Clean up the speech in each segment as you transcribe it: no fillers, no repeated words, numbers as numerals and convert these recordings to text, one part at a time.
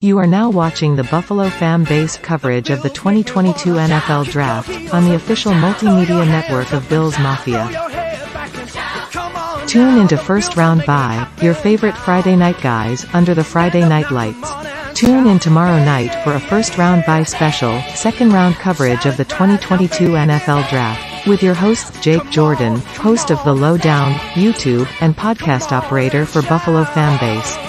You are now watching the Buffalo FAMBase coverage of the 2022 NFL Draft on the official multimedia network of Bills Mafia. Tune into First Round Bye, your favorite Friday night guys, under the Friday night lights. Tune in tomorrow night for a First Round Bye special, second round coverage of the 2022 NFL Draft, with your hosts Jake Jordan, host of The Lowdown, YouTube, and podcast operator for Buffalo FAMBase.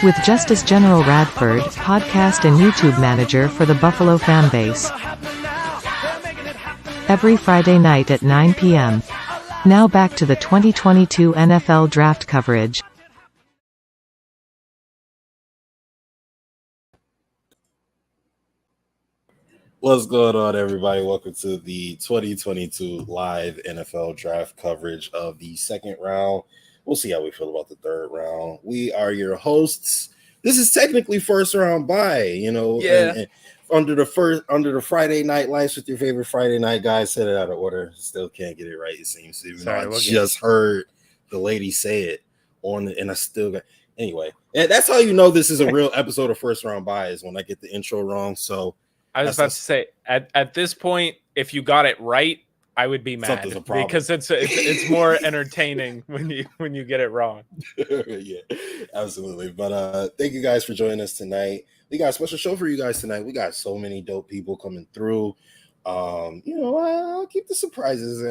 With Justice General Radford, podcast and YouTube manager for the Buffalo FAMBase. Every Friday night at 9 p.m. Now back to the 2022 NFL Draft coverage. What's going on, everybody? Welcome to the 2022 live NFL Draft coverage of the second round. We'll see how we feel about the third round. We are your hosts. This is technically first round bye, and under the Friday night lights with your favorite Friday night guys. Said it out of order. Still can't get it right, it seems. Even though I just heard the lady say it and I still got anyway. And that's how you know this is a real episode of First Round Bye, is when I get the intro wrong. So I was about to say, at this point, if you got it right, I would be mad because it's more entertaining when you get it wrong. Yeah, absolutely. But thank you guys for joining us tonight. We got a special show for you guys tonight. We got so many dope people coming through. I'll keep the surprises.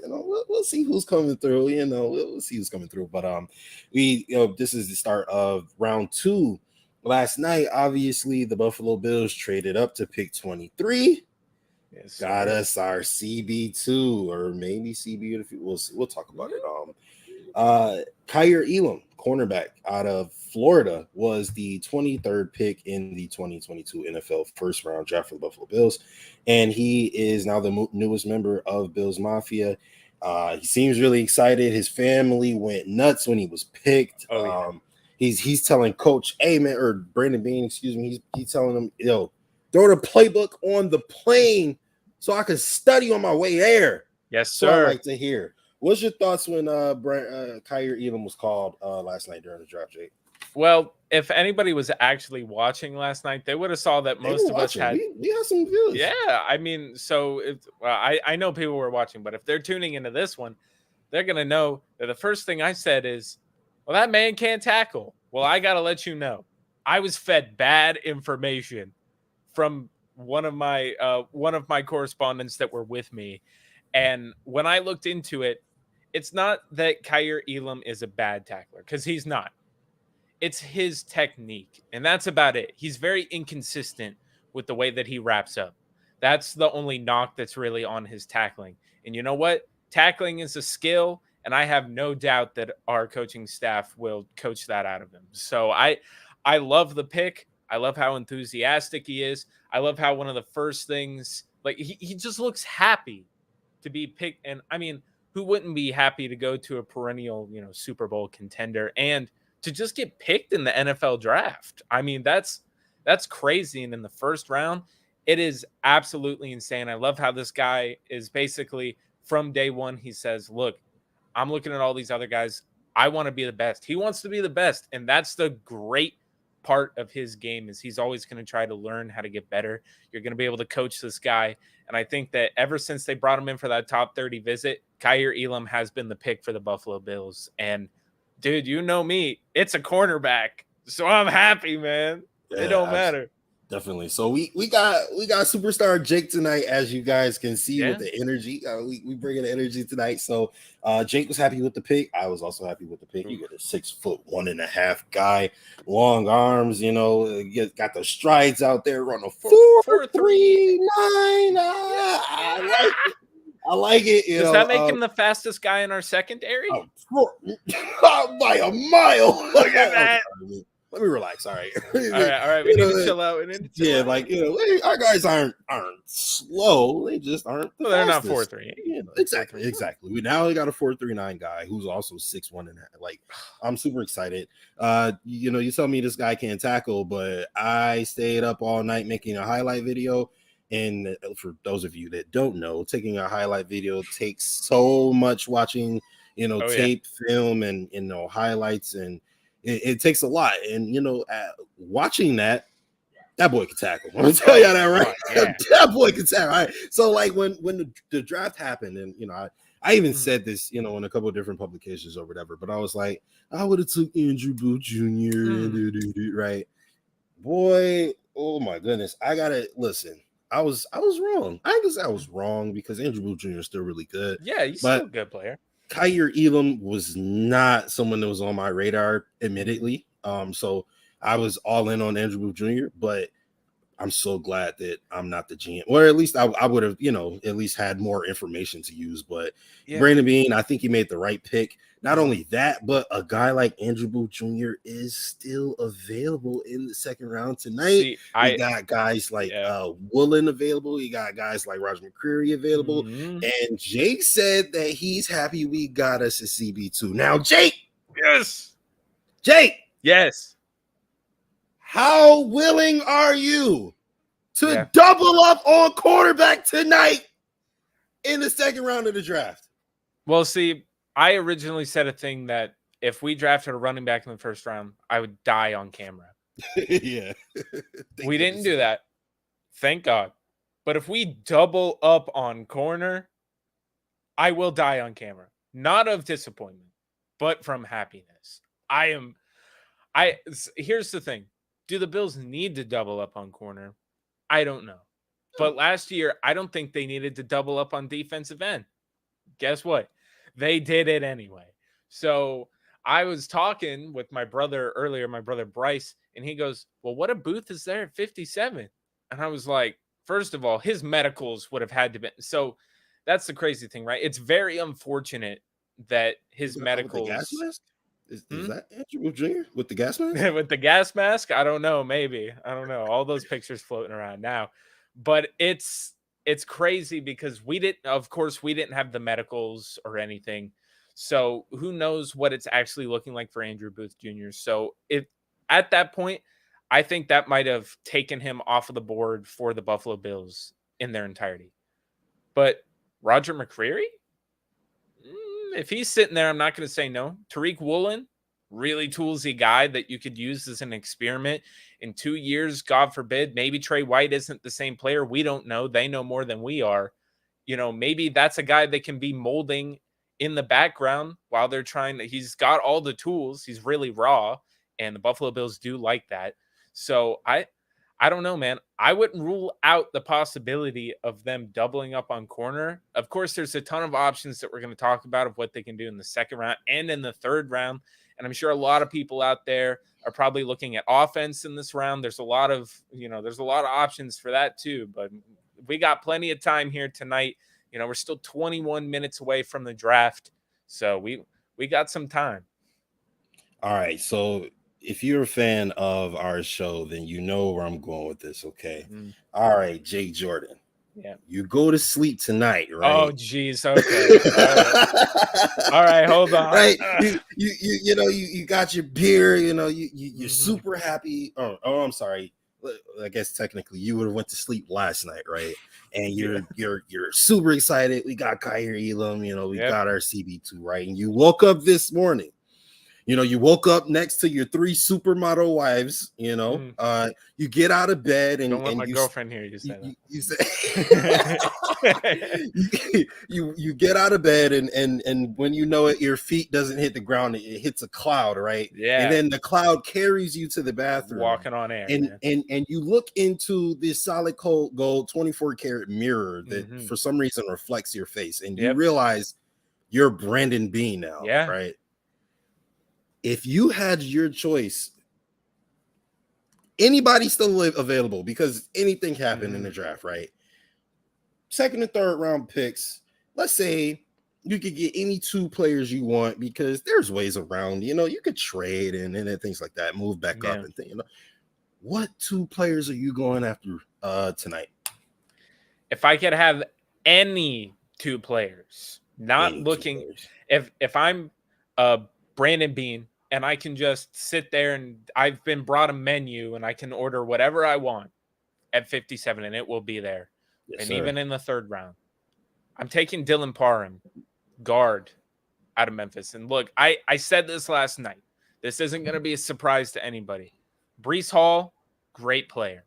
We'll see who's coming through. We'll see who's coming through. But this is the start of round 2. Last night, obviously, the Buffalo Bills traded up to pick 23. Yes, got us our CB2 or maybe CB. We'll talk about it. Kyer Elam, cornerback out of Florida, was the 23rd pick in the 2022 NFL first round draft for the Buffalo Bills, and he is now the newest member of Bills Mafia. He seems really excited. His family went nuts when he was picked. He's telling Coach or Brandon Beane, excuse me. He's telling him, throw the playbook on the plane so I can study on my way there. Yes, sir. So I like to hear. What's your thoughts when Kyer Elam was called last night during the draft, Jake? Well, if anybody was actually watching last night, they would have saw that most of us had. We had some views. Yeah, I mean, so I know people were watching, but if they're tuning into this one, they're gonna know that the first thing I said is, well, that man can't tackle. Well, I got to let you know, I was fed bad information from one of my correspondents that were with me. And when I looked into it, it's not that Kyer Elam is a bad tackler, because he's not. It's his technique, and that's about it. He's very inconsistent with the way that he wraps up. That's the only knock that's really on his tackling. And you know what? Tackling is a skill, and I have no doubt that our coaching staff will coach that out of him. So I love the pick. I love how enthusiastic he is. I love how one of the first things, like he just looks happy to be picked. And I mean, who wouldn't be happy to go to a perennial, Super Bowl contender and to just get picked in the NFL draft? I mean, that's crazy. And in the first round, it is absolutely insane. I love how this guy is basically from day one. He says, look, I'm looking at all these other guys. I want to be the best. He wants to be the best. And that's the great part of his game, is he's always going to try to learn how to get better. You're going to be able to coach this guy. And I think that ever since they brought him in for that top 30 visit, Kyer Elam has been the pick for the Buffalo Bills. And dude, you know me, it's a cornerback. So I'm happy, man. Yeah, it don't matter. Definitely. So we got superstar Jake tonight, as you guys can see with the energy. We bring in the energy tonight. So Jake was happy with the pick. I was also happy with the pick. You get a 6'1.5" guy, long arms. Got the strides out there, run a 4.39. I like it. Does that make him the fastest guy in our secondary? By a mile. Look at that. Let me relax. All right. All right. We need to chill out. Our guys aren't slow. They just aren't. They're not 4.3. Exactly. We now got a 4.39 guy who's also 6'1.5". Like, I'm super excited. You tell me this guy can't tackle, but I stayed up all night making a highlight video. And for those of you that don't know, taking a highlight video takes so much watching, tape, film, and highlights, and It takes a lot, and watching that boy can tackle. I'm gonna tell you that, right? Yeah. That boy can tackle. Right? So like when the draft happened, and I even said this, in a couple of different publications or whatever, but I was like, I would have took Andrew Booth Jr. Right? Boy, oh my goodness, I gotta listen. I was wrong. I guess I was wrong because Andrew Booth Jr. is still really good. Yeah, he's but still a good player. Kaiir Elam was not someone that was on my radar, admittedly. So I was all in on Andrew Booth Jr., but I'm so glad that I'm not the GM, or at least I would have, at least had more information to use. But Brandon Beane, I think he made the right pick. Not only that, but a guy like Andrew Booth Jr. is still available in the second round tonight. We got guys like Woolen available. You got guys like Roger McCreary available. And Jake said that he's happy we got us a CB2. Now, Jake. Yes. Jake. Yes. How willing are you to double up on quarterback tonight in the second round of the draft? Well, see, I originally said a thing that if we drafted a running back in the first round, I would die on camera. Yeah. We didn't do that. Thank God. But if we double up on corner, I will die on camera. Not of disappointment, but from happiness. Here's the thing. Do the Bills need to double up on corner? I don't know. But last year, I don't think they needed to double up on defensive end. Guess what? They did it anyway. So I was talking with my brother earlier, my brother Bryce, and he goes, well, what if Booth is there at 57? And I was like, first of all, his medicals would have had to be. So that's the crazy thing, right? It's very unfortunate that his medicals. Is that Andrew Booth Jr. with the gas mask? With the gas mask? I don't know. Maybe. I don't know. All those pictures floating around now. But it's crazy because we didn't have the medicals or anything. So who knows what it's actually looking like for Andrew Booth Jr. So at that point, I think that might have taken him off of the board for the Buffalo Bills in their entirety. But Roger McCreary? If he's sitting there, I'm not going to say no. Tariq Woolen, really toolsy guy that you could use as an experiment. In 2 years, God forbid, maybe Trey White isn't the same player. We don't know. They know more than we are. Maybe that's a guy that can be molding in the background while they're trying to. He's got all the tools. He's really raw, and the Buffalo Bills do like that. So I don't know, man. I wouldn't rule out the possibility of them doubling up on corner. Of course, there's a ton of options that we're going to talk about of what they can do in the second round and in the third round. And I'm sure a lot of people out there are probably looking at offense in this round. There's a lot of options for that too. But we got plenty of time here tonight. We're still 21 minutes away from the draft. So we got some time. All right. So if you're a fan of our show, then you know where I'm going with this, okay? All right, Jake Jordan. Yeah. You go to sleep tonight, right? Oh, geez. Okay. All right, hold on. Right. You got your beer, you're super happy. Oh, I'm sorry. I guess technically you would have went to sleep last night, right? And you're super excited. We got Kaiir Elam, we got our CB2, right? And you woke up this morning. You woke up next to your 3 supermodel wives, you get out of bed and don't want and my girlfriend here. You said you get out of bed and when you know it, your feet doesn't hit the ground, it hits a cloud, right? Yeah. And then the cloud carries you to the bathroom. Walking on air. And you look into this solid gold 24 karat mirror that for some reason reflects your face, and you realize you're Brandon Beane now, right? If you had your choice, anybody still available because anything happened in the draft, right? Second and third round picks. Let's say you could get any 2 players you want because there's ways around, you could trade and things like that, move back up and things. What 2 players are you going after tonight? If I could have any 2 players, not any looking, if I'm Brandon Beane, and I can just sit there and I've been brought a menu and I can order whatever I want at 57 and it will be there. Yes, and even in the third round, I'm taking Dylan Parham, guard out of Memphis. And look, I said this last night. This isn't going to be a surprise to anybody. Breece Hall, great player.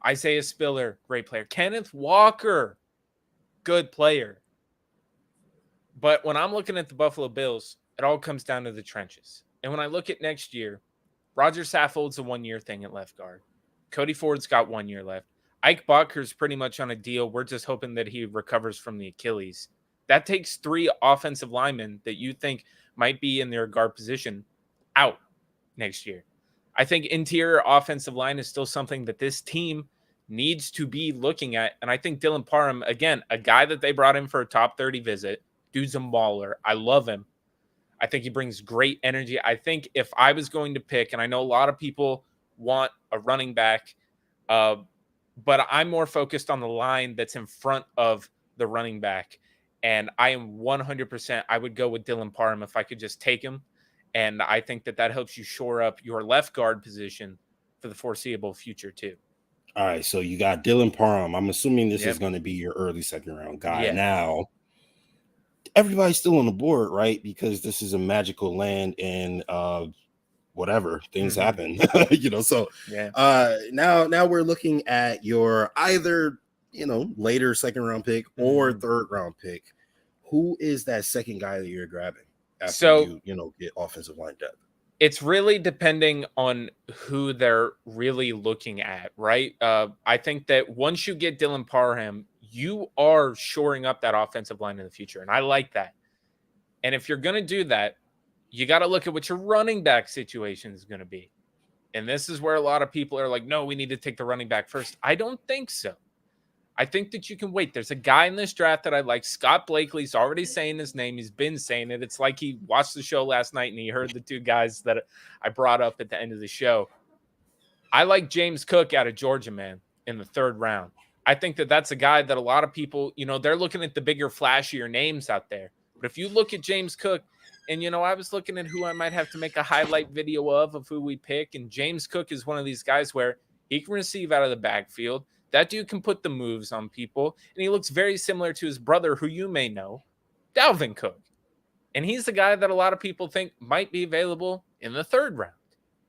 Isaiah Spiller, great player. Kenneth Walker, good player. But when I'm looking at the Buffalo Bills, it all comes down to the trenches. And when I look at next year, Roger Saffold's a one-year thing at left guard. Cody Ford's got 1 year left. Ike Butker's pretty much on a deal. We're just hoping that he recovers from the Achilles. That takes 3 offensive linemen that you think might be in their guard position out next year. I think interior offensive line is still something that this team needs to be looking at. And I think Dylan Parham, again, a guy that they brought in for a top 30 visit, dude's a mauler. I love him. I think he brings great energy. I think if I was going to pick, and I know a lot of people want a running back, but I'm more focused on the line that's in front of the running back. And I am 100%, I would go with Dylan Parham if I could just take him. And I think that helps you shore up your left guard position for the foreseeable future too. All right, so you got Dylan Parham. I'm assuming this is going to be your early second round guy. Now, everybody's still on the board, right? Because this is a magical land and whatever things happen, So now we're looking at your either later second round pick or third round pick. Who is that second guy that you're grabbing after you get offensive line depth? It's really depending on who they're really looking at, right? I think that once you get Dylan Parham, you are shoring up that offensive line in the future. And I like that. And if you're going to do that, you got to look at what your running back situation is going to be. And this is where a lot of people are like, no, we need to take the running back first. I don't think so. I think that you can wait. There's a guy in this draft that I like. Scott Blakely's already saying his name. He's been saying it. It's like he watched the show last night and he heard the 2 guys that I brought up at the end of the show. I like James Cook out of Georgia, man, in the 3rd round. I think that that's a guy that a lot of people, they're looking at the bigger, flashier names out there. But if you look at James Cook, and, I was looking at who I might have to make a highlight video of who we pick. And James Cook is one of these guys where he can receive out of the backfield. That dude can put the moves on people. And he looks very similar to his brother, who you may know, Dalvin Cook. And he's the guy that a lot of people think might be available in the 3rd round.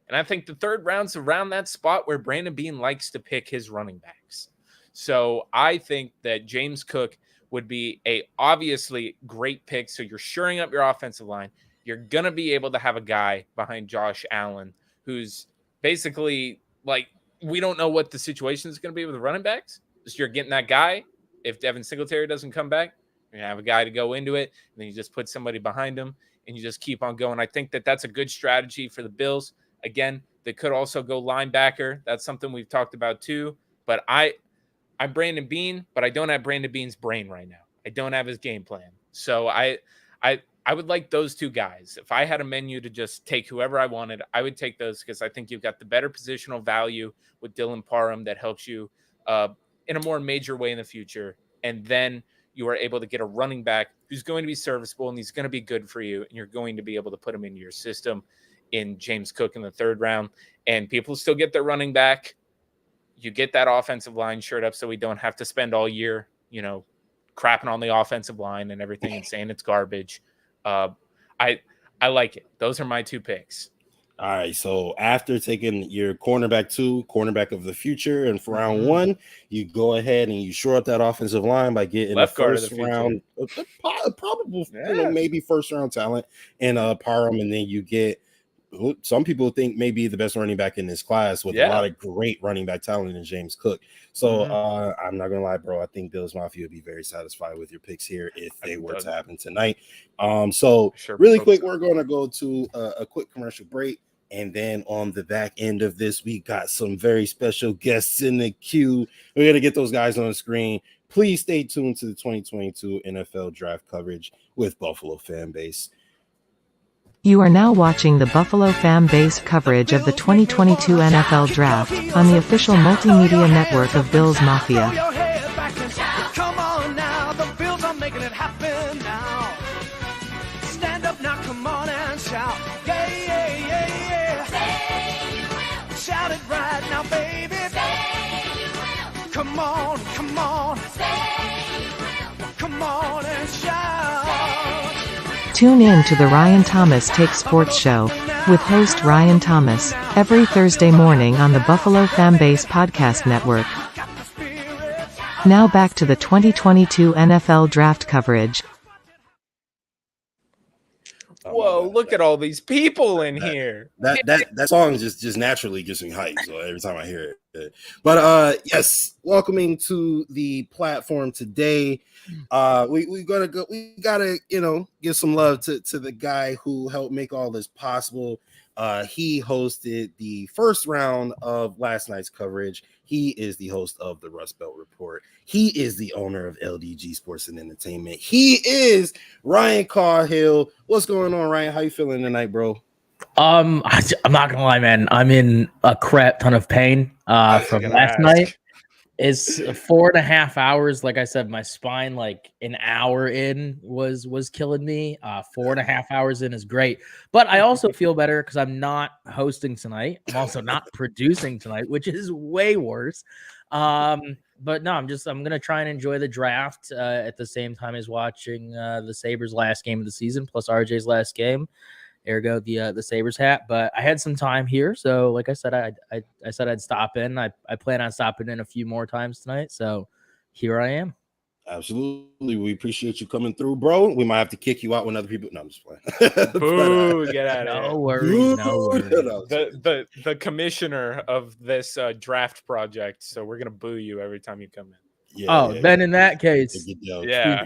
And I think the 3rd round's around that spot where Brandon Beane likes to pick his running backs. So I think that James Cook would be a obviously great pick. So you're shoring up your offensive line. You're going to be able to have a guy behind Josh Allen who's basically like, we don't know what the situation is going to be with the running backs. So you're getting that guy. If Devin Singletary doesn't come back, you're going to have a guy to go into it. And then you just put somebody behind him and you just keep on going. I think that that's a good strategy for the Bills. Again, they could also go linebacker. That's something we've talked about too. But I'm Brandon Beane, but I don't have Brandon Beane's brain right now. I don't have his game plan. So I would like those 2 guys. If I had a menu to just take whoever I wanted, I would take those because I think you've got the better positional value with Dylan Parham that helps you in a more major way in the future. And then you are able to get a running back who's going to be serviceable and he's going to be good for you. And you're going to be able to put him into your system in James Cook in the 3rd round. And people still get their running back. You get that offensive line shored up so we don't have to spend all year, crapping on the offensive line and everything and saying it's garbage. I like it. Those are my 2 picks. All right. So after taking your cornerback 2, cornerback of the future, and for round 1, you go ahead and you shore up that offensive line by getting left the first round, probable, maybe first round talent and Parham, and then you get. Some people think maybe the best running back in this class with a lot of great running back talent in James Cook. So I'm not gonna lie, bro. I think Bills Mafia would be very satisfied with your picks here if they were to happen tonight. Really quick, we're gonna go to a quick commercial break, and then on the back end of this, we got some very special guests in the queue. We're gonna get those guys on the screen. Please stay tuned to the 2022 NFL Draft coverage with Buffalo FAMBase. You are now watching the Buffalo FAMBase coverage of the 2022 NFL Draft on the official multimedia network of Bills Mafia. Come on now, the Bills are making it happen now. Stand up now, come on and shout. Yeah, yeah, yeah, yeah. Say you will. Shout it right now, baby. Say you will. Come on, come on. Say you will. Come on and shout. Say you will. Tune in to the Ryan Thomas Takes Sports Show with host Ryan Thomas every Thursday morning on the Buffalo FAMBase Podcast Network. Now back to the 2022 NFL Draft coverage. Whoa, look at all these people in here. That song just naturally gets me hyped. So every time I hear it. But yes, welcoming to the platform today. We gotta give some love to the guy who helped make all this possible. He hosted the first round of last night's coverage. He is the host of the Rust Belt Report. He is the owner of LDG Sports and Entertainment. He is Ryan Cahill. What's going on, Ryan? How you feeling tonight, bro? I'm not gonna lie, man. I'm in a crap ton of pain from last night. It's 4.5 hours. Like I said, my spine, like an hour in, was killing me. 4.5 hours in is great, but I also feel better because I'm not hosting tonight. I'm also not producing tonight, which is way worse. But no, I'm gonna try and enjoy the draft at the same time as watching the Sabres' last game of the season, plus RJ's last game. Ergo the Sabres hat. But I had some time here, so like I said, I said I'd stop in. I plan on stopping in a few more times tonight, so here I am. Absolutely, we appreciate you coming through, bro. We might have to kick you out when other people. No, I'm just playing. Boo! Get out of here. No worries. The commissioner of this draft project, so we're gonna boo you every time you come in. In that case, yeah.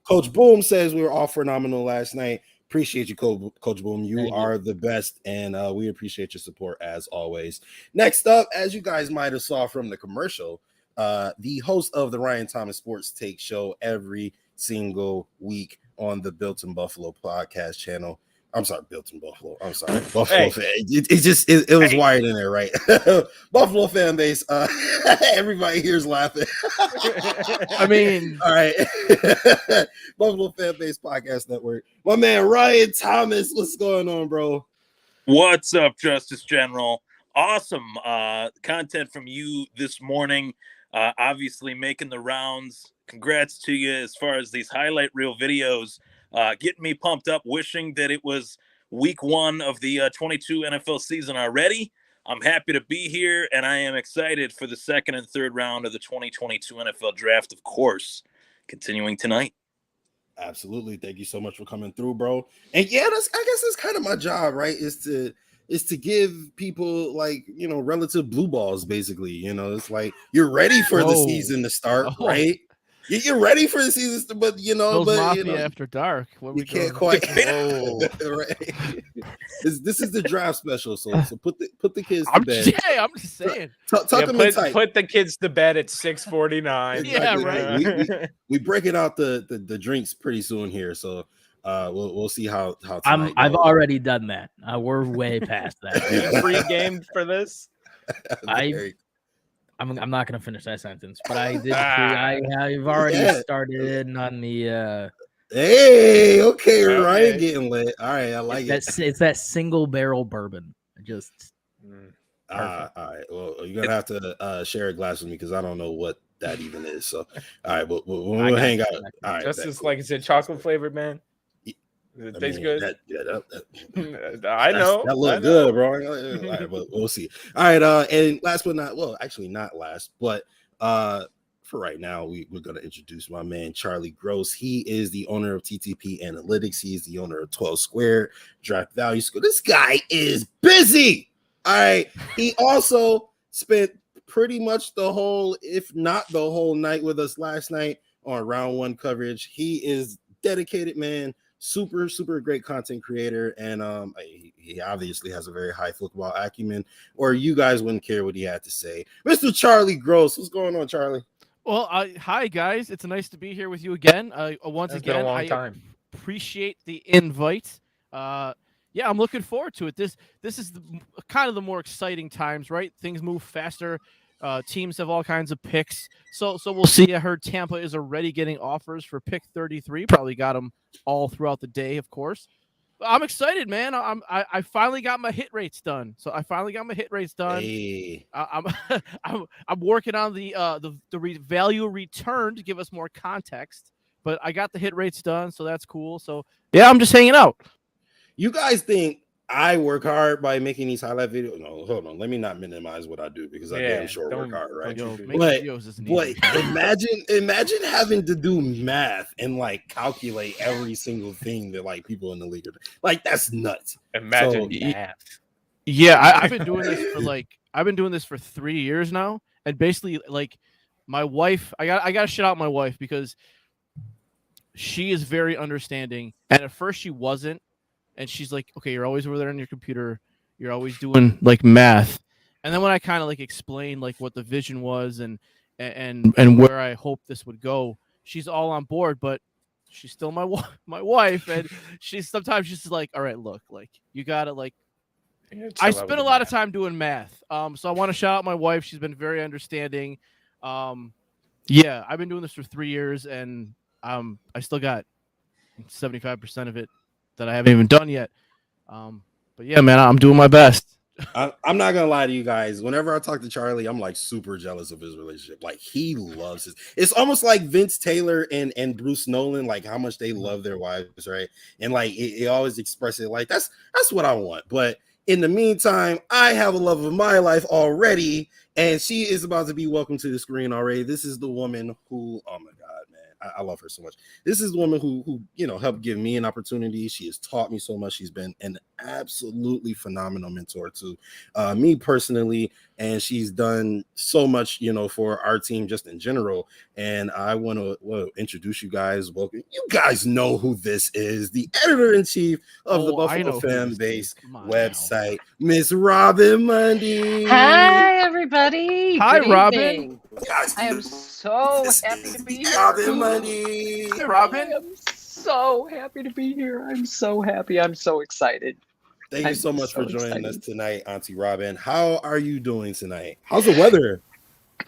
Coach Boom says we were all phenomenal last night. Appreciate you, Coach Boom. You are the best, and we appreciate your support as always. Next up, as you guys might have saw from the commercial, the host of the Ryan Thomas Sports Take Show every single week on the Built in Buffalo podcast channel. I'm sorry, Built in Buffalo. I'm sorry, Buffalo fan. It was wired in there, right? Buffalo fan base. Everybody here's laughing. I mean, all right. Buffalo fan base podcast network. My man Ryan Thomas, what's going on, bro? What's up, Justice General? Awesome content from you this morning. Obviously making the rounds. Congrats to you as far as these highlight reel videos. Getting me pumped up, wishing that it was week 1 of the 22 NFL season already. I'm happy to be here, and I am excited for the second and third round of the 2022 NFL draft, of course, continuing tonight. Absolutely. Thank you so much for coming through, bro. And yeah, I guess that's kind of my job, right? Is to give people relative blue balls, basically. It's like you're ready for the season to start, right? You're ready for the season, but Mafia After Dark. You can't quite. Right. This is the draft special, so put the kids to bed. I'm just saying. Tuck them in tight. Put the kids to bed at 6:49. Yeah, right. We breaking out the drinks pretty soon here, so we'll see how. I've already done that. We're way past that. Pre-gamed for this. I'm not going to finish that sentence, but I did. I've already started in on the. Hey, okay, Ryan getting lit. All right, I like it. It's that single barrel bourbon. All right. Well, you're gonna have to share a glass with me because I don't know what that even is. So, all right, we'll hang out. All right, just like it's a chocolate flavored, man. It tastes good. I know. That looks good, bro. All right, but we'll see. All right, and last but not last, but for right now, we're going to introduce my man Charlie Gross. He is the owner of TTP Analytics. He's the owner of 12 Square Draft Value School. This guy is busy. All right. He also spent pretty much the whole, if not the whole night with us last night on round 1 coverage. He is dedicated, man. Super, super great content creator. And he obviously has a very high football acumen, or you guys wouldn't care what he had to say. Mr. Charlie Gross. What's going on, Charlie? Well, hi, guys. It's nice to be here with you again. Once again, been a long time. Appreciate the invite. Yeah, I'm looking forward to it. This is kind of the more exciting times, right? Things move faster. Teams have all kinds of picks. So we'll see. I heard Tampa is already getting offers for pick 33. Probably got them all throughout the day, of course. But I'm excited, man. I finally got my hit rates done. Hey. I'm working on the value return to give us more context but I got the hit rates done, so that's cool. So yeah, I'm just hanging out. You guys think I work hard by making these highlight videos? No, hold on. Let me not minimize what I do because I damn sure work hard, right? Yo, do making But, videos isn't but easy. imagine having to do math and like calculate every single thing that like people in the league are doing. Like that's nuts. Imagine So, math. Yeah, I've been doing this for 3 years now, and basically like my wife, I got to shit out my wife because she is very understanding, and at first she wasn't, and she's like, okay, you're always over there on your computer, you're always doing like math, and then when I kind of like explained like what the vision was and where I hoped this would go, she's all on board, but she's still my wife, and she's sometimes just like, all right, look, like you gotta like. I spent a lot of time doing math. So I want to shout out my wife. She's been very understanding. Yeah, I've been doing this for 3 years, and I still got 75% of it that I haven't even done yet. But yeah, man, I'm doing my best. I'm not gonna lie to you guys. Whenever I talk to Charlie, I'm like super jealous of his relationship. Like he loves his. It's almost like Vince Taylor and Bruce Nolan, like how much they love their wives, right? And like it always express it like that's what I want. But in the meantime, I have a love of my life already, and she is about to be welcome to the screen already. This is the woman who, oh my God, man, I love her so much. This is the woman who helped give me an opportunity. She has taught me so much. She's been an absolutely phenomenal mentor to me personally, and she's done so much, for our team just in general. And I want to introduce you guys. Welcome. You guys know who this is, the editor-in-chief of the Buffalo FAMBase website, Miss Robin Mundy. Hi, everybody. Hi, Good Robin. evening. I am so happy to be here. Robin Mundy. Hey, Robin. I am so happy to be here. I'm so happy. I'm so excited. Thank you so much so for joining us excited. tonight, Auntie Robin. How are you doing tonight? How's the weather?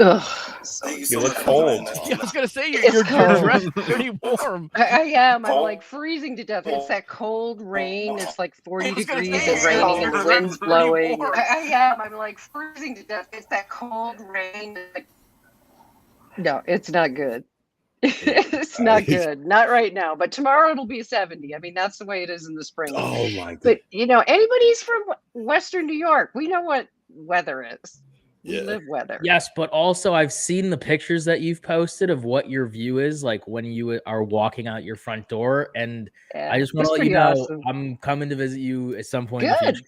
Ugh. You look cold. Yeah, I was gonna say It's you're cold. dressed pretty warm. I am. I'm like freezing to death. It's that cold rain. It's like 40 degrees and raining and the wind's blowing. I am. I'm like freezing to death. It's that cold rain. No, it's not good. It's not good. Not right now. But tomorrow it'll be 70. I mean, that's the way it is in the spring. Oh my God. But anybody's from Western New York, we know what weather is. We live weather. Yes, but also I've seen the pictures that you've posted of what your view is like when you are walking out your front door, and I just want to let you know awesome. I'm coming to visit you at some point. Good.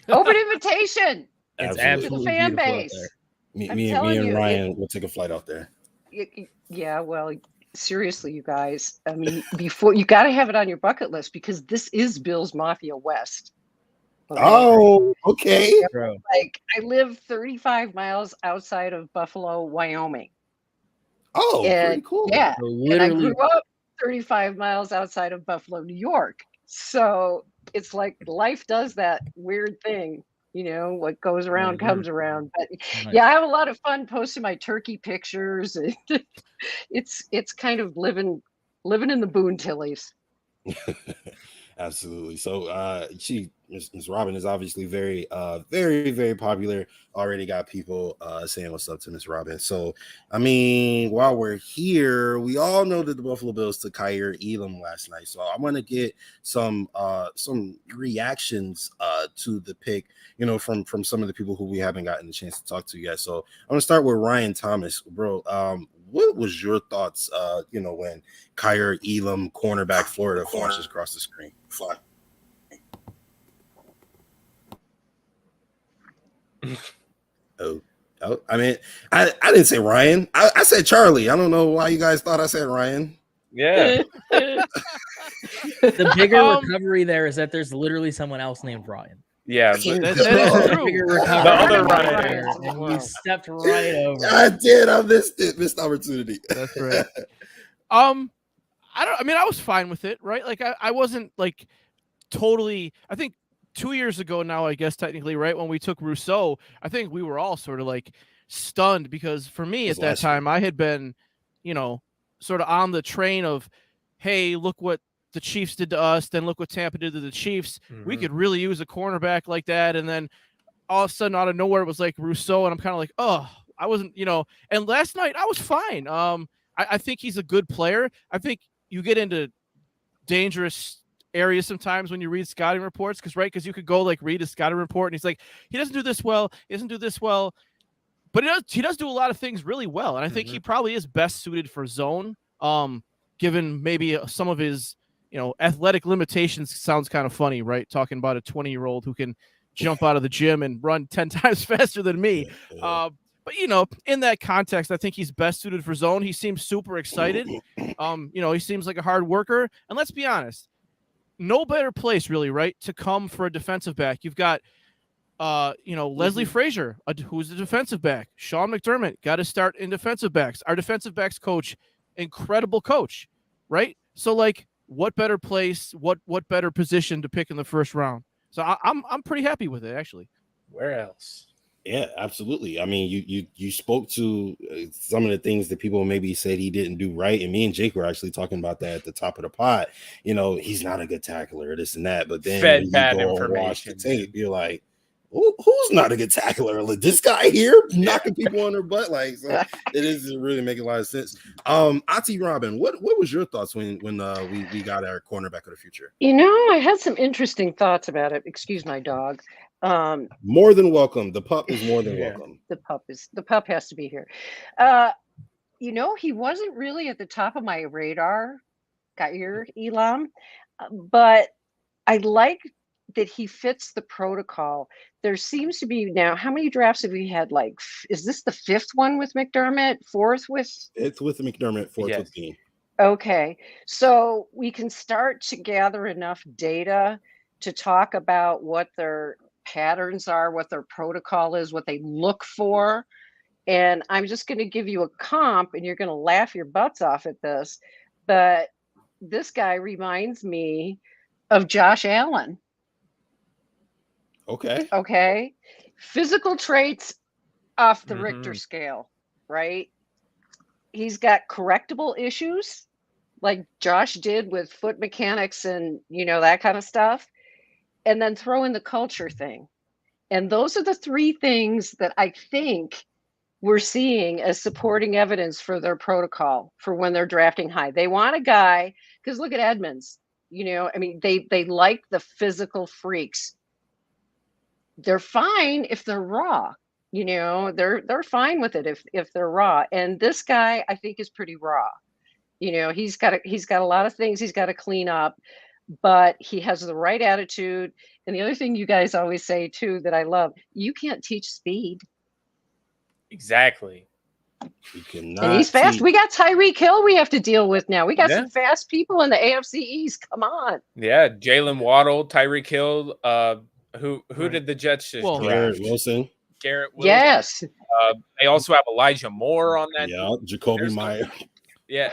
Open invitation. It's To absolutely the fan beautiful out base. there. Me and Ryan will take a flight out there. Yeah, well, seriously, you guys. I mean, before you got to have it on your bucket list because this is Bill's Mafia West. Okay? Oh, okay. Bro. Like I live 35 miles outside of Buffalo, Wyoming. Oh, pretty cool. Yeah, So and I literally, grew up 35 miles outside of Buffalo, New York. So it's like life does that weird thing. What goes around comes around. But yeah, I have a lot of fun posting my turkey pictures. It's kind of living in the Boontillies. Absolutely. So Miss Robin is obviously very very, very popular. Already got people saying what's up to Miss Robin. So I mean, while we're here, we all know that the Buffalo Bills took Kaiir Elam last night. So I want to get some reactions to the pick, from some of the people who we haven't gotten the chance to talk to yet. So I'm gonna start with Ryan Thomas, bro. What was your thoughts, when Kaiir Elam, cornerback, Florida, flashes across the screen? Oh, I mean, I didn't say Ryan. I said Charlie. I don't know why you guys thought I said Ryan. Yeah. the bigger recovery there is that there's literally someone else named Ryan. Yeah. That is true. Bigger The recovery. other Ryan. Ryan. And you stepped right over. I did. I missed opportunity. That's right. I was fine with it, right? Like I wasn't like totally. I think 2 years ago now, I guess technically, right, when we took Rousseau, I think we were all sort of like stunned because for me at that time, I had been, sort of on the train of, hey, look what the Chiefs did to us, then look what Tampa did to the Chiefs. Mm-hmm. We could really use a cornerback like that, and then all of a sudden, out of nowhere, it was like Rousseau, and I'm kind of like, oh, I wasn't, And last night I was fine. I think he's a good player. I think you get into dangerous areas sometimes when you read scouting reports, because you could go like read a scouting report and he's like, he doesn't do this well, he doesn't do this well, but he does do a lot of things really well, and I think he probably is best suited for zone, given maybe some of his athletic limitations. Sounds kind of funny, right? Talking about a 20-year-old who can jump out of the gym and run 10 times faster than me. But in that context, I think he's best suited for zone. He seems super excited. He seems like a hard worker. And let's be honest, no better place really, right, to come for a defensive back. You've got Leslie Frazier, who's the defensive back. Sean McDermott got to start in defensive backs. Our defensive backs coach, incredible coach, right? So like, what better place, what better position to pick in the first round? So I'm pretty happy with it, actually. Where else? Yeah, absolutely. I mean, you spoke to some of the things that people maybe said he didn't do right, and me and Jake were actually talking about that at the top of the pod. He's not a good tackler, this and that. But then when you go and watch the tape, you're like, who's not a good tackler? Like, this guy here knocking people on their butt. Like, so it is really making a lot of sense. Auntie Robin, what was your thoughts when we got our cornerback of the future? I had some interesting thoughts about it. Excuse my dog. More than welcome. The pup is more than welcome. The pup has to be here. He wasn't really at the top of my radar. Got your Elam, but I like that he fits the protocol. There seems to be now, how many drafts have we had? Like, is this the fifth one with McDermott? Fourth with? It's with McDermott, fourth with Dean. Okay, so we can start to gather enough data to talk about what their patterns are, what their protocol is, what they look for. And I'm just going to give you a comp, and you're going to laugh your butts off at this, but this guy reminds me of Josh Allen. Okay. Physical traits off the Richter scale, right? He's got correctable issues like Josh did with foot mechanics and, that kind of stuff. And then throw in the culture thing. And those are the three things that I think we're seeing as supporting evidence for their protocol for when they're drafting high. They want a guy, because look at Edmonds, they like the physical freaks. They're fine if they're raw, they're fine with it if they're raw. And this guy, I think, is pretty raw. He's got a lot of things he's got to clean up, but he has the right attitude. And the other thing you guys always say too that I love, you can't teach speed. Exactly. You cannot. And he's fast. We got Tyreek Hill we have to deal with now. We got some fast people in the AFC East. Come on. Yeah, Jalen Waddle, Tyreek Hill. Who did the Jets just draft? Garrett Wilson. Yes. They also have Elijah Moore on that. Yeah, Jacoby Meyer. Yeah,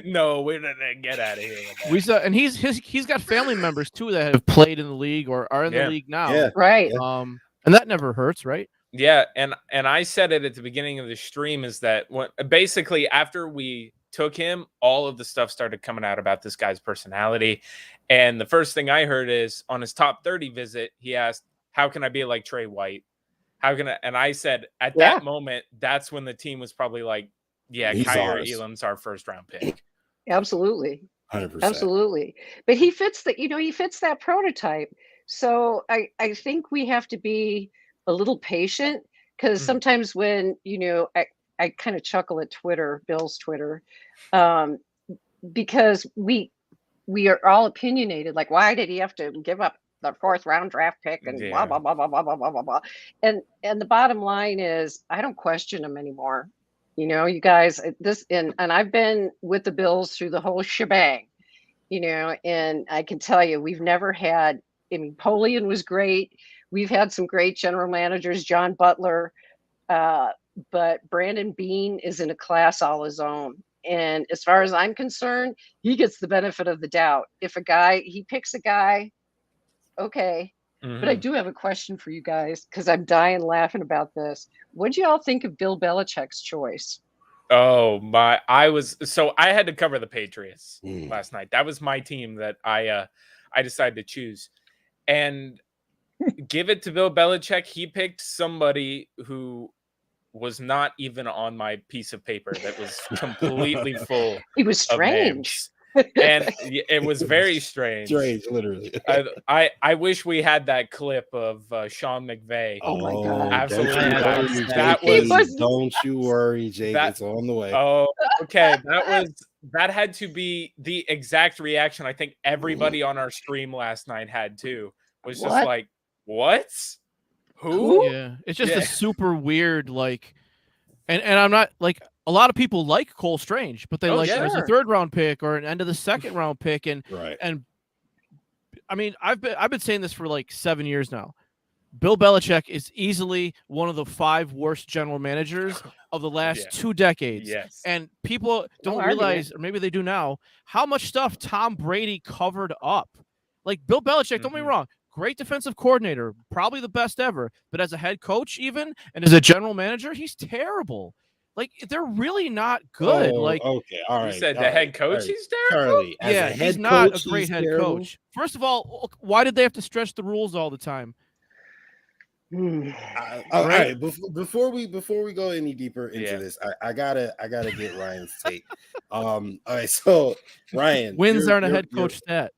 no, we're not gonna get out of here. And he's got family members too that have played in the league or are in the league now. Yeah. Right. And that never hurts, right? Yeah, and I said it at the beginning of the stream is that basically after we took him, all of the stuff started coming out about this guy's personality. And the first thing I heard is on his top 30 visit, he asked, "How can I be like Trey White? How can I?" And I said at that moment, that's when the team was probably like, "Yeah, Kyer Elam's our first round pick." Absolutely. 100%. Absolutely. But he fits that prototype. So I think we have to be a little patient, because sometimes when, I kind of chuckle at Twitter, Bill's Twitter, because we are all opinionated. Like, why did he have to give up the fourth round draft pick and blah, blah, blah, blah, blah, blah, blah, blah, blah. And the bottom line is I don't question him anymore. You guys, and I've been with the Bills through the whole shebang, and I can tell you, we've never had, Polian was great. We've had some great general managers, John Butler, but Brandon Beane is in a class all his own. And as far as I'm concerned, he gets the benefit of the doubt. If he picks a guy, okay. But I do have a question for you guys, because I'm dying laughing about this. What do you all think of Bill Belichick's choice? Oh my! I had to cover the Patriots last night. That was my team that I decided to choose, and give it to Bill Belichick. He picked somebody who was not even on my piece of paper that was completely full He was of strange. names. And it was very strange. Strange, literally. I wish we had that clip of Sean McVay. Oh my God. Absolutely. That was was. Don't you worry, Jake. It's on the way. Oh, okay. That had to be the exact reaction I think everybody on our stream last night had too. Was just like, what? Who? Yeah, it's just a super weird like, and I'm not like, a lot of people like Cole Strange, but they like him as a 3rd round pick or an end of the 2nd round pick, and I mean, I've been saying this for like 7 years now. Bill Belichick is easily one of the 5 worst general managers of the last 2 decades. Yes. And people don't realize, or maybe they do now, how much stuff Tom Brady covered up. Like Bill Belichick, don't get me wrong, great defensive coordinator, probably the best ever. But as a head coach, even, and as a general manager, he's terrible. Like, they're really not good. Like, okay, all right. You said the head coach, he's terrible? Charlie, yeah, he's not a great head coach. First of all, why did they have to stretch the rules all the time? All right. Before we go any deeper into this, I gotta get Ryan's take. All right, so Ryan, wins aren't a head coach stat.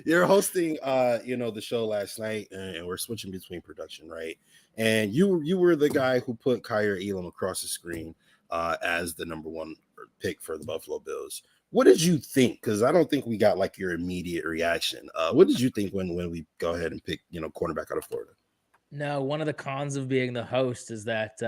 You're hosting the show last night, and we're switching between production, right? And you were the guy who put Kyer Elam across the screen as the number 1 pick for the Buffalo Bills. What did you think? Because I don't think we got like your immediate reaction. What did you think when we go ahead and pick cornerback out of Florida? No, one of the cons of being the host is that,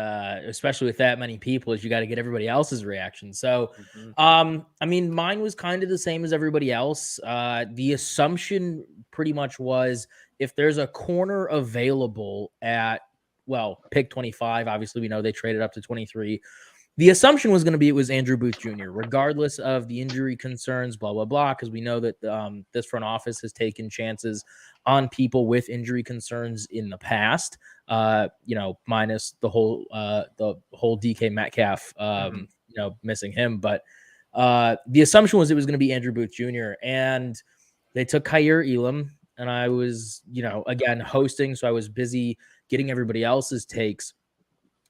especially with that many people, is you got to get everybody else's reaction. So, I mean, mine was kind of the same as everybody else. The assumption pretty much was if there's a corner available at, pick 25, obviously we know they traded up to 23. The assumption was going to be it was Andrew Booth Jr., regardless of the injury concerns, blah, blah, blah, because we know that this front office has taken chances on people with injury concerns in the past, minus the whole DK Metcalf, missing him. But the assumption was it was going to be Andrew Booth Jr., and they took Kyer Elam, and I was, again, hosting, so I was busy getting everybody else's takes.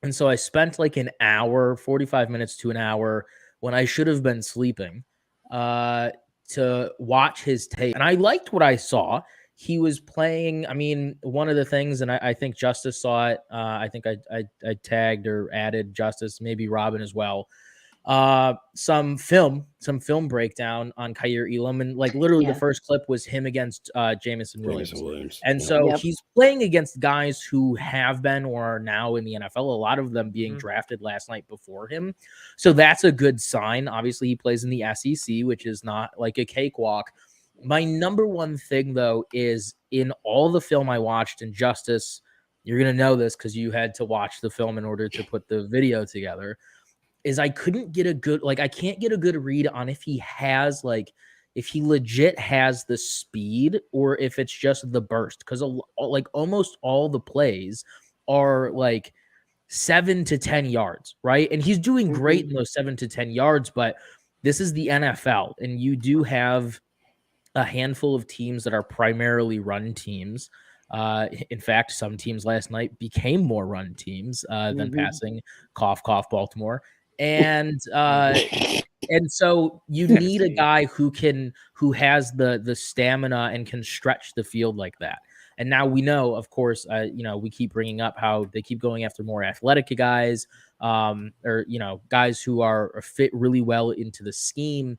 And so I spent like an hour, 45 minutes to an hour when I should have been sleeping to watch his tape. And I liked what I saw. He was playing, I mean, one of the things, and I think Justice saw it. I think I tagged or added Justice, maybe Robin as well. Some film breakdown on Kyer Elam, and like literally the first clip was him against Jameson Williams. And so he's playing against guys who have been or are now in the NFL, a lot of them being drafted last night before him. So that's a good sign. Obviously, he plays in the SEC, which is not like a cakewalk. My number one thing, though, is in all the film I watched, and Justice, you're going to know this because you had to watch the film in order to put the video together, is I couldn't get a good, I can't get a good read on if he has, if he legit has the speed or if it's just the burst. Because, almost all the plays are, 7 to 10 yards, right? And he's doing great in those 7 to 10 yards, but this is the NFL, and you do have a handful of teams that are primarily run teams. In fact, some teams last night became more run teams than passing. Cough, cough, Baltimore. And so you need a guy who has the stamina and can stretch the field like that. And now we know, of course, we keep bringing up how they keep going after more athletic guys, or guys who are fit really well into the scheme,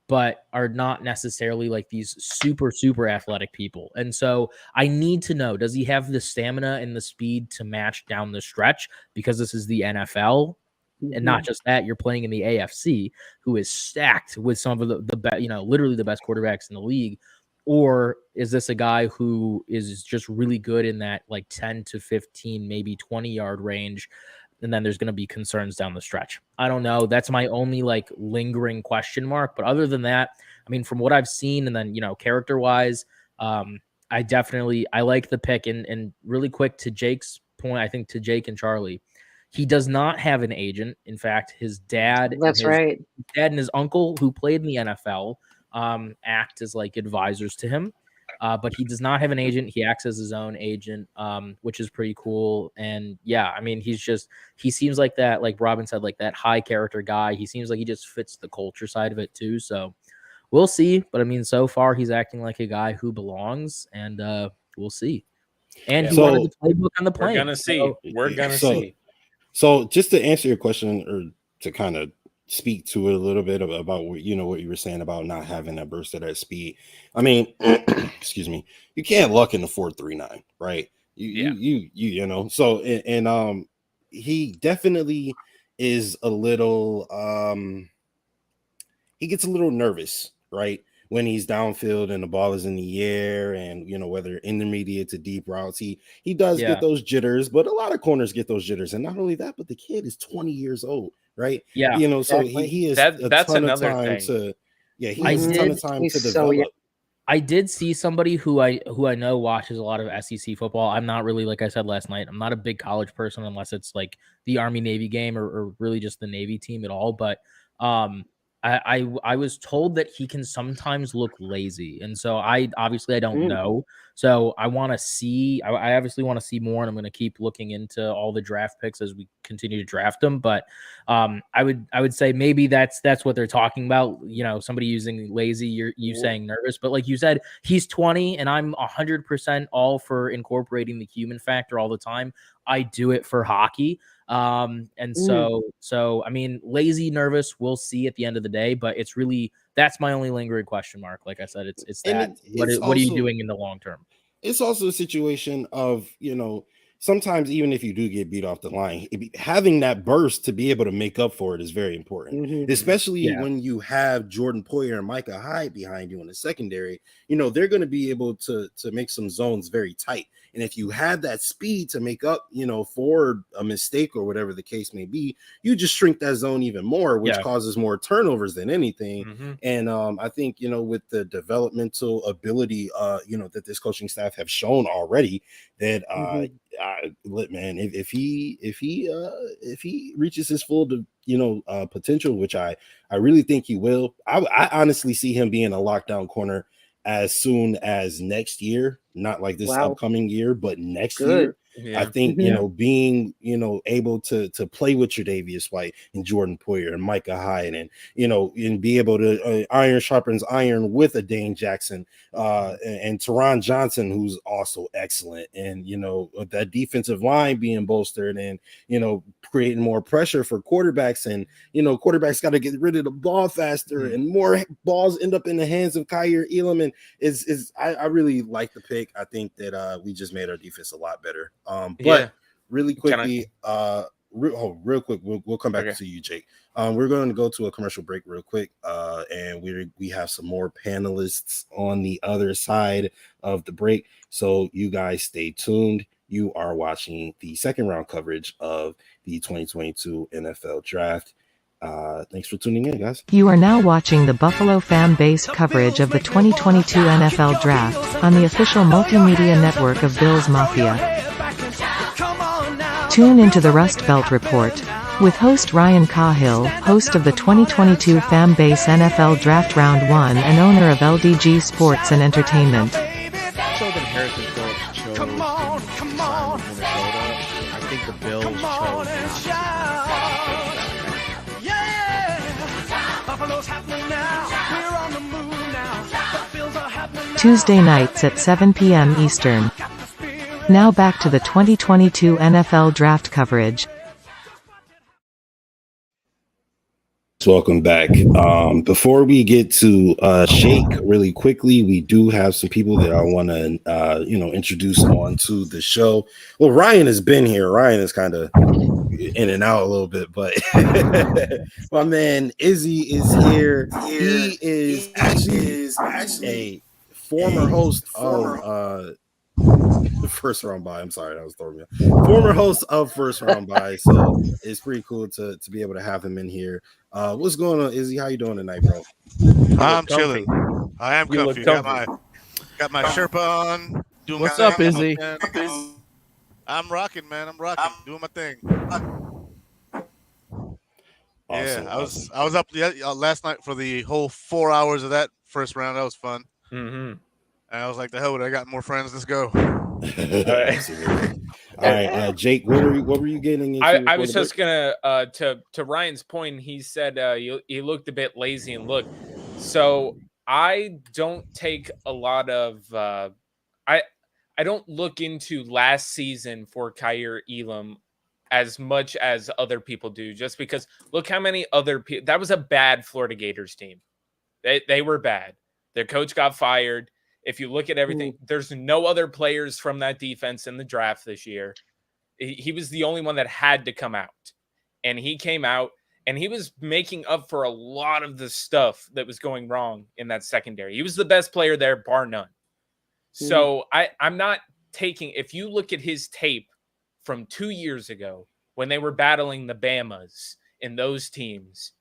but are not necessarily like these super, super athletic people. And so I need to know, does he have the stamina and the speed to match down the stretch? Because this is the NFL. And not just that, you're playing in the AFC, who is stacked with some of the best, literally the best quarterbacks in the league. Or is this a guy who is just really good in that 10 to 15, maybe 20-yard range? And then there's going to be concerns down the stretch. I don't know. That's my only lingering question mark. But other than that, I mean, from what I've seen, and then, character-wise, I like the pick. And really quick to Jake's point, I think to Jake and Charlie, he does not have an agent. In fact, his dad, dad and his uncle who played in the NFL, act as advisors to him. But he does not have an agent. He acts as his own agent, which is pretty cool. And yeah, I mean, he seems like that, like Robin said, like that high character guy. He seems like he just fits the culture side of it too. So we'll see. But I mean, so far he's acting like a guy who belongs, and we'll see. And he wanted the playbook on the plane. We're gonna see. We're gonna see. So just to answer your question, or to kind of speak to it a little bit about what you were saying about not having that burst of that speed. I mean, excuse me, you can't luck in the 4.39, right? You know. So and he definitely is a little he gets a little nervous, right? When he's downfield and the ball is in the air, and whether intermediate to deep routes, he does get those jitters. But a lot of corners get those jitters, and not only that, but the kid is 20 years old, right? Yeah, so he is that's another time thing. to he has a ton of time to develop. I did see somebody who I know watches a lot of SEC football. I'm not really, like I said last night, I'm not a big college person unless it's like the Army Navy game or really just the Navy team at all. But I was told that he can sometimes look lazy, and so I don't know. So I want to see. I obviously want to see more, and I'm going to keep looking into all the draft picks as we continue to draft them. But I would say maybe that's what they're talking about. Somebody using lazy, you saying nervous, but like you said, he's 20, and I'm 100% all for incorporating the human factor all the time. I do it for hockey. And so I mean, lazy, nervous, we'll see at the end of the day, but it's really, that's my only lingering question mark. Like I said, it's that what are you doing in the long term? It's also a situation of, sometimes even if you do get beat off the line, having that burst to be able to make up for it is very important, especially when you have Jordan Poyer and Micah Hyde behind you in the secondary. They're going to be able to make some zones very tight. And if you have that speed to make up, for a mistake or whatever the case may be, you just shrink that zone even more, which causes more turnovers than anything. And I think, with the developmental ability, that this coaching staff have shown already, that man, if he reaches his full potential, which I really think he will, I honestly see him being a lockdown corner as soon as next year, not like this upcoming year, but next year. I think being able to play with Tre'Davious White and Jordan Poyer and Micah Hyde, and be able to iron sharpens iron with a Dane Jackson and Teron Johnson, who's also excellent, and that defensive line being bolstered, and creating more pressure for quarterbacks, and quarterbacks got to get rid of the ball faster, and more balls end up in the hands of Kyer Elam, and I really like the pick. I think that we just made our defense a lot better. But really quickly, real quick, we'll come back to you, Jake. We're going to go to a commercial break real quick, and we have some more panelists on the other side of the break, so you guys stay tuned. You are watching the second round coverage of the 2022 NFL Draft. Thanks for tuning in, guys. You are now watching the Buffalo FAMBase coverage of the 2022 NFL Draft on the official multimedia network of Bills Mafia. Tune into the Rust Belt Report with host Ryan Cahill, host of the 2022 FAMBase NFL Draft Round 1 and owner of LDG Sports and Entertainment. That Harrison Phillips chose to sign with Minnesota. I think the Bills chose Tuesday nights at 7 p.m. Eastern. Now back to the 2022 NFL Draft coverage. Welcome back. Before we get to Shake really quickly, we do have some people that I want to introduce onto the show. Well, Ryan has been here. Ryan is kind of in and out a little bit, but my man Izzy is here. He is actually a former host of the First Round Buy. I'm sorry, that was throwing me off. Former host of First Round Buy, so it's pretty cool to be able to have him in here. What's going on, Izzy? How you doing tonight, bro? I'm chilling. I am comfy. Got my Sherpa on. Doing What's up, Izzy? I'm rocking, man. I'm rocking. Doing my thing. Awesome, yeah, I was up last night for the whole 4 hours of that first round. That was fun. And I was like, the hell with it, I got more friends. Let's go. Absolutely. All right, Jake, what were you getting into? I was just gonna to Ryan's point. He said he looked a bit lazy and look. So I don't take a lot of I don't look into last season for Kaiir Elam as much as other people do, just because look how many other people. That was a bad Florida Gators team. They were bad. Their coach got fired. If you look at everything, there's no other players from that defense in the draft this year. He was the only one that had to come out, and he came out and he was making up for a lot of the stuff that was going wrong in that secondary. He was the best player there, bar none. So I'm not taking, if you look at his tape from 2 years ago when they were battling the Bamas in those teams,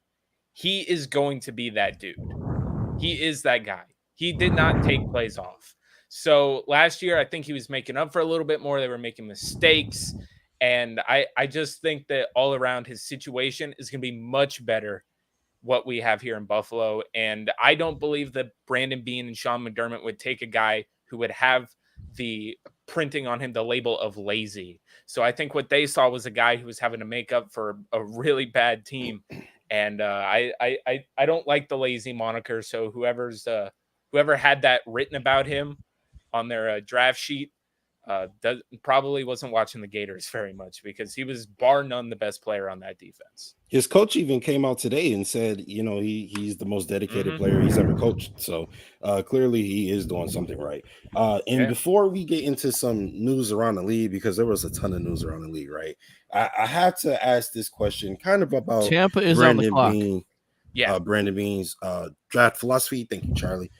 he is going to be that dude. He is that guy. He did not take plays off. So last year, I think he was making up for a little bit more. They were making mistakes. And I just think that all around his situation is going to be much better what we have here in Buffalo. And I don't believe that Brandon Beane and Sean McDermott would take a guy who would have the printing on him the label of lazy. So I think what they saw was a guy who was having to make up for a really bad team. And I don't like the lazy moniker. So whoever had that written about him on their draft sheet probably wasn't watching the Gators very much, because he was bar none the best player on that defense. His coach even came out today and said, he's the most dedicated player he's ever coached. So clearly he is doing something right. Before we get into some news around the league, because there was a ton of news around the league, right? I have to ask this question kind of about Tampa is Brandon on the clock. Beane, Brandon Beane's draft philosophy. Thank you, Charlie.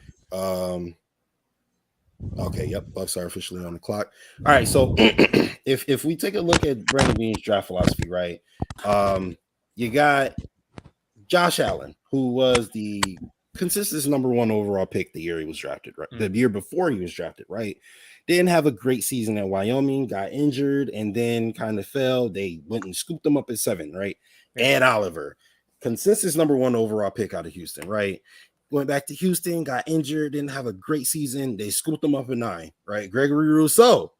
Okay, yep, Bucks are officially on the clock. All right, so if we take a look at Brandon Beane's draft philosophy, right? You got Josh Allen, who was the consistent number 1 overall pick the year he was drafted, right? The year before he was drafted, right? Didn't have a great season at Wyoming, got injured, and then kind of fell. They went and scooped him up at 7, right? Ed Oliver, consistent number 1 overall pick out of Houston, right? Went back to Houston, got injured, didn't have a great season. They scooped him up at 9, right? Gregory Rousseau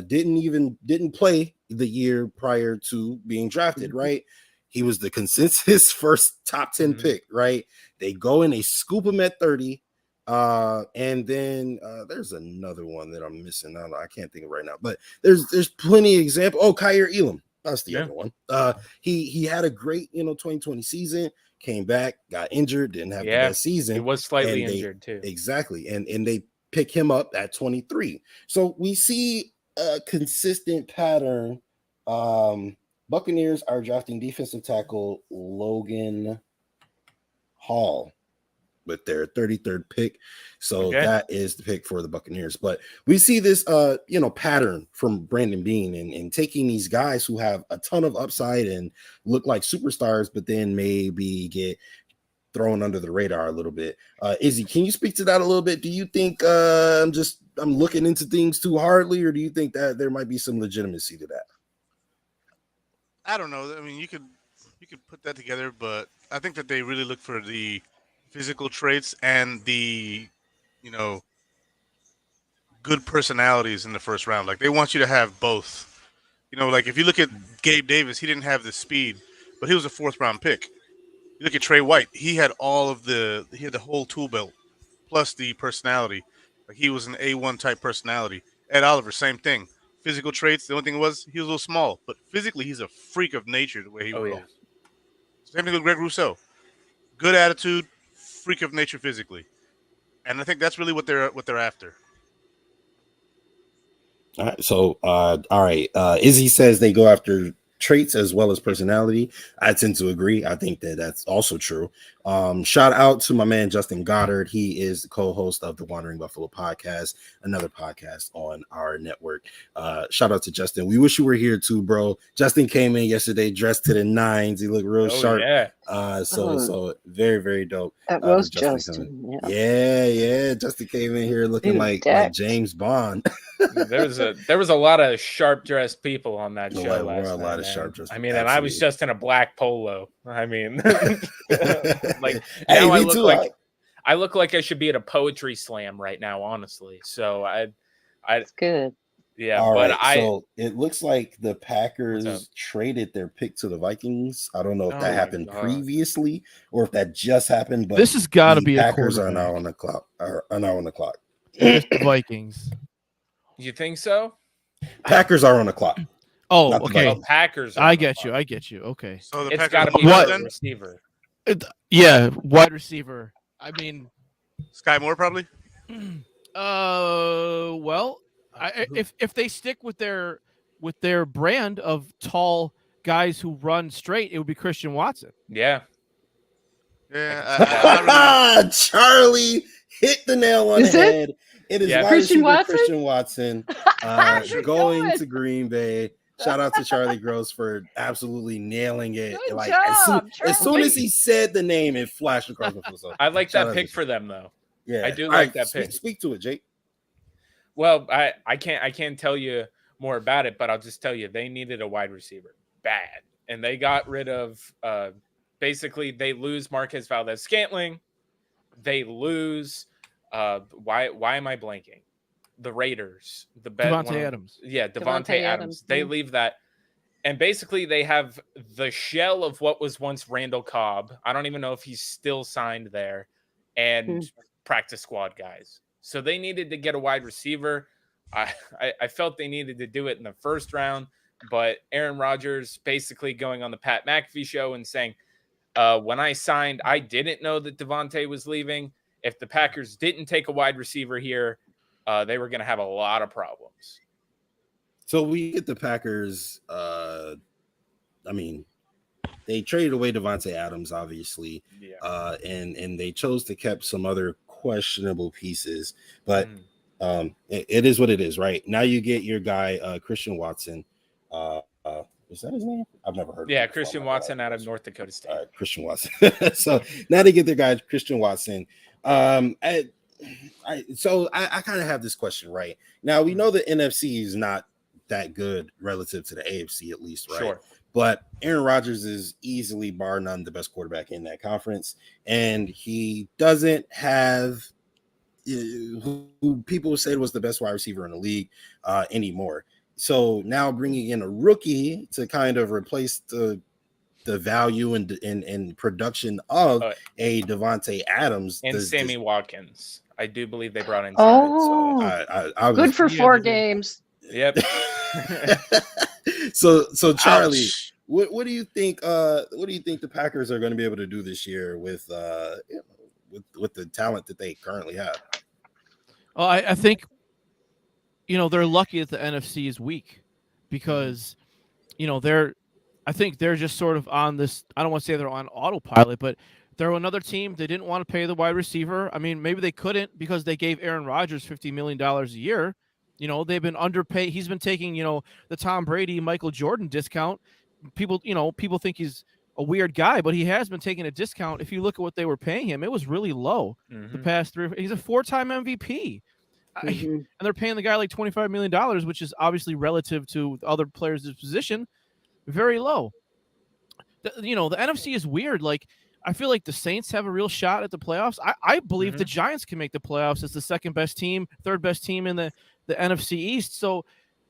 didn't play the year prior to being drafted, right? He was the consensus first top 10 pick, right? They go and they scoop him at 30. And then there's another one that I'm missing. I can't think of right now, but there's plenty of examples. Oh, Kaiir Elam. That's the other one. He had a great 2020 season, came back, got injured, didn't have the best season. He was slightly injured too. Exactly. And they pick him up at 23. So we see a consistent pattern. Buccaneers are drafting defensive tackle Logan Hall with their 33rd pick. So that is the pick for the Buccaneers. But we see this pattern from Brandon Beane and taking these guys who have a ton of upside and look like superstars, but then maybe get thrown under the radar a little bit. Izzy, can you speak to that a little bit? Do you think I'm looking into things too hardly, or do you think that there might be some legitimacy to that? I don't know. I mean, you could put that together, but I think that they really look for the physical traits and the, good personalities in the first round. Like, they want you to have both. Like if you look at Gabe Davis, he didn't have the speed, but he was a 4th round pick. You look at Trey White, he had the whole tool belt plus the personality. Like, he was an A1 type personality. Ed Oliver, same thing. Physical traits, the only thing was he was a little small, but physically he's a freak of nature the way he rolls. Yeah. Same thing with Greg Rousseau. Good attitude, freak of nature physically. And I think that's really what they're after. All right. So all right. Izzy says they go after traits as well as personality. I tend to agree. I think that that's also true. Shout out to my man Justin Goddard. He is the co-host of the Wandering Buffalo podcast, another podcast on our network. Shout out to Justin. We wish you were here too, bro. Justin came in yesterday dressed to the nines. He looked real sharp. So very, very dope. That was Justin. Yeah. Justin came in here looking like James Bond. There was a lot of sharp dressed people on that show last night. A lot of sharp dressed. I mean, and I was just in a black polo. I mean, like hey, now I look like I should be at a poetry slam right now, honestly. So That's good. yeah, All but right, so it looks like the Packers traded their pick to the Vikings. I don't know if Oh that my happened God. previously or if that just happened, but This has got to the be a Packers are quarterback. now on the clock. Are now on the clock. It's the Vikings. You think so? Packers are on the clock. Oh, Not the okay. Oh, Packers. Are I on the get clock. you. I get you. Okay. So the It's Packers got to be What? a receiver. Yeah, wide receiver. I mean, Sky Moore probably. well, if they stick with their brand of tall guys who run straight, it would be Christian Watson. Yeah. Yeah, Charlie hit the nail on Is the it? head. It is Yeah. wide Christian receiver Watson? Christian Watson Good going going. to Green Bay. Shout out to Charlie Gross for absolutely nailing it. Good Like job, as soon as Charlie. he said the name, it flashed across my face. So, I like shout that out pick to- for them, though. Yeah, I do All like that pick. Speak to it, Jake. Well, I can't tell you more about it, but I'll just tell you they needed a wide receiver bad, and they got rid of basically they lose Marquez Valdez-Scantling, they lose why am I blanking? The Raiders, the Devontae Adams. Yeah, Devontae Devontae Adams. They yeah. leave that, and basically they have the shell of what was once Randall Cobb. I don't even know if he's still signed there, and practice squad guys. So they needed to get a wide receiver. I felt they needed to do it in the first round, but Aaron Rodgers basically going on the Pat McAfee show and saying, when I signed, I didn't know that Devontae was leaving. If the Packers didn't take a wide receiver here, they were going to have a lot of problems. So we get the Packers. I mean, they traded away Devontae Adams, obviously, and they chose to keep some other questionable pieces, but it is what it is, right? Now you get your guy Christian Watson. Is that his name? I've never heard. Yeah, of him Christian before. Watson out of North Dakota State. Christian Watson. So now they get their guy Christian Watson. I kind of have this question right now. We know the NFC is not that good relative to the AFC, at least, right? Sure. But Aaron Rodgers is easily, bar none, the best quarterback in that conference, and he doesn't have who people said was the best wide receiver in the league anymore. So now bringing in a rookie to kind of replace the value and production of a Devontae Adams and Sammy Watkins. I do believe they brought in. Oh, I was, good for 4 games. Yep. So Charlie, what do you think? What do you think the Packers are going to be able to do this year with the talent that they currently have? Well, I think, they're lucky that the NFC is weak because, I think they're just sort of on this. I don't want to say they're on autopilot, but they're another team. They didn't want to pay the wide receiver. I mean, maybe they couldn't because they gave Aaron Rodgers $50 million a year. They've been underpaid. He's been taking, the Tom Brady, Michael Jordan discount. People think he's a weird guy, but he has been taking a discount. If you look at what they were paying him, it was really low the past 3. He's a 4-time MVP. And they're paying the guy like $25 million, which is obviously relative to the other players' position, very low. The NFC is weird. Like, I feel like the Saints have a real shot at the playoffs. I believe the Giants can make the playoffs as the second best team, third best team in the NFC East. So,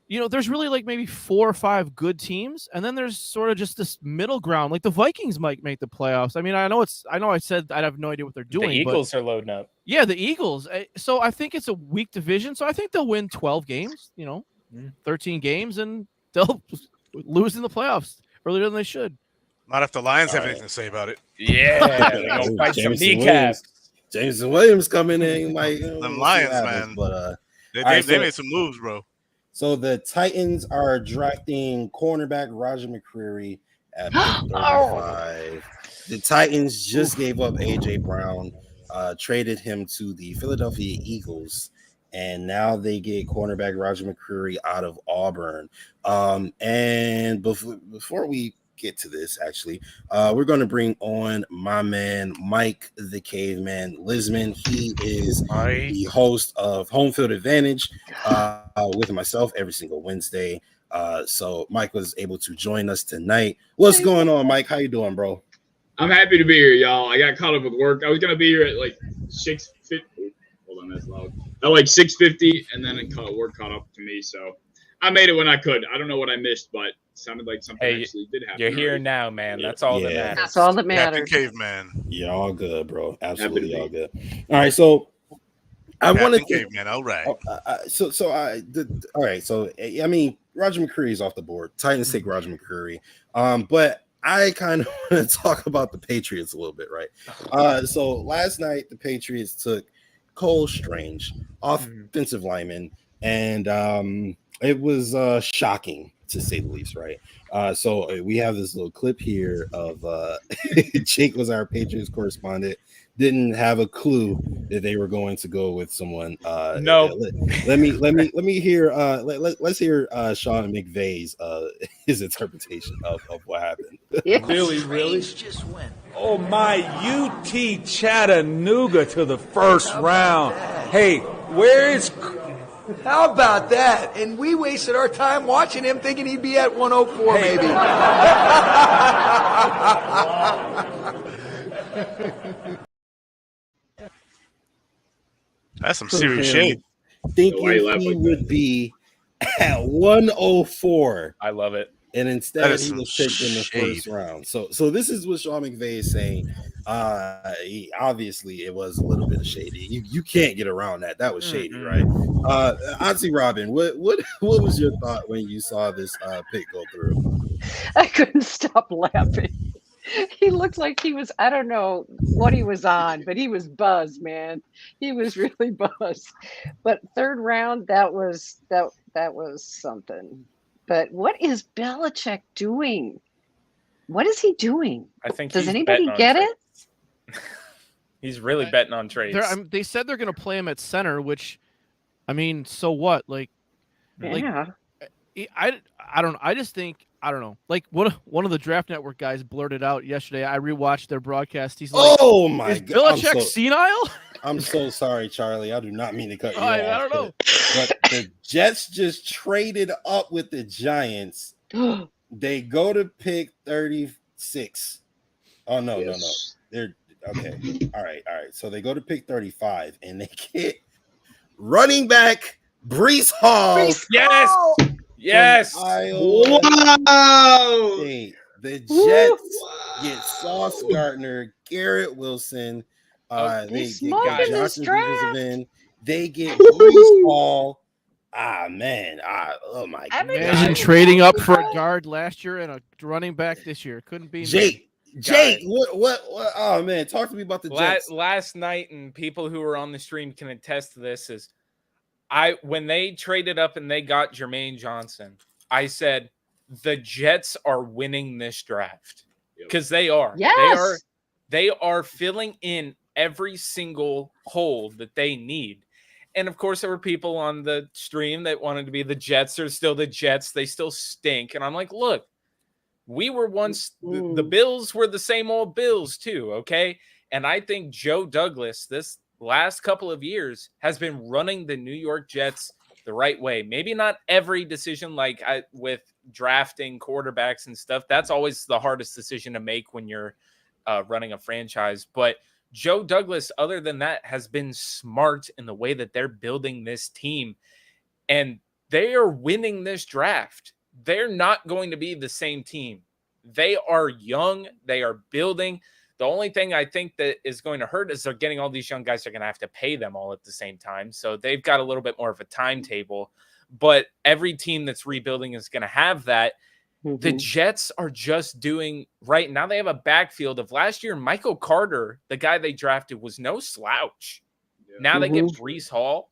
there's really like maybe 4 or 5 good teams, and then there's sort of just this middle ground. Like the Vikings might make the playoffs. I mean, I know I said I have no idea what they're doing. The Eagles are loading up. Yeah, the Eagles. So I think it's a weak division. So I think they'll win 12 games, 13 games, and they'll lose in the playoffs earlier than they should. Not if the Lions have anything to say about it. Yeah, they're gonna fight some kneecaps. Jameson Williams coming in, like them Lions, man. But they made some moves, bro. So the Titans are drafting cornerback Roger McCreary at 35. The Titans just gave up AJ Brown, traded him to the Philadelphia Eagles, and now they get cornerback Roger McCreary out of Auburn. And before we get to this, actually, we're going to bring on my man Mike the Caveman Lisman. He is the host of Home Field Advantage with myself every single Wednesday. So Mike was able to join us tonight. What's going on, Mike? How you doing, bro? I'm happy to be here, y'all. I got caught up with work. I was gonna be here at like 6:50. Hold on, that's loud. At like 6:50, and then work caught up to me, so I made it when I could. I don't know what I missed, but it sounded like something actually did happen. You're here now, man. That's all that matters. That's all that Captain matters. Caveman. Yeah, all good, bro. Absolutely all good. All right, so I wanted to. Caveman. All right. All right. So I mean, Roger McCreary is off the board. Titans take Roger McCreary. But I kind of want to talk about the Patriots a little bit, right? So last night the Patriots took Cole Strange, offensive lineman, and it was shocking to say the least, right? So we have this little clip here of Jake was our Patriots correspondent, didn't have a clue that they were going to go with someone. No, let me hear. Let's hear Sean McVay's his interpretation of what happened. Really? Oh my, UT Chattanooga to the first round. Hey, where is? How about that? And we wasted our time watching him thinking he'd be at 104 maybe. That's some serious shade. Thinking he would be at 104. I love it. And instead he was picked in the first round. So this is what Sean McVay is saying. Obviously it was a little bit of shady. You can't get around that. That was shady, right? Auntie Robin, what was your thought when you saw this pick go through? I couldn't stop laughing. He looked like he was, I don't know what he was on, but he was buzzed, man. He was really buzzed. But third round, that was something. But what is Belichick doing? What is he doing? I think. Does anybody get it? He's really betting on trades. They said they're going to play him at center, which, I mean, so what? Like, yeah. I don't know. I just think, I don't know. Like one of the Draft Network guys blurted out yesterday. I rewatched their broadcast. He's like, "Oh my is God, Belichick senile?" I'm so sorry, Charlie. I do not mean to cut you off. I don't know. But the Jets just traded up with the Giants. They go to pick 36. Oh no. They're okay. All right. So they go to pick 35, and they get running back Breece Hall. Yes. Wow. The Jets get Sauce Gardner, Garrett Wilson. They get Johnson defensive end. They get Breece Hall. Man. Oh my God. Imagine trading up for a guard last year and a running back this year. Couldn't be Jake, what? Oh man, talk to me about the Jets. Last night, and people who were on the stream can attest to this, is when they traded up and they got Jermaine Johnson, I said the Jets are winning this draft because they are. Yes. They are filling in every single hole that they need. And of course, there were people on the stream that wanted to be the Jets. They're still the Jets. They still stink. And I'm like, look, we were once the Bills were the same old Bills too. Okay. And I think Joe Douglas, this last couple of years, has been running the New York Jets the right way. Maybe not every decision, like with drafting quarterbacks and stuff. That's always the hardest decision to make when you're running a franchise. But Joe Douglas, other than that, has been smart in the way that they're building this team. And they are winning this draft. They're not going to be the same team. They are young. They are building. The only thing I think that is going to hurt is they're getting all these young guys. They're going to have to pay them all at the same time. So they've got a little bit more of a timetable. But every team that's rebuilding is going to have that. The Jets are just doing right now. They have a backfield of last year. Michael Carter, the guy they drafted, was no slouch. Now they get Breece Hall.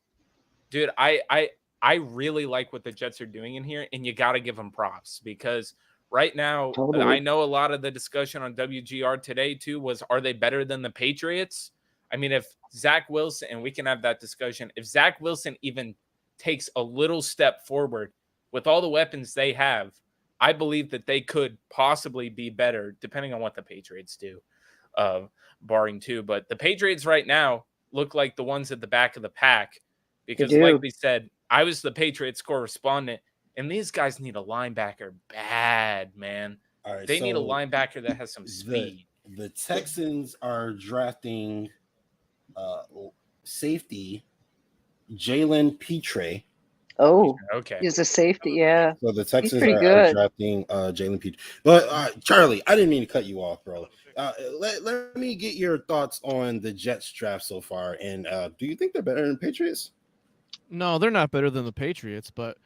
Dude, I really like what the Jets are doing in here, and you got to give them props because right now, I know a lot of the discussion on WGR today too was, are they better than the Patriots? I mean, if Zach Wilson, and we can have that discussion, if Zach Wilson even takes a little step forward with all the weapons they have, I believe that they could possibly be better depending on what the Patriots do, barring two. But the Patriots right now look like the ones at the back of the pack because, like we said, I was the Patriots correspondent, and these guys need a linebacker bad, man. All right, they need a linebacker that has some speed. the Texans are drafting safety Jalen Petre. Oh, Okay. he's a safety. Yeah, So the Texans pretty are good. drafting Jalen Petre. But Charlie, I didn't mean to cut you off, bro. Let me get your thoughts on the Jets draft so far. And do you think they're better than Patriots? No, they're not better than the Patriots, but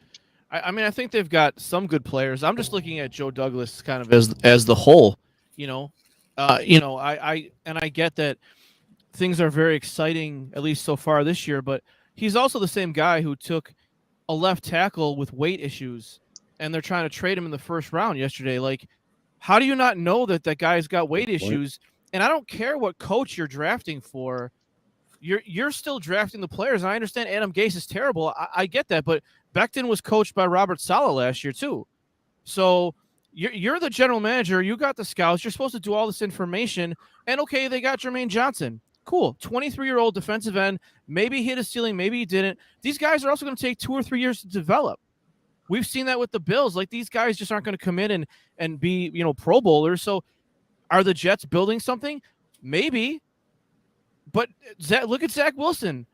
I mean, I think they've got some good players. I'm just looking at Joe Douglas kind of as the whole, I get that things are very exciting, at least so far this year, but he's also the same guy who took a left tackle with weight issues, and they're trying to trade him in the first round yesterday. Like, how do you not know that that guy's got weight issues? And I don't care what coach you're drafting for. You're still drafting the players. And I understand Adam Gase is terrible. I get that, but Becton was coached by Robert Saleh last year too. So you're the general manager. You got the scouts. You're supposed to do all this information. And okay, they got Jermaine Johnson. Cool. 23-year-old defensive end. Maybe he hit a ceiling. Maybe he didn't. These guys are also going to take 2 or 3 years to develop. We've seen that with the Bills. Like, these guys just aren't going to come in and be, Pro Bowlers. So are the Jets building something? Maybe. But look at Zach Wilson.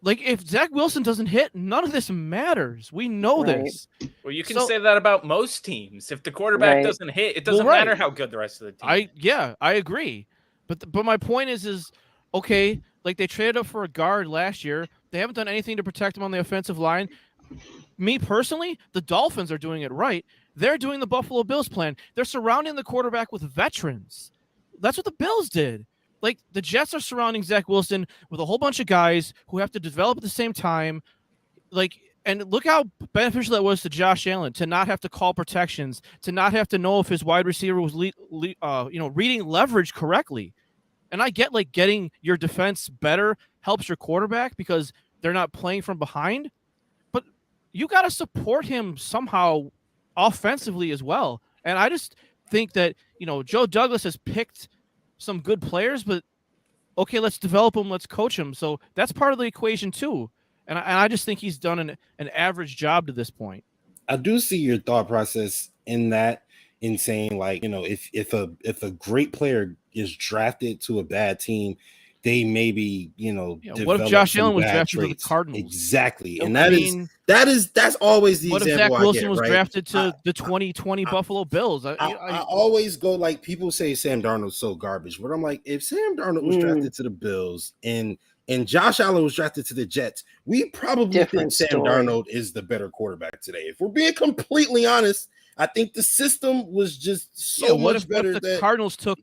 Like, if Zach Wilson doesn't hit, none of this matters. We know this. Well, you can say that about most teams. If the quarterback doesn't hit, it doesn't matter how good the rest of the team is. I agree. But my point is okay, like, they traded up for a guard last year. They haven't done anything to protect him on the offensive line. Me personally, the Dolphins are doing it right. They're doing the Buffalo Bills plan. They're surrounding the quarterback with veterans. That's what the Bills did. Like, the Jets are surrounding Zach Wilson with a whole bunch of guys who have to develop at the same time. Like, and look how beneficial that was to Josh Allen to not have to call protections, to not have to know if his wide receiver was, reading leverage correctly. And I get, like, getting your defense better helps your quarterback because they're not playing from behind. But you got to support him somehow offensively as well. And I just think that, Joe Douglas has picked some good players, but okay, let's develop them, let's coach them. So that's part of the equation too. And I just think he's done an average job to this point. I do see your thought process in that, in saying, like, if a great player is drafted to a bad team, they maybe, what if Josh Allen was drafted to the Cardinals? Exactly. And that's always the example. What if Zach Wilson was right? drafted to the 2020 Buffalo Bills? I always go, like, people say Sam Darnold's so garbage, but I'm like, if Sam Darnold was drafted to the Bills and Josh Allen was drafted to the Jets, we probably think Sam Darnold is the better quarterback today. If we're being completely honest, I think the system was just so much better. What if the Cardinals took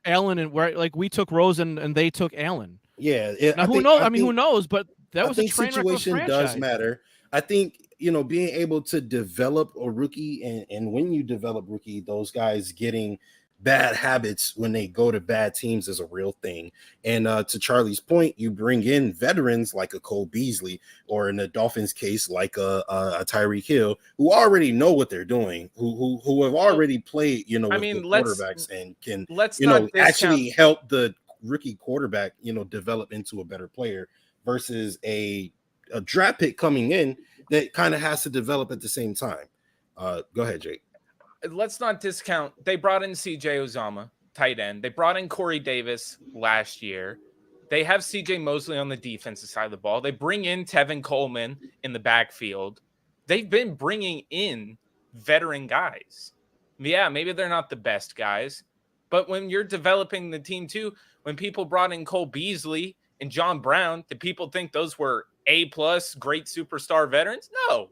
Allen, and we took Rosen and they took Allen? Yeah. Now, who knows? Who knows? But that was a train wreck of a franchise. Situation does matter. I think, being able to develop a rookie, and when you develop rookie, those guys getting bad habits when they go to bad teams is a real thing. And to Charlie's point, you bring in veterans like a Cole Beasley, or in the Dolphins case, like a Tyreek Hill, who already know what they're doing, who have already played, with the quarterbacks, and can actually help the rookie quarterback, develop into a better player, versus a draft pick coming in that kind of has to develop at the same time. Go ahead, Jake. Let's not discount. They brought in CJ Uzomah, tight end. They brought in Corey Davis last year. They have CJ Mosley on the defensive side of the ball. They bring in Tevin Coleman in the backfield. They've been bringing in veteran guys. Yeah, maybe they're not the best guys, but when you're developing the team too, when people brought in Cole Beasley and John Brown, did people think those were A+ great superstar veterans? No,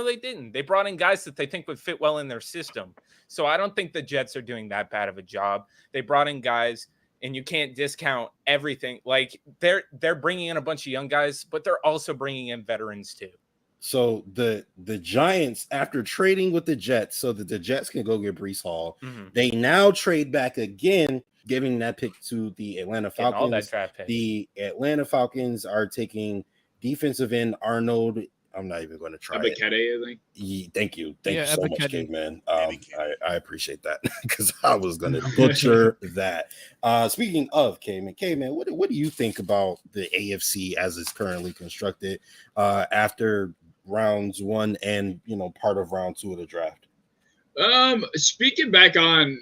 they didn't. They brought in guys that they think would fit well in their system. So I don't think the Jets are doing that bad of a job. They brought in guys, and you can't discount everything. Like, they're bringing in a bunch of young guys, but they're also bringing in veterans too. So the Giants, after trading with the Jets so that the Jets can go get Breece Hall, they now trade back again, giving that pick to the Atlanta Falcons. All that draft pick. The Atlanta Falcons are taking defensive end Arnold. I'm not even going to try it. I think. Thank you so much, Caveman. I appreciate that, because I was going to butcher that. Speaking of Caveman, what do you think about the AFC as it's currently constructed after rounds 1 and part of round 2 of the draft? Speaking back on,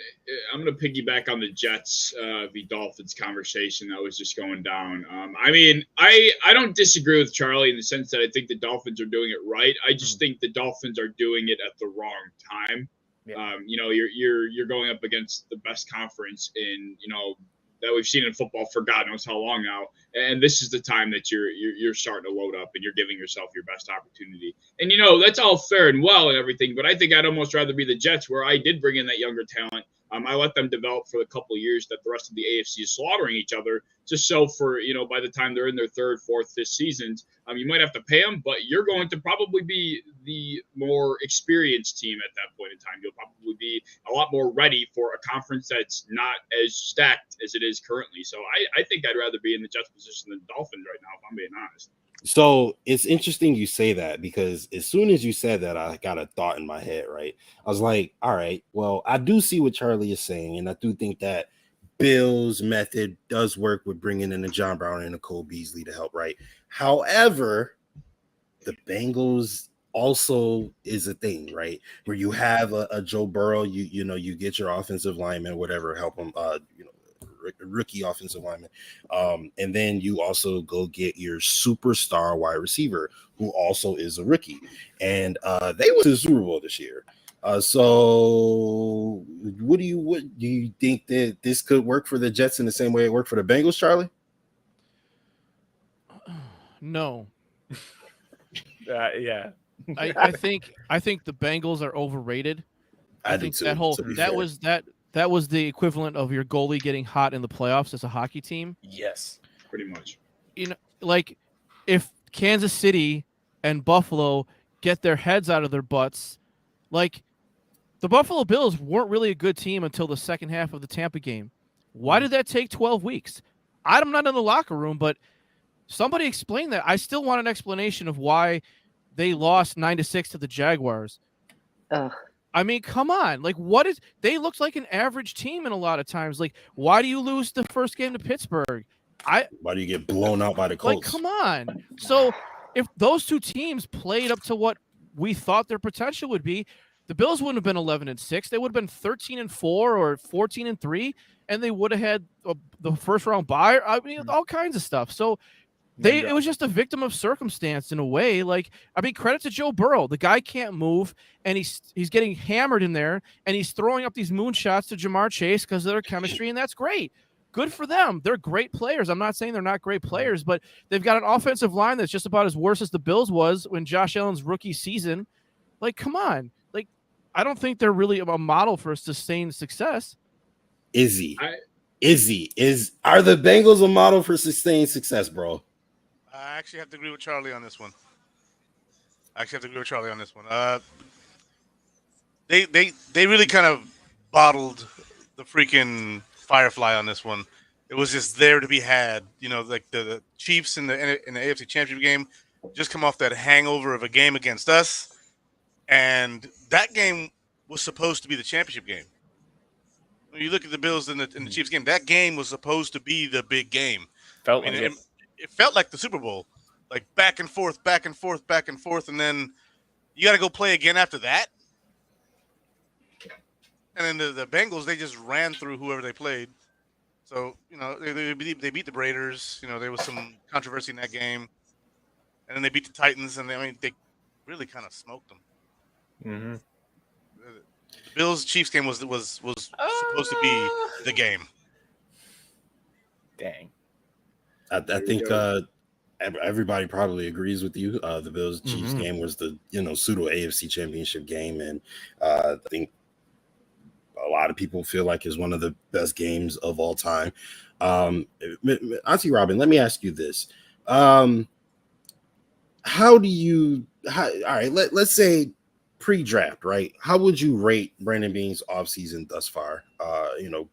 I'm going to piggyback on the Jets v Dolphins conversation that was just going down. I mean, I don't disagree with Charlie in the sense that I think the Dolphins are doing it right. I just think the Dolphins are doing it at the wrong time. Yeah. You know, you're going up against the best conference in, you know, that we've seen in football for God knows how long now, and this is the time that you're starting to load up and you're giving yourself your best opportunity. And you know that's all fair and well and everything, but I think I'd almost rather be the Jets, where I did bring in that younger talent. I let them develop for the couple of years that the rest of the AFC is slaughtering each other, just so for, you know, by the time they're in their third, fourth, fifth seasons, you might have to pay them, but you're going to probably be the more experienced team at that point in time. You'll probably be a lot more ready for a conference that's not as stacked as it is currently. So I think I'd rather be in the Jets position than the Dolphins right now, if I'm being honest. So it's interesting you say that, because as soon as you said that, I got a thought in my head, right? I was like, all right, well, I do see what Charlie is saying, and I do think that Bill's method does work with bringing in a John Brown and a Cole Beasley to help, right? However, the Bengals also is a thing, right? Where you have a Joe Burrow, you know, you get your offensive lineman, whatever, help him, you know, rookie offensive lineman, and then you also go get your superstar wide receiver who also is a rookie, and they went to the Super Bowl this year. So what do you think that this could work for the Jets in the same way it worked for the Bengals, Charlie? No. Yeah. I think the Bengals are overrated. I think do too, that whole to be that fair. was that was the equivalent of your goalie getting hot in the playoffs as a hockey team. Yes. Pretty much. You know, like if Kansas City and Buffalo get their heads out of their butts, like the Buffalo Bills weren't really a good team until the second half of the Tampa game. Why did that take 12 weeks? I'm not in the locker room, but somebody explain that. I still want an explanation of why they lost 9-6 to the Jaguars. I mean, come on. Like, they looked like an average team in a lot of times. Like, why do you lose the first game to Pittsburgh? Why do you get blown out by the Colts? Like, come on. So if those two teams played up to what we thought their potential would be, the Bills wouldn't have been 11-6. They would have been 13-4 or 14-3, and they would have had the first round bye. I mean, all kinds of stuff. So it was just a victim of circumstance in a way. Like, I mean, credit to Joe Burrow. The guy can't move, and he's getting hammered in there, and he's throwing up these moonshots to Jamar Chase because of their chemistry, and that's great. Good for them. They're great players. I'm not saying they're not great players, but they've got an offensive line that's just about as worse as the Bills was when Josh Allen's rookie season. Like, come on. Like, I don't think they're really a model for sustained success. Are the Bengals a model for sustained success, bro? I actually have to agree with Charlie on this one. They really kind of bottled the freaking Firefly on this one. It was just there to be had. You know, like the Chiefs in the AFC Championship game just come off that hangover of a game against us, and that game was supposed to be the championship game. When you look at the Bills in the Chiefs game, that game was supposed to be the big game. It felt like the Super Bowl, like back and forth, and then you got to go play again after that. And then the Bengals, they just ran through whoever they played. So, you know, they beat the Raiders. You know, there was some controversy in that game. And then they beat the Titans, and they really kind of smoked them. Mm-hmm. The Bills-Chiefs game was supposed to be the game. Dang. I think everybody probably agrees with you. The Bills Chiefs game was the pseudo AFC Championship game, and I think a lot of people feel like it's one of the best games of all time. Auntie Robin, let me ask you this: all right, let's say pre-draft, right? How would you rate Brandon Beane's offseason thus far?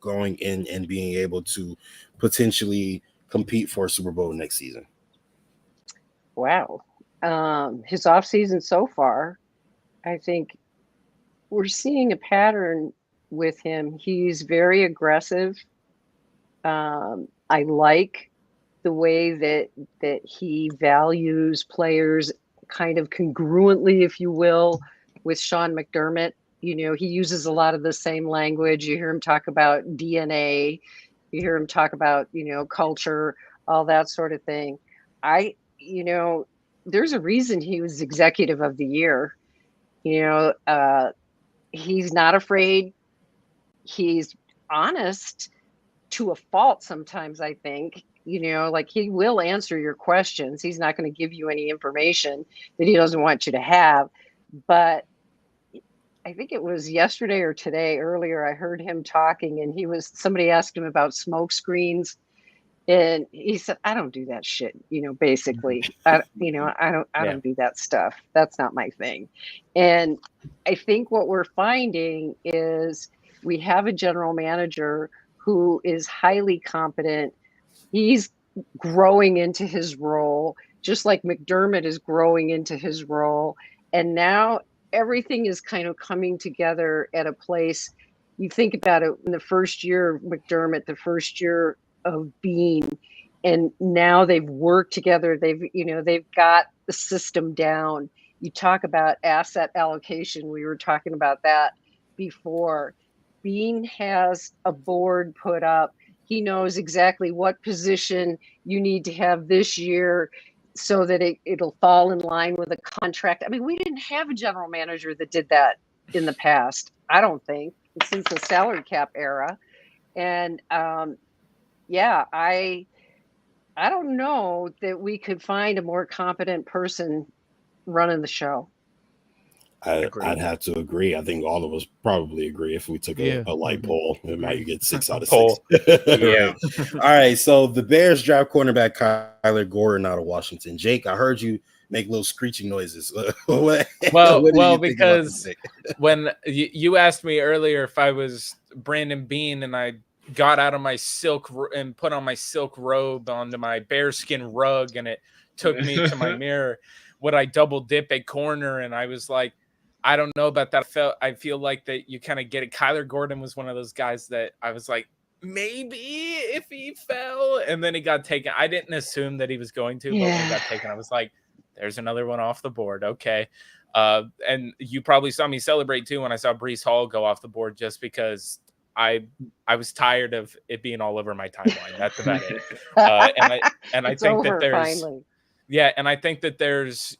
Going in and being able to potentially compete for a Super Bowl next season. Wow. His offseason so far, I think we're seeing a pattern with him. He's very aggressive. I like the way that he values players kind of congruently, if you will, with Sean McDermott. he uses a lot of the same language. You hear him talk about DNA. You hear him talk about, culture, all that sort of thing. There's a reason he was executive of the year. He's not afraid. He's honest to a fault sometimes, I think. Like he will answer your questions. He's not going to give you any information that he doesn't want you to have. But I think it was yesterday or today earlier, I heard him talking, and somebody asked him about smoke screens. And he said, I don't do that shit, basically. I don't do that stuff. That's not my thing. And I think what we're finding is we have a general manager who is highly competent. He's growing into his role, just like McDermott is growing into his role. And now everything is kind of coming together at a place. You think about it, in the first year of McDermott, the first year of Bean, and now they've worked together. They've got the system down. You talk about asset allocation. We were talking about that before. Bean has a board put up. He knows exactly what position you need to have this year so that it'll fall in line with a contract. I mean, we didn't have a general manager that did that in the past, I don't think, since the salary cap era. And I don't know that we could find a more competent person running the show. I'd have to agree. I think all of us probably agree if we took a light poll. It might get 6 out of 6. Yeah. All right. So the Bears draft cornerback Kyler Gordon out of Washington. Jake, I heard you make little screeching noises. Well, because when you asked me earlier if I was Brandon Beane and I got out of my silk and put on my silk robe onto my bearskin rug and it took me to my mirror, would I double dip at corner? And I was like, I don't know about that. I feel like that you kind of get it. Kyler Gordon was one of those guys that I was like, maybe if he fell, and then he got taken. I didn't assume that he was going to, but when he got taken, I was like, there's another one off the board. Okay. And you probably saw me celebrate too when I saw Breece Hall go off the board, just because I was tired of it being all over my timeline. That's about it. And I think that there's finally. Yeah, and I think that there's,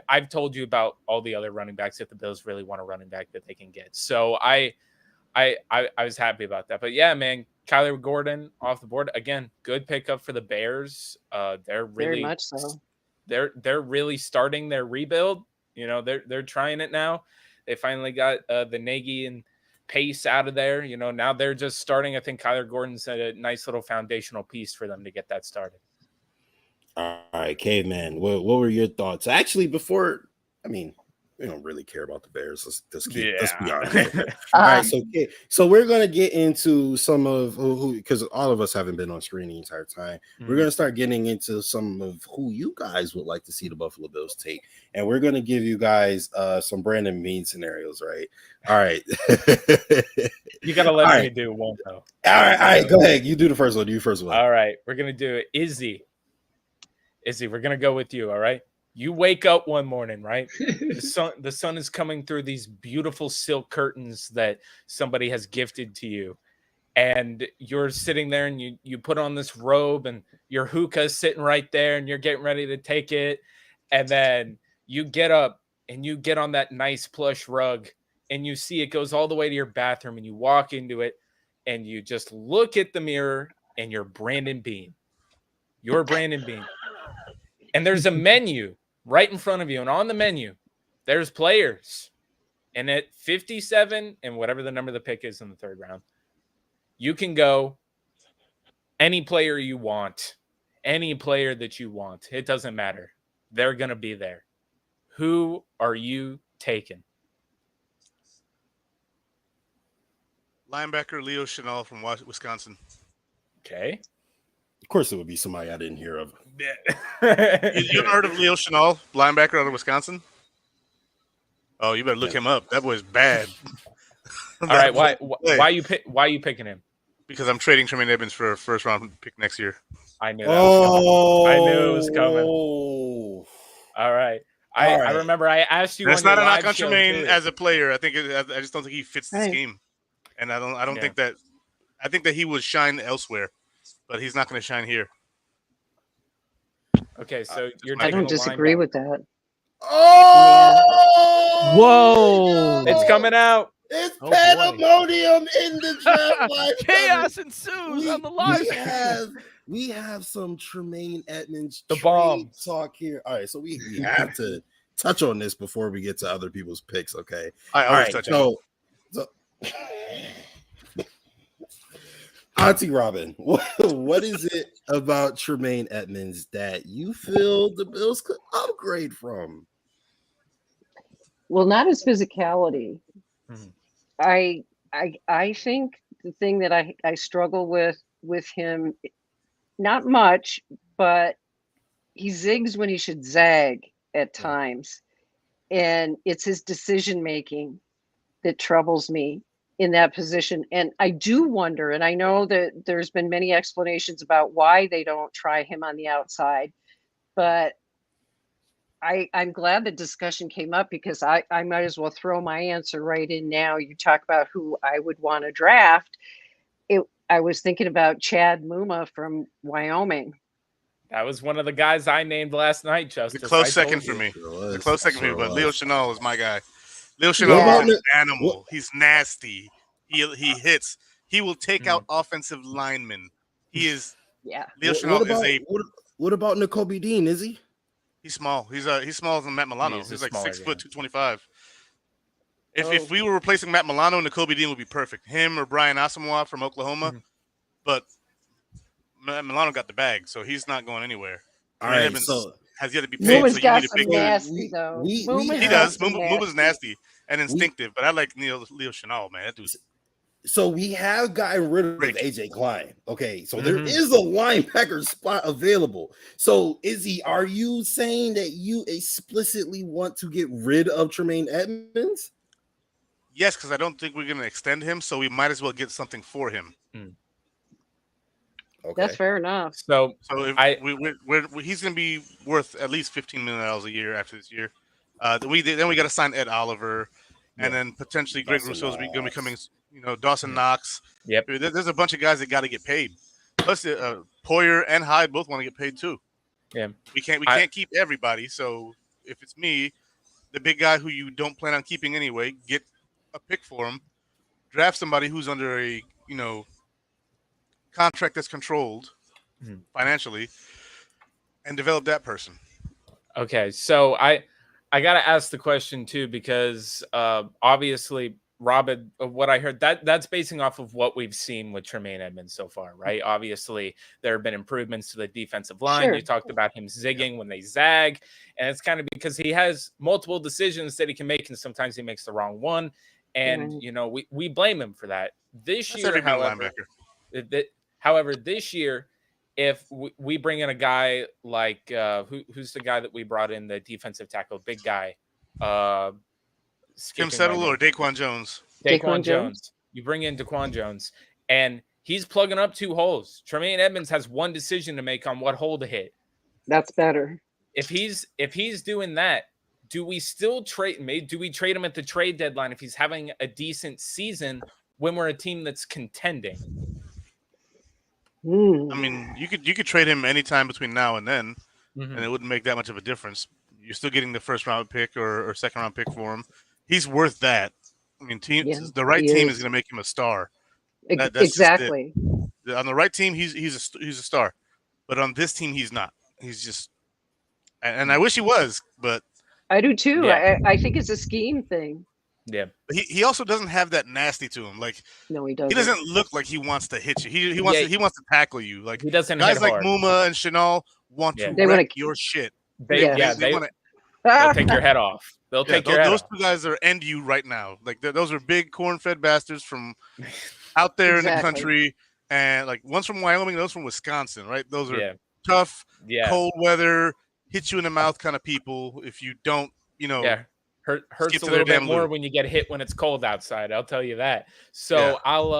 I've told you about all the other running backs if the Bills really want a running back that they can get. So I was happy about that. But yeah, man, Kyler Gordon off the board again. Good pickup for the Bears. They're really very much so. They're really starting their rebuild. They're trying it now. They finally got the Nagy and Pace out of there. Now they're just starting. I think Kyler Gordon's a nice little foundational piece for them to get that started. All right, Caveman, what were your thoughts? Actually, before, we don't really care about the Bears. Let's be honest. All right, so we're gonna get into some of who, because all of us haven't been on screen the entire time. We're gonna start getting into some of who you guys would like to see the Buffalo Bills take, and we're gonna give you guys some Brandon Beane scenarios, right? All right. You gotta let me do one though. All right, go ahead. You do the first one. All right, we're gonna do it. Izzy, we're gonna go with you. All right. You wake up one morning, right? The sun is coming through these beautiful silk curtains that somebody has gifted to you. And you're sitting there and you put on this robe and your hookah is sitting right there and you're getting ready to take it. And then you get up and you get on that nice plush rug and you see it goes all the way to your bathroom and you walk into it and you just look at the mirror and you're Brandon Beane. You're Brandon Beane. And there's a menu right in front of you. And on the menu, there's players. And at 57 and whatever the number of the pick is in the third round, you can go any player you want, any player that you want. It doesn't matter. They're going to be there. Who are you taking? Linebacker Leo Chenal from Wisconsin. Okay. Of course, it would be somebody I didn't hear of. You ever heard of Leo Chenal, linebacker out of Wisconsin? Oh, you better look him up. That boy's bad. All right, why you picking him? Because I'm trading Tremaine Edmonds for a first round pick next year. I knew that was coming. I knew it was coming. All right. I remember I asked you. That's on your not a knock live on show, Tremaine too. as a player. I just don't think he fits the Right. scheme, and I don't think that. I think that he would shine elsewhere, but he's not going to shine here. Okay, so you're I taking don't a disagree linebacker. with that. Oh! Whoa! It's coming out. It's Oh, boy. pandemonium in the draft live Chaos coverage. ensues on the live stream. We have some Tremaine Edmonds The trade bombs. talk here. All right, so we have to touch on this before we get to other people's picks. Okay. I All always right. touch on So Auntie Robin, what is it about Tremaine Edmonds that you feel the Bills could upgrade from? Well, not his physicality. Mhm. I think the thing that I struggle with him, not much, but he zigs when he should zag at times, and it's his decision making that troubles me in that position. And I do wonder, and I know that there's been many explanations about why they don't try him on the outside, but I'm glad the discussion came up because I might as well throw my answer right in now. You talk about who I would want to draft. I was thinking about Chad Muma from Wyoming. That was one of the guys I named last night, Justice. The close I second told for you. me. Sure The close second for me. But Leo was. Chenal is my guy. Leo What Chenal about is an the- animal. He's nasty. He hits. He will take out offensive linemen. He is. Yeah. Leo What Chenal about, is a. what about N'Kobe Dean? Is he? He's small. He's smaller than Matt Milano. He's a He's like smaller 6 guy. foot 225. If Oh. we were replacing Matt Milano, N'Kobe Dean would be perfect. Him or Brian Asamoah from Oklahoma. But Matt Milano got the bag, so he's not going anywhere. All Tremaine right, Edmonds so has yet to be paid, Muma's so you got need a some big guy. nasty though. we Muma's He got does. some Muma's nasty and instinctive, but I like Leo Chenal, man. That dude's So we have gotten rid of Great. AJ Klein. Okay, so there is a linebacker spot available. So Izzy, are you saying that you explicitly want to get rid of Tremaine Edmonds? yes, because I don't think we're going to extend him, so we might as well get something for him. Okay. That's fair enough. So if he's going to be worth at least $15 million a year after this year. Then we got to sign Ed Oliver, and then potentially Greg Rousseau's going to be coming. Dawson Knox. Yep. There's a bunch of guys that got to get paid. Plus, Poyer and Hyde both want to get paid too. Yeah. We can't keep everybody. So if it's me, the big guy who you don't plan on keeping anyway, get a pick for him. Draft somebody who's under a contract that's controlled financially, and develop that person. Okay, so I got to ask the question too, because obviously, Robin, what I heard, that's basing off of what we've seen with Tremaine Edmonds so far, right? Obviously, there have been improvements to the defensive line. Sure. You talked about him zigging when they zag, and it's kind of because he has multiple decisions that he can make, and sometimes he makes the wrong one. And we blame him for that. This That's year, every however, however, this year, if we bring in a guy like who's the guy that we brought in, the defensive tackle, big guy, Tim Settle or Daquan Jones? Daquan Jones. You bring in Daquan Jones, and he's plugging up two holes. Tremaine Edmonds has one decision to make on what hole to hit. That's better. If he's doing that, do we still trade? Do we trade him at the trade deadline if he's having a decent season when we're a team that's contending? I mean, you could trade him anytime between now and then, Mhm. and it wouldn't make that much of a difference. You're still getting the first round pick or second round pick for him. He's worth that. I mean, the right team is going to make him a star. That's Exactly. On the right team, he's a star, but on this team, he's not. He's just, and I wish he was, but I do too. Yeah. I think it's a scheme thing. Yeah. But he also doesn't have that nasty to him. Like No, he doesn't. he doesn't look like he wants to hit you. He wants to tackle you. Like He doesn't guys hit like hard. Muma and Chenal want to They wanna- wreck your shit. They wanna- they'll take your head off. They'll take your head those off. two guys are end you right now. Like those are big corn-fed bastards from out there in the Exactly. country, and like one's from Wyoming, those from Wisconsin, right? Those are Yeah. tough, Yeah. cold weather, hit you in the mouth kind of people. If you don't, Yeah. Hurts skip a to little their bit damn more loop. when you get hit when it's cold outside. I'll tell you that. So Yeah.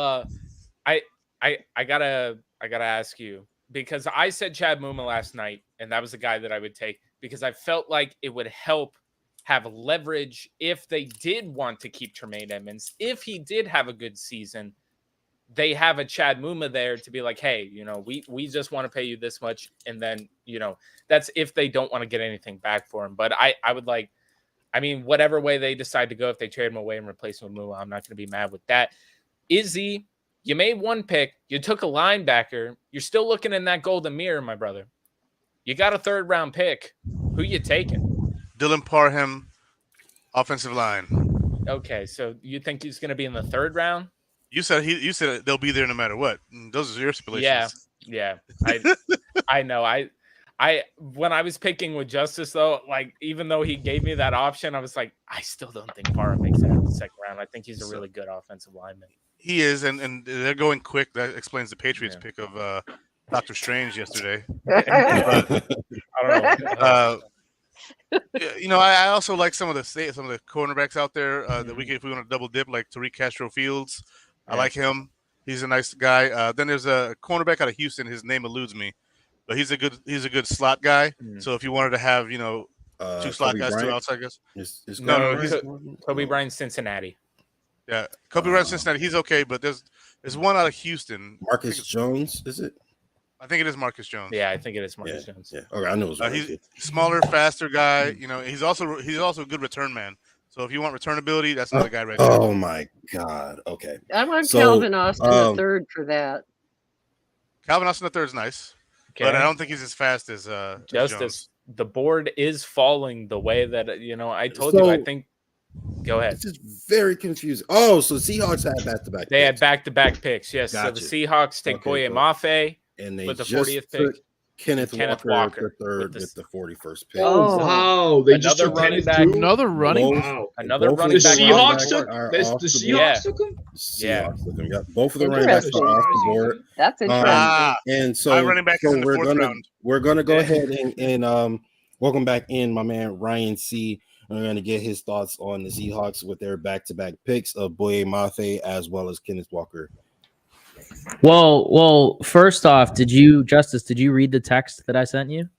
I gotta ask you, because I said Chad Muma last night, and that was the guy that I would take because I felt like it would help have leverage if they did want to keep Tremaine Edmonds. If he did have a good season, they have a Chad Muma there to be like, hey, we just want to pay you this much. And then, that's if they don't want to get anything back for him. But I would like, whatever way they decide to go, if they trade him away and replace him with Muma, I'm not going to be mad with that. Izzy, you made one pick. You took a linebacker. You're still looking in that golden mirror, my brother. You got a 3rd round pick. Who you taking? Dylan Parham, offensive line. Okay, so you think he's going to be in the 3rd round? You said they'll be there no matter what. Those are your stipulations. Yeah. I know. I when I was picking with Justice though, like even though he gave me that option, I was like, I still don't think Parham makes it out of the 2nd round. I think he's a really good offensive lineman. He is, and they're going quick. That explains the Patriots pick of Dr. Strange yesterday. I don't know. I also like some of the cornerbacks out there that if we want to double dip, like Tariq Castro Fields. I like him. He's a nice guy. Then there's a cornerback out of Houston. His name eludes me, but he's a good slot guy. So if you wanted to have 2 slot guys, 2 outside guys. Kobe Bryant, Cincinnati. Yeah, Kobe Bryant, Cincinnati. He's okay, but there's one out of Houston. Marcus Jones, is it? I think it is Marcus Jones. Yeah, I think it is Marcus Jones. Yeah. Okay, I know it was he's smaller, faster guy. He's also a good return man. So if you want return ability, that's another guy right there. Oh my God. Okay. I want Calvin Austin the 3rd for that. Calvin Austin the 3rd is nice, but I don't think he's as fast as Justice. Jones. The board is falling the way that I told you. I think. Go ahead. This is very confusing. Oh, so Seahawks had back-to-back. They had back-to-back picks. Yes. Gotcha. So the Seahawks take Boye Mafe and they with the just 40th pick. Kenneth Walker the 3rd with the 41st pick. Oh, wow. They just took running back. Another running back. Wow. Another running the back. Seahawks took the Seahawks took him? Seahawks took him. Yep. Both of the running backs are off the board. That's interesting. And so running back is in the 4th round. We're gonna go ahead and welcome back in my man Ryan C. We're going to get his thoughts on the Seahawks with their back-to-back picks of Boye Mafe as well as Kenneth Walker. Well, first off, did you read the text that I sent you?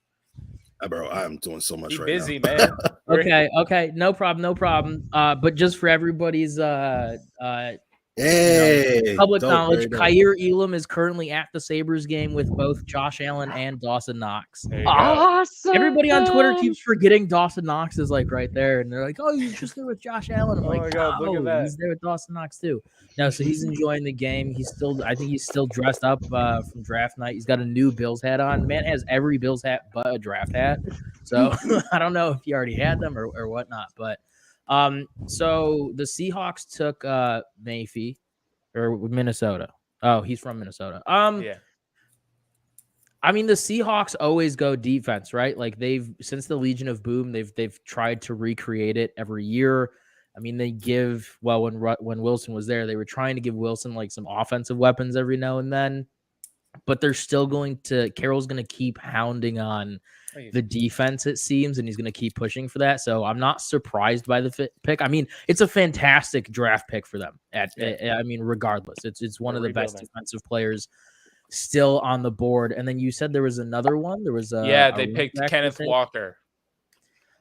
Bro, I'm doing so much busy, now. Man. Okay, no problem. But just for everybody's public knowledge, Khair Elam is currently at the Sabres game with both Josh Allen and Dawson Knox. Awesome. Everybody on Twitter keeps forgetting Dawson Knox is like right there, and they're like, "Oh, he's just there with Josh Allen." I'm like, my God, look at that. He's there with Dawson Knox too. No, so he's enjoying the game. I think he's still dressed up from draft night. He's got a new Bills hat on. The man has every Bills hat but a draft hat. So I don't know if he already had them or whatnot. But so the Seahawks took Mayfield. Or Minnesota. Oh, he's from Minnesota. Yeah. I mean, the Seahawks always go defense, right? Like since the Legion of Boom, they've tried to recreate it every year. I mean, they give when Wilson was there, they were trying to give Wilson like some offensive weapons every now and then, but they're still Carroll's going to keep hounding on the defense, it seems, and he's going to keep pushing for that. So I'm not surprised by the pick. I mean, it's a fantastic draft pick for them. Regardless, it's one of the best defensive players still on the board. And then you said there was another one. There was they picked Kenneth Walker.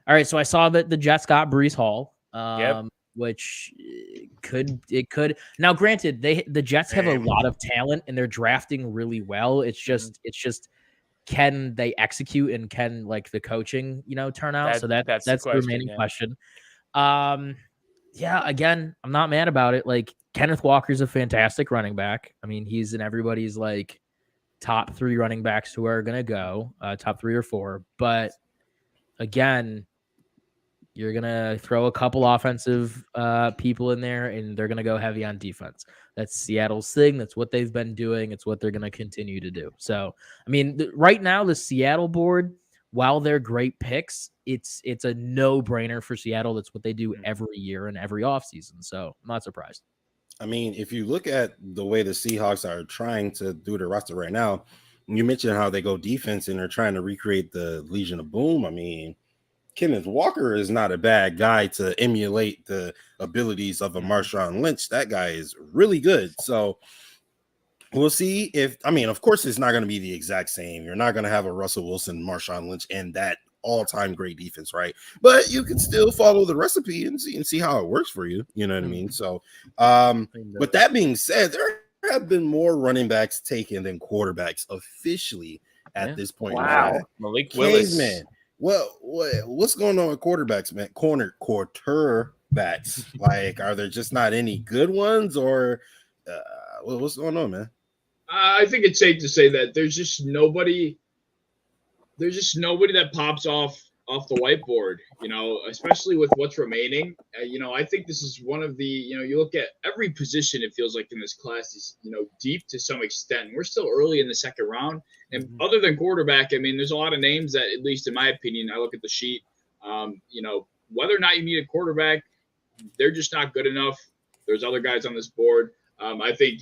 All right, so I saw that the Jets got Breece Hall, which could. Now, granted, the Jets have a lot of talent and they're drafting really well. It's just can they execute and can like the coaching, turn out? That's the remaining question. Again, I'm not mad about it. Like Kenneth Walker's a fantastic running back. I mean, he's in everybody's like top 3 running backs who are going to go top 3 or 4. But again, you're going to throw a couple offensive people in there and they're going to go heavy on defense. That's Seattle's thing. That's what they've been doing. It's what they're going to continue to do. So, I mean, right now, the Seattle board, while they're great picks, it's a no-brainer for Seattle. That's what they do every year and every offseason. So, I'm not surprised. I mean, if you look at the way the Seahawks are trying to do their roster right now, you mentioned how they go defense and they're trying to recreate the Legion of Boom. I mean, Kenneth Walker is not a bad guy to emulate the abilities of a Marshawn Lynch. That guy is really good. So we'll see of course, it's not going to be the exact same. You're not going to have a Russell Wilson, Marshawn Lynch, and that all-time great defense, right? But you can still follow the recipe and see how it works for you. You know what I mean? So, with that being said, there have been more running backs taken than quarterbacks officially at this point. Wow, Malik Willis, man. Well, what's going on with quarterbacks, man? Quarterbacks. Like, are there just not any good ones, or what's going on, man? I think it's safe to say that there's just nobody that pops off the whiteboard, especially with what's remaining. I think this is one of the, you look at every position, it feels like in this class is, deep to some extent. We're still early in the second round. And other than quarterback, I mean, there's a lot of names that, at least in my opinion, I look at the sheet, whether or not you need a quarterback, they're just not good enough. There's other guys on this board. I think,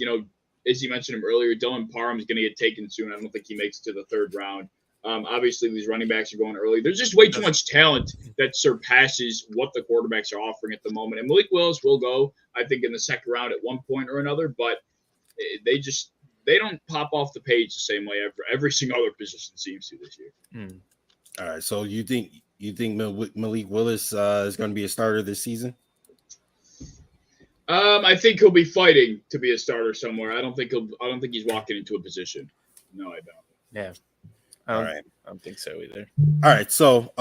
as you mentioned him earlier, Dylan Parham is going to get taken soon. I don't think he makes it to the third round. Obviously, these running backs are going early. There's just way too much talent that surpasses what the quarterbacks are offering at the moment. And Malik Willis will go, I think, in the second round at one point or another, but they don't pop off the page the same way every single other position seems to this year. All right, so you think Malik Willis is going to be a starter this season? I think he'll be fighting to be a starter somewhere. I don't think he's walking into a position. No, I don't. Yeah. All right. I don't think so either. All right. So,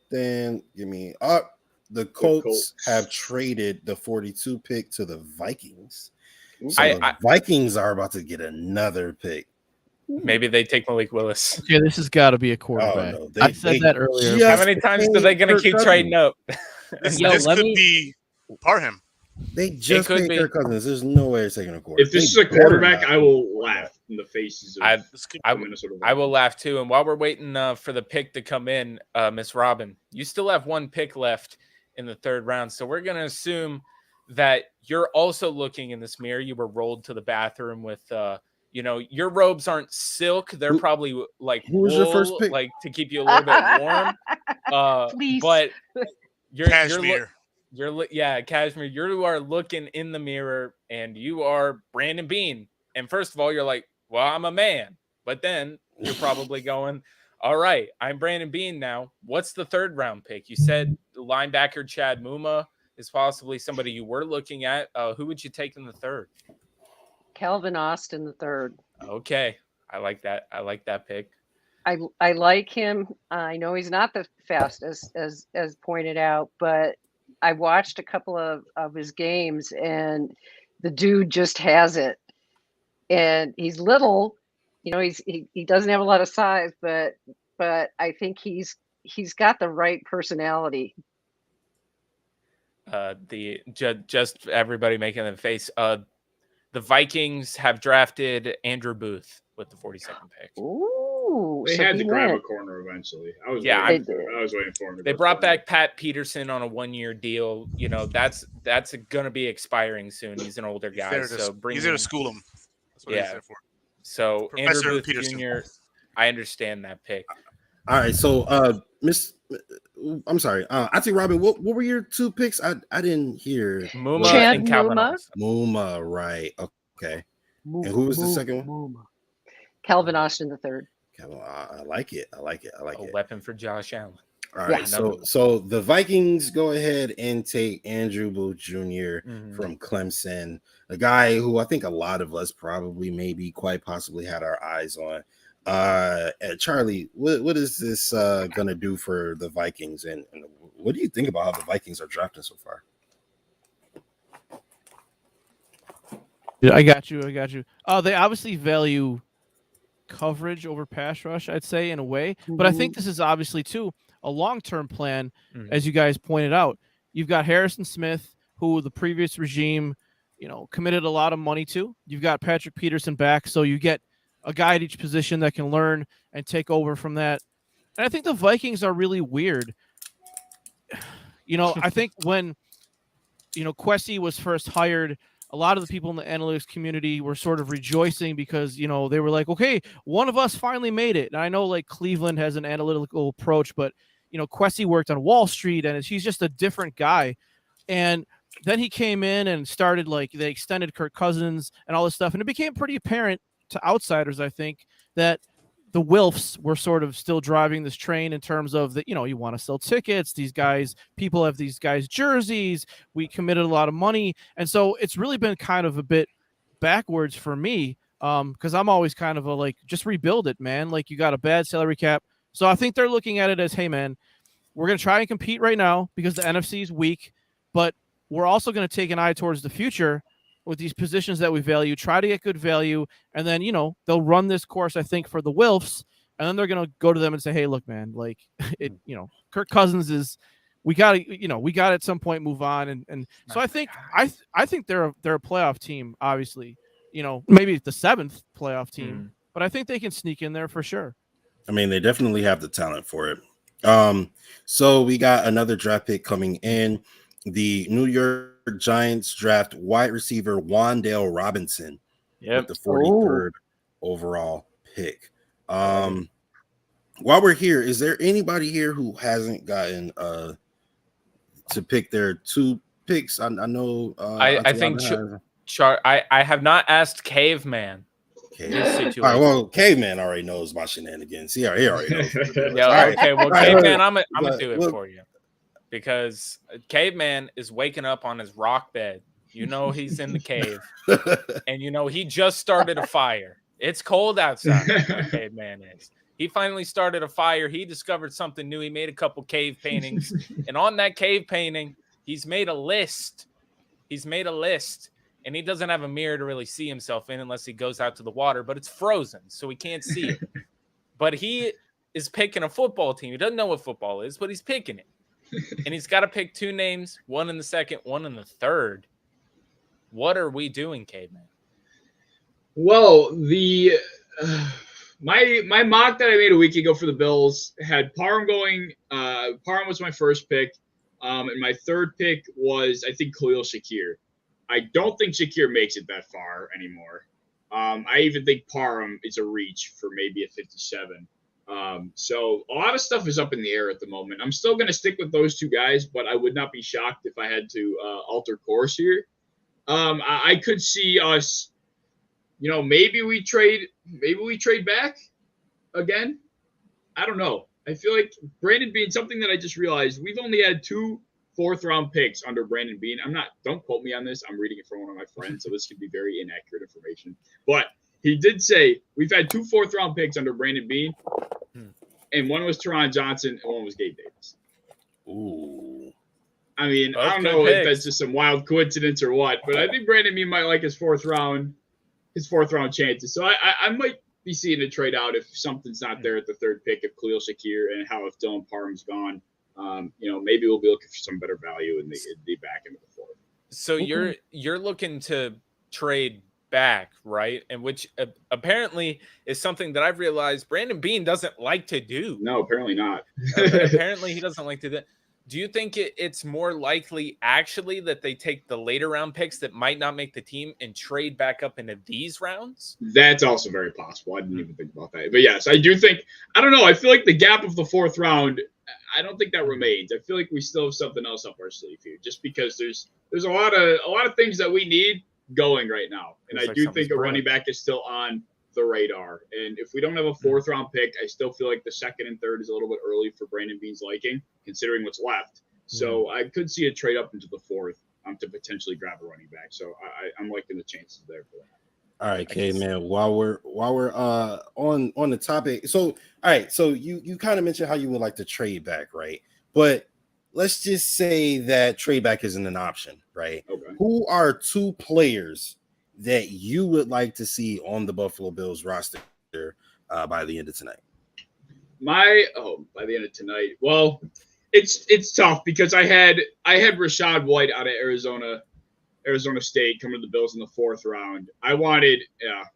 the Colts have traded the 42 pick to the Vikings. So the Vikings are about to get another pick. Maybe they take Malik Willis. Yeah, this has got to be a quarterback. Oh, no, I said that earlier. How many times are they going to keep trading up? This could be Parham. They just paid Kirk Cousins. There's no way they're taking a quarterback. If this is a quarterback, I will laugh in the faces of Minnesota. I will laugh too. And while we're waiting for the pick to come in, Miss Robin, you still have one pick left in the third round. So we're going to assume that you're also looking in this mirror. You were rolled to the bathroom with, your robes aren't silk. They're probably like who was wool, your first pick? like to keep you a little bit warm. Please. But Cashmere. Cashmere. You are looking in the mirror, and you are Brandon Beane. And first of all, you're like, well, I'm a man. But then you're probably going, all right, I'm Brandon Beane now. What's the third round pick? You said linebacker Chad Muma is possibly somebody you were looking at. Who would you take in the third? Calvin Austin the third. Okay, I like that. I like that pick. I like him. I know he's not the fastest, as pointed out, but I watched a couple of his games, and the dude just has it. And he's little, he doesn't have a lot of size, but I think he's got the right personality. Just everybody making the face. The Vikings have drafted Andrew Booth with the 42nd pick. Ooh, they had to grab a corner eventually. I was waiting for him. They brought back Pat Peterson on a 1-year deal. That's going to be expiring soon. He's an older guy, He's there to school him. That's what he's there for. So Professor Andrew Booth Peterson. Jr., I understand that pick. All right, so I'm sorry, I think Robin. What were your two picks? I didn't hear. Muma and Calvin Austin. Muma, right? Okay. And who was the second one? Calvin Austin the third. I like it. A weapon for Josh Allen. All right, so the Vikings go ahead and take Andrew Booth Jr. from Clemson, a guy who I think a lot of us probably, maybe, quite possibly had our eyes on. Charlie, what is this gonna do for the Vikings, and what do you think about how the Vikings are drafting so far? Yeah, I got you. They obviously value coverage over pass rush, I'd say, in a way. But I think this is obviously too a long-term plan, as you guys pointed out. You've got Harrison Smith, who the previous regime, committed a lot of money to. You've got Patrick Peterson back, so you get a guy at each position that can learn and take over from that. And I think the Vikings are really weird. I think when, Kwesi was first hired, a lot of the people in the analytics community were sort of rejoicing because, they were like, okay, one of us finally made it. And I know Cleveland has an analytical approach, but, Kwesi worked on Wall Street and he's just a different guy. And then he came in and started they extended Kirk Cousins and all this stuff. And it became pretty apparent to outsiders, I think, that the Wilfs were sort of still driving this train in terms of that, you want to sell tickets. These guys, people have these guys' jerseys. We committed a lot of money. And so it's really been kind of a bit backwards for me because I'm always kind of just rebuild it, man. Like, you got a bad salary cap. So I think they're looking at it as, hey, man, we're going to try and compete right now because the NFC is weak, but we're also going to take an eye towards the future with these positions that we value, try to get good value, and then, they'll run this course, I think, for the Wilfs, and then they're going to go to them and say, hey, look, man, like, Kirk Cousins is, we got to at some point move on. And so I think they're a playoff team, obviously, maybe the 7th playoff team, but I think they can sneak in there for sure. I mean, they definitely have the talent for it. So we got another draft pick coming in. The New York Giants draft wide receiver Wan'Dale Robinson with the 43rd overall pick. While we're here, is there anybody here who hasn't gotten to pick their 2 picks? I know. I think I have not asked Caveman. All right, well, Caveman already knows my shenanigans. He already knows. Okay, well, Caveman, I'm gonna do it for you. Because Caveman is waking up on his rock bed. He's in the cave. And he just started a fire. It's cold outside, Caveman is. He finally started a fire. He discovered something new. He made a couple cave paintings. And on that cave painting, he's made a list. And he doesn't have a mirror to really see himself in unless he goes out to the water. But it's frozen, so he can't see it. But he is picking a football team. He doesn't know what football is, but he's picking it. And he's got to pick 2 names, one in the 2nd, one in the 3rd. What are we doing, Caveman? Well, my mock that I made a week ago for the Bills had Parham going. Parham was my first pick, and my 3rd pick was, I think, Khalil Shakir. I don't think Shakir makes it that far anymore. I even think Parham is a reach for maybe a 57. So a lot of stuff is up in the air at the moment. I'm still going to stick with those 2 guys, but I would not be shocked if I had to alter course here. I could see us, maybe we trade back again. I don't know. I feel like Brandon Beane, something that I just realized, we've only had 2 4th-round picks under Brandon Beane. Don't quote me on this. I'm reading it from one of my friends, so this could be very inaccurate information. But he did say we've had 2 4th-round picks under Brandon Beane, and one was Teron Johnson and one was Gabe Davis. Ooh. I mean, I don't know if that's just some wild coincidence or what, but I think Brandon Beane might like his 4th round chances. So I might be seeing a trade out if something's not there at the 3rd pick, if Khalil Shakir and how if Dylan Parham's gone. Maybe we'll be looking for some better value in the back end of the 4th. So you're looking to trade back, right? And which apparently is something that I've realized Brandon Beane doesn't like to do. No, apparently not. Apparently he doesn't like to do that. Do you think it's more likely actually that they take the later round picks that might not make the team and trade back up into these rounds? That's also very possible. I didn't even think about that. But yes, I do think, I don't know. I feel like the gap of the 4th round, I don't think that remains. I feel like we still have something else up our sleeve here, just because there's a lot of things that we need going right now. And I do think a running back is still on the radar. And if we don't have a 4th round pick, I still feel like the 2nd and 3rd is a little bit early for Brandon Beane's liking, considering what's left. So I could see a trade up into the 4th to potentially grab a running back. So I'm liking the chances there for that. All right, man. While we're on the topic, so all right, so you kind of mentioned how you would like to trade back, right? But let's just say that trade back isn't an option, right? Okay. Who are 2 players that you would like to see on the Buffalo Bills roster by the end of tonight? By the end of tonight. Well, it's tough because I had Rashad White out of Arizona State coming to the Bills in the 4th round. I wanted,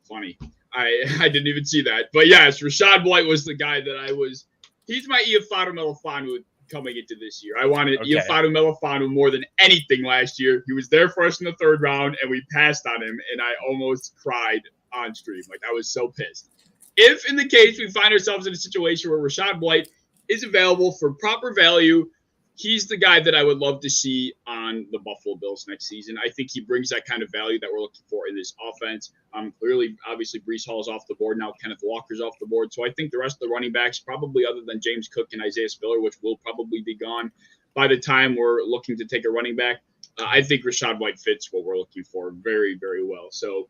funny. I didn't even see that. But yes, Rashad White was the guy that he's my Iafado Melifonwu coming into this year. I wanted Iafado Melifonwu more than anything last year. He was there for us in the 3rd round, and we passed on him, and I almost cried on stream. Like, I was so pissed. If in the case we find ourselves in a situation where Rashad White is available for proper value, he's the guy that I would love to see on the Buffalo Bills next season. I think he brings that kind of value that we're looking for in this offense. Clearly, obviously, Breece Hall's off the board now. Kenneth Walker's off the board. So I think the rest of the running backs, probably other than James Cook and Isaiah Spiller, which will probably be gone by the time we're looking to take a running back, I think Rachaad White fits what we're looking for very, very well. So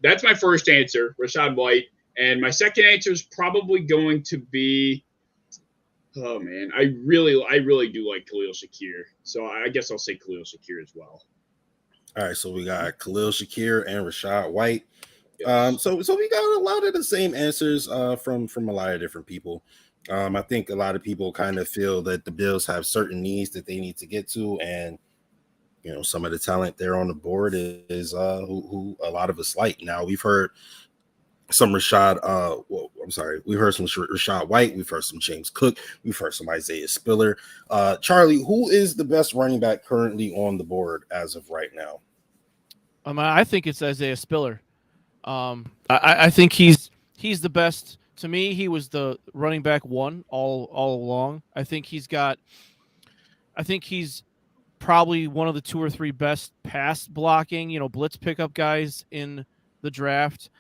that's my first answer, Rachaad White. And my second answer is probably going to be, oh man, I really do like Khalil Shakir. So I guess I'll say Khalil Shakir as well. All right, so we got Khalil Shakir and Rachaad White. So we got a lot of the same answers from a lot of different people. I think a lot of people kind of feel that the Bills have certain needs that they need to get to, and you know, some of the talent there on the board is who a lot of us like. Now we've heard some Rachaad White, we've heard some James Cook, we've heard some Isaiah Spiller. Charlie, who is the best running back currently on the board as of right now? I think it's Isaiah Spiller. I think he's the best. To me, he was the running back one all along. I think he's probably one of the 2 or 3 best pass blocking, blitz pickup guys in the draft.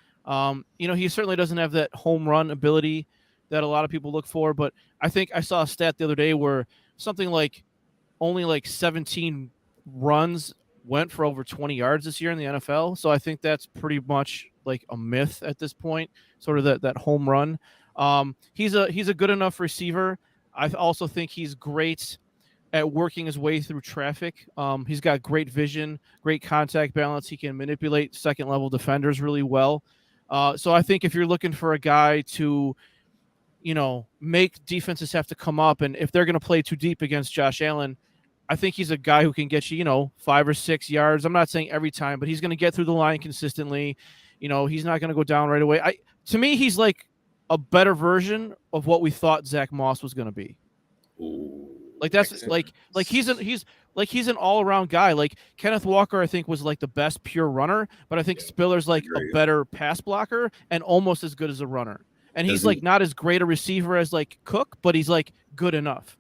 He certainly doesn't have that home run ability that a lot of people look for, but I think I saw a stat the other day where something like only like 17 runs went for over 20 yards this year in the NFL. So I think that's pretty much like a myth at this point, sort of that home run. He's a good enough receiver. I also think he's great at working his way through traffic. He's got great vision, great contact balance. He can manipulate second level defenders really well. So I think if you're looking for a guy to, make defenses have to come up, and if they're going to play too deep against Josh Allen, I think he's a guy who can get you, 5 or 6 yards. I'm not saying every time, but he's going to get through the line consistently. He's not going to go down right away. To me, he's like a better version of what we thought Zach Moss was going to be. Ooh, like that's like he's an all around guy. Like Kenneth Walker, I think was like the best pure runner, but I think Spiller's like a better pass blocker and almost as good as a runner. And he's like not as great a receiver as like Cook, but he's like good enough.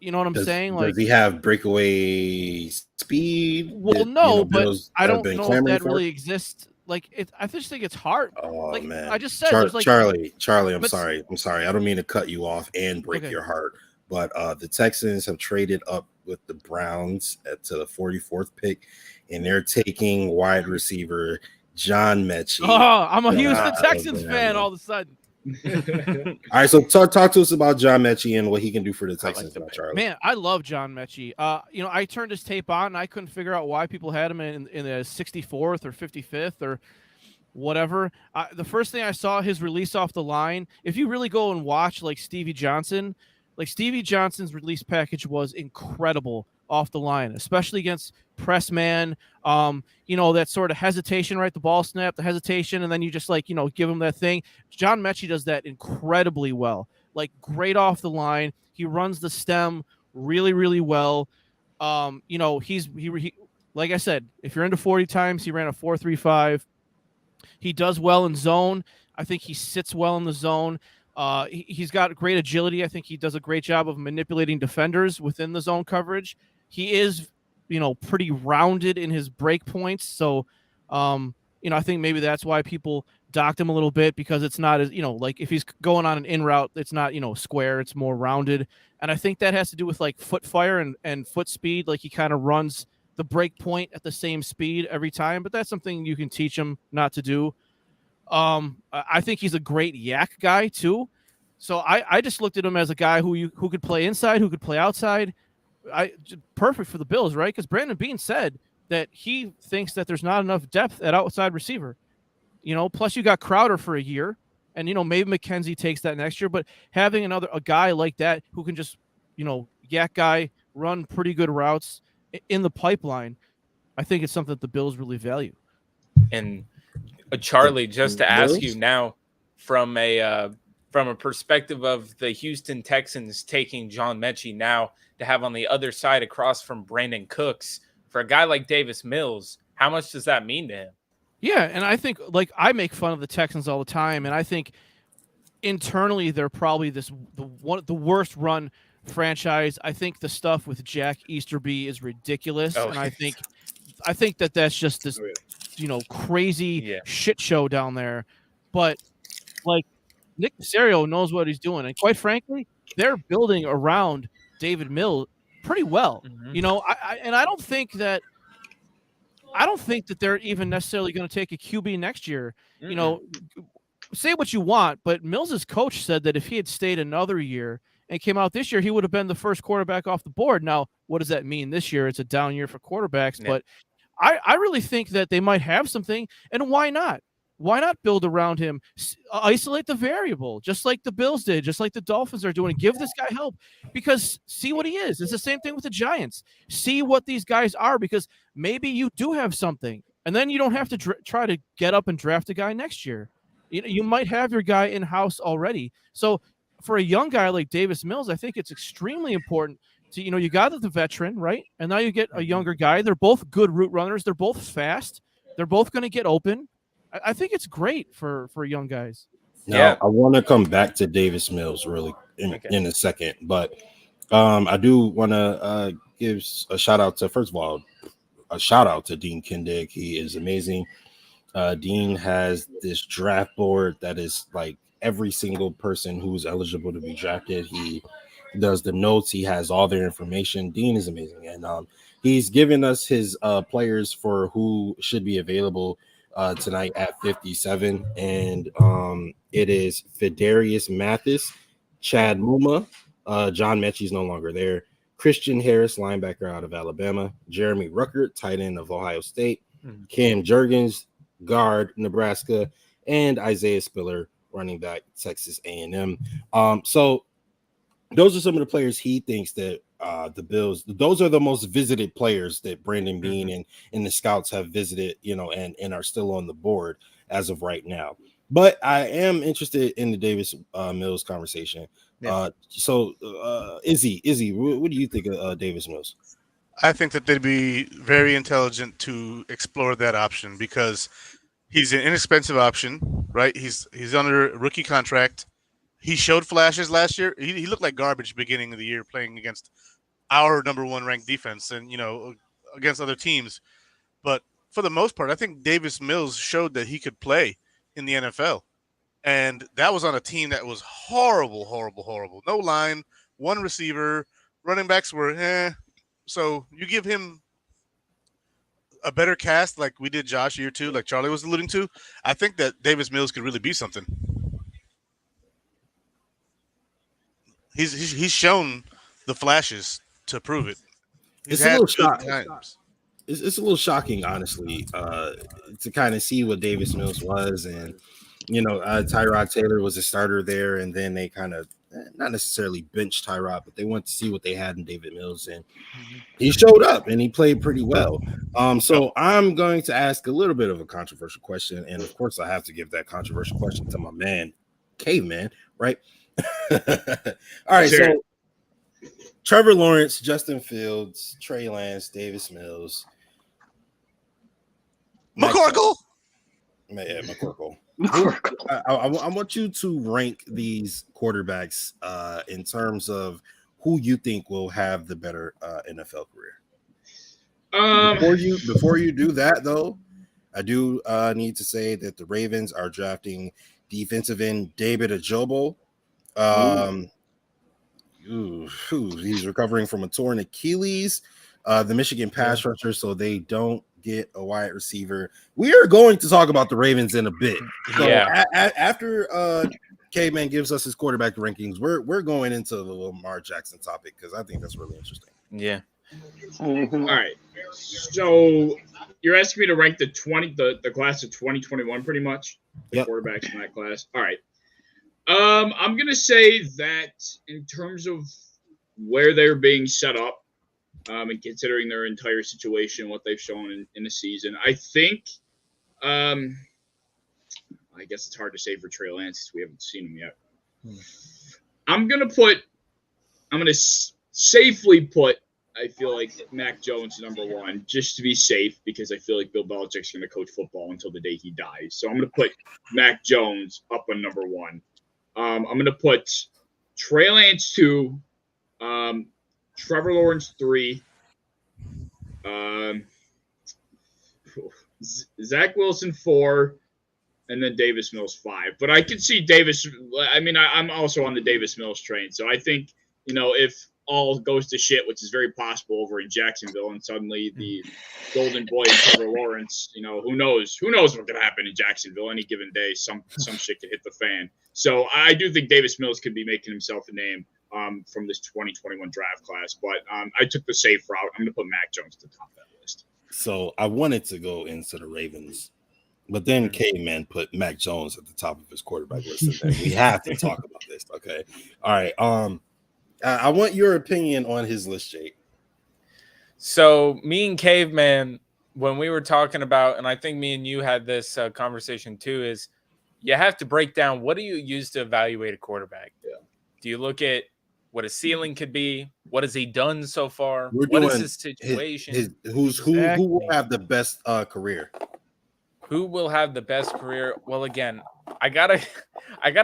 You know what I'm saying? Like, does he have breakaway speed? Well, no, but I don't know if that really exists. Like, I just think it's hard. Oh like, man, I just said, Charlie, I'm sorry. I don't mean to cut you off and break your heart, but the Texans have traded up with the Browns to the 44th pick, and they're taking wide receiver John Mechie. Oh, I'm a Houston Texans fan all of a sudden. All right, so talk to us about John Mechie and what he can do for the Texans, Charlie. Man, I love John Mechie. I turned his tape on, and I couldn't figure out why people had him in the 64th or 55th or whatever. The first thing I saw, his release off the line, if you really go and watch like Stevie Johnson's release package was incredible off the line, especially against press man. That sort of hesitation, right? The ball snap, the hesitation, and then you just give him that thing. John Mechie does that incredibly well. Like great off the line. He runs the stem really, really well. He like I said, if you're into 40 times, he ran a 4.35. He does well in zone. I think he sits well in the zone. He's got great agility. I think he does a great job of manipulating defenders within the zone coverage. He is, pretty rounded in his break points. So, I think maybe that's why people docked him a little bit, because it's not as, like if he's going on an in route, it's not, square, it's more rounded. And I think that has to do with like foot fire and foot speed. Like he kind of runs the break point at the same speed every time, but that's something you can teach him not to do. I think he's a great yak guy too. So I just looked at him as a guy who could play inside, who could play outside. Perfect for the Bills, right? Because Brandon Beane said that he thinks that there's not enough depth at outside receiver. Plus you got Crowder for a year, and maybe McKenzie takes that next year. But having a guy like that who can just yak guy, run pretty good routes in the pipeline, I think it's something that the Bills really value. And Charlie, just to ask you now, from a perspective of the Houston Texans taking John Mechie now to have on the other side across from Brandon Cooks, for a guy like Davis Mills, how much does that mean to him? Yeah, and I think I make fun of the Texans all the time, and I think internally they're probably the worst run franchise. I think the stuff with Jack Easterby is ridiculous, Oh, and I think that that's just this, crazy shit show down there. But like Nick Caserio knows what he's doing, and quite frankly, they're building around David Mills pretty well. I don't think that they're even necessarily going to take a QB next year. Say what you want, but Mills's coach said that if he had stayed another year and came out this year, he would have been the first quarterback off the board. Now, what does that mean this year? It's a down year for quarterbacks, but I really think that they might have something, and why not? Why not build around him? Isolate the variable, just like the Bills did, just like the Dolphins are doing. Give this guy help, because see what he is. It's the same thing with the Giants. See what these guys are, because maybe you do have something, and then you don't have to try to get up and draft a guy next year. You might have your guy in-house already. So for a young guy like Davis Mills, I think it's extremely important to, you got the veteran, right? And now you get a younger guy. They're both good route runners. They're both fast. They're both going to get open. I think it's great for young guys. Now, I want to come back to Davis Mills really in a second, but I do want to give a shout out to, first of all, Dean Kindig. He is amazing. Dean has this draft board that is like every single person who's eligible to be drafted. He does the notes. He has all their information. Dean is amazing, and he's given us his players for who should be available tonight at 57, and it is Fidarius Mathis, Chad Muma, John Mechie's no longer there, Christian Harris, linebacker out of Alabama, Jeremy Ruckert, tight end of Ohio State, Cam Jurgens, guard Nebraska, and Isaiah Spiller, running back Texas A&M. So those are some of the players he thinks that the Bills, those are the most visited players that Brandon Beane and the scouts have visited, and are still on the board as of right now. But I am interested in the Davis Mills conversation. Izzy, what do you think of Davis Mills? I think that they'd be very intelligent to explore that option, because he's an inexpensive option, right? He's under a rookie contract. He showed flashes last year. He looked like garbage beginning of the year playing against our number one ranked defense and, against other teams. But for the most part, I think Davis Mills showed that he could play in the NFL. And that was on a team that was horrible. No line, one receiver, running backs were So you give him a better cast like we did Josh year 2, like Charlie was alluding to. I think that Davis Mills could really be something. He's shown the flashes to prove it. It's a little shocking, honestly, to kind of see what Davis Mills was. And, Tyrod Taylor was a starter there, and then they kind of not necessarily benched Tyrod, but they went to see what they had in David Mills, and he showed up and he played pretty well. So I'm going to ask a little bit of a controversial question, and of course I have to give that controversial question to my man, Caveman, right? All right, Sure. so Trevor Lawrence, Justin Fields, Trey Lance, Davis Mills, McCorkle. Yeah, McCorkle. I want you to rank these quarterbacks in terms of who you think will have the better NFL career. Before you do that, though, I do need to say that the Ravens are drafting defensive end David Ojabo. He's recovering from a torn Achilles. The Michigan pass rusher, so they don't get a wide receiver. We are going to talk about the Ravens in a bit. So after Caveman gives us his quarterback rankings, we're going into the Lamar Jackson topic because I think that's really interesting. Yeah. All right. So you're asking me to rank the class of 2021, pretty much the quarterbacks in that class. All right. I'm gonna say that in terms of where they're being set up, and considering their entire situation, what they've shown in the season, I think, I guess it's hard to say for Trey Lance since we haven't seen him yet. I'm gonna safely put, I feel like Mac Jones number one, just to be safe, because I feel like Bill Belichick's going to coach football until the day he dies. So I'm going to put Mac Jones up on number one. I'm going to put Trey Lance 2, Trevor Lawrence 3. Zach Wilson 4, and then Davis Mills 5. But I could see Davis. I mean, I'm also on the Davis Mills train. So I think, if all goes to shit, which is very possible over in Jacksonville, and suddenly the golden boy Trevor Lawrence, who knows what's going to happen in Jacksonville any given day. Some shit could hit the fan. So I do think Davis Mills could be making himself a name from this 2021 draft class. But I took the safe route. I'm going to put Mac Jones at the top of that list. So I wanted to go into the Ravens, but then Caveman put Mac Jones at the top of his quarterback list. And we have to talk about this. Okay. All right. I want your opinion on his list, Jake. So me and Caveman, when we were talking about, and I think me and you had this conversation too, is you have to break down, what do you use to evaluate a quarterback? Yeah. Do you look at what a ceiling could be? What has he done so far? What is his situation? Who will have the best career? Who will have the best career? Well, again, I gotta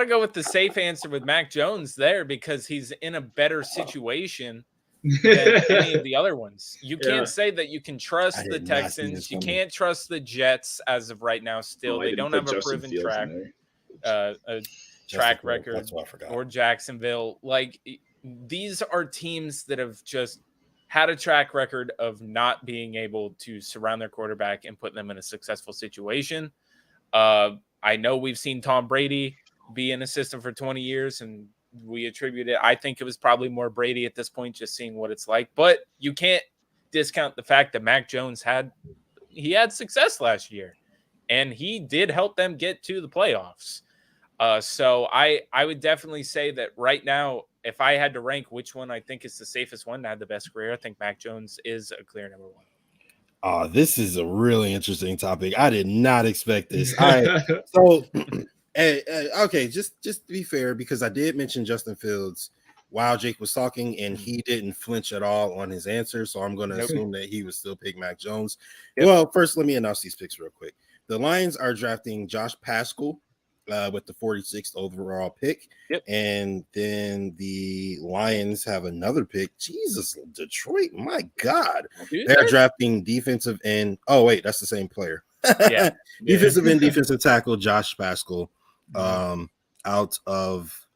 go with the safe answer with Mac Jones there, because he's in a better situation than any of the other ones. You can't say that you can trust the Texans. You can't trust the Jets as of right now. Still, they don't have a proven track record, or Jacksonville. Like, these are teams that have just had a track record of not being able to surround their quarterback and put them in a successful situation. I know we've seen Tom Brady be an assistant for 20 years, and we attribute it. I think it was probably more Brady at this point, just seeing what it's like. But you can't discount the fact that Mac Jones had success last year, and he did help them get to the playoffs. So I would definitely say that right now, if I had to rank which one I think is the safest one to have the best career, I think Mac Jones is a clear number one. This is a really interesting topic. I did not expect this. Okay, just to be fair, because I did mention Justin Fields while Jake was talking, and he didn't flinch at all on his answer. So I'm going to assume that he would still pick Mac Jones. Yep. Well, first, let me announce these picks real quick. The Lions are drafting Josh Pascal with the 46th overall pick. Yep. And then the Lions have another pick. Jesus, Detroit, my God. They're drafting defensive end. Oh, wait, that's the same player. Yeah. Defensive end, defensive tackle, Josh Pascal, out of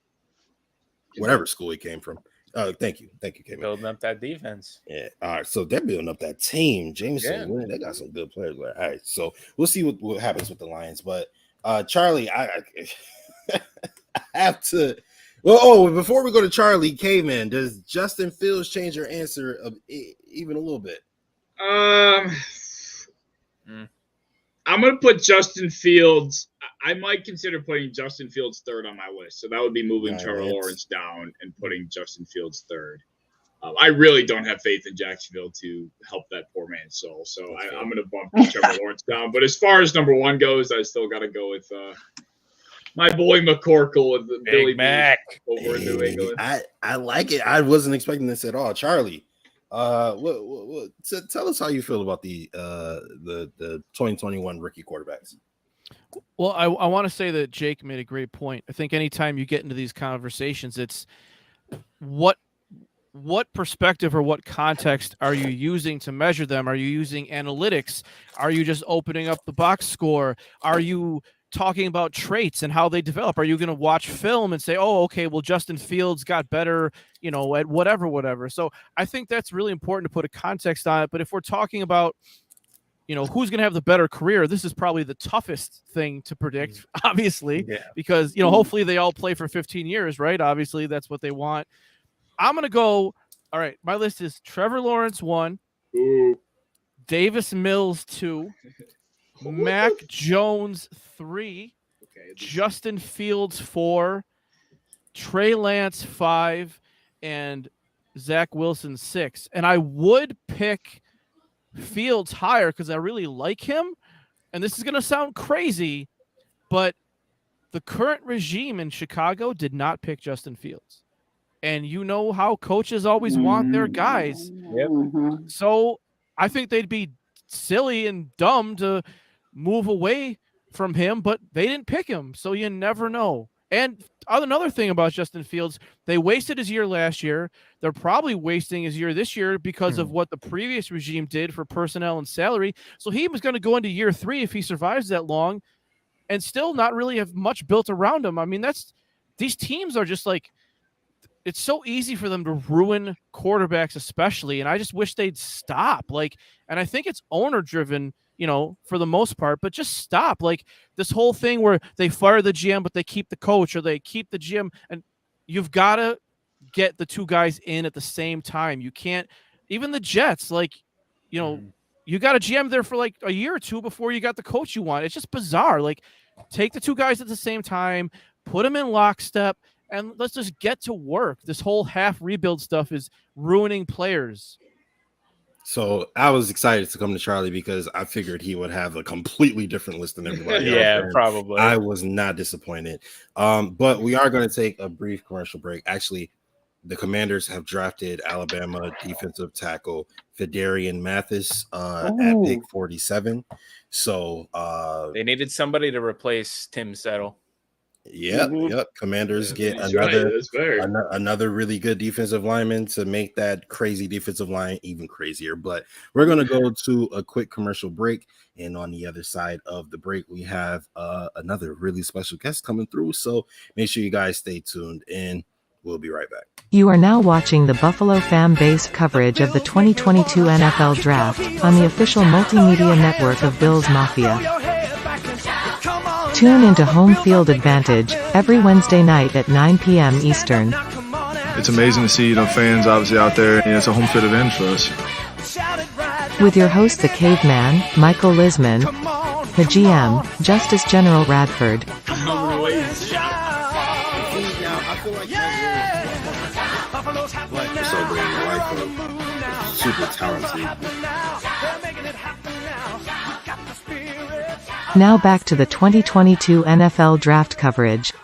whatever school he came from. Thank you, Kevin. Building up that defense. Yeah. All right. So they're building up that team. Jameson, they got some good players there. All right. So we'll see what happens with the Lions. But Charlie, I have to. Well, before we go to Charlie, Caveman, does Justin Fields change your answer even a little bit? I'm going to put Justin Fields. I might consider putting Justin Fields third on my list. So that would be moving Trevor Lawrence down and putting Justin Fields third. I really don't have faith in Jacksonville to help that poor man's soul. So I'm going to bump Trevor Lawrence down. But as far as number one goes, I still got to go with my boy McCorkle with the Billy Mac over in New England. I like it. I wasn't expecting this at all. Charlie, tell us how you feel about the 2021 rookie quarterbacks. Well, I want to say that Jake made a great point. I think anytime you get into these conversations, it's what perspective or what context are you using to measure them? Are you using analytics? Are you just opening up the box score? Are you talking about traits and how they develop? Are you going to watch film and say, oh, okay, well, Justin Fields got better, at whatever. So I think that's really important to put a context on it. But if we're talking about, who's going to have the better career, this is probably the toughest thing to predict, obviously, because, hopefully they all play for 15 years, right? Obviously, that's what they want. I'm going to go, all right, my list is Trevor Lawrence 1, Davis Mills 2, Mac Jones 3, Justin Fields 4, Trey Lance 5, and Zach Wilson 6. And I would pick Fields higher because I really like him. And this is going to sound crazy, but the current regime in Chicago did not pick Justin Fields. And you know how coaches always want their guys. Yep. So I think they'd be silly and dumb to move away from him, but they didn't pick him. So you never know. And another thing about Justin Fields, they wasted his year last year. They're probably wasting his year this year because of what the previous regime did for personnel and salary. So he was going to go into year 3 if he survives that long and still not really have much built around him. I mean, these teams are just like, it's so easy for them to ruin quarterbacks, especially. And I just wish they'd stop. And I think it's owner driven, for the most part, but just stop. Like this whole thing where they fire the GM, but they keep the coach, or they keep the GM, and you've got to get the two guys in at the same time. You can't, even the Jets, you got a GM there for like a year or two before you got the coach you want. It's just bizarre. Like, take the two guys at the same time, put them in lockstep, and let's just get to work. This whole half rebuild stuff is ruining players. So I was excited to come to Charlie because I figured he would have a completely different list than everybody else. Yeah, probably. I was not disappointed. But we are going to take a brief commercial break. Actually, the Commanders have drafted Alabama defensive tackle Fedarian Mathis at pick 47. So they needed somebody to replace Tim Settle. Yep. Commanders get another really good defensive lineman to make that crazy defensive line even crazier. But we're going to go to a quick commercial break. And on the other side of the break, we have another really special guest coming through. So make sure you guys stay tuned and we'll be right back. You are now watching the Buffalo FAMBase coverage of the 2022 NFL Draft on the official multimedia network of Bills Mafia. Tune into Home Field Advantage every Wednesday night at 9 p.m. Eastern. It's amazing to see fans obviously out there, and it's a home field advantage for us. With your host, the Caveman, Michael Lisman, the GM, Justice General Radford. Super talented. Now back to the 2022 NFL Draft coverage.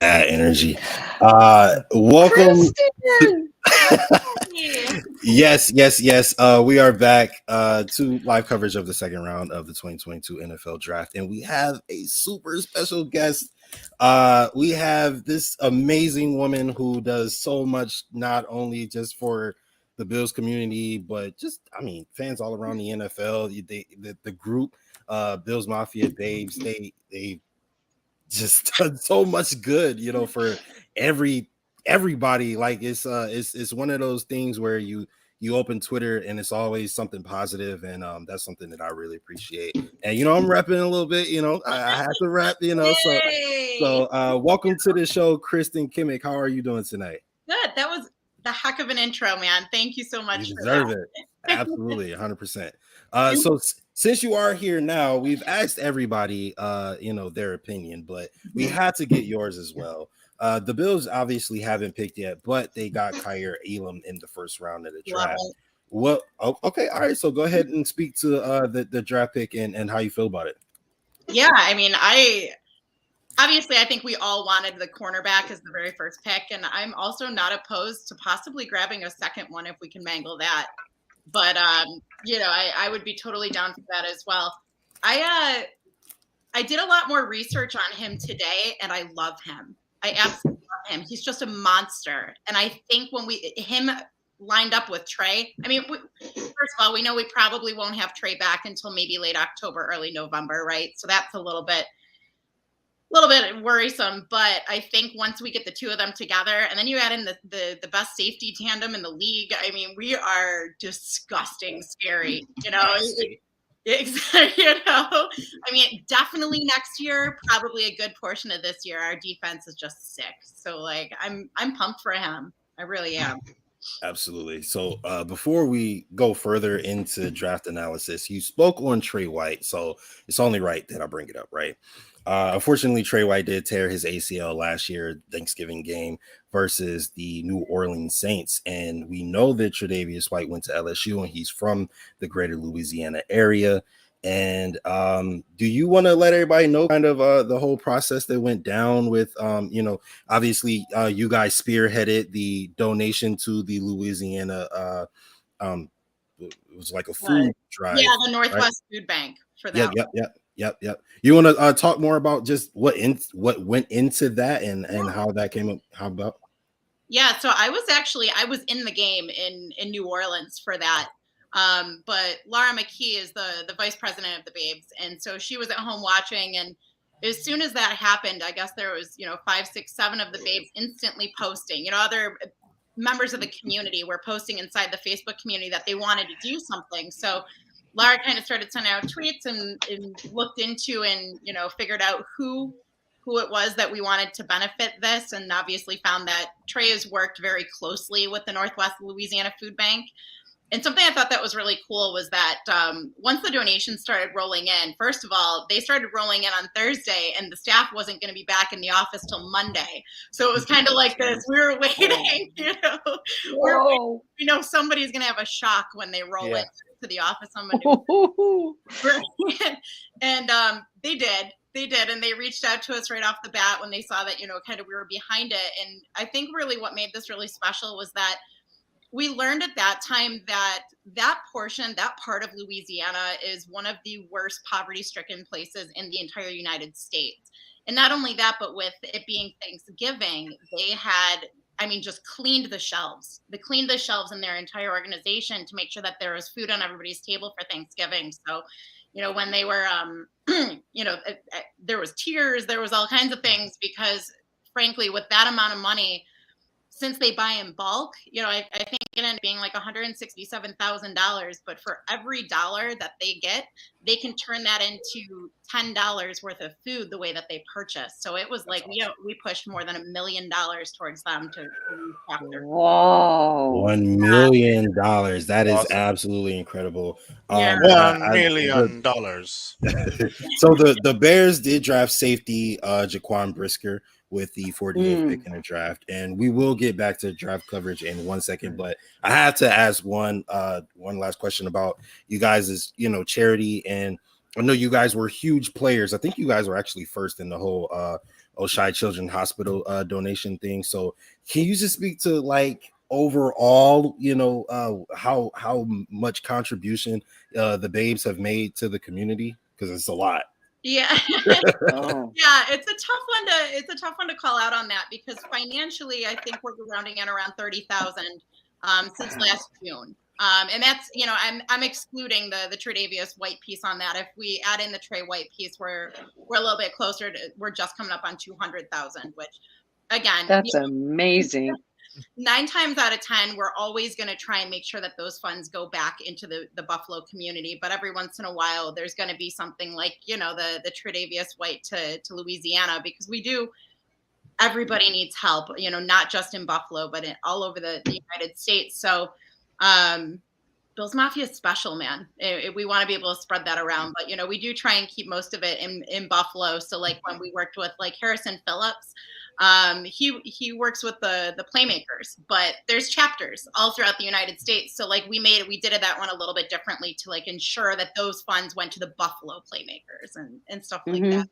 Energy. Welcome. Yes. We are back to live coverage of the second round of the 2022 NFL Draft, and we have a super special guest. We have this amazing woman who does so much, not only just for the Bills community, but just, fans all around the NFL. The group, Bills Mafia Babes, they just done so much good, for everybody. Like it's one of those things where you open Twitter and it's always something positive, and that's something that I really appreciate. And I'm repping a little bit, I have to rep, so welcome to the show, Kristen Kimmick. How are you doing tonight? Good. That was the heck of an intro, man. Thank you so much. You deserve it. Absolutely, 100%. So since you are here now, we've asked everybody, their opinion, but we had to get yours as well. The Bills obviously haven't picked yet, but they got Kyer Elam in the first round of the draft. Okay, all right. So go ahead and speak to the draft pick and how you feel about it. Yeah, I think we all wanted the cornerback as the very first pick, and I'm also not opposed to possibly grabbing a second one if we can mangle that. But I would be totally down for that as well. I did a lot more research on him today, and I love him. I absolutely love him. He's just a monster, and I think when him lined up with Trey, first of all, we know we probably won't have Trey back until maybe late October, early November, right? So that's a little bit worrisome, but I think once we get the two of them together, and then you add in the best safety tandem in the league, we are disgusting scary, definitely next year, probably a good portion of this year, our defense is just sick. So I'm pumped for him. I really am. Absolutely. So before we go further into draft analysis, you spoke on Trey White, so it's only right that I bring it up, right? Unfortunately, Trey White did tear his ACL last year, Thanksgiving game versus the New Orleans Saints. And we know that Tre'Davious White went to LSU and he's from the greater Louisiana area. And do you want to let everybody know kind of the whole process that went down with, obviously you guys spearheaded the donation to the Louisiana, it was like a food drive. Yeah, the Northwest Food Bank for that. Yep. Yep. You want to talk more about just what went into that and how that came up? How about? Yeah, so I was in the game in New Orleans for that. But Laura McKee is the vice president of the Babes, and so she was at home watching. And as soon as that happened, I guess there was 5, 6, 7 of the Babes instantly posting. Other members of the community were posting inside the Facebook community that they wanted to do something. So Laura kind of started sending out tweets and looked into and figured out who it was that we wanted to benefit this, and obviously found that Trey has worked very closely with the Northwest Louisiana Food Bank. And something I thought that was really cool was that once the donations started rolling in, first of all, they started rolling in on Thursday, and the staff wasn't going to be back in the office till Monday. So it was kind of like this, we were waiting, we know somebody's going to have a shock when they roll into the office on Monday. And they did, and they reached out to us right off the bat when they saw that, kind of we were behind it. And I think really what made this really special was that we learned at that time that part of Louisiana is one of the worst poverty-stricken places in the entire United States. And not only that, but with it being Thanksgiving, they had, just cleaned the shelves. They cleaned the shelves in their entire organization to make sure that there was food on everybody's table for Thanksgiving. So, when they were, there was tears, there was all kinds of things, because frankly, with that amount of money, since they buy in bulk, I think it ended up being like $167,000. But for every dollar that they get, they can turn that into $10 worth of food the way that they purchase. So it was like we pushed more than $1 million towards them to Whoa. $1 million. That is absolutely incredible. $1 million. So the Bears did draft safety Jaquan Brisker with the 48th pick in the draft, and we will get back to draft coverage in 1 second. But I have to ask one last question about you guys' charity. And I know you guys were huge players. I think you guys were actually first in the whole Oshai Children's Hospital donation thing. So can you just speak to overall, how much contribution the Babes have made to the community? Because it's a lot. Yeah. Yeah, it's a tough one to call out on that, because financially I think we're rounding in around 30,000 since last June. And that's, I'm excluding the Tre'Davious White piece on that. If we add in the Trey White piece, we're a little bit closer to, we're just coming up on 200,000, which again, that's amazing. 9 times out of 10, we're always going to try and make sure that those funds go back into the Buffalo community. But every once in a while, there's going to be something like, the Tre'Davious White to Louisiana, because everybody needs help, not just in Buffalo, but all over the United States. So Bills Mafia is special, man. We want to be able to spread that around. But, we do try and keep most of it in Buffalo. So like when we worked with Harrison Phillips, he works with the Playmakers, but there's chapters all throughout the United States. So we did that one a little bit differently to ensure that those funds went to the Buffalo Playmakers and stuff like that.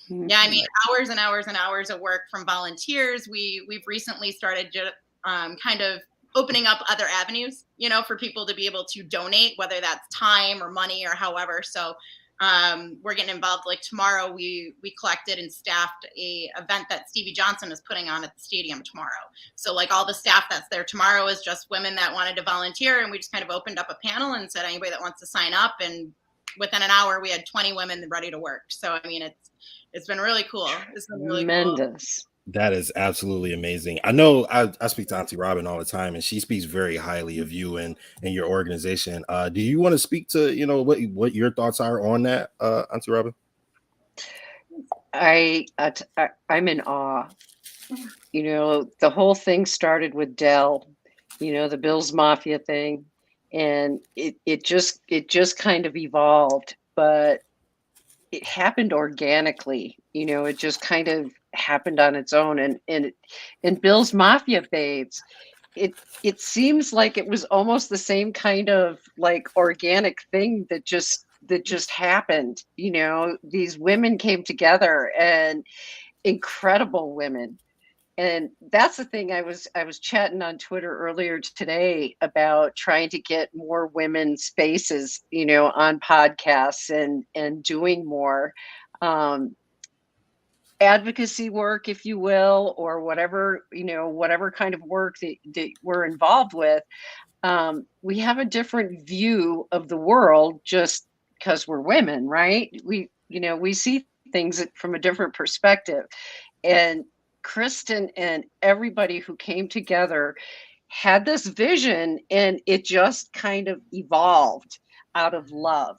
Yeah, hours and hours and hours of work from volunteers. We've recently started kind of opening up other avenues, for people to be able to donate, whether that's time or money or however. So we're getting involved. Tomorrow, we collected and staffed a event that Stevie Johnson is putting on at the stadium tomorrow. So all the staff that's there tomorrow is just women that wanted to volunteer, and we just kind of opened up a panel and said anybody that wants to sign up. And within an hour, we had 20 women ready to work. So it's been really cool. It's been really tremendous. Cool. That is absolutely amazing. I know I speak to Auntie Robin all the time, and she speaks very highly of you and your organization. Do you want to speak to, what your thoughts are on that, Auntie Robin? I'm in awe. The whole thing started with Dell, the Bills Mafia thing, and it just kind of evolved, but it happened organically. It just kind of happened on its own, and Bills Mafia Babes, it seems like it was almost the same kind of organic thing that just happened. These women came together, and incredible women, And that's the thing. I was chatting on Twitter earlier today about trying to get more women spaces, on podcasts and doing more advocacy work, if you will, or whatever, whatever kind of work that we're involved with. We have a different view of the world just because we're women, right? We see things from a different perspective. And Kristen and everybody who came together had this vision, and it just kind of evolved out of love.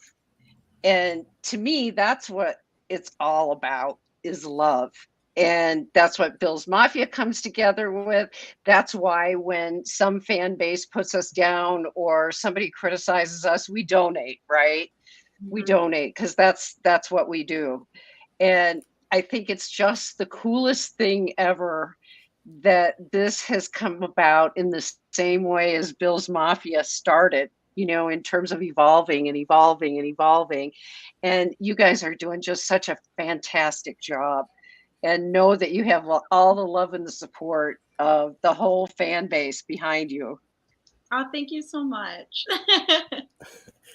And to me, that's what it's all about, is love. And that's what Bill's Mafia comes together with. That's why when some fan base puts us down or somebody criticizes us, we donate, right? We donate because that's what we do. And I think it's just the coolest thing ever that this has come about in the same way as Bill's Mafia started, in terms of evolving and evolving and evolving. And you guys are doing just such a fantastic job. And know that you have all the love and the support of the whole fan base behind you. Oh, thank you so much.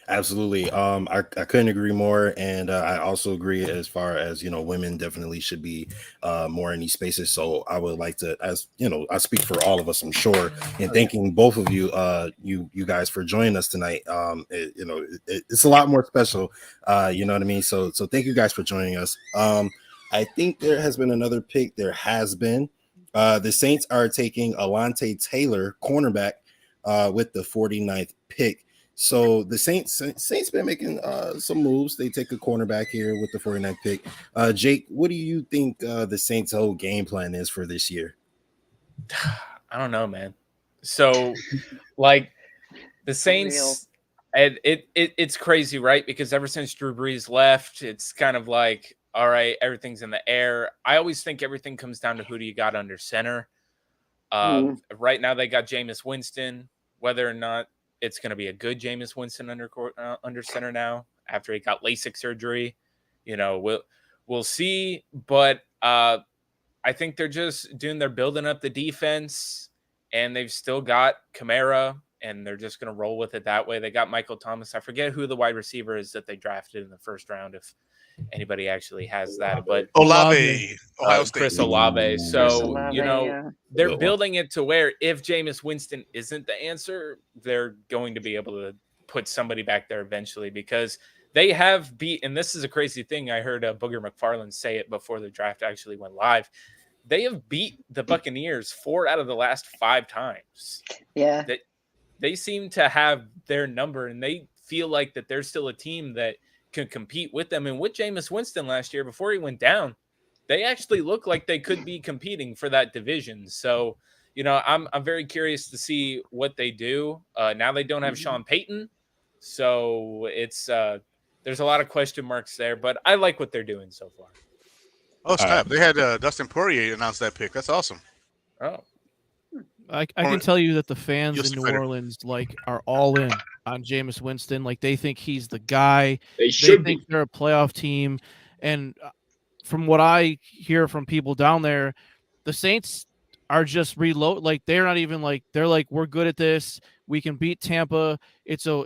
Absolutely. I couldn't agree more. And I also agree as far as, women definitely should be more in these spaces. So I would like to, as I speak for all of us, I'm sure, and thanking both of you, you guys for joining us tonight. It's a lot more special. You know what I mean? So thank you guys for joining us. I think there has been another pick. There has been. The Saints are taking Alontae Taylor, cornerback, with the 49th pick. So the Saints been making some moves. They take a cornerback here with the 49th pick. Jake, what do you think the Saints' whole game plan is for this year? I don't know, man. So, like, the Saints, and it's crazy, right? Because ever since Drew Brees left, it's kind of like, all right, everything's in the air. I always think everything comes down to who do you got under center. Right now, they got Jameis Winston. Whether or not it's going to be a good Jameis Winston under center now after he got LASIK surgery, we'll see. But I think they're building up the defense, and they've still got Kamara, and they're just going to roll with it that way. They got Michael Thomas. I forget who the wide receiver is that they drafted in the first round, if anybody actually has that, but Olave, Ohio State. Chris Olave. So, Olave, they're building it to where if Jameis Winston isn't the answer, they're going to be able to put somebody back there eventually, because they have beat, and this is a crazy thing. I heard Booger McFarland say it before the draft actually went live. They have beat the Buccaneers 4 out of the last 5 times. Yeah. They seem to have their number, and they feel like that they're still a team that can compete with them. And with Jameis Winston last year, before he went down, they actually look like they could be competing for that division. So, I'm very curious to see what they do. Now they don't have Sean Payton, so it's there's a lot of question marks there, but I like what they're doing so far. Oh, snap. They had Dustin Poirier announce that pick. That's awesome. Oh. I can tell you that the fans in New Orleans are all in on Jameis Winston. Like, they think he's the guy. They think they're a playoff team. And from what I hear from people down there, the Saints are just reload. Like, they're not even they're like, we're good at this. We can beat Tampa. It's a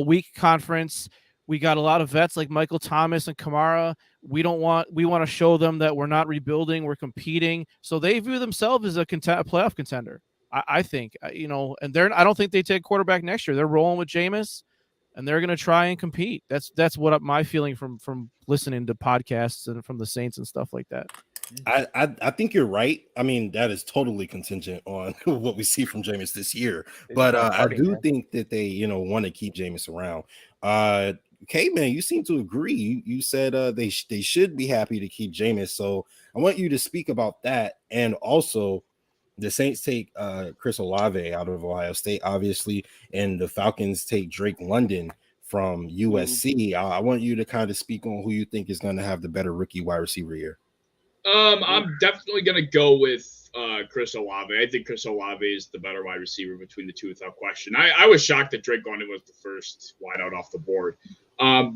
weak conference. We got a lot of vets like Michael Thomas and Kamara. We want to show them that we're not rebuilding, we're competing. So they view themselves as a playoff contender, I think. And I don't think they take quarterback next year. They're rolling with Jameis, and they're going to try and compete. That's what my feeling from listening to podcasts and from the Saints and stuff like that. I think you're right. I mean, that is totally contingent on what we see from Jameis this year. But I do think that they, want to keep Jameis around. K-Man, you seem to agree. You said they should be happy to keep Jameis. So I want you to speak about that. And also, the Saints take Chris Olave out of Ohio State, obviously, and the Falcons take Drake London from USC. I want you to kind of speak on who you think is going to have the better rookie wide receiver year. I'm definitely going to go with Chris Olave. I think Chris Olave is the better wide receiver between the two without question. I was shocked that Drake London was the first wideout off the board.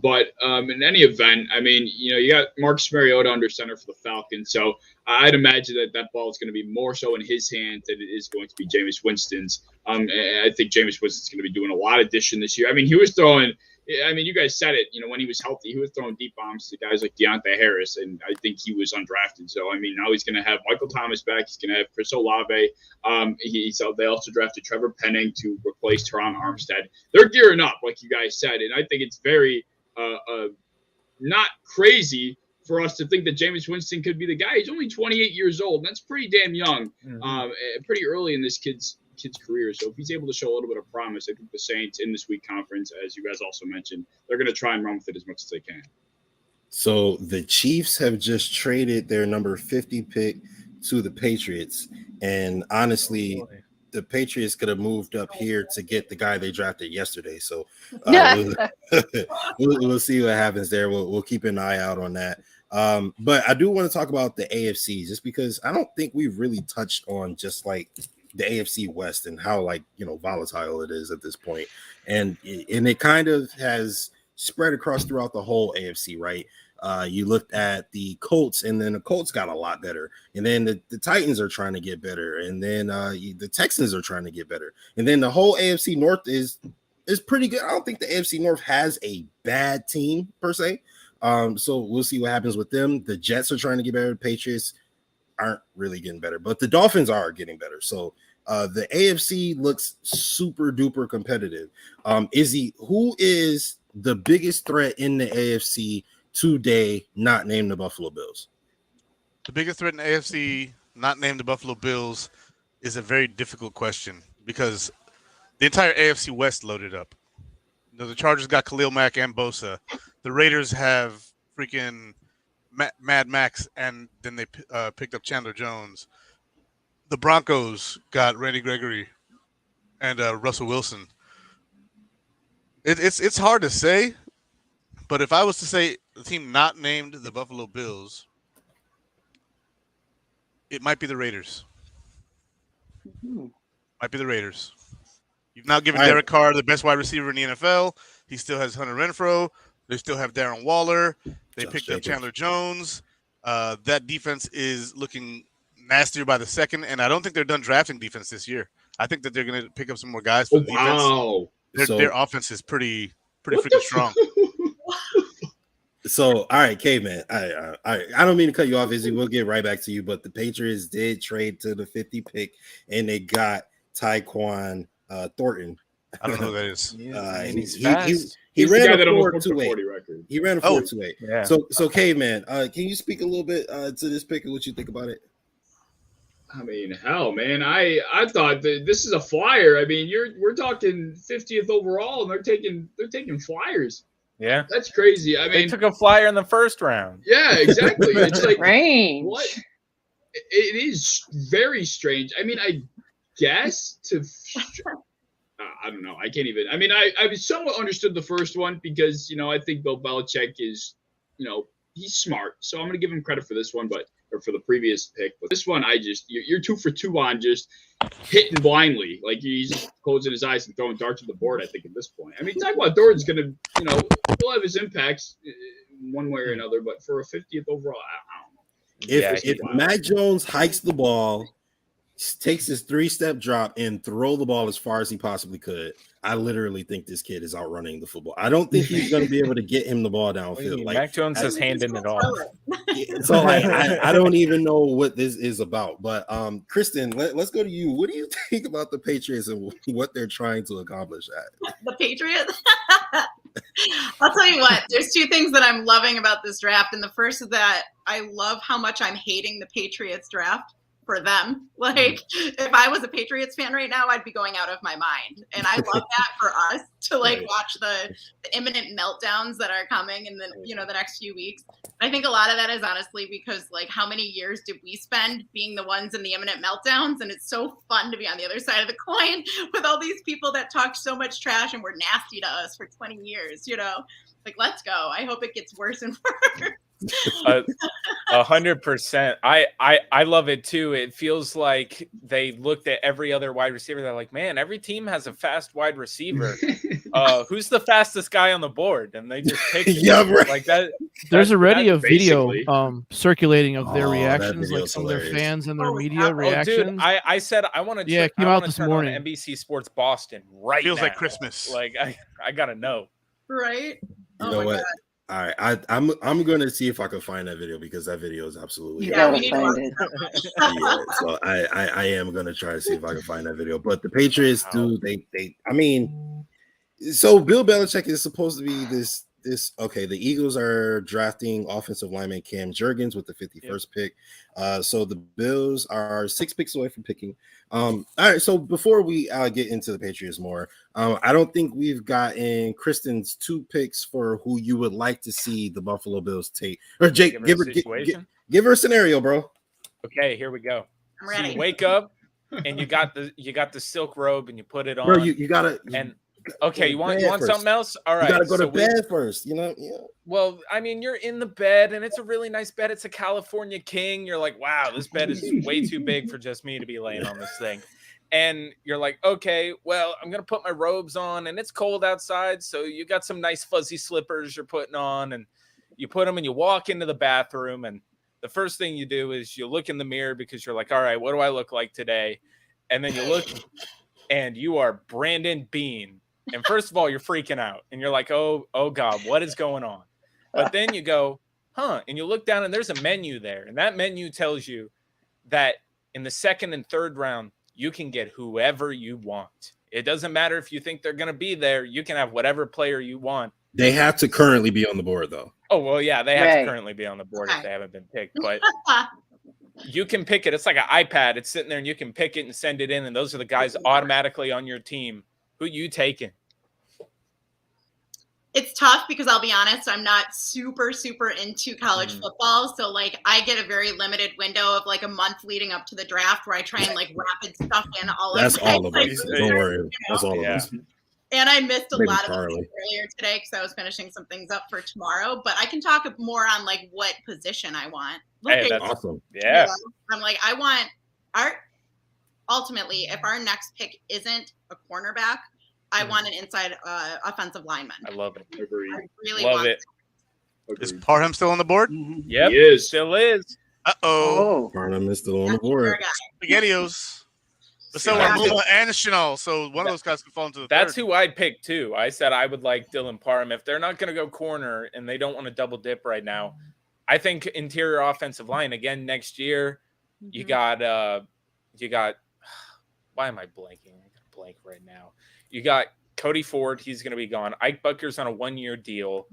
But in any event, I mean, you got Marcus Mariota under center for the Falcons, so I'd imagine that ball is going to be more so in his hands than it is going to be Jameis Winston's. And I think Jameis Winston's going to be doing a lot of dishing this year. I mean, he was throwing. I mean, you guys said it. When he was healthy, he was throwing deep bombs to guys like Deontay Harris, and I think he was undrafted. So, I mean, now he's going to have Michael Thomas back. He's going to have Chris Olave. They also drafted Trevor Penning to replace Teron Armstead. They're gearing up, like you guys said, and I think it's very not crazy for us to think that Jameis Winston could be the guy. He's only 28 years old. That's pretty damn young, pretty early in this kid's career. So if he's able to show a little bit of promise, I think the Saints in this week conference, as you guys also mentioned, they're going to try and run with it as much as they can. So the Chiefs have just traded their number 50 pick to the Patriots. And honestly, the Patriots could have moved up here to get the guy they drafted yesterday. So we'll see what happens there. We'll keep an eye out on that. But I do want to talk about the AFC, just because I don't think we've really touched on just like the AFC West and how volatile it is at this point. And it kind of has spread across throughout the whole AFC, right? You looked at the Colts, and then the Colts got a lot better. And then the Titans are trying to get better. And then the Texans are trying to get better. And then the whole AFC North is pretty good. I don't think the AFC North has a bad team per se. So we'll see what happens with them. The Jets are trying to get better. The Patriots aren't really getting better, but the Dolphins are getting better. So the AFC looks super duper competitive. Izzy, who is the biggest threat in the AFC today, not named the Buffalo Bills? The biggest threat in the AFC, not named the Buffalo Bills, is a very difficult question because the entire AFC West loaded up. The Chargers got Khalil Mack and Bosa. The Raiders have freaking Mad Max, and then they picked up Chandler Jones. The Broncos got Randy Gregory and Russell Wilson. It's hard to say, but if I was to say the team not named the Buffalo Bills, it might be the Raiders. Might be the Raiders. You've now given Derek Carr the best wide receiver in the NFL. He still has Hunter Renfrow. They still have Darren Waller. They picked up Chandler Jones. That defense is looking nastier by the second, and I don't think they're done drafting defense this year. I think that they're going to pick up some more guys for the defense. Wow. Their offense is pretty freaking strong. So, all right, Caveman. I don't mean to cut you off, Izzy. We'll get right back to you, but the Patriots did trade to the 50 pick, and they got Tyquan Thornton. I don't know who that is. He's fast. He ran a 4.28 record. He ran a 4.28. Yeah. So Caveman, can you speak a little bit to this pick and what you think about it? I mean, hell, man, I thought that this is a flyer. I mean, we're talking 50th overall, and they're taking flyers. Yeah, that's crazy. I mean, they took a flyer in the first round. Yeah, exactly. It's like strange. What? It is very strange. I mean, I guess I don't know. I can't even. I mean, I somewhat understood the first one because I think Bill Belichick is, he's smart. So I'm going to give him credit for this one, or for the previous pick. But this one, you're 2 for 2 on just hitting blindly. Like he's just closing his eyes and throwing darts at the board, I think, at this point. I mean, Tyquan Thornton's going to, he'll have his impacts one way or another. But for a 50th overall, I don't know. If Mac Jones hikes the ball, takes his 3-step drop and throw the ball as far as he possibly could, I literally think this kid is outrunning the football. I don't think he's going to be able to get him the ball downfield. Mac Jones is handing it off. So I don't even know what this is about. But Kristen, let's go to you. What do you think about the Patriots and what they're trying to accomplish at? The Patriots? I'll tell you what, there's 2 things that I'm loving about this draft. And the first is that I love how much I'm hating the Patriots draft for them. Like, if I was a Patriots fan right now, I'd be going out of my mind. And I love that for us to watch the imminent meltdowns that are coming in the the next few weeks. I think a lot of that is honestly because how many years did we spend being the ones in the imminent meltdowns? And it's so fun to be on the other side of the coin with all these people that talk so much trash and were nasty to us for 20 years, Let's go. I hope it gets worse and worse. 100%. I love it too. It feels like they looked at every other wide receiver. They're like, man, every team has a fast wide receiver. Who's the fastest guy on the board? And they just pick right. like that. There's already a video circulating of their reactions, like some of their fans and their media reactions. Dude, I said I want to. Yeah, it came out this morning. On NBC Sports Boston right Feels now. like Christmas. Like I gotta know. Right. You know what? All right, I'm gonna see if I can find that video because that video is absolutely. You gotta find it. Yeah, so I am gonna try to see if I can find that video. But the Patriots do I mean, so Bill Belichick is supposed to be this. Okay, the Eagles are drafting offensive lineman Cam Jurgens with the 51st pick. So the Bills are 6 picks away from picking. All right, so before we get into the Patriots more, I don't think we've gotten Kristen's 2 picks for who you would like to see the Buffalo Bills take. Or Jake, give her a scenario, bro. Okay, here we go. I'm ready. So you wake up and you got the silk robe and you put it on. Bro, you gotta. Okay, you want something else? All right. You gotta go to bed first, you know? Yeah. Well, I mean, you're in the bed and it's a really nice bed. It's a California King. You're like, wow, this bed is way too big for just me to be laying on this thing. And you're like, okay, well, I'm gonna put my robes on and it's cold outside. So you got some nice fuzzy slippers you're putting on, and you put them and you walk into the bathroom, and the first thing you do is you look in the mirror because you're like, all right, what do I look like today? And then you look and you are Brandon Beane. And first of all, you're freaking out and you're like, oh God, what is going on? But then you go, and you look down and there's a menu there. And that menu tells you that in the 2nd and 3rd round, you can get whoever you want. It doesn't matter if you think they're going to be there. You can have whatever player you want. They have to currently be on the board, though. Oh, well, yeah, they have to currently be on the board if they haven't been picked. But you can pick it. It's like an iPad. It's sitting there and you can pick it and send it in. And those are the guys automatically on your team. Who you taking? It's tough because I'll be honest, I'm not super into college football. So like I get a very limited window of like a month leading up to the draft where I try and like rapid stuff in all That's of all of us. Don't worry. That's all of us. And I missed a Maybe lot of Charlie. things earlier today because I was finishing some things up for tomorrow. But I can talk more on like what position I want. Hey, that's awesome. Yeah. You know, I'm like, I want ultimately, if our next pick isn't a cornerback, I want an inside offensive lineman. I love it. I really love want it. Is Parham still on the board? Yep, He is. still is. Oh, Parham is still on the board. SpaghettiOs. But so are Mula and Chanel, so one of those guys can fall into the That's third. who I'd pick too. I said I would like Dylan Parham. If they're not going to go corner and they don't want to double dip right now, I think interior offensive line again next year. You got why am I blanking? I'm gonna blank right now. You got Cody Ford, he's going to be gone. Ike Bucker's on a 1-year deal.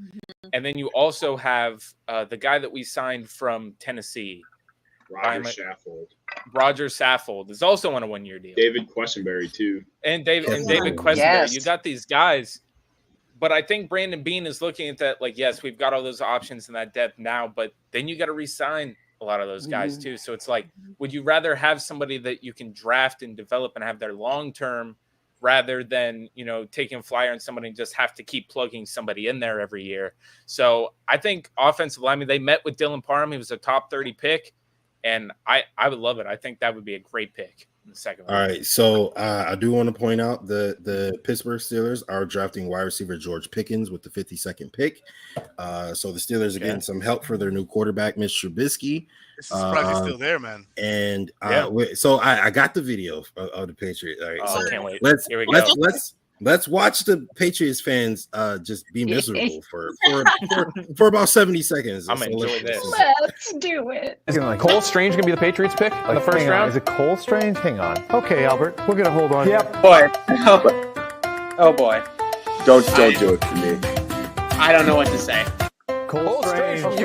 And then you also have the guy that we signed from Tennessee. Roger Saffold is also on a 1-year deal. David Questenberry, too. And David Questenberry. Yes. You got these guys. But I think Brandon Beane is looking at that like, yes, we've got all those options in that depth now, but then you got to re-sign a lot of those guys too. So it's like, would you rather have somebody that you can draft and develop and have their long-term rather than, taking a flyer on somebody and just have to keep plugging somebody in there every year? So I think offensive lineman, they met with Dylan Parham. He was a top 30 pick, and I would love it. I think that would be a great pick in the second round. All right, so I do want to point out the Pittsburgh Steelers are drafting wide receiver George Pickens with the 52nd pick. So the Steelers are getting some help for their new quarterback, Mitch Trubisky. It's surprised he's still there, man. And so I got the video of the Patriots. All right, so I can't wait. Here we go. Let's watch the Patriots fans just be miserable for about 70 seconds. I'm gonna enjoy this. Let's do it. Is it like Cole Strange gonna be the Patriots pick in the first round? Is it Cole Strange? Hang on. Okay, Albert, we're gonna hold on. Yep. Boy. Oh boy. Don't do it for me. I don't know what to say. Cole Strange from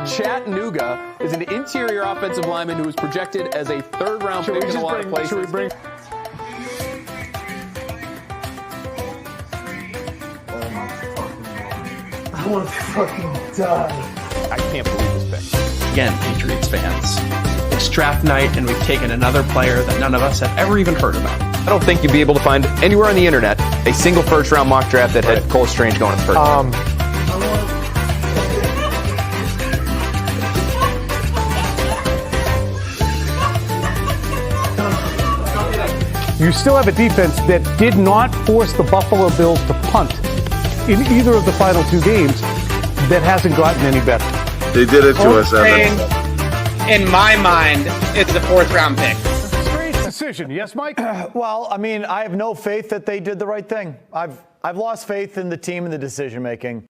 Chattanooga is an interior offensive lineman who was projected as a third-round pick in a lot of places. I want to fucking die. I can't believe this pick. Again, Patriots fans, it's draft night, and we've taken another player that none of us have ever even heard about. I don't think you'd be able to find anywhere on the internet a single first-round mock draft that had Cole Strange going in the first round. you still have a defense that did not force the Buffalo Bills to punt in either of the final two games that hasn't gotten any better. They did it to us, Evan. In my mind, it's a 4th round pick. Strange decision. Yes, Mike? Well, I mean, I have no faith that they did the right thing. I've lost faith in the team and the decision making.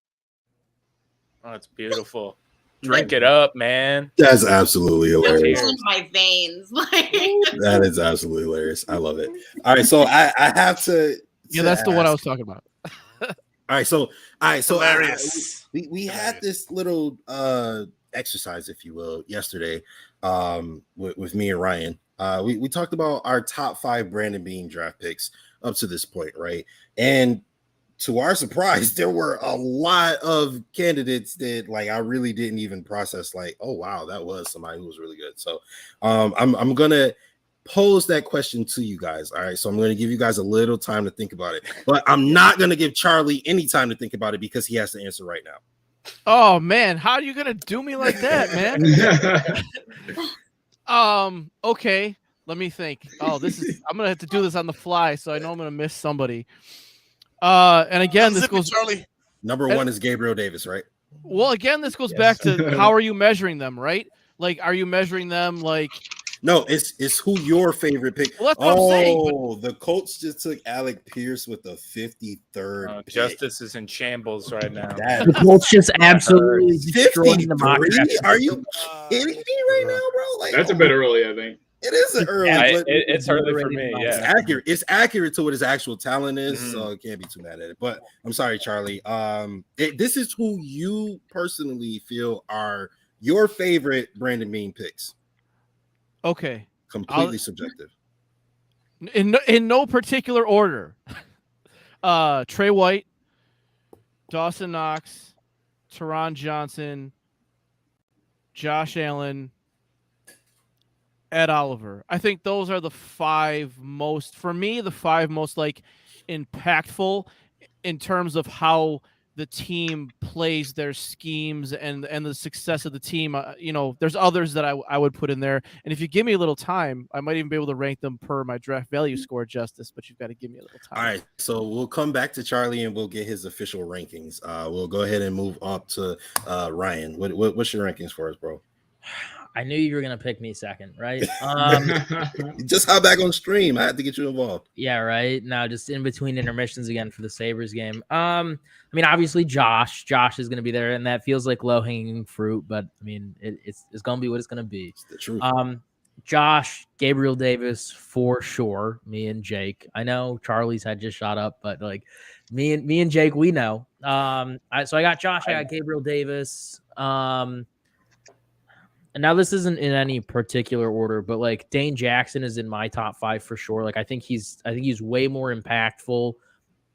Oh, it's beautiful. Drink it up, man. That's absolutely hilarious. In my veins. That is absolutely hilarious. I love it. All right, so I have to. Yeah, that's the one I was talking about. All right, so hilarious. We had this little exercise, if you will, yesterday with me and Ryan. We talked about our top 5 Brandon Beane draft picks up to this point, right? And to our surprise, there were a lot of candidates that like I really didn't even process. Like, oh wow, that was somebody who was really good. So I'm gonna pose that question to you guys. All right, so I'm gonna give you guys a little time to think about it, but I'm not gonna give Charlie any time to think about it because he has to answer right now. Oh man, how are you gonna do me like that, man? Okay, let me think. I'm gonna have to do this on the fly, so I know I'm gonna miss somebody. And again, this goes. Charlie. Number 1 is Gabriel Davis, right? Well, again, this goes back to how are you measuring them, right? Like, are you measuring them like? No, it's who your favorite pick. Well, that's what I'm saying. Oh, the Colts just took Alec Pierce with the 53rd. pick. Justice is in shambles right now. The Colts just absolutely destroying the mock draft. Are you kidding me right now, bro? Like, That's a bit early, I think. It is early. But it's early for me. It's Yeah, accurate. It's accurate to what his actual talent is, so I can't be too mad at it. But I'm sorry, Charlie. This is who you personally feel are your favorite Brandon Beane picks. Okay, Completely subjective. In no particular order. Trey White, Dawson Knox, Teron Johnson, Josh Allen, Ed Oliver. I think those are the 5 most, for me, the 5 most like impactful in terms of how the team plays their schemes and the success of the team. There's others that I would put in there. And if you give me a little time, I might even be able to rank them per my draft value score, Justice, but you've got to give me a little time. All right, so we'll come back to Charlie and we'll get his official rankings. We'll go ahead and move up to Ryan. What's your rankings for us, bro? I knew you were gonna pick me second, right? Just hop back on stream. I had to get you involved. Yeah, right. Now, just in between intermissions again for the Sabres game. I mean, obviously, Josh is gonna be there, and that feels like low hanging fruit, but I mean, it's gonna be what it's gonna be. It's the truth. Josh, Gabriel Davis for sure. Me and Jake. I know Charlie's had just shot up, but like me and Jake, we know. So I got Josh. I got Gabriel Davis. And now this isn't in any particular order, but like Dane Jackson is in my top 5 for sure. Like I think he's way more impactful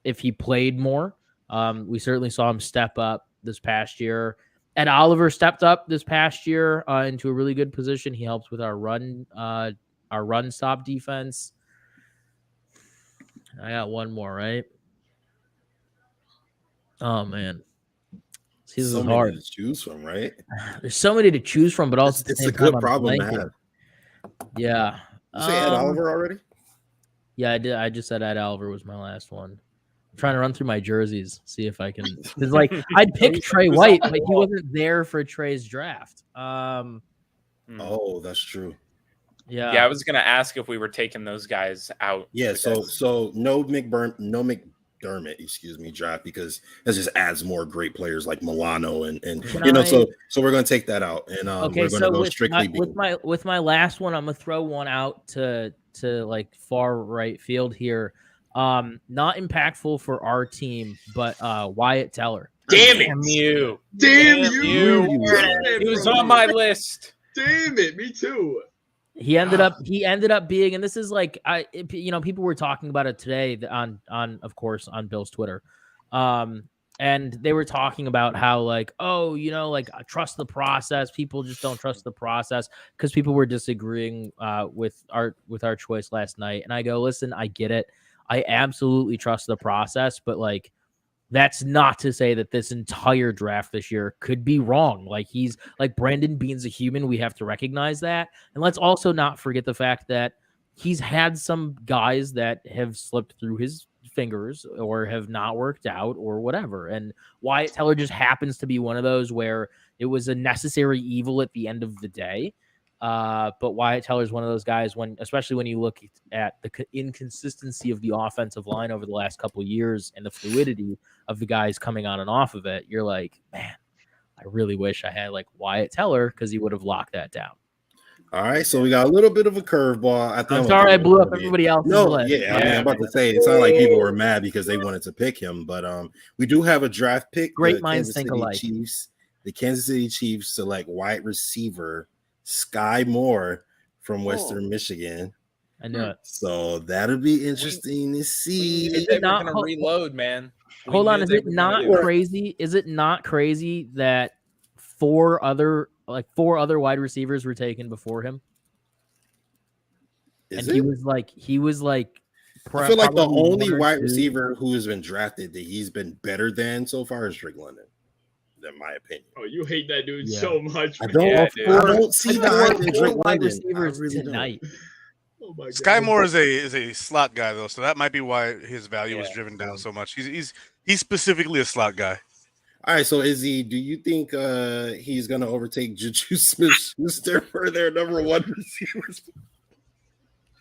if he played more. We certainly saw him step up this past year. Ed Oliver stepped up this past year into a really good position. He helps with our run stop defense. I got one more, right? Oh man. This is hard to choose from, right? There's so many to choose from, but also it's a good problem to have. Yeah. You say Ed Oliver already? Yeah, I did. I just said Ed Oliver was my last one. I'm trying to run through my jerseys, see if I can. Because like I'd pick Trey White, but he wasn't there for Trey's draft. Oh, that's true. Yeah. I was gonna ask if we were taking those guys out. Yeah. So no McDermott, draft because that just adds more great players like Milano and so we're gonna take that out and we're gonna go strictly with my last one. I'm gonna throw one out to like far right field here. Not impactful for our team, but Wyatt Teller. Damn you! He was on my list. Damn it! Me too. He ended up being, and this is like people were talking about it today on of course on Bill's Twitter, and they were talking about how like trust the process. People just don't trust the process because people were disagreeing with our choice last night. And I go, listen, I get it. I absolutely trust the process, but like that's not to say that this entire draft this year could be wrong. Like Brandon Beane's a human. We have to recognize that. And let's also not forget the fact that he's had some guys that have slipped through his fingers or have not worked out or whatever. And Wyatt Teller just happens to be one of those where it was a necessary evil at the end of the day. But Wyatt Teller is one of those guys especially when you look at the inconsistency of the offensive line over the last couple of years and the fluidity of the guys coming on and off of it, you're like, man, I really wish I had like Wyatt Teller because he would have locked that down. All right, so we got a little bit of a curveball. I'm sorry I blew up everybody else's list. Yeah, I mean, I'm about to say, it's not like people were mad because they wanted to pick him, but we do have a draft pick. Great minds think alike. The Kansas City Chiefs select wide receiver Sky Moore from Western Michigan. I know it. So that'll be interesting to see. They're not going to reload, man. Hold on, is it not crazy? Is it not crazy that four other wide receivers were taken before him? He was like I feel like the only wide receiver who has been drafted that he's been better than so far is Drake London, in my opinion. Oh, you hate that dude so much. I don't see the hype in Drake wide London. receivers really tonight. Oh my God. Sky Moore is a slot guy though, so that might be why his value was driven down so much. He's specifically a slot guy. All right, so Izzy, do you think he's going to overtake Juju Smith-Schuster for their number one receivers?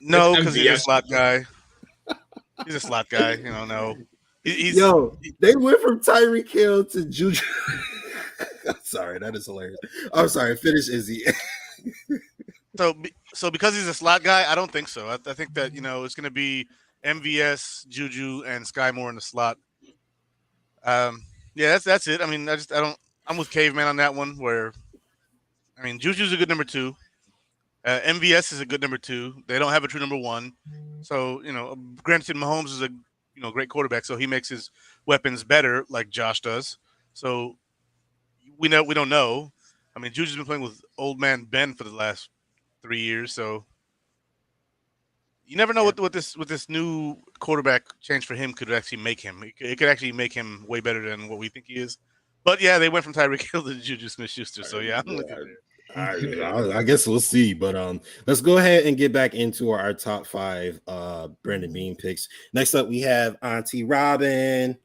No, because he's a slot guy. He's a slot guy. No. They went from Tyreek Hill to Juju. I'm sorry, that is hilarious. I'm sorry, finish Izzy. So because he's a slot guy, I don't think so. I think that it's going to be MVS, Juju, and Sky Moore in the slot. Yeah, that's it. I mean, I'm with Caveman on that one. Where, I mean, Juju's a good number 2. MVS is a good number 2. They don't have a true number 1. So granted, Mahomes is a great quarterback, so he makes his weapons better, like Josh does. So we don't know. I mean, Juju's been playing with old man Ben for the last 3 years, so you never know what this new quarterback change for him could actually make him. It could actually make him way better than what we think he is. But yeah, they went from Tyreek Hill to Juju Smith-Schuster. So yeah, I'm looking at it. I guess we'll see. But let's go ahead and get back into our top 5 Brandon Bean picks. Next up, we have Auntie Robin.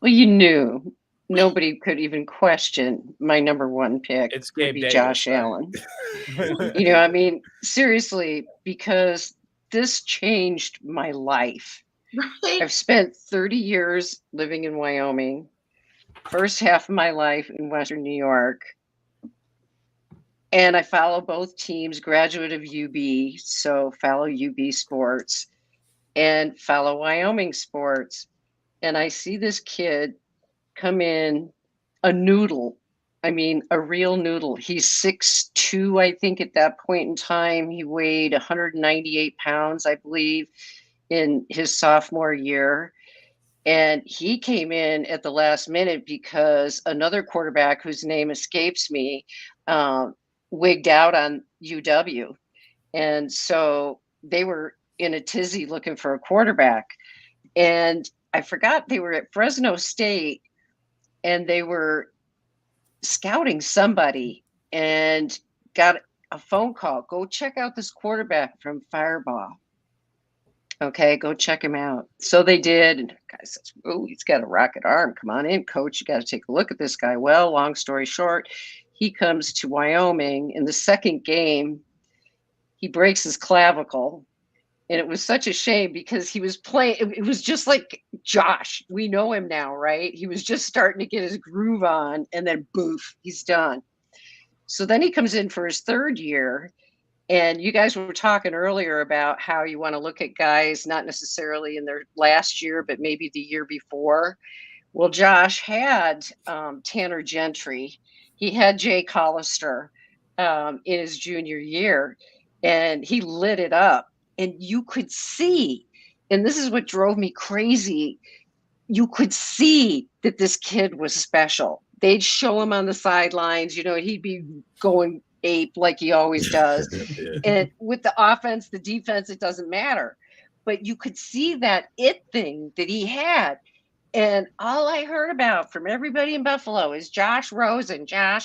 Well, you knew nobody could even question my number 1 pick. It's would be Josh Allen. I mean, seriously, because this changed my life. Right. I've spent 30 years living in Wyoming, first half of my life in Western New York. And I follow both teams, graduate of UB, so follow UB sports and follow Wyoming sports. And I see this kid come in a noodle. I mean, a real noodle. He's 6'2", I think, at that point in time. He weighed 198 pounds, I believe, in his sophomore year. And he came in at the last minute because another quarterback whose name escapes me wigged out on UW. And so they were in a tizzy looking for a quarterback. And I forgot they were at Fresno State and they were scouting somebody and got a phone call. Go check out this quarterback from Firebaugh. Okay, go check him out. So they did. And the guy says, oh, he's got a rocket arm. Come on in, coach. You got to take a look at this guy. Well, long story short, he comes to Wyoming. In the second game, he breaks his clavicle. And it was such a shame because he was playing. It was just like Josh. We know him now, right? He was just starting to get his groove on, and then boof, he's done. So then he comes in for his third year. And you guys were talking earlier about how you want to look at guys not necessarily in their last year, but maybe the year before. Well, Josh had Tanner Gentry. He had Jay Collister in his junior year, and he lit it up. And you could see, and this is what drove me crazy, you could see that this kid was special. They'd show him on the sidelines, he'd be going ape like he always does. And with the offense, the defense, it doesn't matter. But you could see that it thing that he had. And all I heard about from everybody in Buffalo is Josh Rosen. And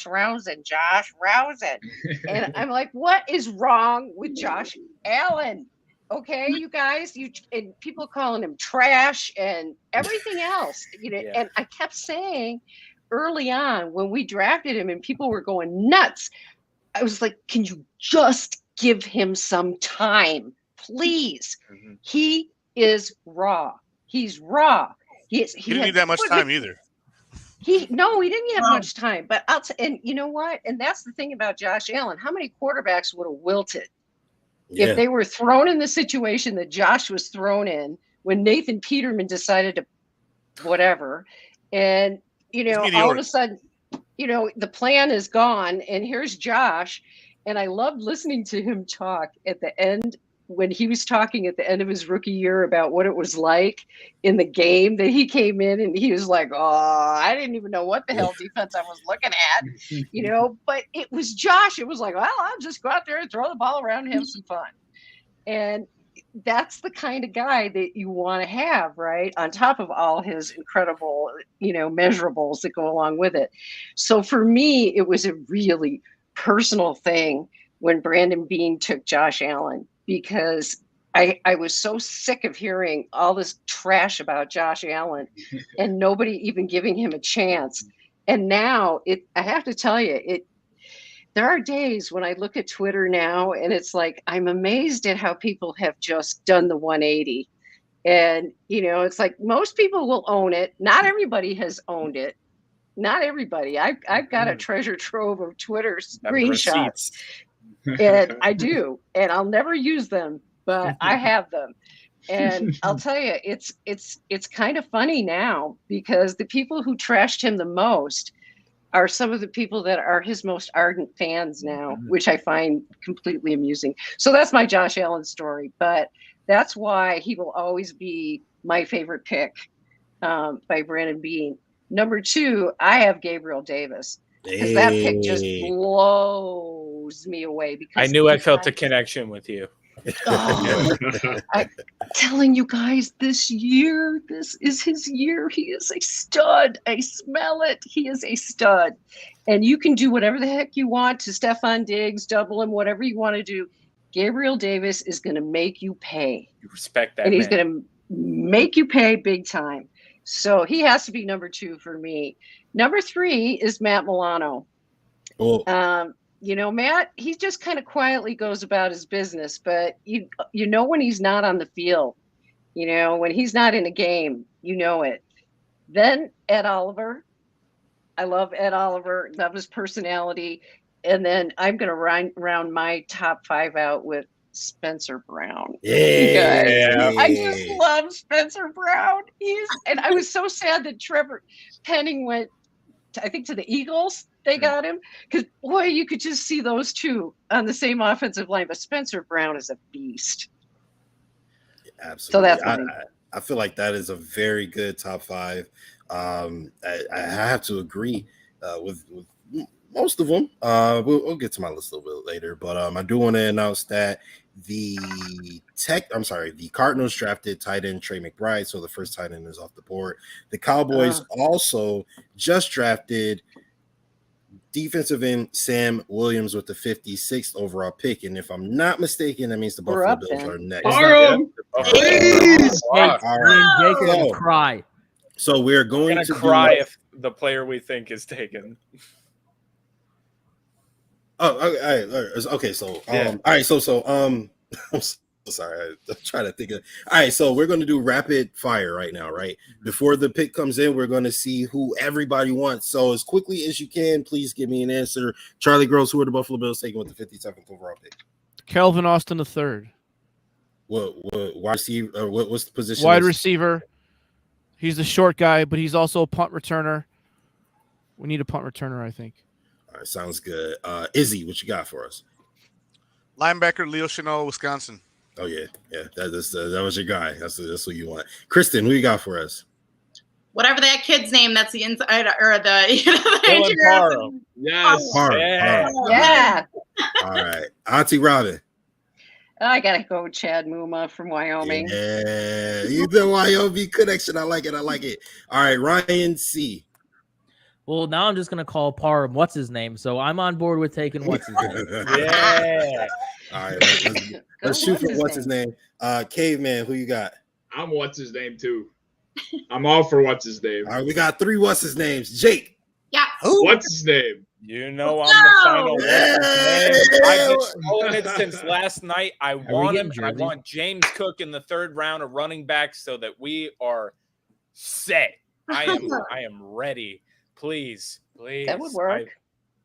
I'm like, what is wrong with Josh Allen? Okay, you guys, and people calling him trash and everything else, Yeah. and I kept saying early on when we drafted him and people were going nuts, I was like, can you just give him some time, please? He is raw. He's raw. He didn't need that much time either. He didn't have much time, but and you know what? And that's the thing about Josh Allen. How many quarterbacks would have wilted if they were thrown in the situation that Josh was thrown in when Nathan Peterman decided to whatever, and all of a sudden, the plan is gone, and here's Josh, and I loved listening to him talk at the end when he was talking at the end of his rookie year about what it was like in the game that he came in, and he was like, oh, I didn't even know what the hell defense I was looking at, but it was Josh. It was like, well, I'll just go out there and throw the ball around and have some fun. And that's the kind of guy that you want to have, right? On top of all his incredible, measurables that go along with it. So for me, it was a really personal thing when Brandon Beane took Josh Allen, because I was so sick of hearing all this trash about Josh Allen and nobody even giving him a chance. And now I have to tell you, there are days when I look at Twitter now and it's like, I'm amazed at how people have just done the 180. And, it's like most people will own it. Not everybody has owned it. Not everybody. I've got a treasure trove of Twitter screenshots. And I do. And I'll never use them, but I have them. And I'll tell you, it's kind of funny now because the people who trashed him the most are some of the people that are his most ardent fans now, which I find completely amusing. So that's my Josh Allen story, but that's why he will always be my favorite pick by Brandon Beane. Number 2, I have Gabriel Davis, because that pick just blows me away. Because I knew I felt a connection with you. I'm telling you guys, this is his year. He is a stud. I smell it. He is a stud. And you can do whatever the heck you want to Stephon Diggs, double him, whatever you want to do. Gabriel Davis is going to make you pay. You respect that, and he's going to make you pay big time. So he has to be number 2 for me. Number 3 is Matt Milano. Oh. Matt, he just kind of quietly goes about his business, but you know when he's not on the field, when he's not in a game, it. Then Ed Oliver. I love Ed Oliver, love his personality. And then I'm going to round my top 5 out with Spencer Brown. Yeah. I just love Spencer Brown. And I was so sad that Trevor Penning went, to the Eagles. They got him because, boy, you could just see those two on the same offensive line. But Spencer Brown is a beast. Absolutely. So that's mine. I feel like that is a very good top 5. I have to agree with most of them. We'll get to my list a little bit later, but I do want to announce that the Cardinals drafted tight end Trey McBride, so the first tight end is off the board. The Cowboys also just drafted defensive end Sam Williams with the 56th overall pick, and if I'm not mistaken, that means the Buffalo Bills are next. Please, Jake is gonna cry. So we're going to cry if the player we think is taken. Oh, okay. So, all right. So, I'm so sorry. I'm trying to think of. All right. So we're going to do rapid fire right now, right? Before the pick comes in, we're going to see who everybody wants. So as quickly as you can, please give me an answer. Charlie Gross, who are the Buffalo Bills taking with the 57th overall pick? Calvin Austin III. What wide receiver? What's the position? Wide receiver. He's the short guy, but he's also a punt returner. We need a punt returner, I think. All right, sounds good. Izzy, what you got for us? Linebacker Leo Chenal, Wisconsin. Oh yeah. That was your guy. That's what you want. Kristen, who you got for us? Whatever that kid's name, that's the inside or the Dylan Parham. Yes. Yeah. All right, Auntie Robin. I gotta go with Chad Muma from Wyoming. Yeah, you the Wyoming connection. I like it. All right, Ryan C. Well, now I'm just gonna call Parham what's his name. So I'm on board with taking what's his name. Yeah. All right, let's shoot for what's his name. Caveman, who you got? I'm what's his name too. I'm all for what's his name. All right, we got 3 what's his names. Jake. Yeah. What's his name? You know I'm the final what's his name. I've been calling it since last night. I want him. I want James Cook in the 3rd round of running back so that we are set. I am ready. Please. That would work.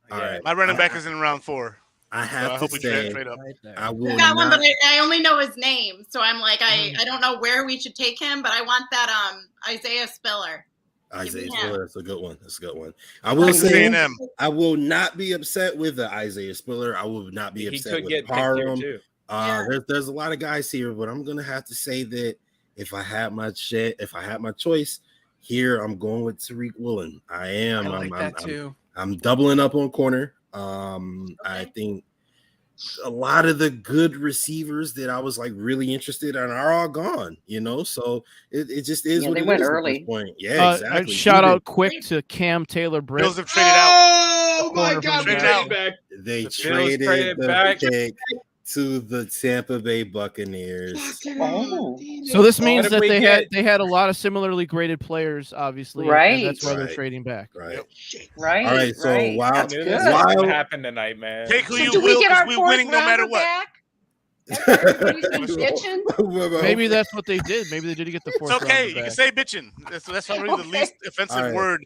All right. My running back is in round 4. I have to say, trade up. I will Got one, not. but I only know his name, so I'm like, I don't know where we should take him, but I want that Isaiah Spiller. Isaiah Spiller, that's a good one. That's a good one. I will say, I will not be upset with the Isaiah Spiller. I will not be upset with Parham. There's a lot of guys here, but I'm gonna have to say that if I had my choice here, I'm going with Tariq Woolen. I am. I like that too. I'm doubling up on corner. I think a lot of the good receivers that I was like really interested in are all gone, so it just is what they it went is early. at this point. Yeah, exactly. Shout out quick to Cam Taylor-Britt. Bills have traded out. Oh my God, traded out. back. They traded traded the back pick to the Tampa Bay Buccaneers. Oh. So this means What if that we they had a lot of similarly graded players, obviously, Right. and that's why they're Right. trading back. Right. Right. All right. So right. while That's This good. is what happened tonight, man. Take who So you do we will, get because our we're 4th winning no matter rounder what. back? Everybody's been bitching. Maybe that's what they did. Maybe they did get the 4th It's okay. rounder You can back. say bitching. That's probably the Okay. least offensive All right. word,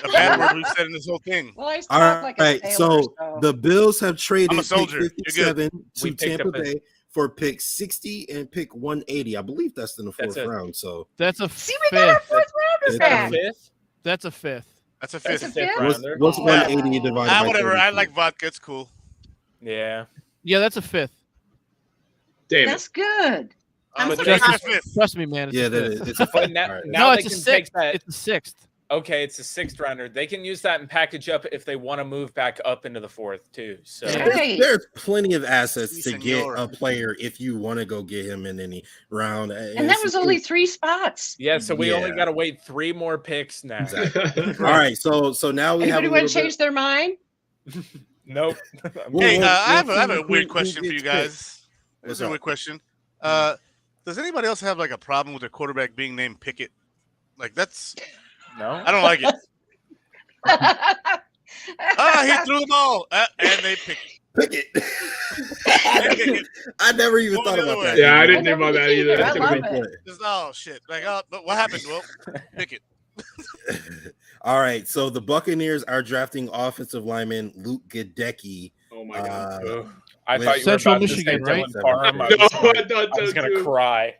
a bad word we've said in this whole thing. Well, I All talk like a right. sailor, So the Bills have traded I'm a pick soldier. You're 57 We to picked Tampa up a- Bay for pick 60 and pick 180. I believe that's in the 4th That's a- round. So That's a See, we got our fifth. 4th Is rounder that a back. 5th? That's a fifth. That's a That's fifth. a fifth? rounder. what's 180 divided by Whatever. 32? I like vodka. It's cool. Yeah. Yeah, that's a fifth. Damn it. That's good. I'm But surprised. they Just, fifth. trust me, man. It's Yeah, a that fifth. is. It's a But fifth. now, All right. now No, they it's a can take sixth. that. It's a sixth. Okay, it's a 6th rounder. They can use that and package up if they want to move back up into the 4th too. So Right. There's plenty of assets to get Senor. a player if you want to go get him in any round. And that was only 3 spots. yeah, so we only Yeah. got to wait 3 more picks now. Exactly. All right, so now we have Anybody a want little to change their mind? Nope. Hey, I have a who- weird who question for gets you guys. What's This is a up? weird question. Does anybody else have like a problem with their quarterback being named Pickett? Like that's No. I don't like it. He threw the ball and they pick it. Pick it. I never even Go thought the about other that. way. Yeah, I didn't I think about never that either. either. That's I a love good it. point. Just, oh shit! Like, but what happened? Well, pick it. All right, so the Buccaneers are drafting offensive lineman Luke Gadecki. Oh my God. I with thought you Central were about Michigan, to say right? Dylan Parham. I No, was I gonna, thought so gonna too. cry.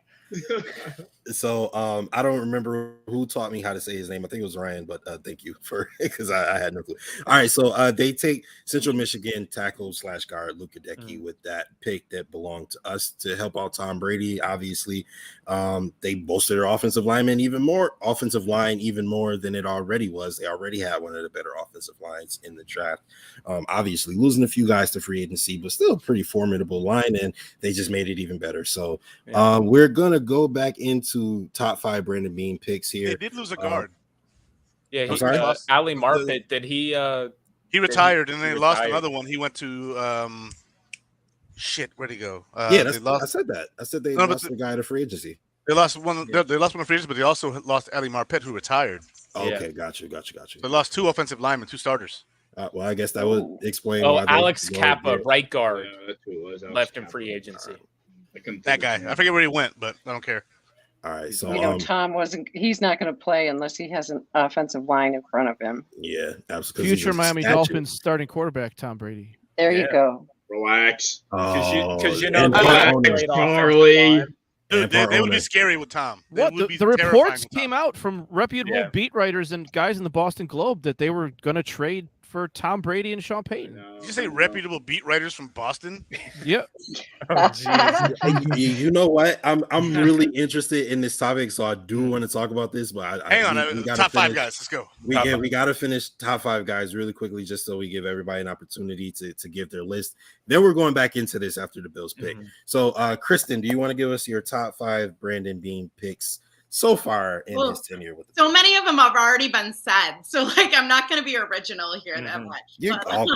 So I don't remember who taught me how to say his name. I think it was Ryan, but thank you for because I had no clue. All right, so they take Central Michigan tackle / guard Luke Gadecki with that pick that belonged to us to help out Tom Brady. Obviously, they bolstered their offensive line even more than it already was. They already had one of the better offensive lines in the draft. Obviously, losing a few guys to free agency, but still a pretty formidable line, and they just made it even better. So we're gonna go back into top 5 Brandon Bean picks here. They did lose a guard. Yeah, I'm sorry? Ali Marpet. Did he? He retired, and he they lost retired? another one. He went to shit. Where'd he go? Yeah, they lost. I said that. I said they No, but lost the guy to free agency. They lost one. They lost one of free agency, but they also lost Ali Marpet, who retired. Okay, got you. They lost 2 offensive linemen, 2 starters. Well, I guess that would explain. Oh, why they Alex go Kappa, there. right guard, Yeah, that's who it was. Alex left in Kappa. free agency. That guy. I forget where he went, but I don't care. All right, so Tom he's not going to play unless he has an offensive line in front of him. yeah, absolutely. Future Miami Dolphins starting quarterback Tom Brady. There you go. Relax. Because you know and they part have owner. great offensive Charlie. line. Dude, And they would be owner. scary with Tom. They What would be the terrifying reports with Tom. came out from reputable Yeah. beat writers and guys in the Boston Globe that they were going to trade for Tom Brady and Sean Payton. Did you say reputable beat writers from Boston? Yeah. Oh, jeez. You know what? I'm really interested in this topic, so I do want to talk about this. But Hang on, we gotta top 5 finish- guys. Let's go. We got to finish top 5 guys really quickly, just so we give everybody an opportunity to give their list. Then we're going back into this after the Bills pick. So, Kristen, do you want to give us your top 5 Brandon Bean picks so far in his tenure with the So many of them have already been said. So like I'm not going to be original here that much. You're fine.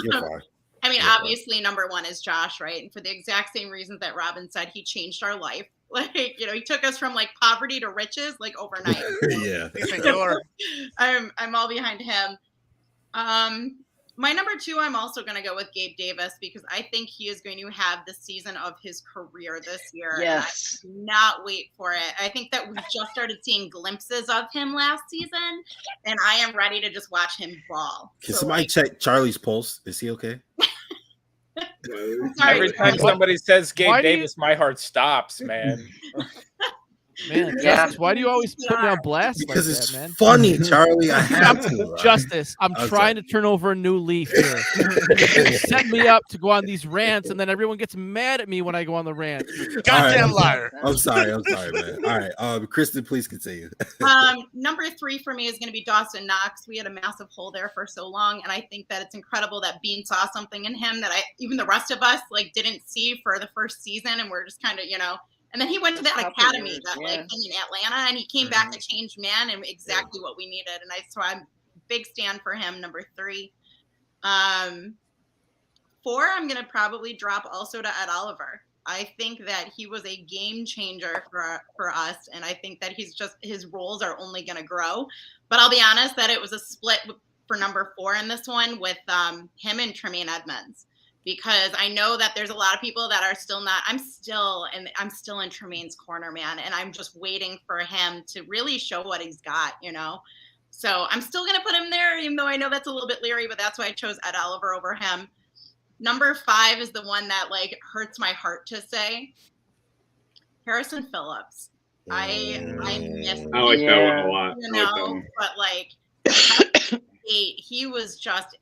I mean, obviously, number one is Josh, right? And for the exact same reasons that Robin said, he changed our life. Like, he took us from like poverty to riches, like overnight. Yeah. I'm all behind him. My number two, I'm also going to go with Gabe Davis because I think he is going to have the season of his career this year. Yes. And I cannot wait for it. I think that we just started seeing glimpses of him last season, and I am ready to just watch him ball. Can somebody check Charlie's pulse? Is he okay? Every time somebody says Gabe Davis, my heart stops, man. Man, Justice, why do you always put me on blast Because like it's that, man? funny, Charlie. I have to. Justice, I'm trying to turn over a new leaf here. You set me up to go on these rants, and then everyone gets mad at me when I go on the rant. Goddamn liar. I'm sorry, man. All right. Kristen, please continue. Number three for me is going to be Dawson Knox. We had a massive hole there for so long, and I think that it's incredible that Bean saw something in him that even the rest of us didn't see for the first season, and we're just kind of, And then he went to that academy in Atlanta, and he came back a changed man and exactly what we needed. And so I'm a big stand for him. Number three. 4, I'm going to probably drop also to Ed Oliver. I think that he was a game changer for us, and I think that his roles are only going to grow. But I'll be honest that it was a split for number 4 in this one with him and Tremaine Edmonds. Because I know that there's a lot of people that are still not. I'm still in Tremaine's corner, man, and I'm just waiting for him to really show what he's got, So I'm still gonna put him there, even though I know that's a little bit leery, but that's why I chose Ed Oliver over him. Number 5 is the one that hurts my heart to say. Harrison Phillips. I miss. I like that one a lot. But 8, he was just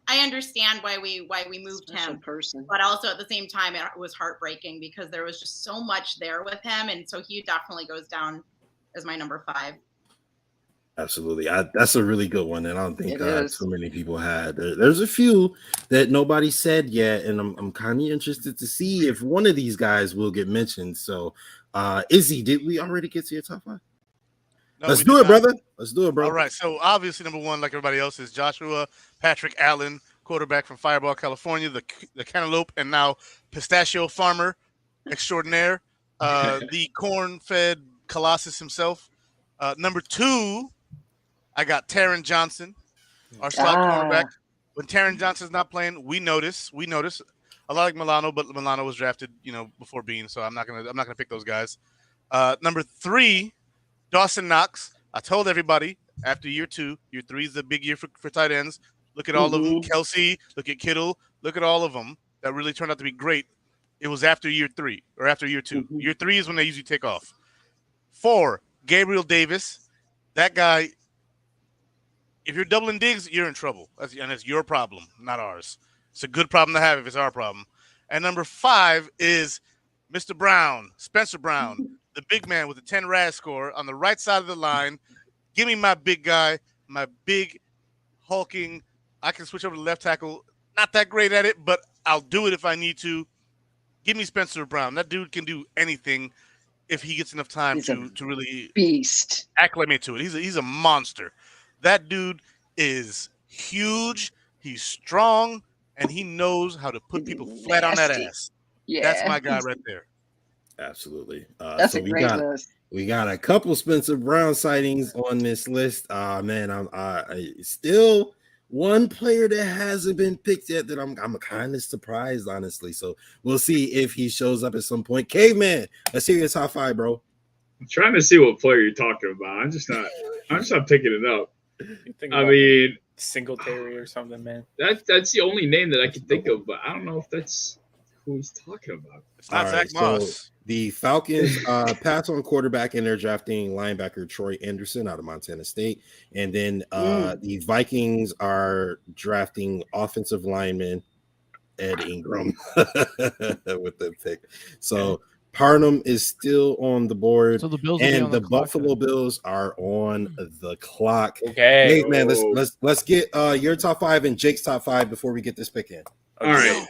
I understand why we moved him, but also at the same time it was heartbreaking because there was just so much there with him, and so he definitely goes down as my number 5. Absolutely, that's a really good one, and I don't think too many people had. There's a few that nobody said yet, and I'm kind of interested to see if one of these guys will get mentioned. So, Izzy, did we already get to your top 5? No, Let's do it, brother. All right. So obviously, number 1, like everybody else, is Joshua Patrick Allen, quarterback from Fireball, California, the cantaloupe and now pistachio farmer extraordinaire, the corn-fed colossus himself. Number 2, I got Taron Johnson, our slot cornerback. When Taron Johnson's not playing, we notice. I like Milano, but Milano was drafted, before Bean, so I'm not gonna pick those guys. Number 3. Dawson Knox. I told everybody after year 2, year 3 is the big year for tight ends. Look at all of them. Kelsey, look at Kittle, look at all of them that really turned out to be great. It was after year 3 or after year 2. Year 3 is when they usually take off. 4, Gabriel Davis. That guy, if you're doubling Diggs, you're in trouble. And it's your problem, not ours. It's a good problem to have if it's our problem. And number 5 is Mr. Brown, Spencer Brown. The big man with the 10 RAS score on the right side of the line. Give me my big guy, my big hulking. I can switch over to left tackle. Not that great at it, but I'll do it if I need to. Give me Spencer Brown. That dude can do anything if he gets enough time to really beast acclimate to it. He's a monster. That dude is huge. He's strong, and he knows how to put people flat on that ass. Yeah, that's my guy right there. Absolutely. That's a great list. We got a couple Spencer Brown sightings on this list. Man, I still one player that hasn't been picked yet that I'm kind of surprised, honestly. So we'll see if he shows up at some point. Caveman, let's hear your top 5, bro. I'm trying to see what player you're talking about. I'm just not picking it up. I mean, Singletary or something, man. That's the only name that I can think of, but I don't know if that's who he's talking about. It's not Zach Moss. So the Falcons pass on quarterback, and they're drafting linebacker Troy Anderson out of Montana State. And then the Vikings are drafting offensive lineman Ed Ingram with the pick. So Parnham is still on the board, so the Bills and the Buffalo Bills are on the clock. Okay, hey man, let's get your top 5 and Jake's top 5 before we get this pick in. All right.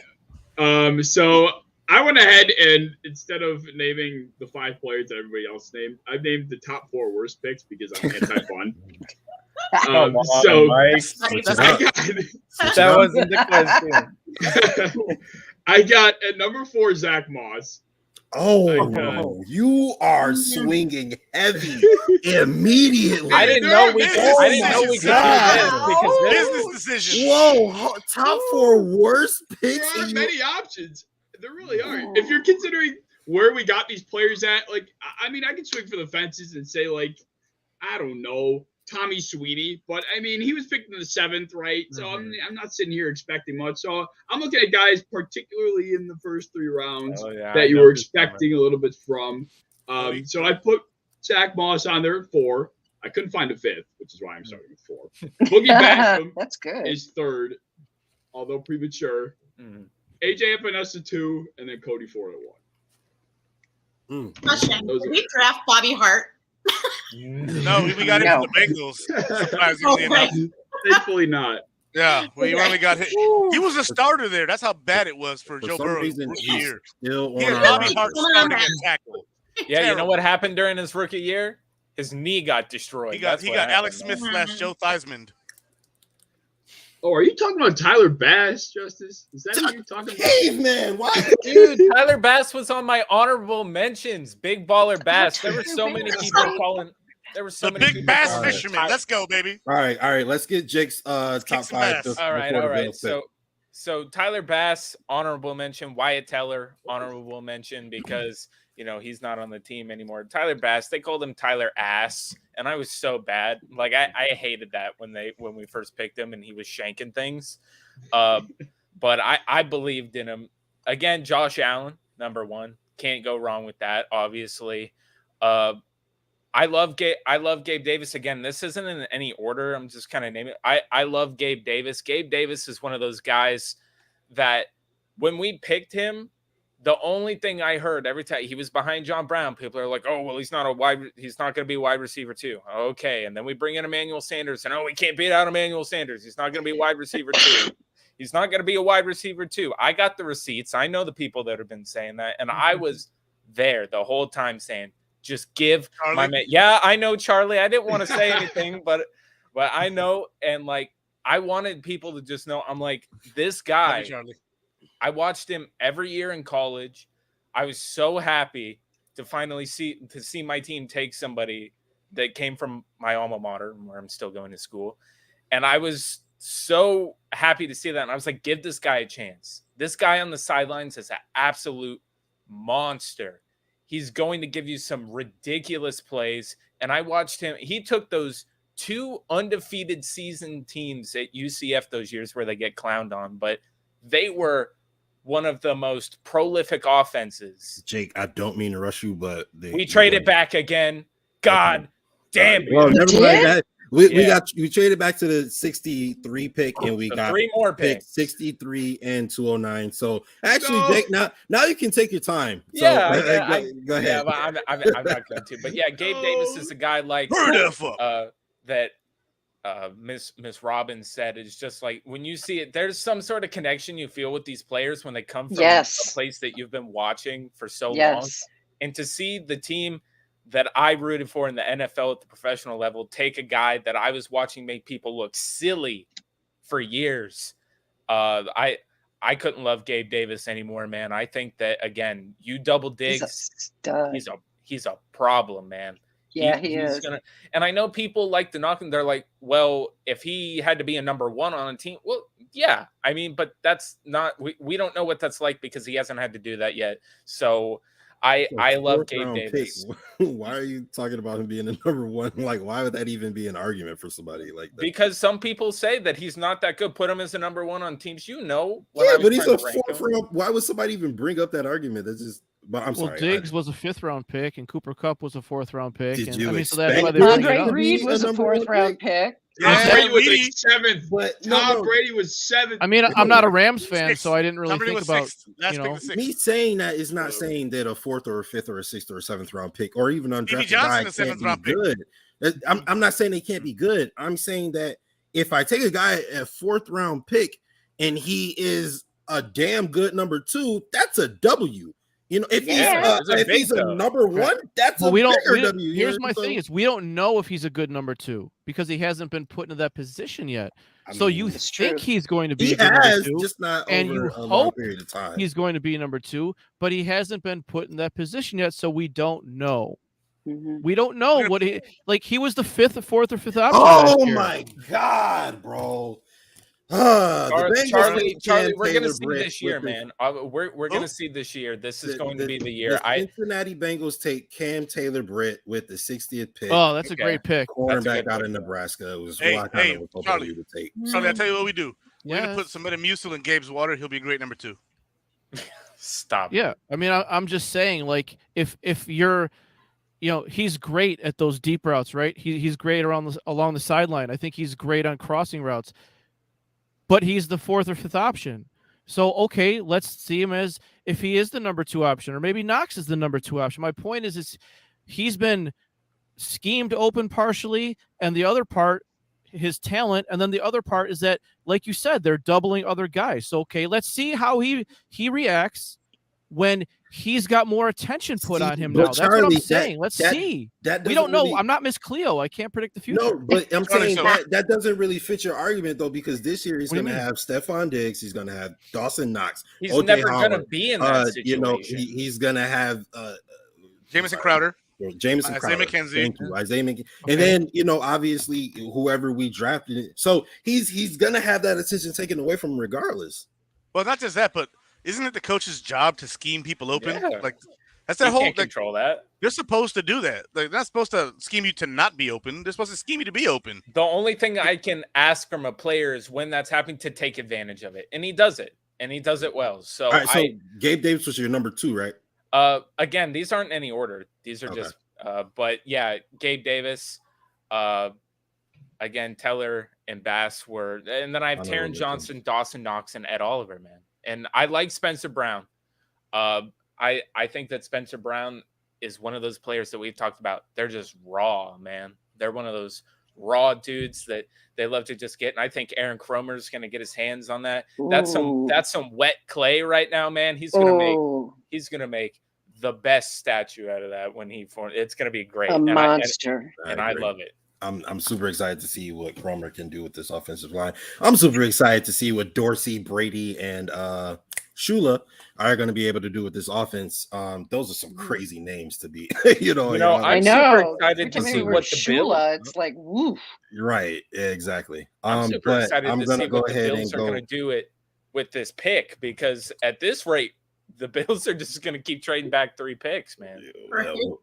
So I went ahead and instead of naming the 5 players that everybody else named, I named the top 4 worst picks because I'm anti-fun. So that wasn't the question. I got at number 4 Zach Moss. Oh, you are swinging heavy immediately. I didn't know we could do this because business decision. Whoa, top 4 worst picks. There are many options. There really are. If you're considering where we got these players at, like, I mean, I can swing for the fences and say, like, I don't know, Tommy Sweeney, but I mean, he was picked in the 7th, right? So I'm not sitting here expecting much. So I'm looking at guys, particularly in the first 3 rounds, that you were expecting a little bit from. So I put Zach Moss on there at 4. I couldn't find a 5th, which is why I'm starting with 4. Boogie Basham That's good. is 3rd, although premature. AJ Epinesa 2, and then Cody Ford at 1. Question: Did we draft Bobby Hart? No, we got him from the Bengals. Surprisingly enough. Thankfully not. Yeah, we only got hit. He was a starter there. That's how bad it was for Joe Burrow's reason, rookie he's year. still He had on Bobby our Hart starting at tackle. Yeah, you know what happened during his rookie year? His knee got destroyed. He got Alex Smith / Joe Theismann. Oh, are you talking about Tyler Bass, Justice? Is that who you're talking about? Caveman, what? Dude, Tyler Bass was on my honorable mentions. Big baller Bass. There were so many people calling. There were so many big people bass calling. fisherman. Let's go, baby. All right. Let's get Jake's top 5. All right. So Tyler Bass, honorable mention. Wyatt Teller, honorable mention because he's not on the team anymore. Tyler Bass, they called him Tyler Ass, and I was so bad. Like I hated that when we first picked him and he was shanking things. But I believed in him. Again, Josh Allen, number 1. Can't go wrong with that, obviously. I love Gabe Davis. Again, this isn't in any order. I'm just kind of naming it. I love Gabe Davis. Gabe Davis is one of those guys that when we picked him, the only thing I heard every time he was behind John Brown, people are like, "Oh, well, he's not going to be wide receiver 2." Okay, and then we bring in Emmanuel Sanders, and we can't beat out Emmanuel Sanders. He's not going to be wide receiver 2. He's not going to be a wide receiver 2. I got the receipts. I know the people that have been saying that, and I was there the whole time saying, just give Charlie. My man. Yeah, I know Charlie. I didn't want to say anything, but I know, and like I wanted people to just know. I'm like, this guy. I watched him every year in college. I was so happy to finally see my team take somebody that came from my alma mater, where I'm still going to school, and I was so happy to see that. And I was like, give this guy a chance. This guy on the sidelines is an absolute monster. He's going to give you some ridiculous plays. And I watched him. He took those 2 undefeated season teams at UCF those years where they get clowned on, but they were one of the most prolific offenses. Jake, I don't mean to rush you, but we traded back again. God damn it. Well, never mind that. We traded back to the 63 pick, and we got 3 more picks, 63 and 209. So actually, Jake, now you can take your time. So, go ahead. Yeah, but I'm not going to. But yeah, Gabe Davis is a guy like that. Miss Robbins said it's just like when you see it, there's some sort of connection you feel with these players when they come from a place that you've been watching for so long, and to see the team that I rooted for in the NFL at the professional level take a guy that I was watching make people look silly for years. I couldn't love Gabe Davis anymore, man. I think that again, you double Diggs, he's a problem, man. Yeah, he is. And I know people like to knock him. They're like, well, if he had to be a number 1 on a team, well, yeah. I mean, but that's not. We don't know what that's like because he hasn't had to do that yet. So I love Gabe Davis. Why are you talking about him being a number 1? Like, why would that even be an argument for somebody like that? Because some people say that he's not that good. Put him as a number 1 on teams. Yeah, but he's a 4th round. Why would somebody even bring up that argument? That's just. But I'm sorry. Diggs was a 5th round pick, and Cooper Kupp was a 4th round pick. Did you so that's why they Andre Reed was a 4th round pick. Tom Brady was a 7th. But Tom Brady was 7th. I mean, I'm not a Rams fan, so I didn't really think about me saying that is not saying that a 4th or a 5th or a 6th or a 7th round pick or even undrafted guy can't be good. I'm not saying they can't be good. I'm saying that if I take a guy a 4th round pick and he is a damn good number 2, that's a W. You know, if it's he's a number 1, that's a bigger W. Here's my thing: is we don't know if he's a good number 2 because he hasn't been put into that position yet. So you think he's going to be a good number 2, just not and over you a long hope period of time. he's going to be number 2, but he hasn't been put in that position yet, so we don't know. We don't know what he like. He was the 4th or 5th option. Oh my God, bro! Charlie, we're gonna see this year, man. We're gonna see this year. This is going to be the year. The Cincinnati Bengals take Cam Taylor-Britt with the 60th pick. Oh, that's a great pick. Cornerback out of Nebraska. It was Hey, Charlie, you would take. Charlie, I'll tell you what we do. We're Yes. gonna put some Metamucil in Gabe's water. He'll be a great number 2. Stop. Yeah, I mean, I'm just saying, like, if you're, he's great at those deep routes, right? He's great along the sideline. I think he's great on crossing routes, but he's the 4th or 5th option. So okay, let's see him as if he is the number 2 option, or maybe Knox is the number 2 option. My point is he's been schemed open partially, and the other part, his talent, and then the other part is that, like you said, they're doubling other guys. So okay, let's see how he reacts when he's got more attention put on him now. That's what I'm saying. Let's see. We don't know. I'm not Miss Cleo. I can't predict the future. No, but I'm saying that doesn't really fit your argument, though, because this year he's going to have Stephon Diggs. He's going to have Dawson Knox. He's OJ never Howard. going to be in that situation. He's going to have Jamison Crowder. Jamison Isaiah Crowder. McKenzie. Thank you. Isaiah McKenzie. And then, obviously, whoever we drafted. So he's going to have that attention taken away from him regardless. Well, not just that, but isn't it the coach's job to scheme people open? Yeah. Like that's that whole control that. They're supposed to do that. Like, they're not supposed to scheme you to not be open. They're supposed to scheme you to be open. The only thing I can ask from a player is when that's happening to take advantage of it, and he does it, and he does it well. So, all right, so Gabe Davis was your number 2, right? Again, these aren't in any order. These are just, but yeah, Gabe Davis, again, Teller and Bass were, and then I have Taron Johnson, Dawson Knox, and Ed Oliver, man. And I like Spencer Brown. I think that Spencer Brown is one of those players that we've talked about. They're just raw, man. They're one of those raw dudes that they love to just get. And I think Aaron Cromer is going to get his hands on that. Ooh. That's some wet clay right now, man. He's going to make the best statue out of that when he forms. It's going to be great. A monster. I love it. I'm super excited to see what Cromer can do with this offensive line. I'm super excited to see what Dorsey, Brady, and Shula are going to be able to do with this offense. Those are some crazy names to be, I'm super excited to see what the Shula. It's like, woof. Right. Exactly. I'm super excited to see what the Bills are going to do it with this pick, because at this rate, the Bills are just going to keep trading back 3 picks, man.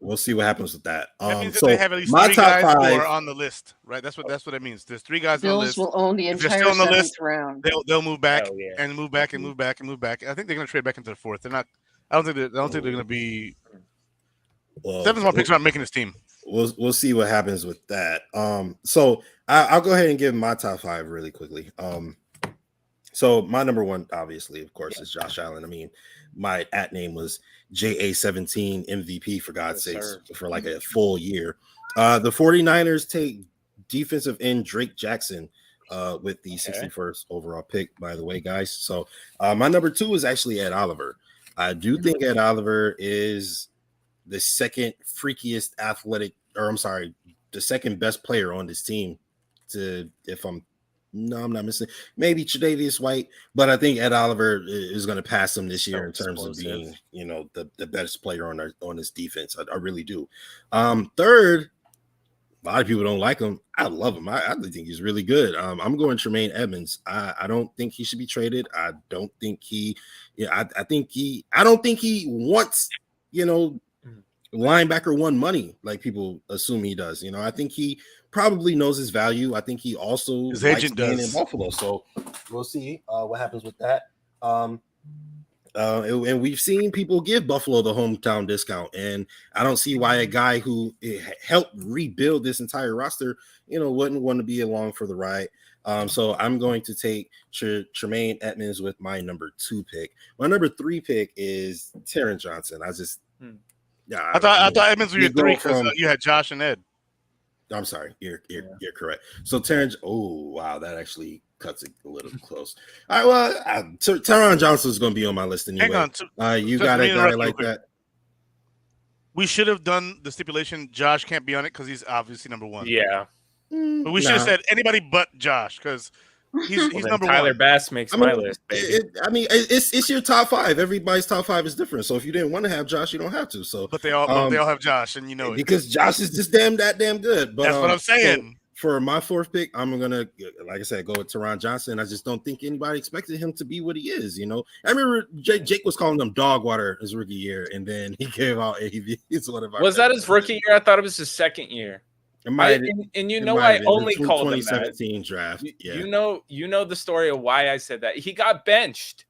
We'll see what happens with that. That means so they have at least my 3 top guys 5 who are on the list, right? That's what it means. There's 3 guys on the list. Bills will own the If they're entire still on the 7th list, round. They'll move back and move back and move back and move back. I think they're going to trade back into the 4th. They're not. I don't think they're going to be. 7 more picks aren't making this team. We'll see what happens with that. So I'll go ahead and give my top 5 really quickly. So my number 1, obviously, of course, is Josh Allen. I mean, my @name was JA17 MVP, for God's sakes, for like a full year. The 49ers take defensive end Drake Jackson with the 61st overall pick, by the way, guys. So my number 2 is actually Ed Oliver. I do think Ed Oliver is the second freakiest athletic, the second best player on this team. I'm not missing. Maybe Tre'Davious White, but I think Ed Oliver is going to pass him this year in terms of being, the best player on this defense. I really do. Third, a lot of people don't like him. I love him. I think he's really good. I'm going Tremaine Edmonds. I don't think he should be traded. I don't think he wants, linebacker 1 money like people assume he does. I think he probably knows his value. I think he also his likes agent being does in Buffalo. So we'll see what happens with that. And we've seen people give Buffalo the hometown discount, and I don't see why a guy who helped rebuild this entire roster, wouldn't want to be along for the ride. So I'm going to take Tremaine Edmonds with my number 2 pick. My number 3 pick is Taron Johnson. I thought Edmonds were your 3 because you had Josh and Ed. I'm sorry, you're correct. So Terrence, oh wow, that actually cuts it a little close. All right, well, Tyron Johnson is going to be on my list anyway. Hang on. You got it like that. We should have done the stipulation. Josh can't be on it because he's obviously number one. Yeah. But we should have said anybody but Josh because he's number Tyler one. Bass makes my list, baby. It's your top five. Everybody's top five is different. So if you didn't want to have Josh, you don't have to. So, but they all have Josh, and you know it. Because Josh is just damn good. But that's what I'm saying. For my fourth pick, I'm gonna, like I said, go with Tyron Johnson. I just don't think anybody expected him to be what he is. You know, I remember Jake was calling him dog water his rookie year, and then he gave out AV. Was that his rookie year? I thought it was his second year. I only called him that. 2017 draft. Yeah. You know the story of why I said that. He got benched.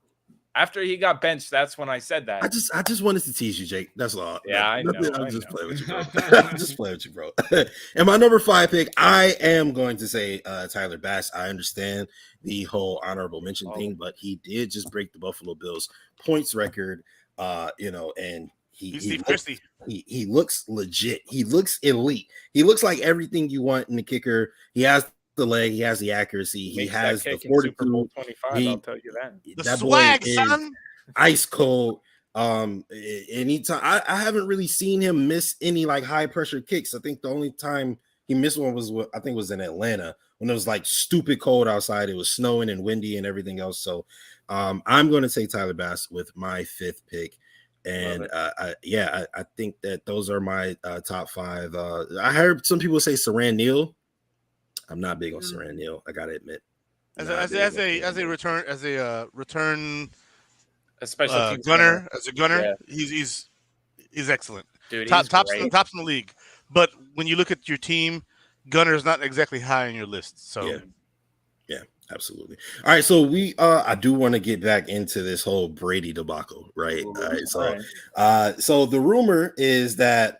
After he got benched, that's when I said that. I just wanted to tease you, Jake. That's all. Yeah, I know. I'm just playing with you, bro. I'm just playing with you, bro. And my number 5 pick, I am going to say Tyler Bass. I understand the whole honorable mention thing, but he did just break the Buffalo Bills points record. And he looks legit. He looks elite. He looks like everything you want in the kicker. He has the leg, he has the accuracy, he has the fortitude. 25, I'll tell you that. The swag, son. Ice cold. Anytime I haven't really seen him miss any like high pressure kicks. I think the only time he missed one was in Atlanta when it was like stupid cold outside. It was snowing and windy and everything else. So I'm going to take Tyler Bass with my 5th pick. And I think that those are my top 5. I heard some people say Saran Neal. I'm not big on Saran Neal. I gotta admit. As a return special gunner, he's excellent. Dude, tops in the league. But when you look at your team, gunner is not exactly high on your list. So yeah, absolutely. All right, so I do want to get back into this whole Brady debacle, right? All right, so the rumor is that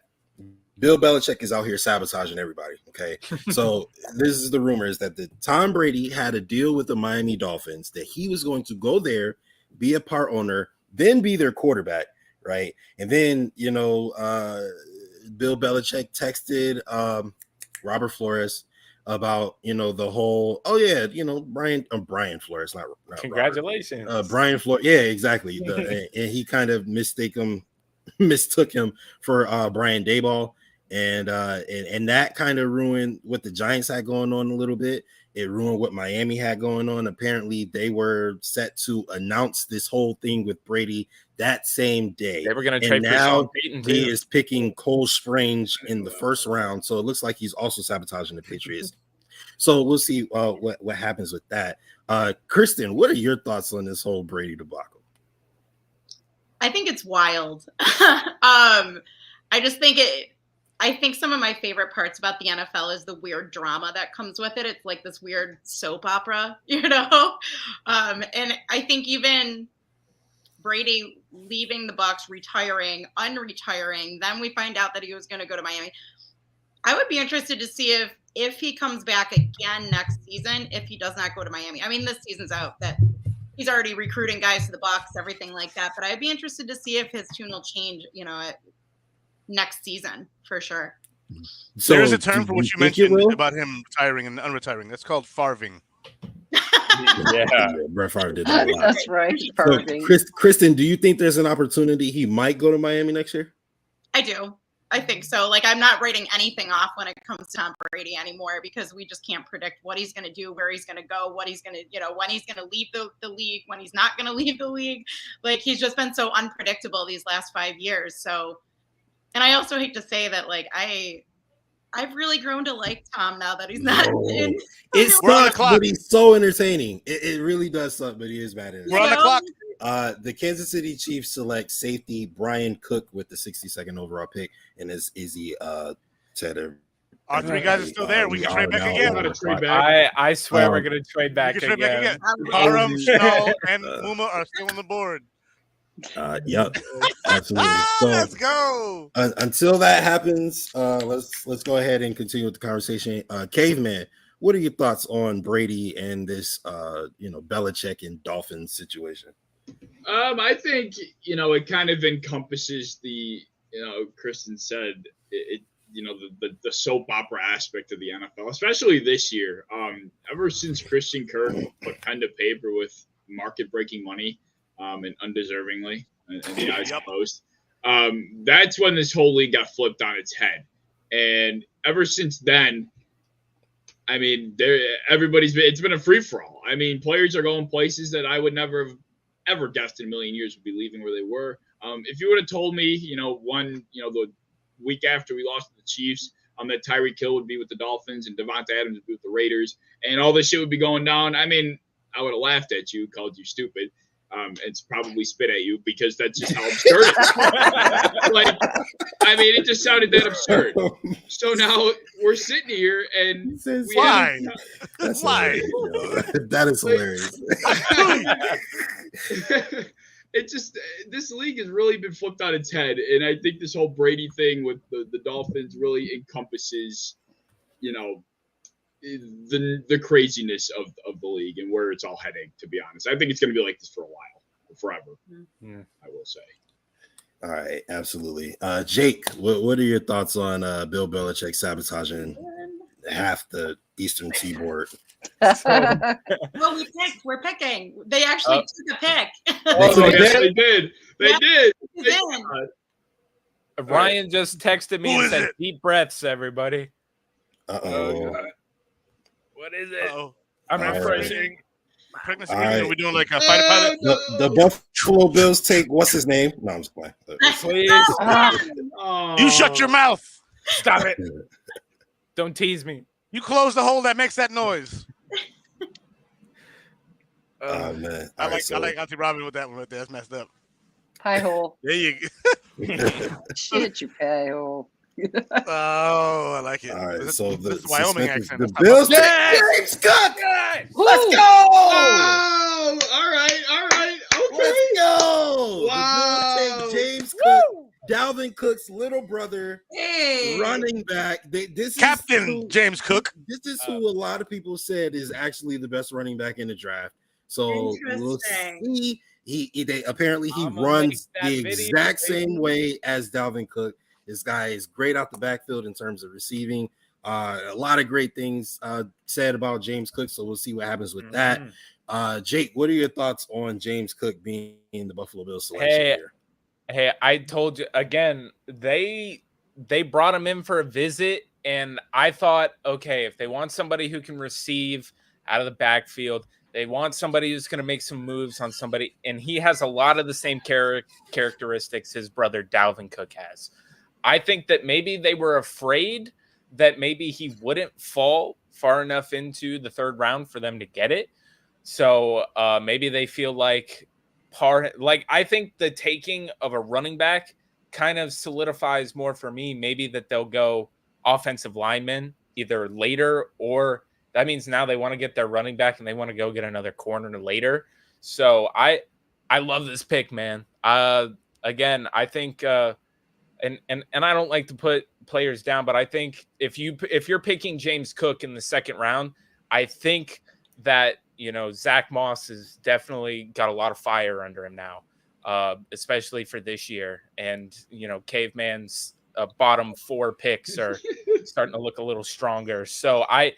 Bill Belichick is out here sabotaging everybody. Okay, so this is the rumor is that Tom Brady had a deal with the Miami Dolphins that he was going to go there, be a part owner, then be their quarterback, right? And then Bill Belichick texted Robert Flores about the whole Brian Flores, not congratulations, Robert. Brian Flores, yeah, exactly. And he kind of mistook him for Brian Daboll. And that kind of ruined what the Giants had going on a little bit. It ruined what Miami had going on. Apparently, they were set to announce this whole thing with Brady that same day. They were going to trade for Sean Payton too. He is picking Cole Strange in the first round, so it looks like he's also sabotaging the Patriots. So we'll see what happens with that. Kristen, what are your thoughts on this whole Brady debacle? I think it's wild. I think some of my favorite parts about the NFL is the weird drama that comes with it. It's like this weird soap opera, And I think even Brady leaving the Bucs, retiring, unretiring, then we find out that he was going to go to Miami. I would be interested to see if he comes back again next season, if he does not go to Miami. I mean, this season's out, that he's already recruiting guys to the Bucs, everything like that. But I'd be interested to see if his tune will change, next season for sure. So there's a term for what you mentioned about him retiring and unretiring. That's called farving. Yeah, Brett Favre did that a lot. That's right. So, Kristen, do you think there's an opportunity he might go to Miami next year? I do. I think so. Like, I'm not writing anything off when it comes to Tom Brady anymore because we just can't predict what he's going to do, where he's going to go, what he's going to, when he's going to leave the league, when he's not going to leave the league. Like, he's just been so unpredictable these last 5 years. So, and I also hate to say that, like, I've really grown to like Tom now that he's not in. It sucks, but he's so entertaining. It really does suck, but he is bad at it. We're on the clock. The Kansas City Chiefs select safety Brian Cook with the 62nd overall pick, and is Izzy Cheddar. Our 3 guys are still there. We can trade back again. I swear we're going to trade back again. Parham, Schnall, and Muma are still on the board. Yep, absolutely. So, let's go. Until that happens, let's go ahead and continue with the conversation. Caveman, what are your thoughts on Brady and this Belichick and Dolphins situation? I think it kind of encompasses the Kristen said the soap opera aspect of the NFL, especially this year. Ever since Christian Kirk put pen to paper with market-breaking money, and undeservingly in the eyes of most, that's when this whole league got flipped on its head. And ever since then, I mean, it's been a free-for-all. I mean, players are going places that I would never have ever guessed in a million years would be leaving where they were. If you would have told me, the week after we lost to the Chiefs, that Tyreek Hill would be with the Dolphins and Devonta Adams would be with the Raiders, and all this shit would be going down, I mean, I would have laughed at you, called you stupid, and probably spit at you because that's just how absurd it is. It just sounded that absurd. So now we're sitting here and why? That's hilarious, that is hilarious. This league has really been flipped on its head, and I think this whole Brady thing with the Dolphins really encompasses, the craziness of the league and where it's all heading. To be honest, I think it's going to be like this for a while, forever. Yeah. I will say. All right, absolutely. Jake, what are your thoughts on Bill Belichick sabotaging half the Eastern Seaboard? Well, we're picking. They actually took a pick. They did. They did. Ryan just texted me and said, "Deep breaths, everybody." Uh-oh. What is it? I'm refreshing. Pregnancy baby, are we doing like a fighter pilot? The Buffalo Bills take what's his name? No, I'm just playing. Please. You shut your mouth. Stop it. Don't tease me. You close the hole that makes that noise. Oh man. I like Auntie Robin with that one right there. That's messed up. Pie hole. There you go. Shit, you pie hole. Oh, I like it. All right, this the Wyoming accent. The Bills take James Cook. Let's go. Oh, all right. Okay. Let's go. Wow. The Bills take James Cook, Dalvin Cook's little brother, running back. Captain James Cook. This is who a lot of people said is actually the best running back in the draft. So we'll see. He runs the exact same way as Dalvin Cook. This guy is great out the backfield in terms of receiving. A lot of great things said about James Cook, so we'll see what happens with that. Jake, what are your thoughts on James Cook being the Buffalo Bills selection here? Hey, I told you again, they brought him in for a visit, and I thought, okay, if they want somebody who can receive out of the backfield, they want somebody who's going to make some moves on somebody, and he has a lot of the same characteristics his brother Dalvin Cook has. I think that maybe they were afraid that maybe he wouldn't fall far enough into the third round for them to get it. So maybe they feel like I think the taking of a running back kind of solidifies more for me, maybe that they'll go offensive lineman either later, or that means now they want to get their running back and they want to go get another corner later. So I love this pick, man. Again, I think and I don't like to put players down, but I think if you're picking James Cook in the second round, I think that, Zach Moss has definitely got a lot of fire under him now, especially for this year. And, Caveman's bottom 4 picks are starting to look a little stronger. So I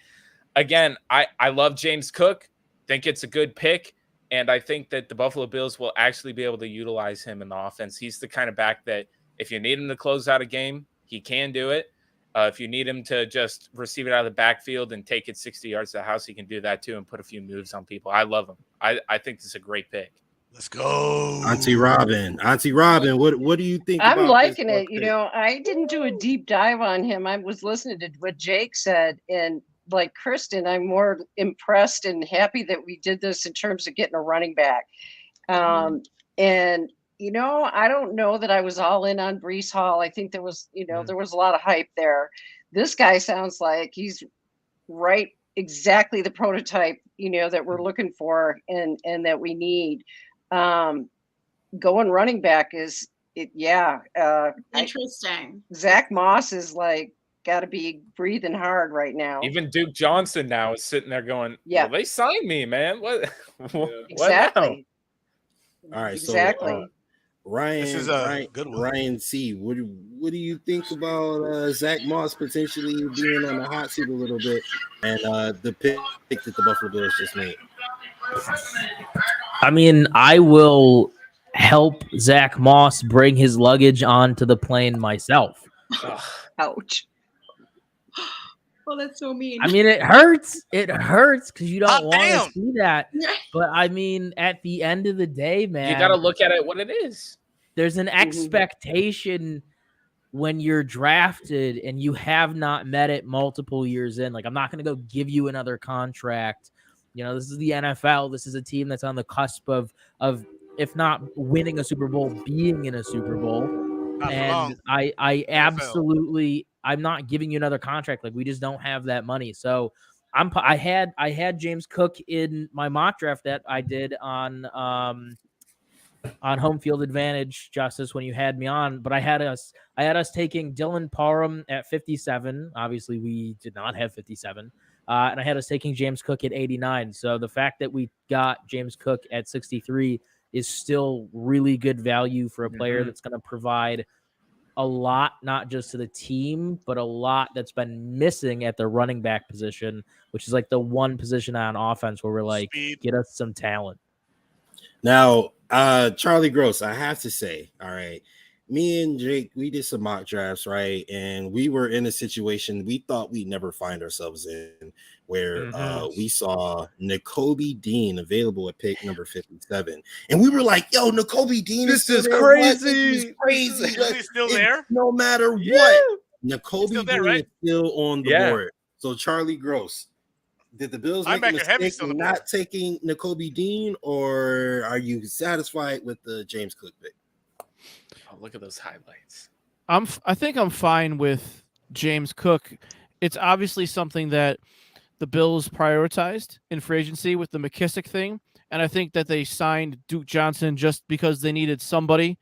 love James Cook, think it's a good pick. And I think that the Buffalo Bills will actually be able to utilize him in the offense. He's the kind of back that if you need him to close out a game, he can do it. If you need him to just receive it out of the backfield and take it 60 yards to the house, he can do that too and put a few moves on people. I love him. I think this is a great pick. Let's go. Auntie Robin, what do you think? I'm liking it. I didn't do a deep dive on him. I was listening to what Jake said, and like Kristen, I'm more impressed and happy that we did this in terms of getting a running back. And I don't know that I was all in on Breece Hall. I think there was, there was a lot of hype there. This guy sounds like he's right, exactly the prototype, that we're looking for and that we need. Going running back is interesting. Zach Moss is got to be breathing hard right now. Even Duke Johnson now is sitting there going, well, they signed me, man. What? Exactly. All right. Exactly. So, Ryan, This is a good one. Ryan C. What do you think about Zach Moss potentially being on the hot seat a little bit, and the pick that the Buffalo Bills just made? I mean, I will help Zach Moss bring his luggage onto the plane myself. Ouch. Oh, that's so mean. I mean, it hurts. It hurts because you don't want damn. to see that. But I mean, at the end of the day, man, You got to look at it what it is. there's an expectation when you're drafted and you have not met it multiple years in. Like, I'm not going to go give you another contract. You know, this is the NFL. This is a team that's on the cusp of if not winning a Super Bowl, being in a Super Bowl. And I absolutely, I'm not giving you another contract. Like, we just don't have that money. So I had James Cook in my mock draft that I did on Home Field Advantage, Justice, when you had me on, but I had us taking Dylan Parham at 57. Obviously, we did not have 57. And I had us taking James Cook at 89. So the fact that we got James Cook at 63 is still really good value for a player that's going to provide a lot, not just to the team, but a lot that's been missing at the running back position, which is like the one position on offense where we're like, get us some talent. Now, Charlie Gross, I have to say, all right, me and Jake, we did some mock drafts, right? And we were in a situation we thought we'd never find ourselves in, where we saw Nakobe Dean available at pick number 57. And we were like, yo, Nakobe Dean This is is still crazy. There. This is crazy. Is he still there? No matter what, Nakobe Dean is still on the Yeah. board. So Charlie Gross, did the Bills make a Linebacker heavy mistake still on in the not taking Nakobe Dean, or are you satisfied with the James Cook pick? Oh, look at those highlights. I think I'm fine with James Cook. It's obviously something that the Bills prioritized in free agency with the McKissick thing, and I think that they signed Duke Johnson just because they needed somebody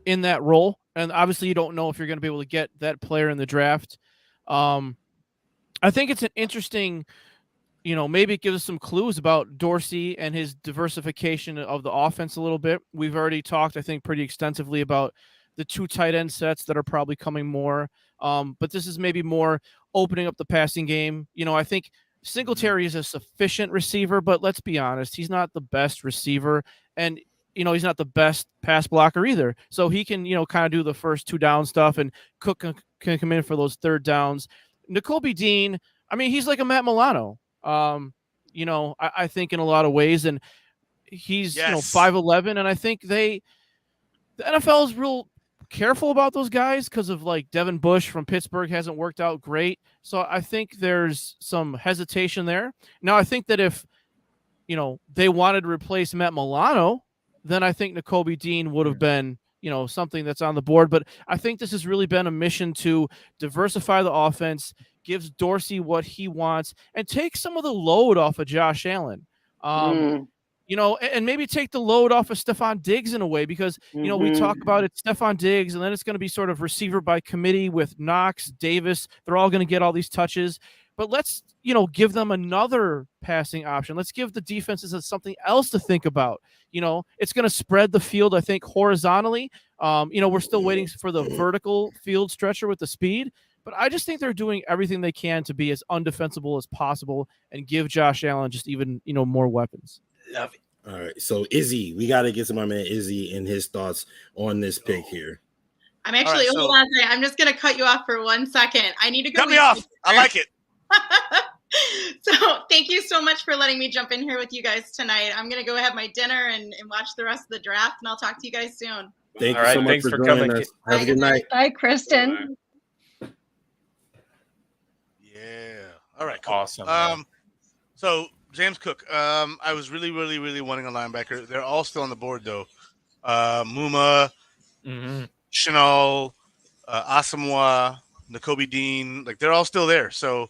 in that role. And obviously, you don't know if you're going to be able to get that player in the draft. I think it's an interesting, maybe it gives us some clues about Dorsey and his diversification of the offense a little bit. We've already talked, I think, pretty extensively about the 2 tight end sets that are probably coming more. But this is maybe more opening up the passing game. I think Singletary is a sufficient receiver, but let's be honest, he's not the best receiver. And, he's not the best pass blocker either. So he can, kind of do the first 2 down stuff, and Cook can come in for those 3rd downs. Nakobe Dean, I mean, he's like a Matt Milano. I think in a lot of ways, and he's 5'11", and I think the NFL is real careful about those guys because of like Devin Bush from Pittsburgh hasn't worked out great. So I think there's some hesitation there. Now I think that if they wanted to replace Matt Milano, then I think Nakobe Dean would have been something that's on the board. But I think this has really been a mission to diversify the offense, gives Dorsey what he wants, and take some of the load off of Josh Allen. And maybe take the load off of Stephon Diggs in a way, because, we talk about it, Stephon Diggs, and then it's going to be sort of receiver by committee with Knox, Davis. They're all going to get all these touches. But let's, give them another passing option. Let's give the defenses something else to think about. It's going to spread the field, I think, horizontally. We're still waiting for the vertical field stretcher with the speed. But I just think they're doing everything they can to be as undefensible as possible and give Josh Allen just even, more weapons. Love it. All right. So Izzy, we got to get to my man Izzy and his thoughts on this pick here. I'm actually, hold on a second. I'm just going to cut you off for 1 second. I need to go. Cut me off. I like it. So thank you so much for letting me jump in here with you guys tonight. I'm going to go have my dinner and watch the rest of the draft, and I'll talk to you guys soon. Thank you so much for joining us. Have a good night. Bye, Kristen. Yeah. All right. Cool. Awesome. So James Cook. I was really, really, really wanting a linebacker. They're all still on the board though. Muma, Chenal, Asamoah, Nakobe Dean, like they're all still there. So,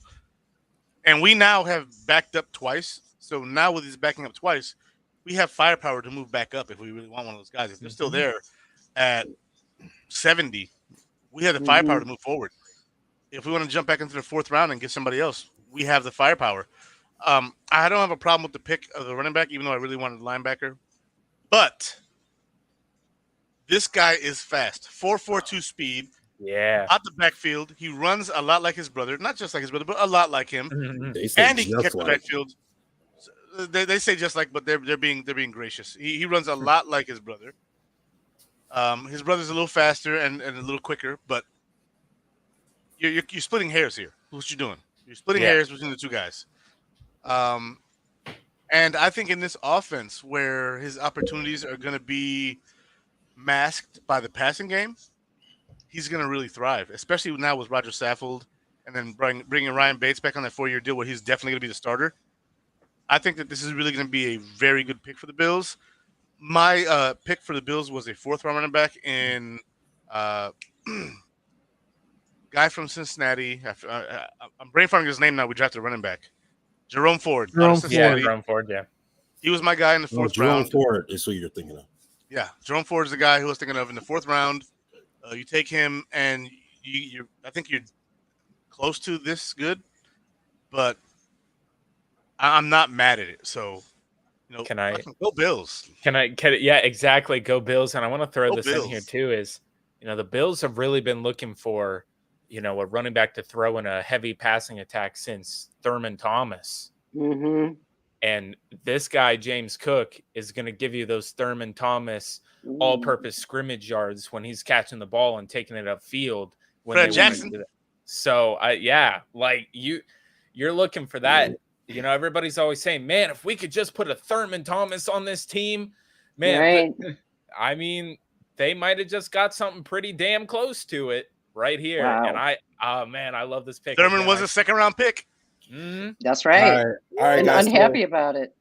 and we now have backed up twice. So now with these backing up twice, we have firepower to move back up if we really want one of those guys. If they're still there at 70, we have the firepower to move forward. If we want to jump back into the 4th round and get somebody else, we have the firepower. I don't have a problem with the pick of the running back, even though I really wanted the linebacker. But This guy is fast. 4.42 speed. Yeah. Out the backfield. He runs a lot like his brother. Not just like his brother, but a lot like him. They say And he can just catch the like. backfield. They say just like, but they're being gracious. He runs a lot like his brother. His brother's a little faster and a little quicker, but you're splitting hairs here. What you doing? You're splitting hairs between the two guys. And I think in this offense where his opportunities are going to be masked by the passing game, he's going to really thrive, especially now with Roger Saffold and then bringing Ryan Bates back on that 4-year deal where he's definitely going to be the starter. I think that this is really going to be a very good pick for the Bills. My pick for the Bills was a 4th-round running back in guy from Cincinnati. I'm brain farming his name now. We drafted a running back. Jerome Ford. Jerome Ford, yeah. He was my guy in the 4th round. Jerome Ford is who you're thinking of. Yeah, Jerome Ford is the guy who I was thinking of in the 4th round. You take him, and I think you're close to this good, but I'm not mad at it. So, can I go Bills? Can yeah, exactly. Go Bills. And I want to throw this in here too is, the Bills have really been looking for, a running back to throw in a heavy passing attack since Thurman Thomas. Mm-hmm. And this guy, James Cook, is going to give you those Thurman Thomas all-purpose scrimmage yards when he's catching the ball and taking it upfield. Fred Jackson. So, you're looking for that. Everybody's always saying, man, if we could just put a Thurman Thomas on this team, man. Right. I mean, they might have just got something pretty damn close to it right here. Wow. And I love this pick. Thurman was a 2nd-round pick. Mm-hmm. That's right. All right, and guys, unhappy about it.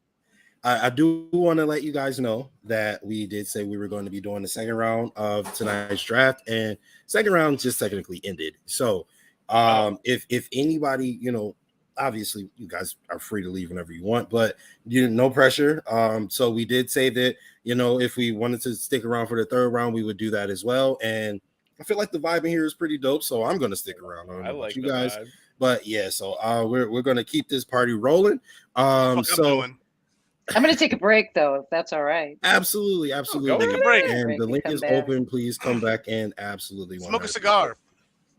I do want to let you guys know that we did say we were going to be doing the 2nd round of tonight's draft, and 2nd round just technically ended. So if anybody, obviously you guys are free to leave whenever you want, but no pressure. So we did say that, if we wanted to stick around for the 3rd round, we would do that as well. And I feel like the vibe in here is pretty dope, so I'm going to stick around. I like you guys. Vibe. But yeah, so we're gonna keep this party rolling. I'm gonna take a break though, if that's all right. Absolutely. Take a break. And the link is open. Please come back in. Absolutely. Smoke a cigar.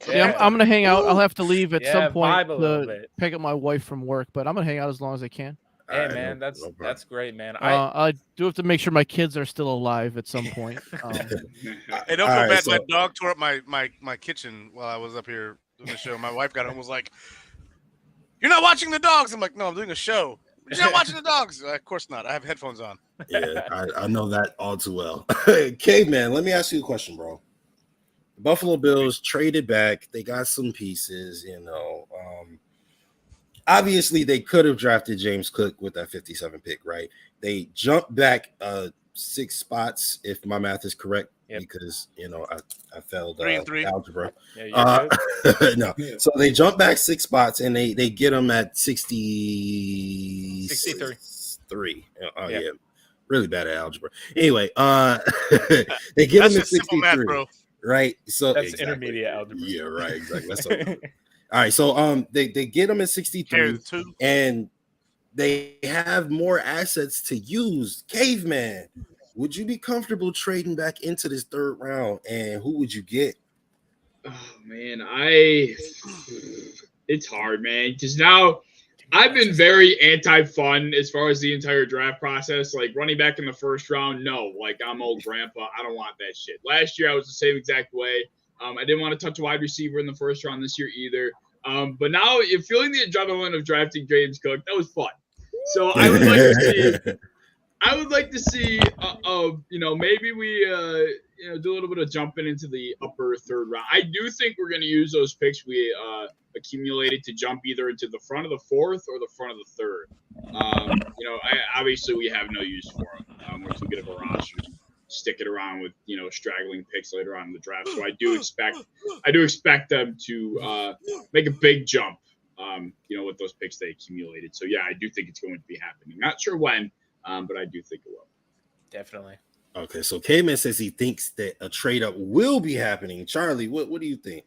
Yeah, I'm gonna hang out. I'll have to leave at some point to pick up my wife from work, but I'm gonna hang out as long as I can. Hey man, that's great, man. I do have to make sure my kids are still alive at some point. Hey, don't feel bad. My dog tore up my kitchen while I was up here doing the show. My wife got home and was like, "You're not watching the dogs." I'm like, "No, I'm doing a show." "You're not watching the dogs." Of course not. I have headphones on. Yeah, I know that all too well. Caveman, let me ask you a question, bro. The Buffalo Bills traded back. They got some pieces, obviously, they could have drafted James Cook with that 57 pick, right? They jumped back 6 spots, if my math is correct, because I failed 3 and 3 algebra. Yeah, no, so they jumped back 6 spots and they get them at 63. Yeah, really bad at algebra. Anyway, they get them at 63, math, bro. Right? So that's intermediate algebra. Yeah, right. Exactly. That's so all right, so they get them at 63, and they have more assets to use. Caveman, would you be comfortable trading back into this 3rd round, and who would you get? Oh man, it's hard, man, because now I've been very anti-fun as far as the entire draft process. Like running back in the 1st round, no, like I'm old grandpa. I don't want that shit. Last year I was the same exact way. I didn't want to touch a wide receiver in the 1st round this year either. But now you're feeling the adrenaline of drafting James Cook. That was fun. So I would like to see. Maybe we do a little bit of jumping into the upper 3rd round. I do think we're going to use those picks we accumulated to jump either into the front of the 4th or the front of the 3rd. Obviously we have no use for them. We're too good of a roster. Stick it around with straggling picks later on in the draft. So I do expect them to make a big jump with those picks they accumulated. So yeah, I do think it's going to be happening. Not sure when, but I do think it will. Definitely. Okay, so K-Man says he thinks that a trade up will be happening. Charlie, what do you think?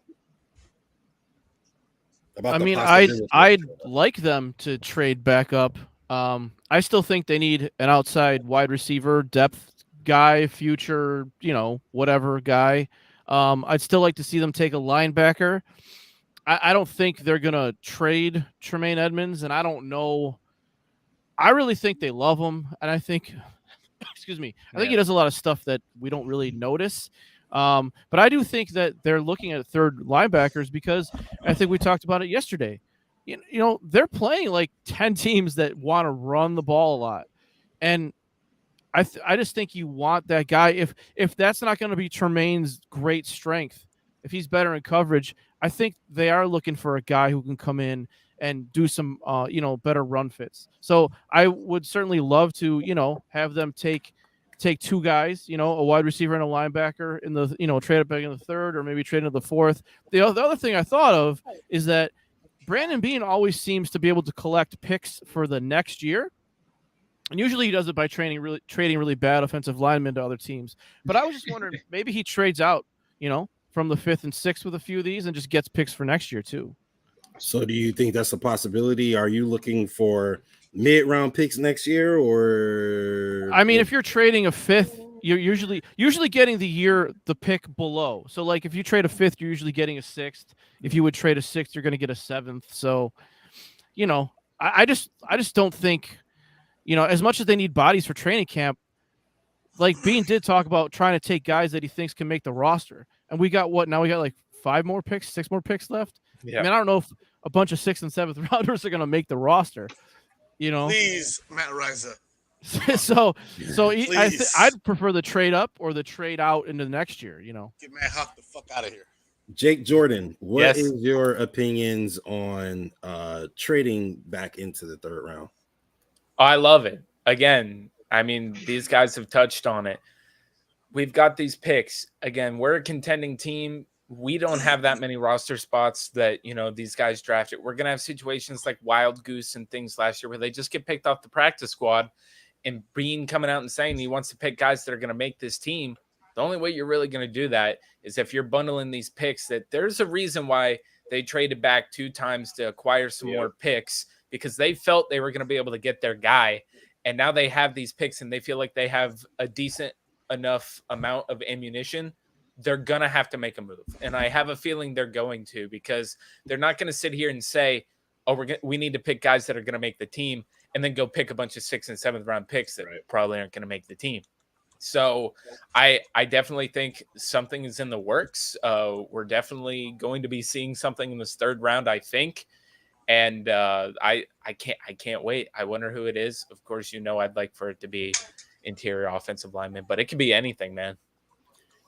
I'd like them to trade back up. I still think they need an outside wide receiver depth guy, future, whatever guy. I'd still like to see them take a linebacker. I don't think they're going to trade Tremaine Edmonds, and I don't know. I really think they love him, and I think, excuse me, I think he does a lot of stuff that we don't really notice. But I do think that they're looking at third linebackers because I think we talked about it yesterday. They're playing like 10 teams that want to run the ball a lot. And I just think you want that guy. If that's not going to be Tremaine's great strength, if he's better in coverage, I think they are looking for a guy who can come in and do some, better run fits. So I would certainly love to, have them take two guys, a wide receiver and a linebacker in the, trade it back in the third or maybe trade into the fourth. The other thing I thought of is that Brandon Beane always seems to be able to collect picks for the next year. And usually he does it by trading really bad offensive linemen to other teams. But I was just wondering, maybe he trades out, from the 5th and 6th with a few of these and just gets picks for next year too. So do you think that's a possibility? Are you looking for mid-round picks next year, or? I mean, if you're trading a 5th, you're usually getting the pick below. So like if you trade a 5th, you're usually getting a 6th. If you would trade a 6th, you're going to get a 7th. So, I just don't think, as much as they need bodies for training camp, like Beane did talk about trying to take guys that he thinks can make the roster. And we got what? Now we got like 6 more picks left. Yeah. I mean, I don't know if a bunch of 6th and 7th rounders are going to make make the roster. Please, Matt Riza. so I'd prefer the trade up or the trade out into the next year. Get Matt Huck the fuck out of here. Jake Jordan, what is your opinions on trading back into the third round? I love it. Again, I mean, these guys have touched on it. We've got these picks. Again, we're a contending team. We don't have that many roster spots that, these guys drafted. We're going to have situations like Wild Goose and things last year where they just get picked off the practice squad, and Beane coming out and saying he wants to pick guys that are going to make this team. The only way you're really going to do that is if you're bundling these picks. That there's a reason why they traded back 2 times to acquire some more picks, because they felt they were going to be able to get their guy. And now they have these picks and they feel like they have a decent enough amount of ammunition. They're going to have to make a move. And I have a feeling they're going to, because they're not going to sit here and say, we need to pick guys that are going to make the team, and then go pick a bunch of 6th and 7th round picks that probably aren't going to make the team. So I definitely think something is in the works. We're definitely going to be seeing something in this 3rd round, I think. And I can't wait. I wonder who it is. Of course, I'd like for it to be interior offensive lineman, but it could be anything, man.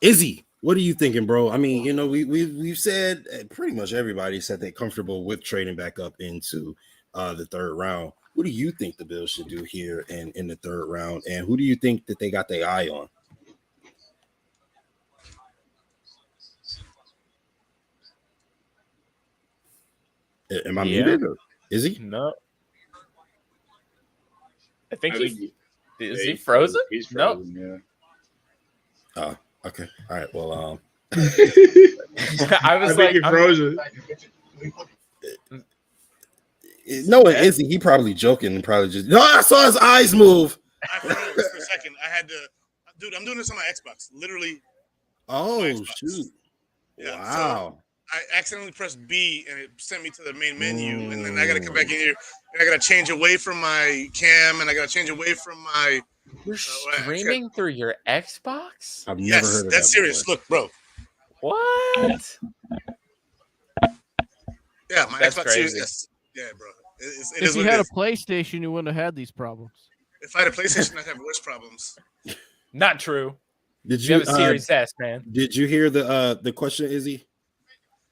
Izzy, what are you thinking, bro? I mean, we've said, pretty much everybody said they're comfortable with trading back up into the 3rd round. What do you think the Bills should do here in the 3rd round? And who do you think that they got their eye on? Am I muted? Or is he? No. I think is he frozen? He's frozen, yeah. Oh, okay. All right. Well, I was think he frozen. No, it isn't. He probably joking and probably just. No, I saw his eyes move. I froze for a second. I had to, dude. I'm doing this on my Xbox. Literally. Oh Xbox. Shoot! Yeah, wow. So I accidentally pressed B and it sent me to the main menu, and then I got to come back in here and I got to change away from my cam, and I got to change away from my. You're streaming through your Xbox? I've never heard of that's that serious. before. Look, bro. What? Yeah, my That's Xbox crazy. Series. Yeah, bro. It If is you what had it a PlayStation, you wouldn't have had these problems. If I had a PlayStation, I'd have worse problems. Not true. Did You you have a Series S, man. Did you hear the question, Izzy?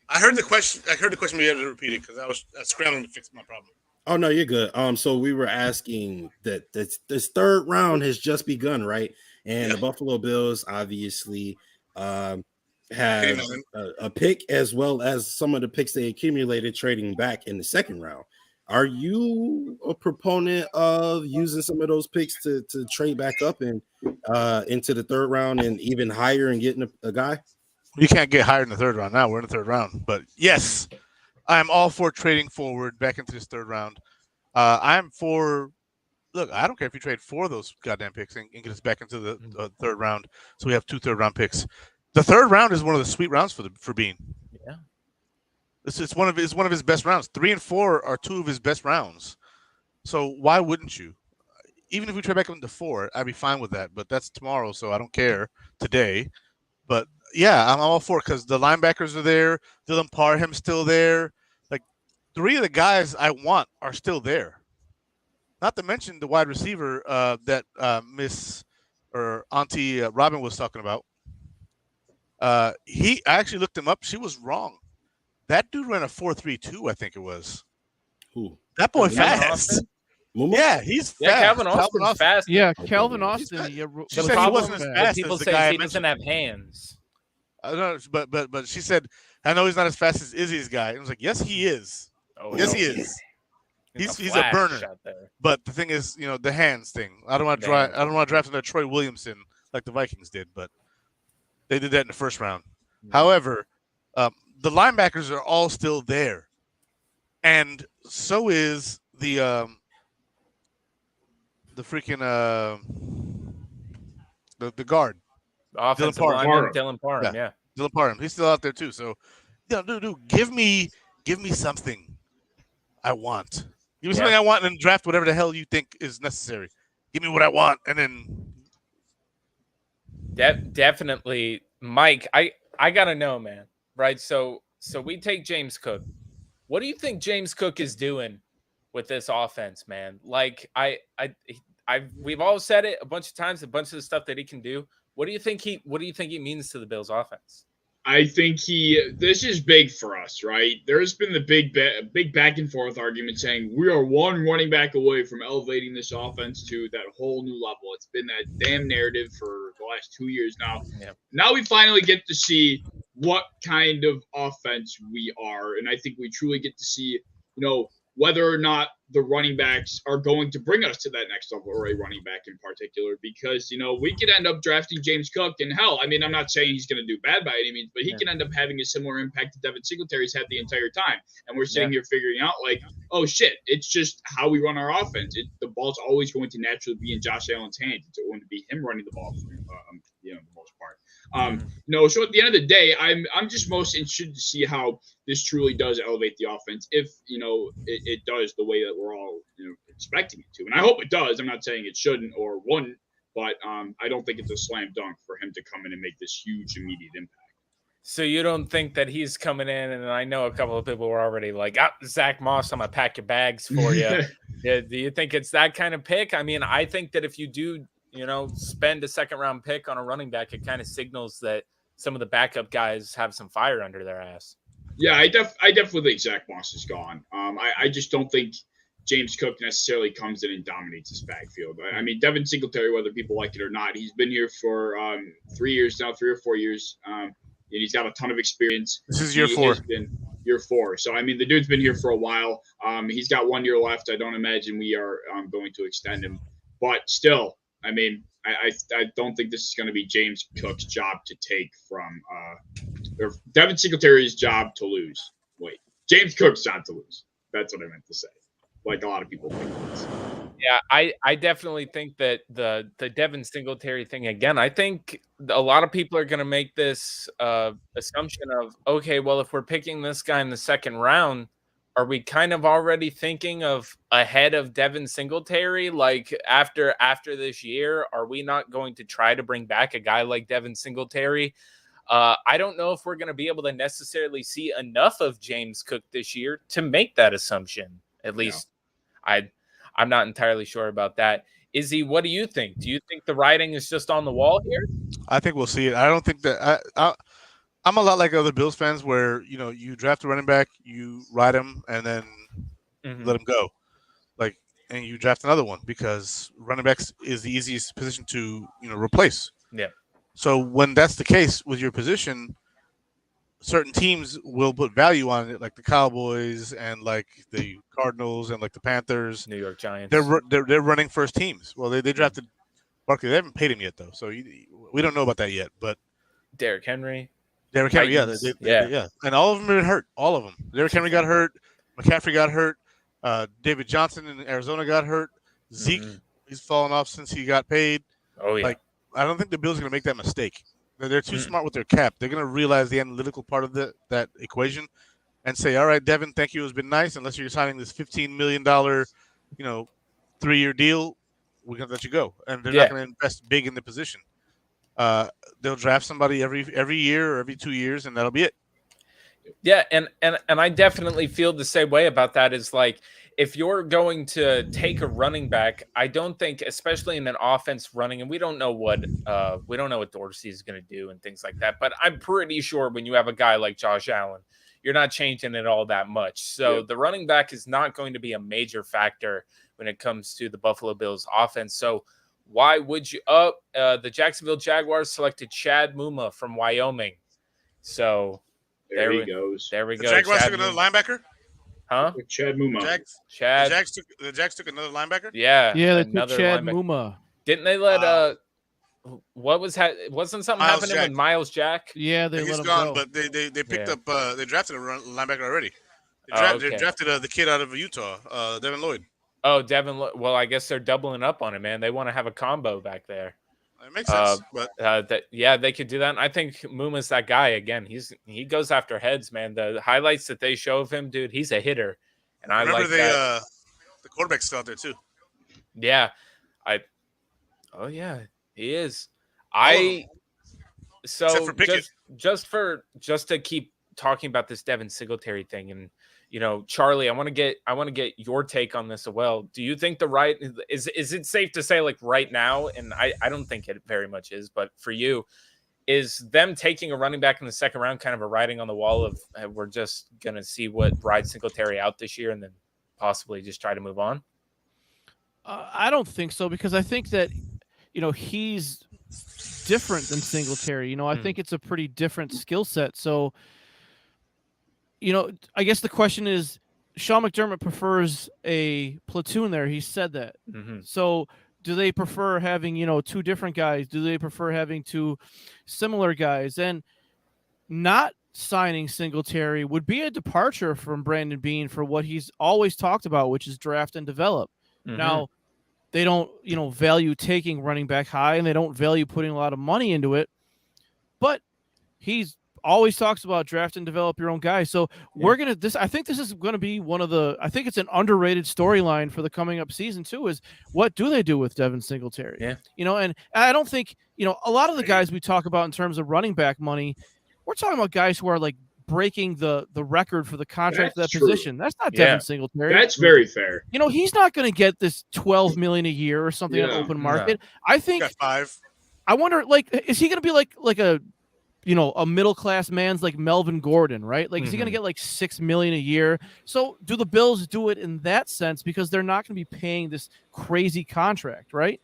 I heard the question. But you had to repeat it because I was scrambling to fix my problem. Oh no, you're good. So we were asking that this 3rd round has just begun, right? And the Buffalo Bills obviously have a pick, as well as some of the picks they accumulated trading back in the 2nd round. Are you a proponent of using some of those picks to trade back up and into the 3rd round and even higher and getting a guy? You can't get higher in the 3rd round now. We're in the 3rd round. But yes, I'm all for trading forward back into this 3rd round. I'm for look, I don't care if you trade 4 of those goddamn picks and get us back into the third round. So we have 2 third-round picks. The third round is one of the sweet rounds for Bean. Yeah, It's one of his best rounds. 3 and 4 are 2 of his best rounds. So why wouldn't you? Even if we trade back into 4, I'd be fine with that. But that's tomorrow, so I don't care today. But yeah, I'm all for it because the linebackers are there. Dylan Parham's still there. Like 3 of the guys I want are still there. Not to mention the wide receiver that Miss or Auntie Robin was talking about. I actually looked him up. She was wrong. That dude ran a 4.32, I think it was. Who? That boy Calvin fast. Austin? Yeah, he's fast. Yeah, Calvin Austin's fast. Yeah, Calvin Austin. Yeah, She The said he problem wasn't as is fast people as the say guy I he doesn't mentioned. have hands. I don't know, but she said, I know he's not as fast as Izzy's guy. And I was like, yes, he is. Oh, yes, no. he is. He's a flash burner. out there. But the thing is, the hands thing. I don't want to draft another Troy Williamson like the Vikings did, but they did that in the first round. However, the linebackers are all still there, and so is the freaking the guard, Offensive lineman Dylan Parham. Yeah. Dylan Parham. He's still out there too. So, dude, give me something I want. Give me something I want, and then draft whatever the hell you think is necessary. Give me what I want, and then Definitely, Mike. I gotta know, man. Right? So we take James Cook. What do you think James Cook is doing with this offense, man? Like we've all said it a bunch of times. A bunch of the stuff that he can do. What do you think he means to the Bills' offense? I think this is big for us, right? There's been the big back and forth argument saying we are one running back away from elevating this offense to that whole new level. It's been that damn narrative for the last 2 years now. Yeah. Now we finally get to see what kind of offense we are. And I think we truly get to see, whether or not the running backs are going to bring us to that next level, or a running back in particular, because, we could end up drafting James Cook, and hell, I mean, I'm not saying he's going to do bad by any means, but he can end up having a similar impact that Devin Singletary's had the entire time. And we're sitting here figuring out like, oh shit, it's just how we run our offense. The ball's always going to naturally be in Josh Allen's hands. It's going to be him running the ball for the most part. So at the end of the day, I'm just most interested to see how this truly does elevate the offense, if it does the way that we're all expecting it to, and I hope it does. I'm not saying it shouldn't or wouldn't, but I don't think it's a slam dunk for him to come in and make this huge immediate impact. So you don't think that he's coming in, and I know a couple of people were already like, Zach Moss, I'm gonna pack your bags for you. Yeah, do you think it's that kind of pick? I mean, I think that if you do, spend a second-round pick on a running back, it kind of signals that some of the backup guys have some fire under their ass. Yeah, I definitely think Zach Moss is gone. I just don't think James Cook necessarily comes in and dominates this backfield. I mean, Devin Singletary, whether people like it or not, he's been here for 3 years now, 3 or 4 years. And he's got a ton of experience. This is year 4. Year 4. So, I mean, the dude's been here for a while. He's got 1 year left. I don't imagine we are going to extend him. But still, I mean, I don't think this is going to be James Cook's job to take from or Devin Singletary's job to lose. Wait, James Cook's job to lose. That's what I meant to say. Like a lot of people think it is. Yeah, I definitely think that the Devin Singletary thing, again, I think a lot of people are going to make this assumption of, okay, well, if we're picking this guy in the second round, are we kind of already thinking of ahead of Devin Singletary? Like after this year, are we not going to try to bring back a guy like Devin Singletary? I don't know if we're going to be able to necessarily see enough of James Cook this year to make that assumption. At least I'm not entirely sure about that. Izzy, what do you think? Do you think the writing is just on the wall here? I think we'll see it. I don't think that I'm a lot like other Bills fans where, you draft a running back, you ride him, and then let him go. And you draft another one because running backs is the easiest position to, replace. Yeah. So when that's the case with your position, certain teams will put value on it, like the Cowboys and like the Cardinals and like the Panthers. New York Giants. They're running first teams. Well, they drafted Barkley. They haven't paid him yet, though. So we don't know about that yet. But Derrick Henry. Yeah. And all of them have been hurt. All of them. Derrick Henry got hurt. McCaffrey got hurt. David Johnson in Arizona got hurt. Zeke He's fallen off since he got paid. Oh yeah. Like, I don't think the Bills are going to make that mistake. They're too smart with their cap. They're going to realize the analytical part of that equation and say, all right, Devin, thank you. It's been nice. Unless you're signing this $15 million, 3-year deal, we're going to let you go. And they're not going to invest big in the position. They'll draft somebody every year or every 2 years, and that'll be it. Yeah, and I definitely feel the same way about that. Is like, if you're going to take a running back, I don't think, especially in an offense running, and we don't know what Dorsey is going to do and things like that. But I'm pretty sure when you have a guy like Josh Allen, you're not changing it all that much. So the running back is not going to be a major factor when it comes to the Buffalo Bills offense. So why would you? The Jacksonville Jaguars selected Chad Muma from Wyoming. So. There he goes. There we go. The Jaguars Chad took another linebacker? Huh? Chad Muma. The Jags took another linebacker? Yeah. Yeah, they took Chad Muma. Didn't they let wasn't something Miles happening Jack. with Miles Jack? Yeah, they He's let him gone, go. but they picked up they drafted a linebacker already. Okay. They drafted the kid out of Utah, Devin Lloyd. Oh, Devin. Well, I guess they're doubling up on it, man. They want to have a combo back there. It makes sense. But they could do that. And I think Muma's that guy again. He goes after heads, man. The highlights that they show of him, dude, he's a hitter. And I remember like that. The quarterback's still out there too. Yeah. Oh yeah, he is. Except for Pickett. just to keep talking about this Devin Singletary thing, and Charlie, I want to get your take on this as well. Do you think is it safe to say, like, right now, and I don't think it very much is, but for you, is them taking a running back in the second round kind of a writing on the wall of we're just gonna see what rides Singletary out this year and then possibly just try to move on? I don't think so, because I think that he's different than Singletary. I think it's a pretty different skill set. So I guess the question is, Sean McDermott prefers a platoon there. He said that. Mm-hmm. So do they prefer having, two different guys? Do they prefer having two similar guys? And not signing Singletary would be a departure from Brandon Beane for what he's always talked about, which is draft and develop. Mm-hmm. Now, they don't, value taking running back high, and they don't value putting a lot of money into it. But he's always talks about draft and develop your own guy. So I think this is going to be I think it's an underrated storyline for the coming up season too, is what do they do with Devin Singletary? Yeah. And I don't think, a lot of the guys we talk about in terms of running back money, we're talking about guys who are like breaking the record for the contract of that position. That's not Devin Singletary. That's very fair. He's not going to get this $12 million a year or something on the open market. I think got 5. I wonder, like, is he going to be like a a middle-class man's like Melvin Gordon, right? Like, is he going to get like $6 million a year? So do the Bills do it in that sense, because they're not going to be paying this crazy contract, right?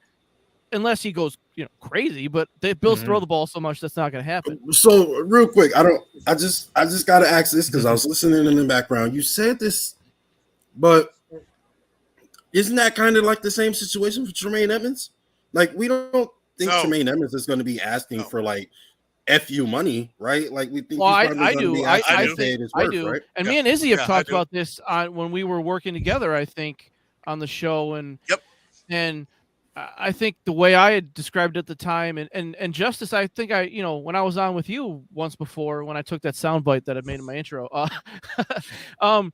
Unless he goes, crazy, but the Bills throw the ball so much that's not going to happen. So real quick, I just got to ask this because I was listening in the background. You said this, but isn't that kind of like the same situation for Tremaine Edmonds? Like, we don't think Tremaine Edmonds is going to be asking for like FU money, right? Like, we think. Well, I do. I worth, do. right? And me and Izzy have talked about this when we were working together, I think, on the show. And I think the way I had described it at the time, and Justice, I think when I was on with you once before, when I took that soundbite that I made in my intro, I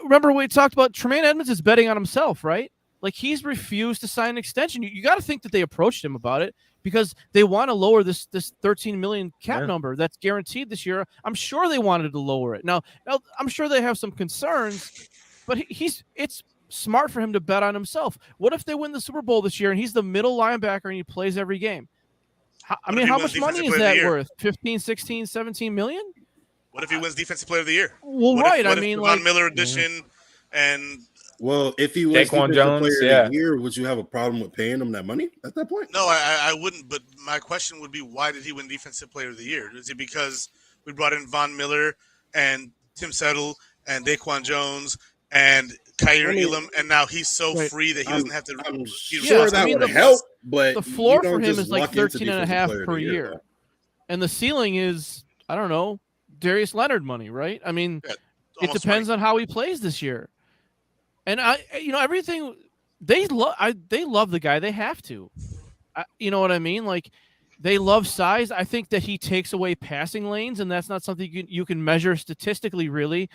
remember we talked about Tremaine Edmonds is betting on himself, right? Like, he's refused to sign an extension. You got to think that they approached him about it because they want to lower this $13 million cap number that's guaranteed this year. I'm sure they wanted to lower it. Now I'm sure they have some concerns, but it's smart for him to bet on himself. What if they win the Super Bowl this year and he's the middle linebacker and he plays every game? How much money is that worth? 15, 16, 17 million? What if he wins Defensive Player of the Year? Well, what if Von Miller edition and well, if he wins Daquan Defensive Jones, Player of the Year, would you have a problem with paying him that money at that point? No, I wouldn't. But my question would be, why did he win Defensive Player of the Year? Is it because we brought in Von Miller and Tim Settle and Daquan Jones and Kyrie Elam, and now he's so free that he doesn't have to. I'm sure that would help, but the floor for him is like 13.5 per year, and the ceiling is, I don't know, Darius Leonard money, right? I mean, it depends on how he plays this year. And everything they love the guy. They have to. You know what I mean? Like, they love size. I think that he takes away passing lanes, and that's not something you can measure statistically, really.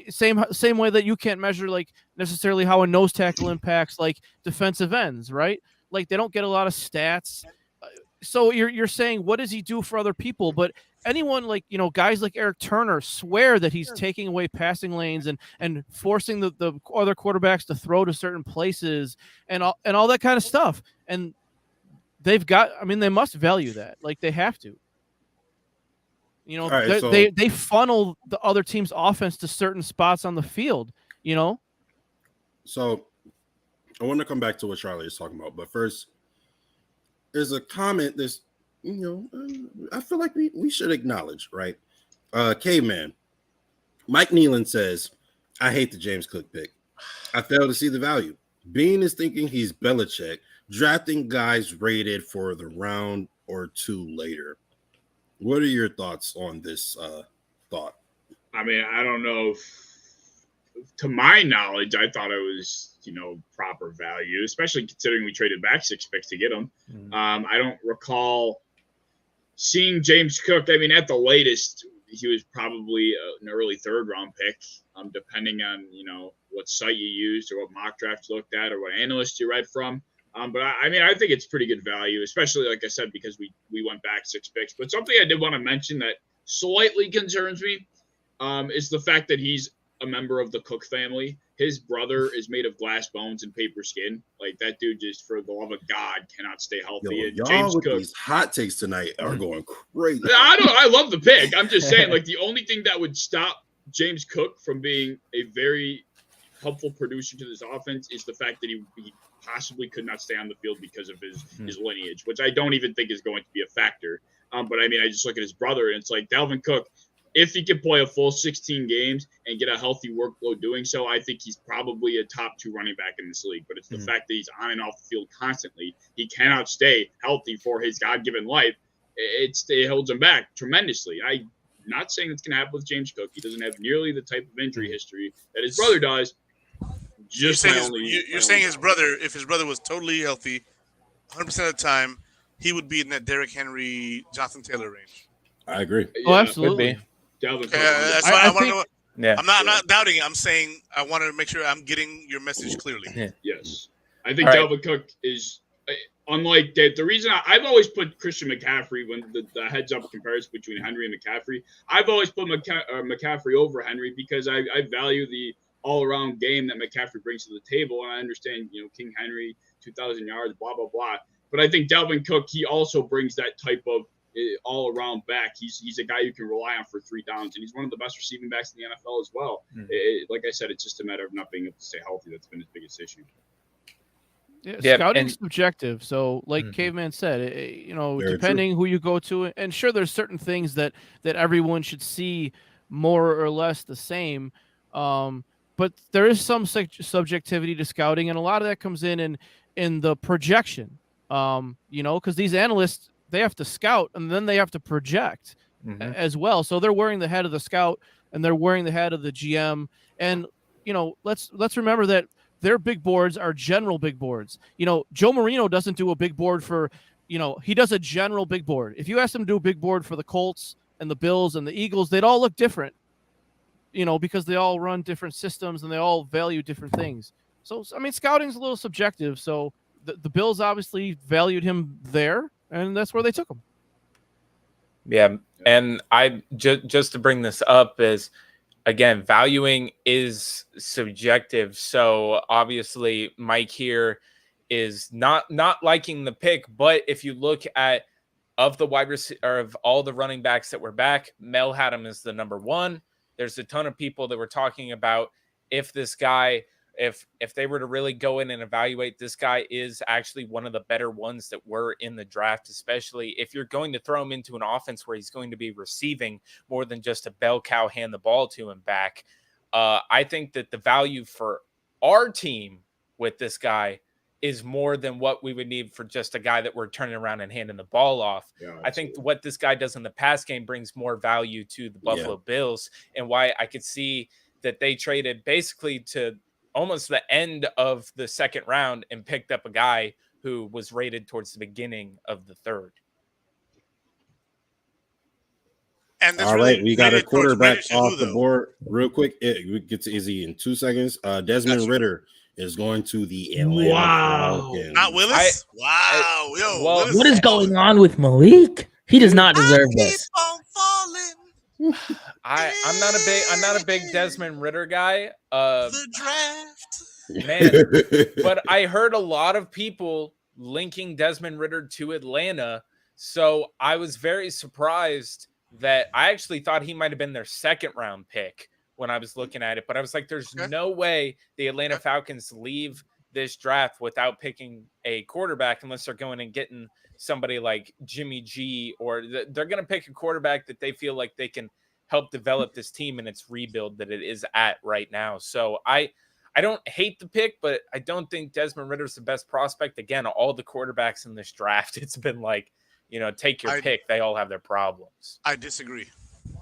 Same way that you can't measure like necessarily how a nose tackle impacts like defensive ends, right? Like, they don't get a lot of stats. So you're saying, what does he do for other people? But anyone like, guys like Eric Turner swear that he's taking away passing lanes and forcing the other quarterbacks to throw to certain places and all that kind of stuff. And they must value that. Like, they have to. Right, they funnel the other team's offense to certain spots on the field, So I want to come back to what Charlie is talking about. But first, there's a comment that's, I feel like we should acknowledge, right? Caveman. Mike Nealon says, I hate the James Cook pick. I fail to see the value. Bean is thinking he's Belichick, drafting guys rated for the round or two later. What are your thoughts on this thought? I mean, I don't know if, to my knowledge, I thought it was, proper value, especially considering we traded back 6 picks to get him. I don't recall seeing James Cook. I mean, at the latest, he was probably an early 3rd round pick, depending on, what site you used or what mock draft you looked at or what analyst you read from. But I think it's pretty good value, especially, like I said, because we went back 6 picks. But something I did want to mention that slightly concerns me is the fact that he's a member of the Cook family. His brother is made of glass bones and paper skin. Like, that dude, just for the love of God, cannot stay healthy. Y'all James with Cook, these hot takes tonight are going crazy. I love the pick. I'm just saying, like, the only thing that would stop James Cook from being a very helpful producer to this offense is the fact that he possibly could not stay on the field because of his lineage, which I don't even think is going to be a factor. But I mean, I just look at his brother, and it's like Dalvin Cook, if he can play a full 16 games and get a healthy workload doing so, I think he's probably a top 2 running back in this league. But it's the fact that he's on and off the field constantly. He cannot stay healthy for his God-given life. It holds him back tremendously. I'm not saying it's going to happen with James Cook. He doesn't have nearly the type of injury history that his brother does. You're saying his brother, if his brother was totally healthy 100% of the time, he would be in that Derrick Henry, Jonathan Taylor range. I agree. Oh, absolutely. That's why I want to know. Yeah. I'm not doubting it. I'm saying I want to make sure I'm getting your message clearly. Yeah. Yes. I think Dalvin Cook is unlike that. The reason I've always put Christian McCaffrey, when the heads up comparison between Henry and McCaffrey, I've always put McCaffrey over Henry because I value the all-around game that McCaffrey brings to the table. And I understand, King Henry, 2,000 yards, blah, blah, blah. But I think Dalvin Cook, he also brings that type of all-around back. He's a guy you can rely on for 3 downs, and he's one of the best receiving backs in the NFL as well. Like I said, it's just a matter of not being able to stay healthy. That's been his biggest issue. Yeah, scouting's subjective. So, like Caveman said, depending who you go to, and sure, there's certain things that everyone should see more or less the same. But there is some subjectivity to scouting, and a lot of that comes in the projection. Because these analysts, they have to scout and then they have to project as well. So they're wearing the head of the scout and they're wearing the head of the GM. And let's remember that their big boards are general big boards. Joe Marino doesn't do a big board for, he does a general big board. If you ask him to do a big board for the Colts and the Bills and the Eagles, they'd all look different. Because they all run different systems and they all value different things. So, I mean, scouting's a little subjective. So the Bills obviously valued him there, and that's where they took him. Yeah. And I just to bring this up is, again, valuing is subjective. So obviously Mike here is not liking the pick, but if you look at of the wide receiver, or of all the running backs that were back, Mel had him as the number 1. There's a ton of people that were talking about if this guy, if they were to really go in and evaluate, this guy is actually one of the better ones that were in the draft, especially if you're going to throw him into an offense where he's going to be receiving more than just a bell cow hand the ball to him back. I think that the value for our team with this guy is more than what we would need for just a guy that we're turning around and handing the ball off. Yeah, I think what this guy does in the pass game brings more value to the Buffalo Bills, and why I could see that they traded basically to almost the end of the second round and picked up a guy who was rated towards the beginning of the third. And all right, we got a quarterback rated off the board real quick. We get to Izzy in 2 seconds. Desmond Ritter is going to the Atlanta Falcons. Not Willis? Wow. Yo, Willis What is going on with Malik? He does not deserve this. I'm not a big Desmond Ritter guy. The draft. Man, but I heard a lot of people linking Desmond Ritter to Atlanta. So I was very surprised that I actually thought he might have been their second round pick when I was looking at it. But I was like, there's no way the Atlanta Falcons leave this draft without picking a quarterback unless they're going and getting somebody like Jimmy G, or they're going to pick a quarterback that they feel like they can help develop this team in its rebuild that it is at right now. So I don't hate the pick, but I don't think Desmond Ritter's the best prospect. Again, all the quarterbacks in this draft, it's been like, take your pick. They all have their problems. I disagree.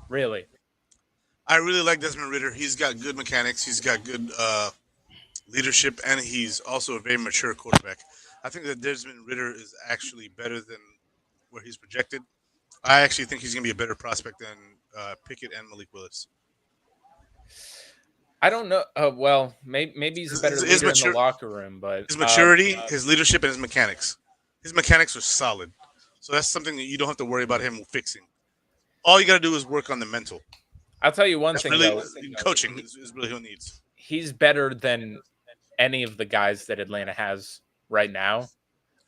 Really? I really like Desmond Ritter. He's got good mechanics. He's got good leadership, and he's also a very mature quarterback. I think that Desmond Ritter is actually better than where he's projected. I actually think he's going to be a better prospect than Pickett and Malik Willis. I don't know. Well, maybe he's a better leader in the locker room, but his maturity, his leadership, and his mechanics. His mechanics are solid. So that's something that you don't have to worry about him fixing. All you got to do is work on the mental. I'll tell you one thing, though. Coaching is really who needs. He's better than any of the guys that Atlanta has right now.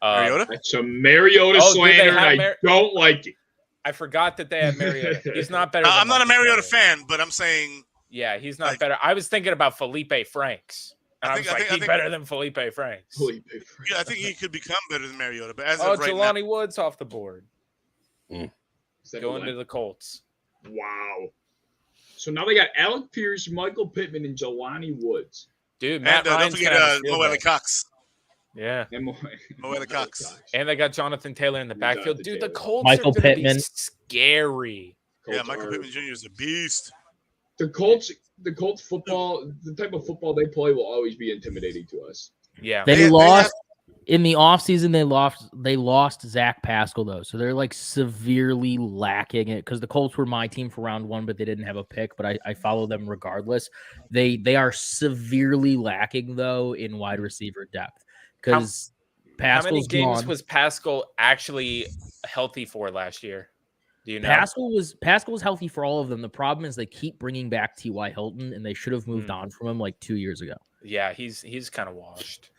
Mariota? It's a Mariota slander, and I don't like it. I forgot that they had Mariota. He's not better. I'm not a Mariota fan, but I'm saying... Yeah, he's not better. I was thinking about Felipe Franks. And I was like, he's better than Felipe Franks. Yeah, I think he could become better than Mariota. But as of right Jelani now, Woods off the board. Going to the Colts. Wow. So now they got Alec Pierce, Michael Pittman, and Jelani Woods. Dude, Matt and Ryan's don't forget Moelle Cox. Yeah. Moelle Cox. And they got Jonathan Taylor in the backfield. Dude, the Colts Michael are going to Pittman. be scary. Yeah, Michael Pittman Jr. is a beast. The Colts football, the type of football they play will always be intimidating to us. Yeah. They lost in the offseason. They lost Zach Pascal, though. So they're like severely lacking it, because the Colts were my team for round one, but they didn't have a pick. But I follow them regardless. They are severely lacking, though, in wide receiver depth, because how many Pascal's games gone. was Pascal actually healthy for last year? Do you know? Pascal was healthy for all of them. The problem is they keep bringing back T.Y. Hilton, and they should have moved on from him like 2 years ago. Yeah, he's kind of washed.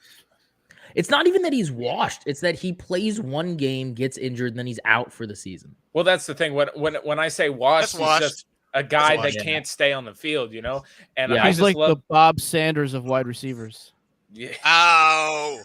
It's not even that he's washed. It's that he plays one game, gets injured, and then he's out for the season. Well, that's the thing. When I say washed, he's just a guy that can't stay on the field, And Yeah. I He's just like love, the Bob Sanders of wide receivers. Yeah. Ow!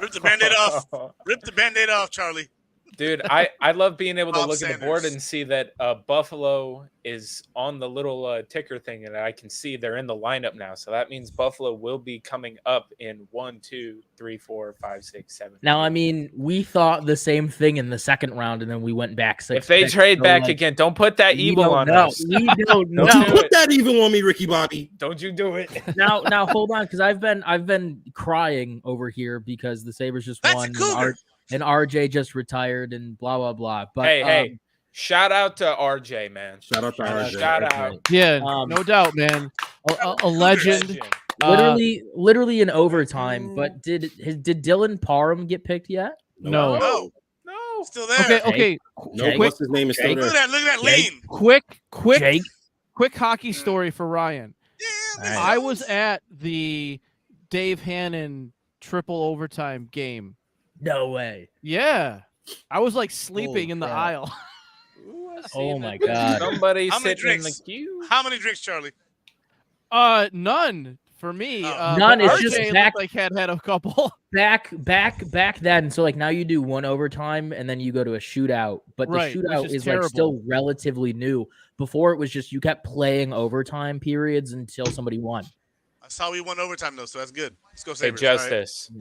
Rip the Band-Aid off. Rip the Band-Aid off, Charlie. Dude, I love being able to Bob look at the board Sanders. and see that Buffalo is on the little ticker thing, and I can see they're in the lineup now. So that means Buffalo will be coming up in 1, 2, 3, 4, 5, 6, 7. Now, I mean, we thought the same thing in the second round, and then we went back 6 If they picks. trade So, back like, again, don't put that we evil don't on know. us. We don't know. Don't do Put it. that evil on me, Ricky Bobby. Don't you do it. Now hold on, because I've been crying over here because the Sabres just That's won. a Cougar. And RJ just retired and blah blah blah. But hey, shout out to RJ, man. Shout out to RJ. Shout out. Yeah, no doubt, man. A legend. Literally in overtime. But did Dylan Parham get picked yet? No. No. Still there. Okay. No, Jake. what's his name is still Jake. there. Look at that lean. Quick hockey story for Ryan. Yeah, I was at the Dave Hannon triple overtime game. No way. Yeah. I was like sleeping in the crap. aisle. Oh my god. Somebody How many sitting in the drinks? queue. How many drinks, Charlie? None for me. None, but it's just RJ back- looked like had a couple. Back then. So like now you do one overtime and then you go to a shootout. But the Right, which shootout is is terrible. like still relatively new. Before it was just you kept playing overtime periods until somebody won. I saw we won overtime though, so that's good. Let's go Hey, Sabres. All right. Justice.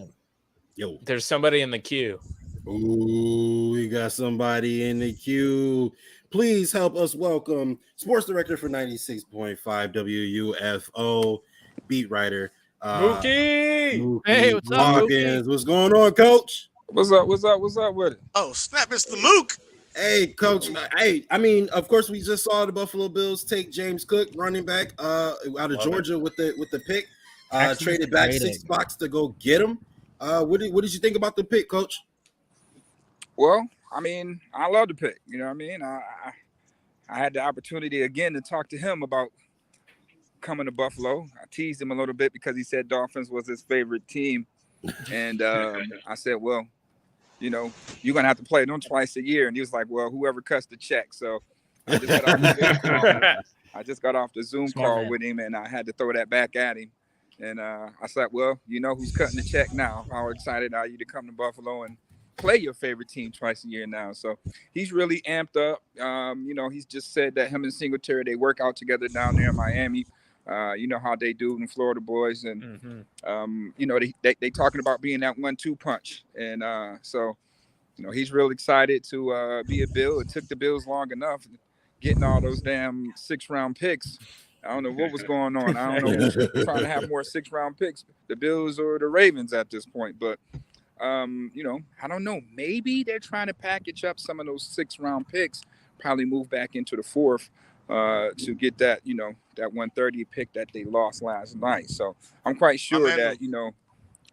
Yo. There's somebody in the queue. Ooh, we got somebody in the queue. Please help us welcome sports director for 96.5 WUFO, beat writer, Mookie. Hey, what's up, Hawkins. What's going on, Coach? What's up with it? Oh, snap! It's the Mook. Hey, Coach. Hey, I mean, of course, we just saw the Buffalo Bills take James Cook, running back, out of Georgia with the pick. Traded back $6 to go get him. What did you think about the pick, Coach? Well, I mean, I love the pick. You know what I mean? I had the opportunity again to talk to him about coming to Buffalo. I teased him a little bit because he said Dolphins was his favorite team, and I said, well, you know, you're going to have to play them twice a year. And he was like, well, whoever cuts the check. So I just got off the Zoom call with him, and I had to throw that back at him. And I said, well, you know who's cutting the check now. How excited are you to come to Buffalo and play your favorite team twice a year now? So he's really amped up. You know, he's just said that him and Singletary, they work out together down there in Miami. You know how they do in Florida boys, and you know they talking about being that 1-2 punch, and so you know he's real excited to be a Bill. It took the Bills long enough getting all those damn 6-round picks. I don't know what was going on. I don't know who's trying to have more 6-round picks, the Bills or the Ravens at this point, but you know, I don't know. Maybe they're trying to package up some of those 6-round picks, probably move back into the 4th. To get that, you know, that 130 pick that they lost last night. So I'm quite sure that, you know,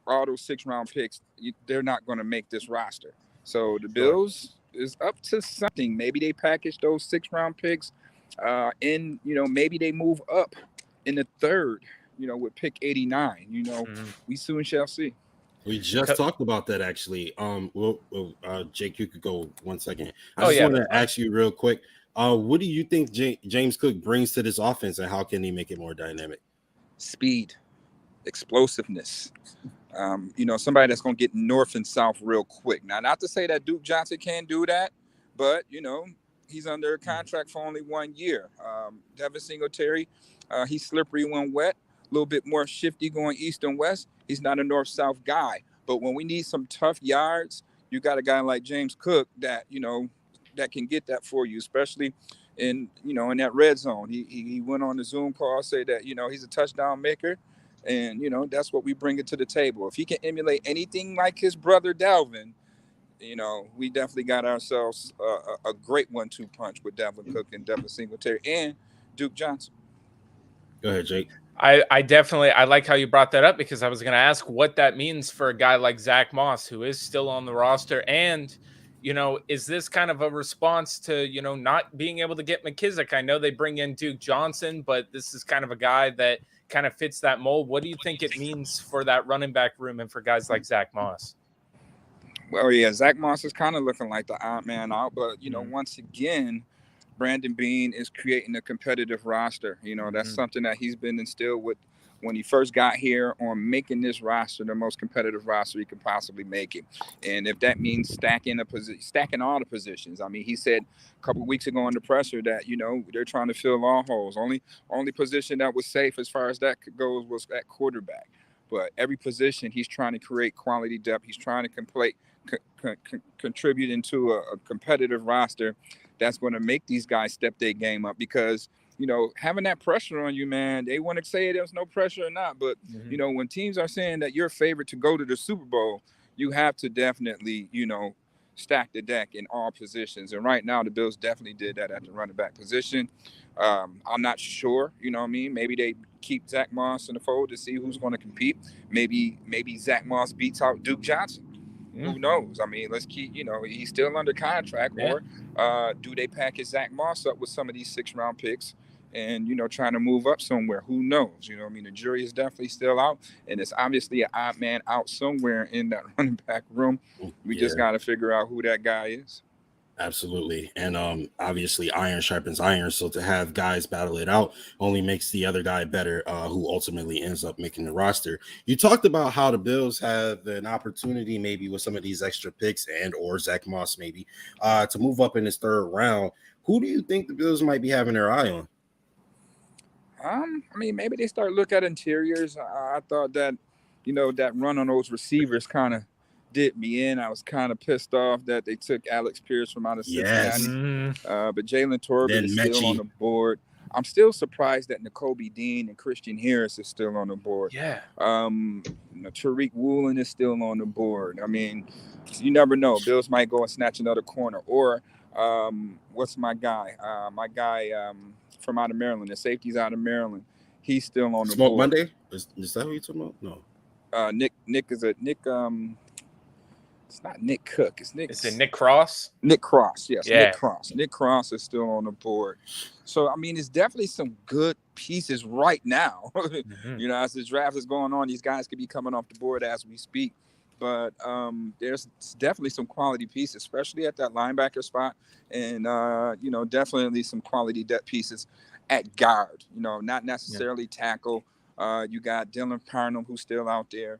all those 6-round picks, they're not going to make this roster. So the Bills is up to something. Maybe they package those 6-round picks and, you know, maybe they move up in the 3rd, you know, with pick 89. You know, we soon shall see. We just talked about that, actually. Jake, you could go 1 second. I just want to ask you real quick. What do you think James Cook brings to this offense, and how can he make it more dynamic? Speed, explosiveness. You know, somebody that's going to get north and south real quick. Now, not to say that Duke Johnson can't do that, but, you know, he's under a contract for only 1 year. Devin Singletary, he's slippery when wet, a little bit more shifty going east and west. He's not a north-south guy. But when we need some tough yards, you got a guy like James Cook that, you know, that can get that for you, especially in, you know, in that red zone. He went on the Zoom call, say that, you know, he's a touchdown maker, and, you know, that's what we bring it to the table. If he can emulate anything like his brother Dalvin, you know, we definitely got ourselves a great 1-2 punch with Devin Cook and Devin Singletary and Duke Johnson. Go ahead, Jake. I definitely like how you brought that up, because I was going to ask what that means for a guy like Zach Moss, who is still on the roster. And, you know, is this kind of a response to, you know, not being able to get McKissick? I know they bring in Duke Johnson, but this is kind of a guy that kind of fits that mold. What do you think it means for that running back room and for guys like Zach Moss? Well, yeah, Zach Moss is kind of looking like the odd man out, but, you know, once again, Brandon Beane is creating a competitive roster. You know, that's something that he's been instilled with when he first got here, on making this roster the most competitive roster he could possibly make it. And if that means stacking all the positions. I mean, he said a couple of weeks ago on the presser that, you know, they're trying to fill all holes. Only position that was safe as far as that goes was at quarterback. But every position he's trying to create quality depth. He's trying to contribute into a competitive roster that's going to make these guys step their game up, because, you know, having that pressure on you, man, they want to say there's no pressure or not. But, you know, when teams are saying that you're a favorite to go to the Super Bowl, you have to definitely, you know, stack the deck in all positions. And right now, the Bills definitely did that at the running back position. I'm not sure, you know what I mean? Maybe they keep Zach Moss in the fold to see who's going to compete. Maybe Zach Moss beats out Duke Johnson. Who knows? I mean, let's keep, you know, he's still under contract. Or do they package Zach Moss up with some of these 6-round picks and, you know, trying to move up somewhere? Who knows? You know what I mean? The jury is definitely still out, and it's obviously an odd man out somewhere in that running back room. We just got to figure out who that guy is. Absolutely. And obviously iron sharpens iron. So to have guys battle it out only makes the other guy better, who ultimately ends up making the roster. You talked about how the Bills have an opportunity, maybe with some of these extra picks and or Zach Moss, maybe to move up in this 3rd round. Who do you think the Bills might be having their eye on? I mean, maybe they start looking at interiors. I thought that, you know, that run on those receivers kind of did me in. I was kind of pissed off that they took Alex Pierce from out of Cincinnati. But Jalen Torben is still on the board. I'm still surprised that Nakobe Dean and Christian Harris is still on the board. Yeah. Tariq Woolen is still on the board. I mean, you never know. Bills might go and snatch another corner. Or what's my guy? From out of Maryland. The safety's out of Maryland. He's still on the Smoke board. Monday? Is that who you talking about? No. Nick. It's not Nick Cook. It's Nick. Is it Nick Cross? Nick Cross, yes. Yeah. Nick Cross. Nick Cross is still on the board. So, I mean, it's definitely some good pieces right now. You know, as the draft is going on, these guys could be coming off the board as we speak. But there's definitely some quality pieces, especially at that linebacker spot. And, you know, definitely some quality depth pieces at guard. You know, not necessarily tackle. You got Dylan Parnham, who's still out there.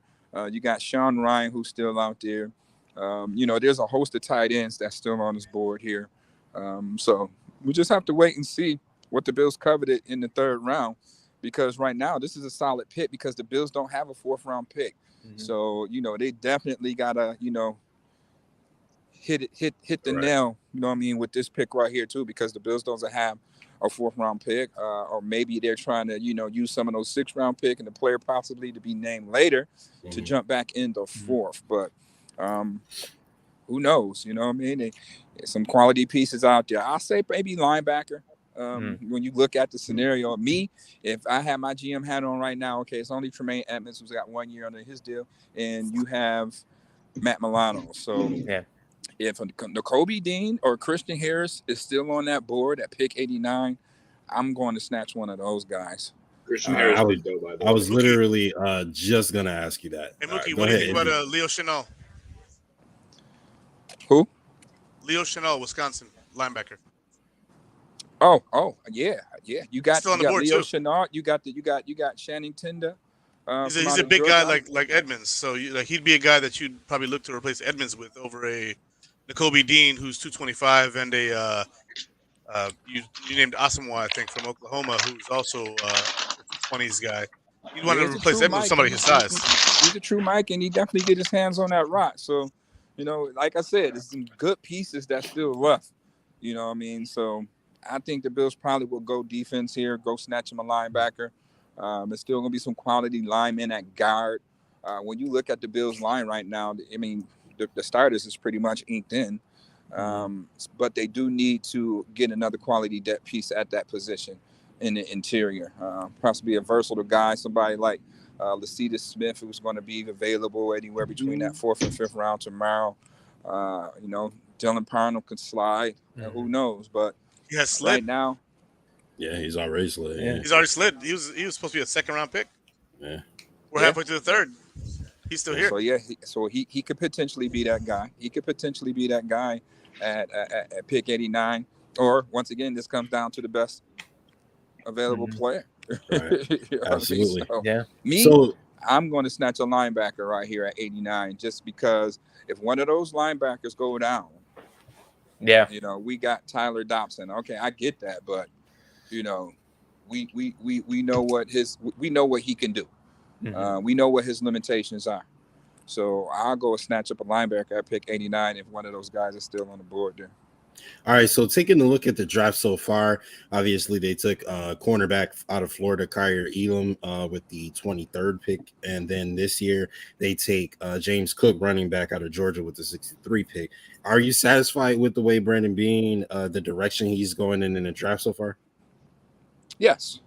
You got Sean Ryan, who's still out there. You know, there's a host of tight ends that's still on this board here. So we just have to wait and see what the Bills coveted in the third round, because right now this is a solid pick because the Bills don't have a fourth round pick. So, you know, they definitely gotta, you know, hit the nail, you know what I mean, with this pick right here too, because the Bills don't have a fourth round pick, or maybe they're trying to, you know, use some of those 6th round pick and the player possibly to be named later to jump back into fourth. But who knows? You know what I mean? There's some quality pieces out there. I'll say maybe linebacker. When you look at the scenario, if I had my GM hat on right now, okay, it's only Tremaine Edmonds who's got 1 year under his deal, and you have Matt Milano. So if Nakobe Dean or Christian Harris is still on that board at pick 89, I'm going to snatch one of those guys. Christian Harris I was literally just gonna ask you that. Hey, Mookie, what do you think about Leo Chenal? Who? Leo Chenal, Wisconsin linebacker. Oh, yeah. You got Still on the board Leo too. Chenal. You got Channing Tindall. He's a big guy like Edmonds, so he'd be a guy that you'd probably look to replace Edmonds with over a Nakobe Dean, who's 225, and a you named Asamoah, I think, from Oklahoma, who's also a 20s guy. You'd want to replace Edmonds with somebody his size. He's a true Mike, and he definitely get his hands on that rock. So, you know, like I said, there's some good pieces that's still left. You know what I mean? So I think the Bills probably will go defense here, go snatch him a linebacker. There's still going to be some quality linemen at guard. When you look at the Bills line right now, I mean, the starters is pretty much inked in. But they do need to get another quality depth piece at that position in the interior. Possibly a versatile guy, somebody like Lacita Smith, who's going to be available anywhere between that 4th and 5th round tomorrow. You know, Dylan Parnham could slide. Who knows? But he has slid right now. Yeah, he's already slid. Yeah. He's already slid. He was supposed to be a 2nd round pick. Yeah. We're halfway to the 3rd. He's still here. So he could potentially be that guy. He could potentially be that guy at pick 89. Or once again, this comes down to the best available player. Right. You know Absolutely. what I mean? So, I'm going to snatch a linebacker right here at 89, just because if one of those linebackers go down, you know, we got Tyler Dobson. Okay, I get that, but you know, we know what he can do. We know what his limitations are. So I'll go snatch up a linebacker at pick 89 if one of those guys is still on the board there. All right, so taking a look at the draft so far, obviously they took cornerback out of Florida, Kyer Elam, with the 23rd pick, and then this year they take James Cook, running back out of Georgia, with the 63 pick. Are you satisfied with the way Brandon Beane, the direction he's going in the draft so far? Yes,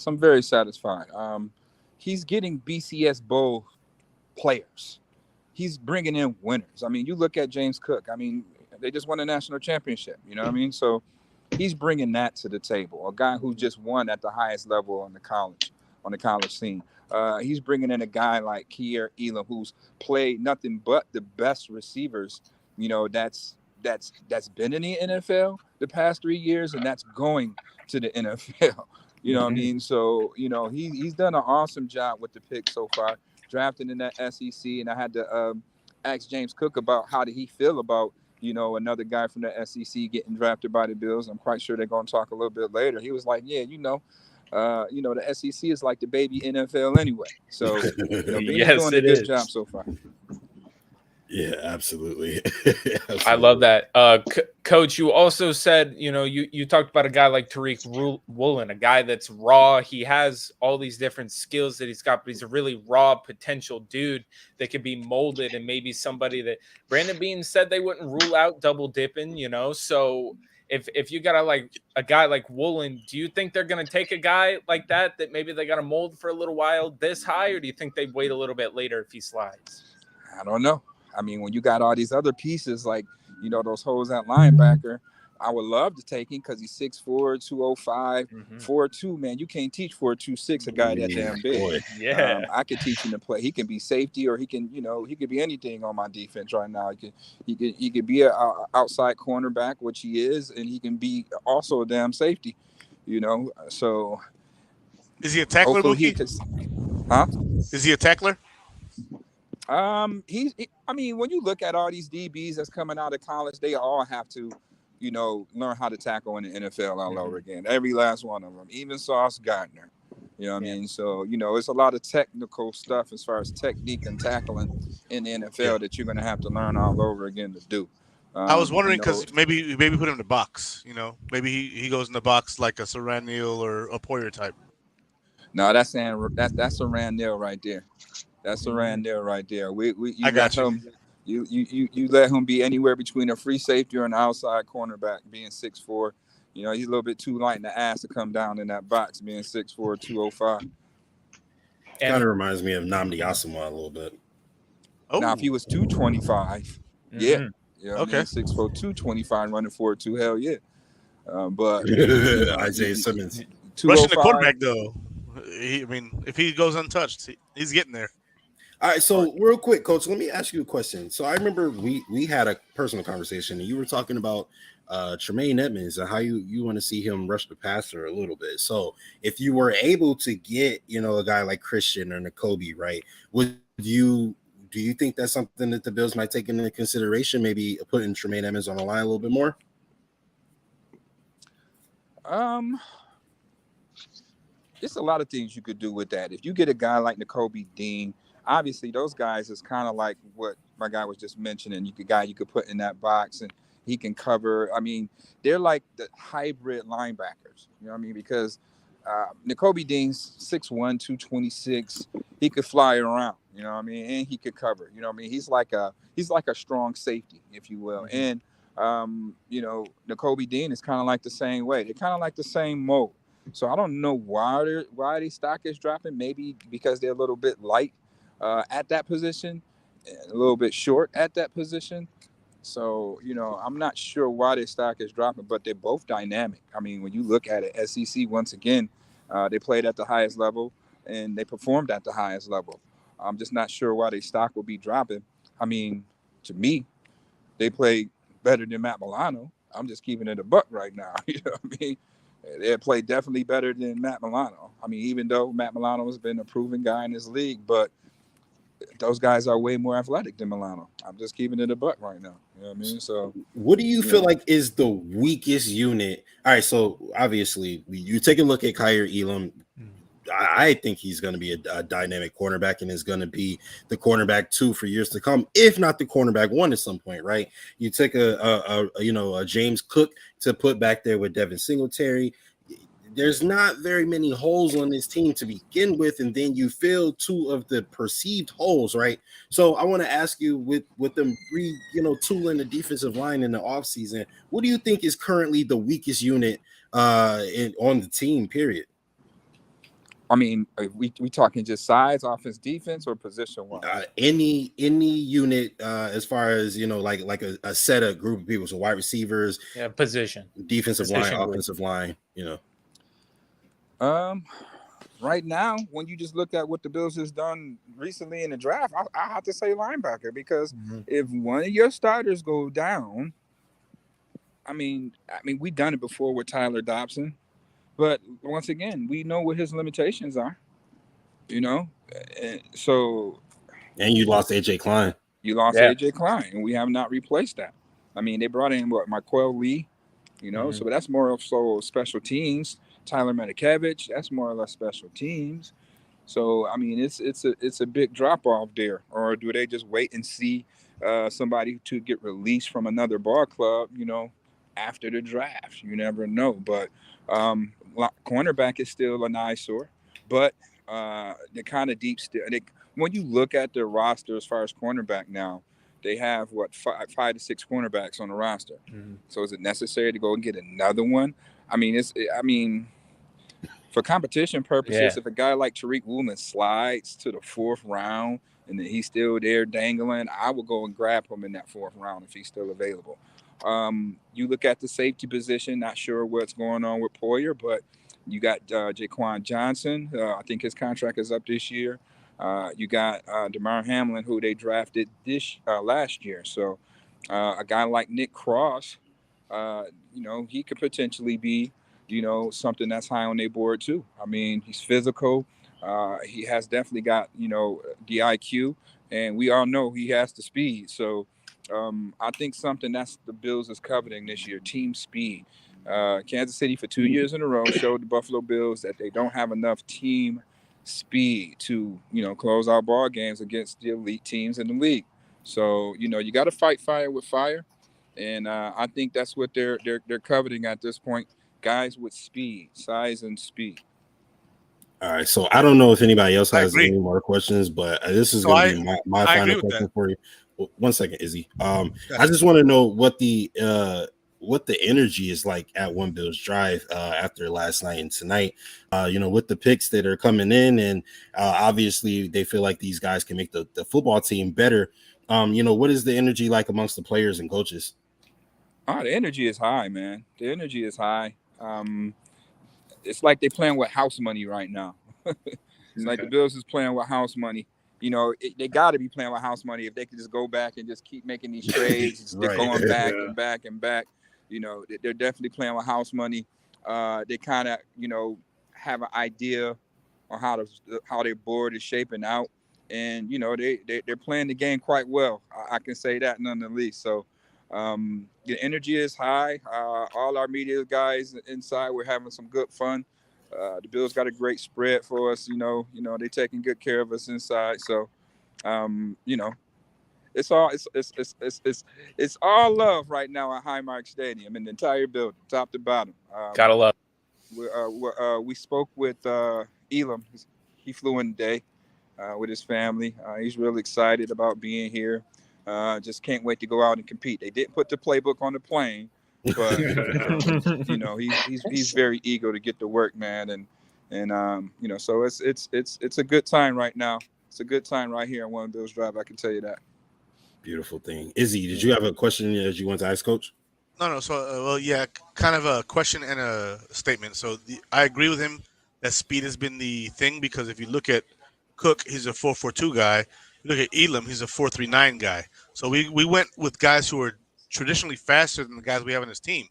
I'm very satisfied. He's getting BCS Bowl players. He's bringing in winners. I mean, you look at James Cook. I mean, they just won a national championship. You know what I mean? So he's bringing that to the table. A guy who just won at the highest level on the college scene. He's bringing in a guy like Kyer Elam, who's played nothing but the best receivers. You know, that's been in the NFL the past 3 years, and that's going to the NFL. You know what I mean? So, you know, he's done an awesome job with the pick so far, drafting in that SEC. And I had to ask James Cook about how did he feel about, you know, another guy from the SEC getting drafted by the Bills. I'm quite sure they're going to talk a little bit later. He was like, yeah, the SEC is like the baby NFL anyway. So, you know, Beane's doing a good job so far. Yeah, absolutely. I love that. Coach, you also said, you talked about a guy like Tariq Woolen, a guy that's raw. He has all these different skills that he's got, but he's a really raw potential dude that could be molded, and maybe somebody that Brandon Beane said they wouldn't rule out double dipping, So if you got a guy like Woolen, do you think they're going to take a guy like that maybe they got to mold for a little while this high, or do you think they wait a little bit later if he slides? I don't know. I mean, when you got all these other pieces, like, those holes at linebacker, I would love to take him because he's 6'4", 205, 4'2", man. You can't teach 4'2", a guy that damn big. Yeah. I could teach him to play. He can be safety, or he can, he could be anything on my defense right now. He could be an outside cornerback, which he is, and he can be also a damn safety, So is he a tackler? Huh? Is he a tackler? I mean, when you look at all these DBs that's coming out of college, they all have to, learn how to tackle in the NFL all over again. Every last one of them, even Sauce Gardner. You know what I mean? So, it's a lot of technical stuff as far as technique and tackling in the NFL that you're going to have to learn all over again to do. I was wondering because maybe put him in the box. Maybe he goes in the box like a Saran Neal or a Poyer type. No, that's Saran Neal right there. That's Saran Neal right there. I got you. You let him be anywhere between a free safety or an outside cornerback, being 6'4". He's a little bit too light in the ass to come down in that box, being 6'4", 205. Kind of reminds me of Nnamdi Asomugha a little bit. Oh. Now, if he was 225, yeah. Okay. 6'4", 225, running 4'2", hell yeah. But Isaiah Simmons. Rushing the quarterback, though. If he goes untouched, he's getting there. All right, so real quick, Coach, let me ask you a question. So I remember we had a personal conversation, and you were talking about Tremaine Edmonds and how you want to see him rush the passer a little bit. So if you were able to get, a guy like Christian or Nakobe, right, do you think that's something that the Bills might take into consideration, maybe putting Tremaine Edmonds on the line a little bit more? It's a lot of things you could do with that. If you get a guy like Nakobe Dean, obviously those guys is kind of like what my guy was just mentioning. You could put in that box and he can cover. I mean, they're like the hybrid linebackers. You know what I mean? Because Nakobe Dean's 6'1", 226. He could fly around. You know what I mean? And he could cover. You know what I mean? He's like a strong safety, if you will. And Nakobe Dean is kind of like the same way. They're kind of like the same mold. So I don't know why their stock is dropping. Maybe because they're a little bit light at that position, a little bit short at that position. So, I'm not sure why their stock is dropping, but they're both dynamic. I mean, when you look at it, SEC, once again, they played at the highest level and they performed at the highest level. I'm just not sure why their stock will be dropping. I mean, to me, they played better than Matt Milano. I'm just keeping it a buck right now. You know what I mean? They played definitely better than Matt Milano. I mean, even though Matt Milano has been a proven guy in this league, but those guys are way more athletic than Milano. I'm just keeping it a buck right now. You know what I mean? So what do you feel like is the weakest unit? All right, so obviously you take a look at Kyer Elam. I think he's going to be a dynamic cornerback and is going to be the cornerback 2 for years to come, if not the cornerback 1 at some point, right? You take a James Cook to put back there with Devin Singletary. There's not very many holes on this team to begin with, and then you fill 2 of the perceived holes, right? So I want to ask you, with them tooling the defensive line in the offseason, what do you think is currently the weakest unit on the team, period? I mean, we talking just size, offense, defense, or position wise? Any unit as far as like a set of group of people, so wide receivers, position, defensive line, offensive line, Right now, when you just look at what the Bills has done recently in the draft, I have to say linebacker, because if one of your starters go down, I mean, we've done it before with Tyler Dobson. But once again, we know what his limitations are, and you lost AJ Klein. AJ Klein, and we have not replaced that. I mean, they brought in Marquell Lee, so that's more of special teams. Tyler Medikevich, that's more or less special teams. So I mean, it's a big drop off there. Or do they just wait and see somebody to get released from another ball club, after the draft. You never know. But cornerback is still an eyesore. But they're kind of deep still. When you look at their roster as far as cornerback now, they have five to six cornerbacks on the roster. Mm-hmm. So is it necessary to go and get another one? I mean, for competition purposes, if a guy like Tariq Woolen slides to the 4th round and then he's still there dangling, I would go and grab him in that 4th round if he's still available. You look at the safety position, not sure what's going on with Poyer, but you got Jaquan Johnson. I think his contract is up this year. You got DeMar Hamlin, who they drafted last year. So a guy like Nick Cross, he could potentially be, something that's high on their board too. I mean, he's physical. He has definitely got, the IQ, and we all know he has the speed. So I think something that's the Bills is coveting this year, team speed. Kansas City for 2 years in a row showed the Buffalo Bills that they don't have enough team speed to, close out ball games against the elite teams in the league. So, you got to fight fire with fire. And I think that's what they're coveting at this point. Guys with speed, size and speed. All right, so I don't know if anybody else has any more questions, but this is going to be my final question for you. One second, Izzy. I just want to know what the energy is like at One Bills Drive after last night and tonight. With the picks that are coming in, and obviously they feel like these guys can make the football team better. What is the energy like amongst the players and coaches? The energy is high, man. The energy is high. It's like they're playing with house money right now. It's like the Bills is playing with house money. They got to be playing with house money if they could just go back and just keep making these trades, just going back and back and back. They're definitely playing with house money. They kind of, have an idea on how their board is shaping out, and they're playing the game quite well. I can say that none the least. So. The energy is high. All our media guys inside, we're having some good fun. The Bills got a great spread for us. They're taking good care of us inside. So, it's all love right now at Highmark Stadium in the entire building, top to bottom. Gotta love. We spoke with Elam. He flew in today with his family. He's really excited about being here. Just can't wait to go out and compete. They didn't put the playbook on the plane, but he's very eager to get to work, man. And so it's a good time right now. It's a good time right here on One Bills Drive. I can tell you that. Beautiful thing. Izzy, did you have a question that you want to ask, Coach? No. So, kind of a question and a statement. So I agree with him that speed has been the thing, because if you look at Cook, he's a 4.42 guy. You look at Elam, he's a 4.39 guy. So we went with guys who are traditionally faster than the guys we have on this team.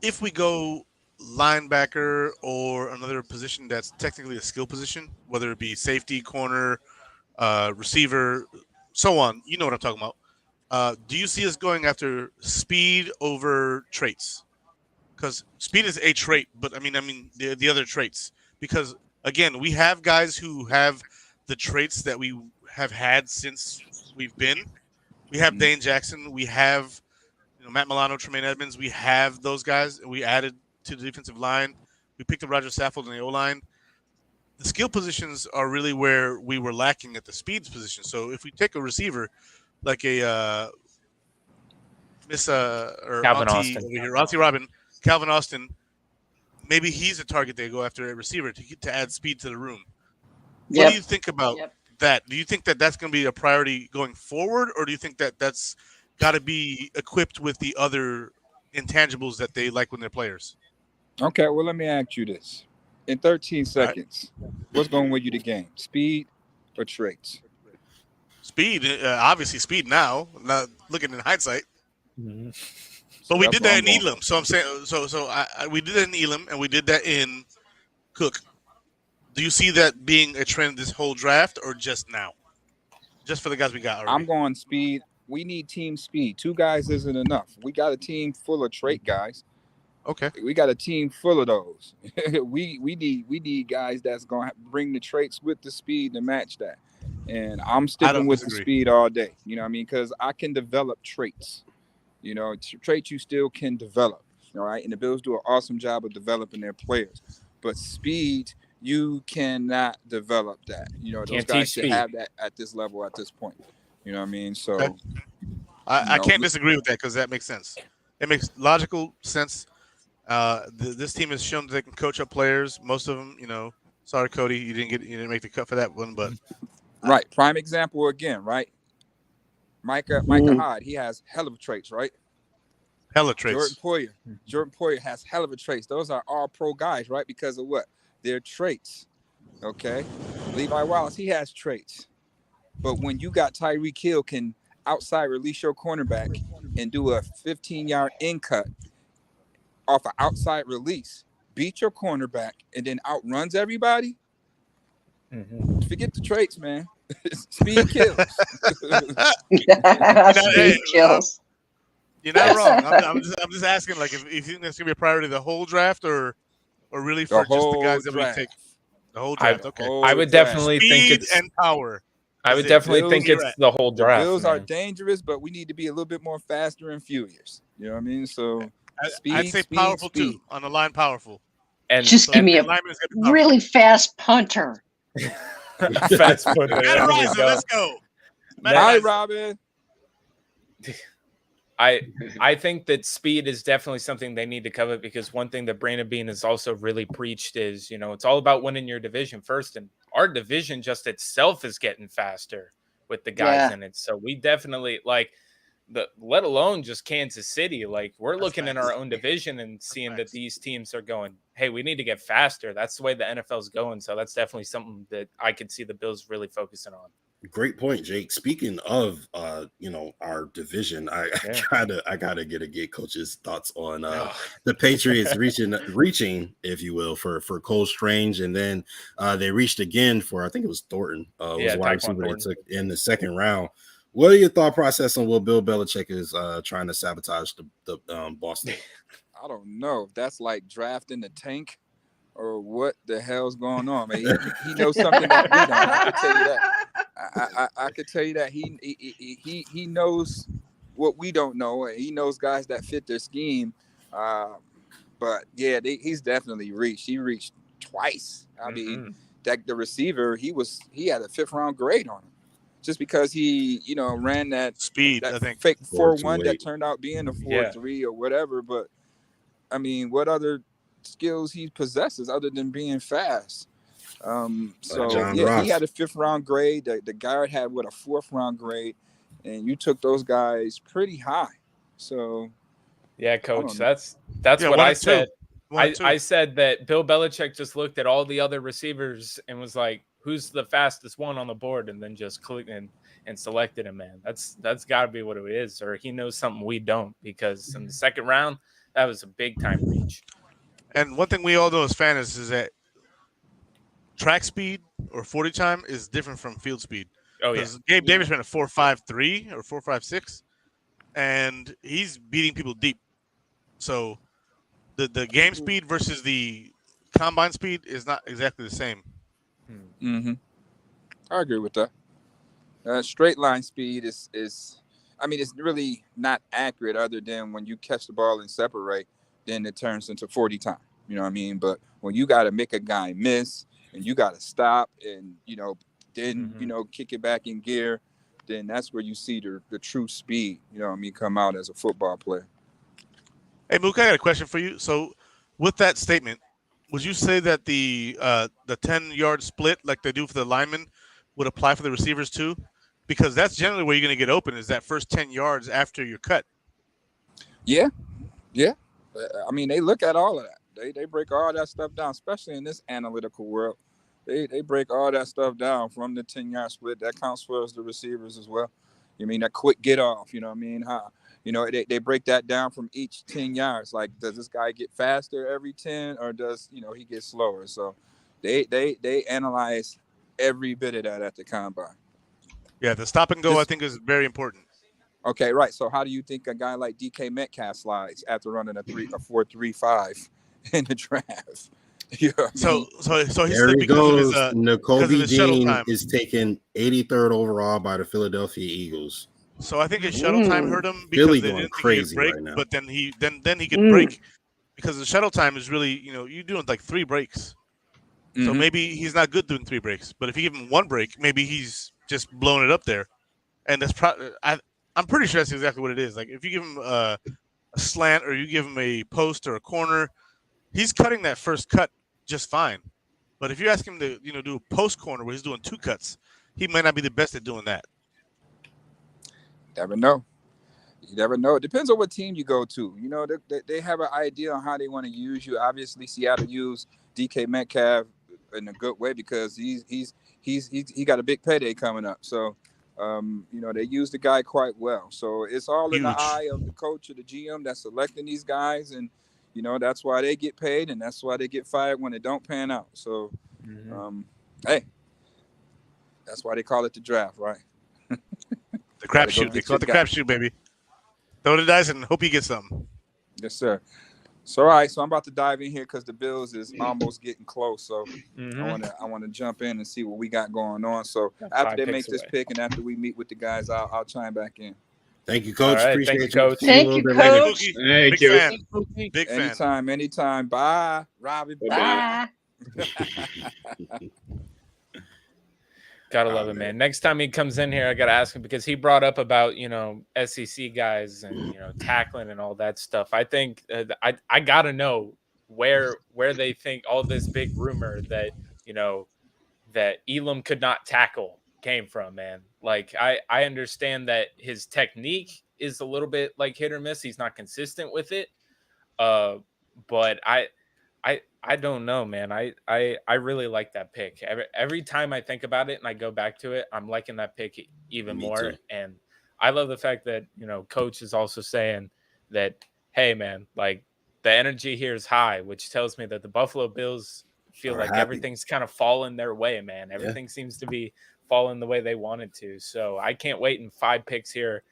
If we go linebacker or another position that's technically a skill position, whether it be safety, corner, receiver, so on, you know what I'm talking about. Do you see us going after speed over traits? Because speed is a trait, but I mean the other traits. Because again, we have guys who have the traits that we have had since we've been. We have Dane Jackson. We have Matt Milano, Tremaine Edmonds. We have those guys. We added to the defensive line. We picked up Roger Saffold in the O-line. The skill positions are really where we were lacking at the speeds position. So if we take a receiver like a Calvin Austin over here, Auntie Robin, Calvin Austin, maybe he's a target they go after a receiver to add speed to the room. What do you think about that? Do you think that that's going to be a priority going forward, or do you think that that's got to be equipped with the other intangibles that they like when they're players? Okay, well, let me ask you this. In 13 seconds, what's going to win you the game? Speed or traits? Speed, obviously speed now, not looking in hindsight. Mm-hmm. But we did that in Elam. So I'm saying, we did that in Elam, and we did that in Cook. Do you see that being a trend this whole draft, or just now? Just for the guys we got already? I'm going speed. We need team speed. 2 guys isn't enough. We got a team full of trait guys. Okay. We got a team full of those. we need guys that's going to bring the traits with the speed to match that. And I'm sticking with the speed all day. You know what I mean? Because I can develop traits. You know, traits you still can develop. All right. And the Bills do an awesome job of developing their players. But speed, you cannot develop that. You know, those guys should have that at this level at this point. You know what I mean? So okay. I can't disagree with that because that makes sense. It makes logical sense. This team has shown that they can coach up players. Most of them, you know. Sorry, Cody, you didn't make the cut for that one, but right. Prime example again, right? Micah Hyde, he has hell of traits, right? Hella traits. Jordan Poyer has hell of a traits. Those are all pro guys, right? Because of what? Their traits. Okay. Levi Wallace, he has traits. But when you got Tyreek Hill can outside release your cornerback and do a 15-yard in cut off an outside release, beat your cornerback, and then outruns everybody, forget the traits, man. Speed kills. Speed kills. You're not wrong. I'm just asking, like, if you think that's gonna be a priority the whole draft, or really for just the guys that we take the whole draft. Okay, I would definitely think it's and power. I would definitely think it's the whole draft. The Bills are dangerous, but we need to be a little bit more faster and furious. You know what I mean? So I'd say powerful too on the line, powerful. And just give me a really fast punter. Fast punter. Let's go. Hi, Robin. I think that speed is definitely something they need to cover, because one thing that Brandon Beane has also really preached is, you know, it's all about winning your division first, and our division just itself is getting faster with the guys in it. So we definitely let alone just Kansas City. Like, we're looking in our own division and seeing that these teams are going, hey, we need to get faster. That's the way the NFL's going. So that's definitely something that I could see the Bills really focusing on. Great point, Jake. Speaking of our division, I gotta get Coach's thoughts on the Patriots reaching, if you will, for Cole Strange, and then they reached again for, I think it was Thornton, was wide receiver they took in the second round. What are your thought process on what Bill Belichick is trying to sabotage the Boston? I don't know if that's like drafting the tank or what the hell's going on. I mean, he knows something that we don't. I can tell you that. I could tell you that he knows what we don't know, and he knows guys that fit their scheme. But yeah, he's definitely reached. He reached twice. I mean, that the receiver, he had a 5th round grade on him, just because he ran that speed, that I think fake 4.1 that turned out being a 4.3 or whatever. But I mean, what other skills he possesses other than being fast? So he had a 5th round grade. The guard had a 4th round grade, and you took those guys pretty high. So yeah, Coach, that's what I said. I said that Bill Belichick just looked at all the other receivers and was like, who's the fastest one on the board, and then just clicked and selected him. Man, that's got to be what it is, or he knows something we don't, because in the second round, that was a big time reach. And one thing we all know as fans is that track speed or 40 time is different from field speed. Oh yeah, Gabe Davis ran a 4.53 or 4.56, and he's beating people deep. So the game speed versus the combine speed is not exactly the same. I agree with that. Straight line speed is I mean, it's really not accurate, other than when you catch the ball and separate, then it turns into 40 time. You know what I mean? But when you got to make a guy miss and you got to stop and, then, kick it back in gear, then that's where you see the true speed, come out as a football player. Hey, Mook, I got a question for you. So with that statement, would you say that the 10-yard split, like they do for the linemen, would apply for the receivers too? Because that's generally where you're going to get open, is that first 10 yards after your cut. Yeah. I mean, they look at all of that. They break all that stuff down, especially in this analytical world. They break all that stuff down from the 10-yard split. That counts for the receivers as well. You mean that quick get off? You know what I mean? How they break that down from each 10 yards. Like, does this guy get faster every 10, or does he get slower? So they analyze every bit of that at the combine. Yeah, the stop and go I think is very important. Okay, right. So how do you think a guy like DK Metcalf slides after running a 4.35 in the draft? Yeah. So he's There slick he because goes. of his shuttle Nakobe time. Dean is taken 83rd overall by the Philadelphia Eagles. So I think his shuttle time hurt him Philly because they going didn't think he could crazy break, right now. but then he could break because the shuttle time is really, you're doing like 3 breaks. So maybe he's not good doing 3 breaks, but if you give him 1 break, maybe he's just blowing it up there. And that's I'm pretty sure that's exactly what it is. Like if you give him a slant or you give him a post or a corner, he's cutting that first cut just fine. But if you ask him to, do a post corner where he's doing 2 cuts, he might not be the best at doing that. Never know. You never know. It depends on what team you go to. They have an idea on how they want to use you. Obviously, Seattle used DK Metcalf in a good way because he got a big payday coming up. So, they use the guy quite well. So it's all in the eye of the coach or the GM that's selecting these guys, and that's why they get paid and that's why they get fired when they don't pan out. So, hey, that's why they call it the draft, right? The crapshoot. They call it the crapshoot, baby. Throw the dice and hope you get something. Yes, sir. So, all right. So I'm about to dive in here because the Bills is almost getting close. So I want to jump in and see what we got going on. So after they make this pick and after we meet with the guys, I'll chime back in. Thank you, Coach. All right, Appreciate thank you, you, Coach. Coach. Thank you. Fan. Big fan. Anytime. Bye, Robbie. Bye. Gotta love it, man. Next time he comes in here, I gotta ask him because he brought up about SEC guys and tackling and all that stuff. I think I gotta know where they think all this big rumor that that Elam could not tackle came from, man. Like I understand that his technique is a little bit like hit or miss. He's not consistent with it. But I don't know, man. I really like that pick. Every time I think about it and I go back to it, I'm liking that pick even more. Too. And I love the fact that, Coach is also saying that, hey, man, like the energy here is high, which tells me that the Buffalo Bills feel like everything's kind of falling their way, man. Everything seems to be falling the way they wanted to. So I can't wait in 5 picks here.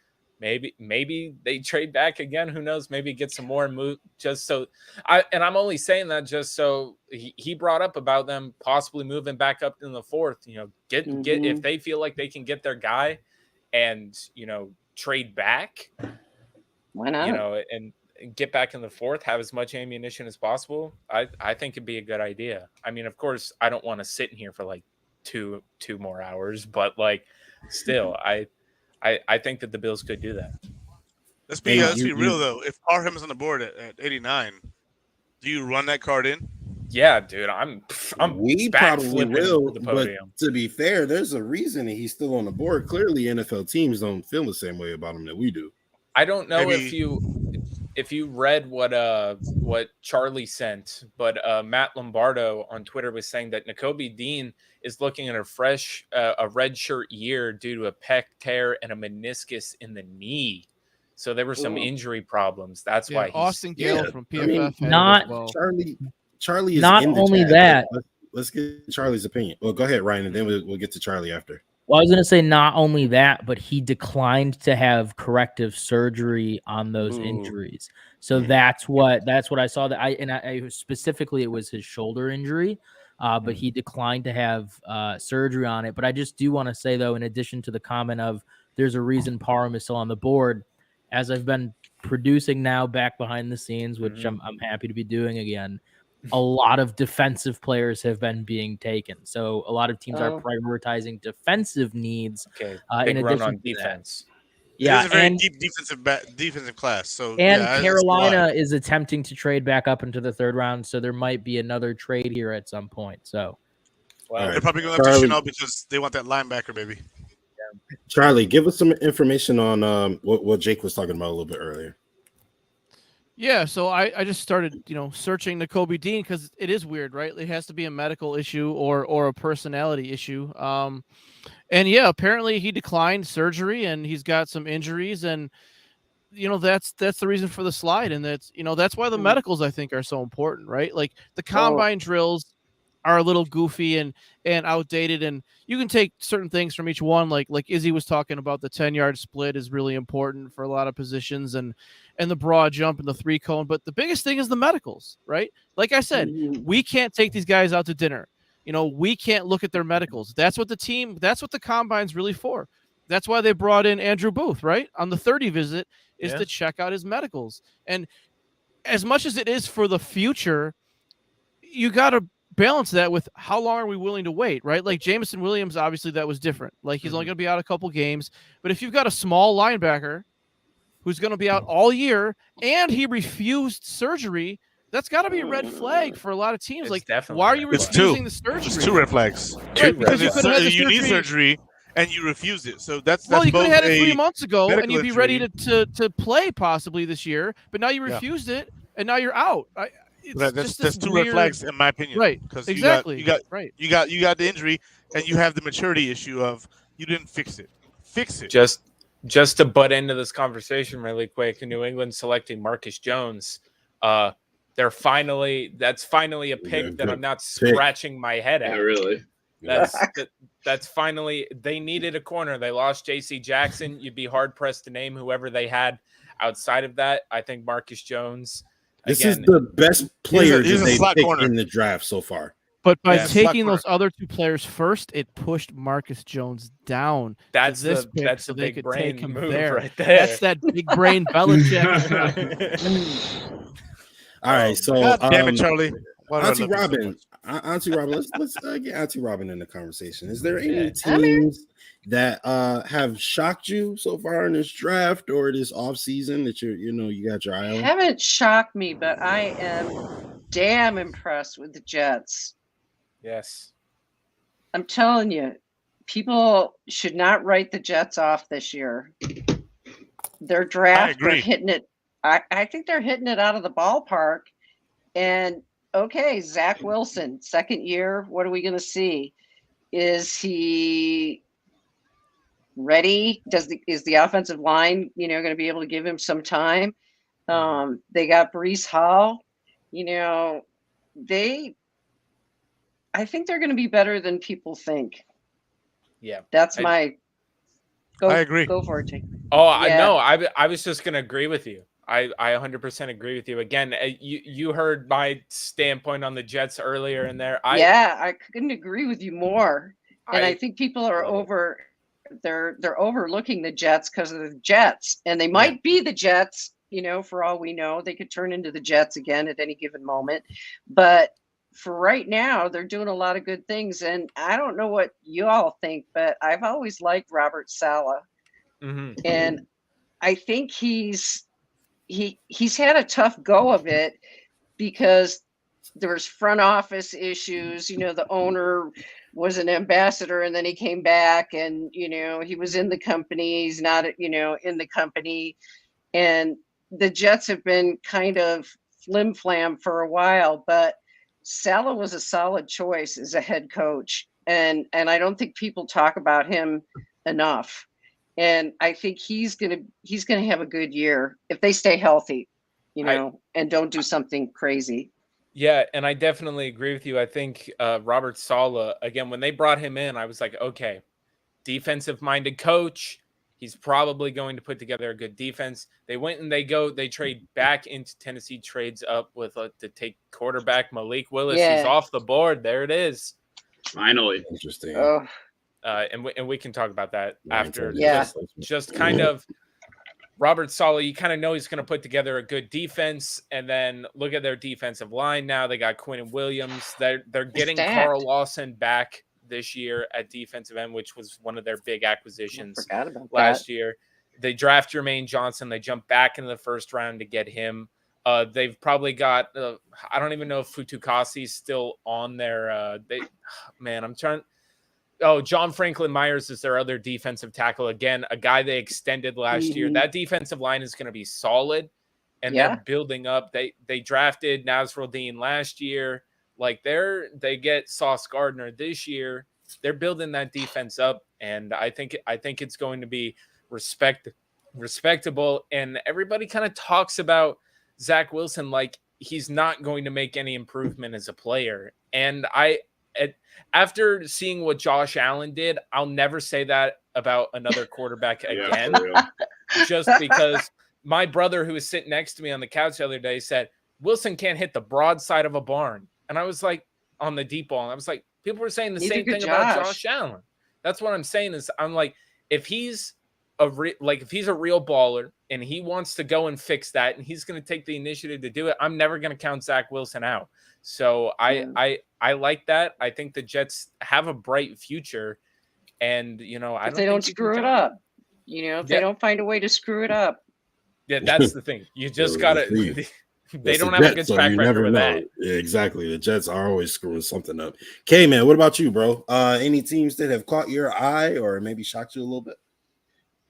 Maybe they trade back again. Who knows? Maybe get some more move just so. I'm only saying that just so he brought up about them possibly moving back up in the 4th. Get if they feel like they can get their guy, and trade back. Why not? And get back in the 4th, have as much ammunition as possible. I think it'd be a good idea. I mean, of course, I don't want to sit in here for like two more hours, but like still, I think that the Bills could do that. Let's be real though. If Parham is on the board at 89, do you run that card in? Yeah, dude. We probably will, but to be fair, there's a reason he's still on the board. Clearly, NFL teams don't feel the same way about him that we do. I don't know if you read what Charlie sent, but Matt Lombardo on Twitter was saying that Nakobe Dean is looking at a red shirt year due to a pec tear and a meniscus in the knee. So there were some injury problems. That's why Austin Gale from PFF. Charlie is not in the only chat. that. Let's get Charlie's opinion. Well, go ahead, Ryan, and then we'll get to Charlie after. Well, I was going to say not only that, but he declined to have corrective surgery on those injuries. So that's what I saw. That I specifically, it was his shoulder injury, but he declined to have surgery on it. But I just do want to say, though, in addition to the comment of there's a reason Parham is still on the board, as I've been producing now back behind the scenes, which I'm happy to be doing again. A lot of defensive players have been being taken. So a lot of teams are prioritizing defensive needs. Okay. In Big addition run on to defense. Yeah. It's a very deep defensive class. So Carolina is attempting to trade back up into the 3rd round. So there might be another trade here at some point. So they're probably going to Chanel because they want that linebacker, baby. Charlie, give us some information on what Jake was talking about a little bit earlier. Yeah, so I just started, searching Nakobe Dean because it is weird, right? It has to be a medical issue or a personality issue. And yeah, apparently he declined surgery and he's got some injuries, and that's the reason for the slide, and that's why the medicals I think are so important, right? Like the combine drills, are a little goofy and outdated, and you can take certain things from each one. Like Izzy was talking about, the 10-yard split is really important for a lot of positions, and the broad jump and the 3-cone. But the biggest thing is the medicals, right? Like I said, we can't take these guys out to dinner. We can't look at their medicals. That's what the combine's really for. That's why they brought in Andrew Booth, right? On the 30 visit is to check out his medicals. And as much as it is for the future, you got to balance that with how long are we willing to wait, right? Like Jameson Williams, obviously that was different. Like he's only going to be out a couple games. But if you've got a small linebacker who's going to be out all year and he refused surgery, that's got to be a red flag for a lot of teams. Like, why are you refusing the surgery? It's 2 red flags. Right, because you need surgery and you refuse it. So that's you could both have had it 3 months ago and you'd be injury. ready to play possibly this year. But now you refused it and now you're out. That's 2 red flags in my opinion. Right. Because exactly. You got right. You got the injury and you have the maturity issue of you didn't fix it. Fix it. Just to butt into this conversation really quick, New England selecting Marcus Jones. That's finally a pick that I'm not scratching my head at. Yeah, really. That's finally, they needed a corner. They lost J.C. Jackson. You'd be hard pressed to name whoever they had outside of that. I think Marcus Jones. This is the best player that they picked in the draft so far. But by taking those other 2 players first, it pushed Marcus Jones down. That's the big brain move right there. That's that big brain Belichick. All right, so damn it, Charlie. Auntie Robin, let's get Auntie Robin in the conversation. Is there any teams that have shocked you so far in this draft or this off season that you got your eye on? Haven't shocked me, but I am damn impressed with the Jets. Yes. I'm telling you, people should not write the Jets off this year. Their draft, they're hitting it. I think they're hitting it out of the ballpark. And okay, Zach Wilson, 2nd year. What are we going to see? Is he ready? Is the offensive line, going to be able to give him some time? They got Breece Hall. I think they're going to be better than people think. Yeah, that's I agree. Go for it, Jake. Oh, I was just going to agree with you. I 100% agree with you. Again, you heard my standpoint on the Jets earlier in there. I couldn't agree with you more. And I think people are they're overlooking the Jets because of the Jets, and they might be the Jets. For all we know, they could turn into the Jets again at any given moment. But for right now, they're doing a lot of good things. And I don't know what you all think, but I've always liked Robert Saleh. Mm-hmm. And I think he's had a tough go of it because there was front office issues. The owner was an ambassador and then he came back and, he was in the company. He's not, in the company. And the Jets have been kind of flim flam for a while, but Saleh was a solid choice as a head coach. And I don't think people talk about him enough. And I think he's gonna have a good year if they stay healthy, and don't do something crazy. Yeah, and I definitely agree with you. I think Robert Saleh, again, when they brought him in, I was like, okay, defensive-minded coach. He's probably going to put together a good defense. They went and they trade back into Tennessee, trades up with to take quarterback Malik Willis. Yeah. He's off the board. There it is. Finally. Interesting. Oh. And we can talk about that after. Yeah. Just kind of Robert Saleh, you kind of know he's going to put together a good defense, and then look at their defensive line now. They got Quinn Williams. They're getting Carl Lawson back this year at defensive end, which was one of their big acquisitions last year. They draft Jermaine Johnson. They jump back into the first round to get him. They've probably got I don't even know if Futukasi's still on their John Franklin Myers is their other defensive tackle. Again, a guy they extended last year. That defensive line is going to be solid, and they're building up. They drafted Nasruddin last year. Like they get Sauce Gardner this year. They're building that defense up, and I think it's going to be respectable. And everybody kind of talks about Zach Wilson like he's not going to make any improvement as a player. And I after seeing what Josh Allen did, I'll never say that about another quarterback again. Just because my brother, who was sitting next to me on the couch the other day, said Wilson can't hit the broadside of a barn, and I was like, on the deep ball, and I was like, people were saying the same thing about Josh Allen. That's what I'm saying is, I'm like, if he's if he's a real baller and he wants to go and fix that, and he's going to take the initiative to do it, I'm never going to count Zach Wilson out. So I like that. I think the Jets have a bright future, and if they don't screw it up, if they don't find a way to screw it up. Yeah, that's the thing. You just gotta. They don't have a good track record with that. Yeah, exactly. The Jets are always screwing something up. Okay, man, what about you, bro? Any teams that have caught your eye or maybe shocked you a little bit?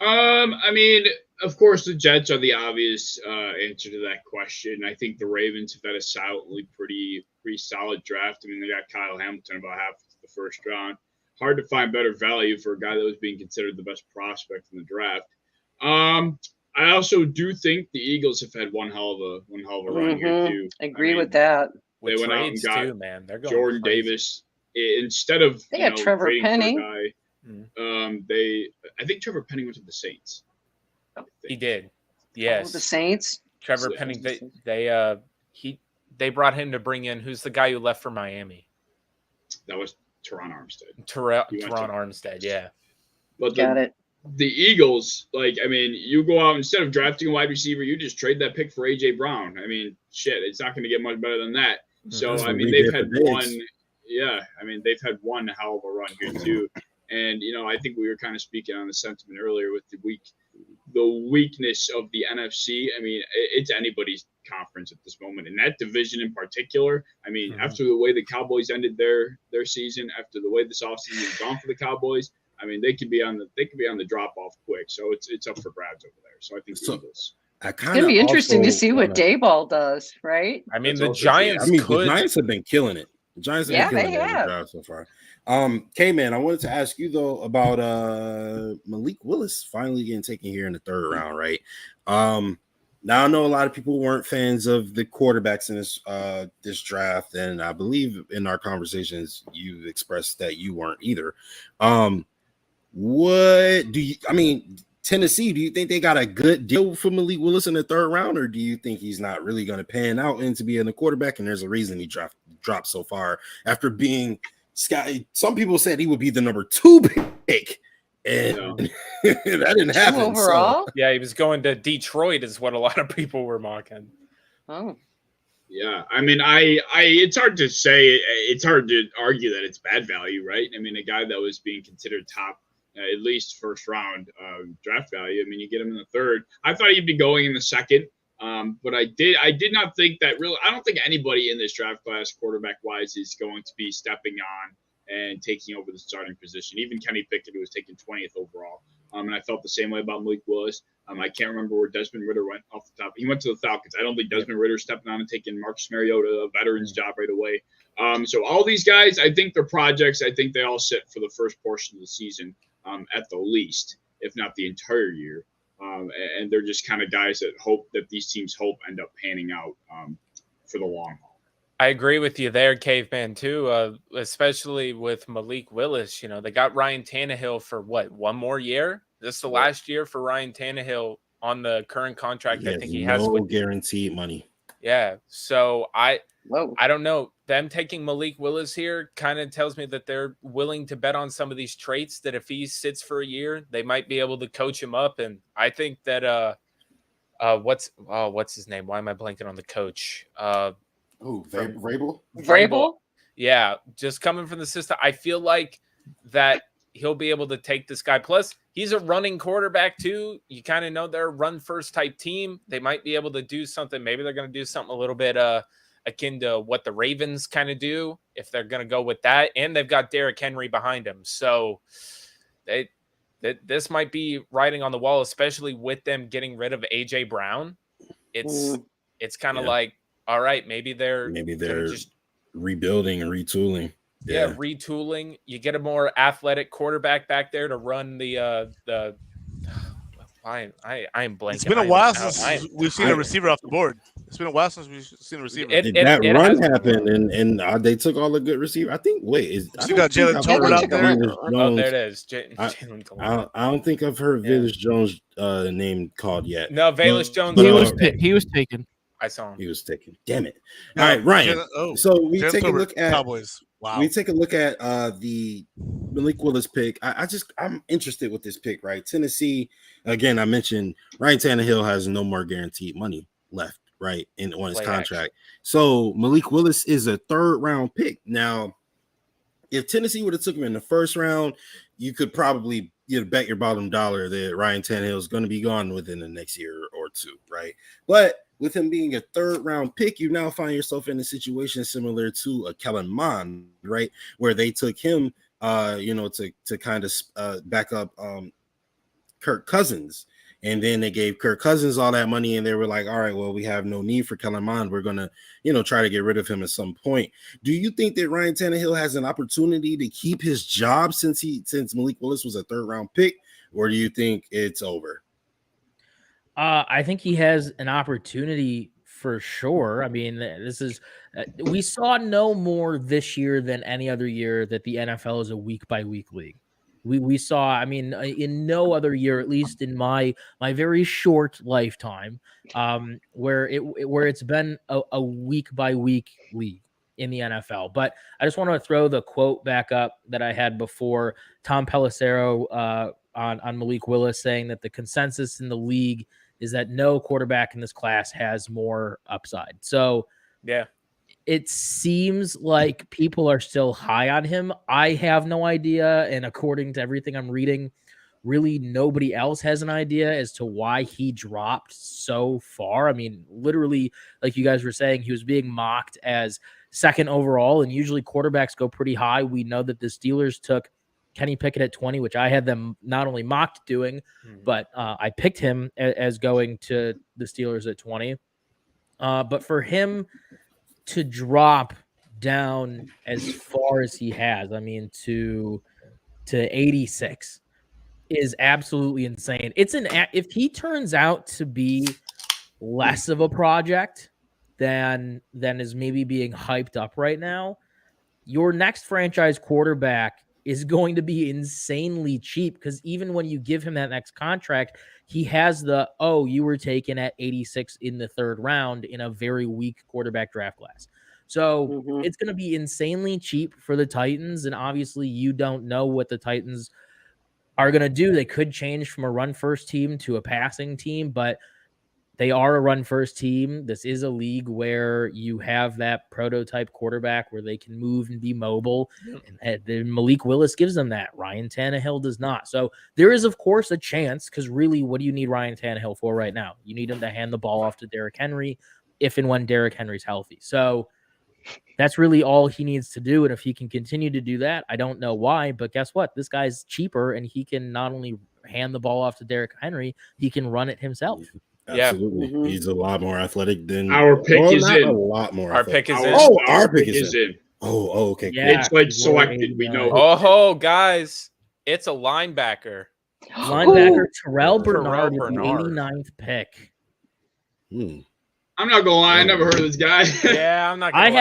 I mean, of course, the Jets are the obvious answer to that question. I think the Ravens have had a silently pretty solid draft. I mean, they got Kyle Hamilton about half the first round. Hard to find better value for a guy that was being considered the best prospect in the draft. I also do think the Eagles have had one hell of a run here too. Agree with that. They went out and got too, man. They're going Jordan crazy. Davis instead of they got Trevor Penning. I think Trevor Penning went to the Saints. He did. Yes. The Saints. Trevor Penning. They brought him to bring in who's the guy who left for Miami. That was Teron Armstead. Teron Armstead. Yeah. But got it. The Eagles, you go out instead of drafting a wide receiver, you just trade that pick for AJ Brown. I mean, shit, it's not going to get much better than that. So I mean, they've had one. Yeah, I mean, they've had one hell of a run here too. And I think we were kind of speaking on the sentiment earlier with the weakness of the NFC. I mean, it's anybody's conference at this moment. In that division in particular, I mean, after the way the Cowboys ended their season, after the way this offseason has gone for the Cowboys, I mean, they could be on the drop off quick. So it's up for grabs over there. So I think the Eagles. It's gonna be interesting to see what Dayball does, right? I mean, the Giants. The Giants have been killing it. The Giants have been killing it in the draft so far. K-Man, I wanted to ask you though about Malik Willis finally getting taken here in the third round, right? Now I know a lot of people weren't fans of the quarterbacks in this draft, and I believe in our conversations you expressed that you weren't either. What do you? I mean, Tennessee, do you think they got a good deal for Malik Willis in the third round, or do you think he's not really going to pan out into being a quarterback? And there's a reason he dropped so far after being. Some people said he would be the number 2 pick, and that didn't happen. Overall, so. Yeah, he was going to Detroit, is what a lot of people were mocking. Oh, yeah. I mean, it's hard to say. It's hard to argue that it's bad value, right? I mean, a guy that was being considered top, at least first round draft value. I mean, you get him in the third. I thought he'd be going in the second. But I did not think that really. I don't think anybody in this draft class, quarterback wise, is going to be stepping on and taking over the starting position. Even Kenny Pickett, who was taken 20th overall, and I felt the same way about Malik Willis. I can't remember where Desmond Ridder went off the top. He went to the Falcons. I don't think Desmond Ridder stepping on and taking Marcus Mariota, a veteran's job right away. So all these guys, I think they're projects. I think they all sit for the first portion of the season, at the least, if not the entire year. And they're just kind of guys that these teams hope end up panning out for the long haul. I agree with you there, Caveman, too, especially with Malik Willis. They got Ryan Tannehill for what, 1 more year? This is the last year for Ryan Tannehill on the current contract. I think he has no guaranteed money. Yeah. So I don't know. Them taking Malik Willis here kind of tells me that they're willing to bet on some of these traits, that if he sits for a year, they might be able to coach him up. And I think that what's his name? Why am I blanking on the coach? Vrabel? Yeah, just coming from the system. I feel like that he'll be able to take this guy. Plus, he's a running quarterback too. You kind of know they're a run first type team. They might be able to do something. Maybe they're going to do something a little bit akin to what the Ravens kind of do, if they're going to go with that. And they've got Derrick Henry behind him. So this might be writing on the wall, especially with them getting rid of AJ Brown. It's kind of like, all right, maybe they're just rebuilding and retooling. Yeah, retooling. You get a more athletic quarterback back there to run the I am blanking. It's been a while since we've seen a receiver off the board. It's been a while since we've seen a receiver. That run happened, and they took all the good receivers. I think. Wait, I you got Jalen Tolbert out there? Oh, there it is. I don't think I've heard Velus Jones' name called yet. No, Velus Jones. He was taken. I saw him. He was taken. Damn it! All right, Ryan. So we take a look at Cowboys. Wow. We take a look at the Malik Willis pick. I'm interested with this pick. Right, Tennessee. Again, I mentioned Ryan Tannehill has no more guaranteed money left. Right, on his contract. So Malik Willis is a 3rd round pick. Now, if Tennessee would have took him in the 1st round, you could probably bet your bottom dollar that Ryan Tannehill is going to be gone within the next year or two, right? But with him being a 3rd round pick, you now find yourself in a situation similar to a Kellen Mond, right, where they took him, to kind of back up Kirk Cousins. And then they gave Kirk Cousins all that money, and they were like, all right, well, we have no need for Kellen Mond. We're going to, try to get rid of him at some point. Do you think that Ryan Tannehill has an opportunity to keep his job since Malik Willis was a 3rd round pick, or do you think it's over? I think he has an opportunity for sure. I mean, we saw no more this year than any other year that the NFL is a week-by-week league. We saw, I mean, in no other year, at least in my very short lifetime, where it's been a week-by-week league in the NFL. But I just want to throw the quote back up that I had before. Tom Pelissero on Malik Willis saying that the consensus in the league is that no quarterback in this class has more upside. So yeah, it seems like people are still high on him. I have no idea. And according to everything I'm reading, really nobody else has an idea as to why he dropped so far. I mean, literally, like you guys were saying, he was being mocked as 2nd overall, and usually quarterbacks go pretty high. We know that the Steelers took Kenny Pickett at 20, which I had them not only mocked doing, but I picked him as going to the Steelers at 20. But for him to drop down as far as he has, I mean, to 86 is absolutely insane. If he turns out to be less of a project than is maybe being hyped up right now, your next franchise quarterback is going to be insanely cheap, because even when you give him that next contract, he has you were taken at 86 in the 3rd round in a very weak quarterback draft class. So it's going to be insanely cheap for the Titans. And obviously you don't know what the Titans are going to do. They could change from a run-first team to a passing team, but they are a run-first team. This is a league where you have that prototype quarterback where they can move and be mobile. And Malik Willis gives them that. Ryan Tannehill does not. So there is, of course, a chance, because really, what do you need Ryan Tannehill for right now? You need him to hand the ball off to Derrick Henry if and when Derrick Henry's healthy. So that's really all he needs to do. And if he can continue to do that, I don't know why, but guess what? This guy's cheaper, and he can not only hand the ball off to Derrick Henry, he can run it himself. Absolutely. He's a lot more athletic than our pick is in. A lot more. Our pick is in. Oh, our pick is in. Oh, okay. Yeah, it's like selected. We know. Oh, guys, it's a linebacker. Linebacker Terrell Bernard with the 89th pick. I'm not gonna lie, I never heard of this guy. Yeah, I'm not gonna lie.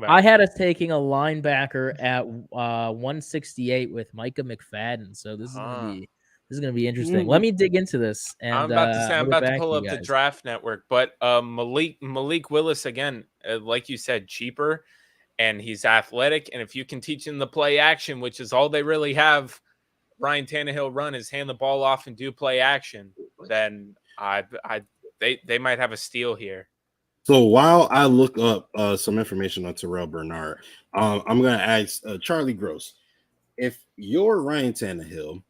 I had us taking a linebacker at 168 with Micah McFadden. So this is gonna be interesting. Let me dig into this. And I'm about to pull up the Draft Network, but Malik Willis again, like you said, cheaper, and he's athletic. And if you can teach him the play action, which is all they really have Ryan Tannehill run, is hand the ball off and do play action, then they might have a steal here. So while I look up some information on Terrell Bernard, I'm going to ask Charlie Gross, if you're Ryan Tannehill,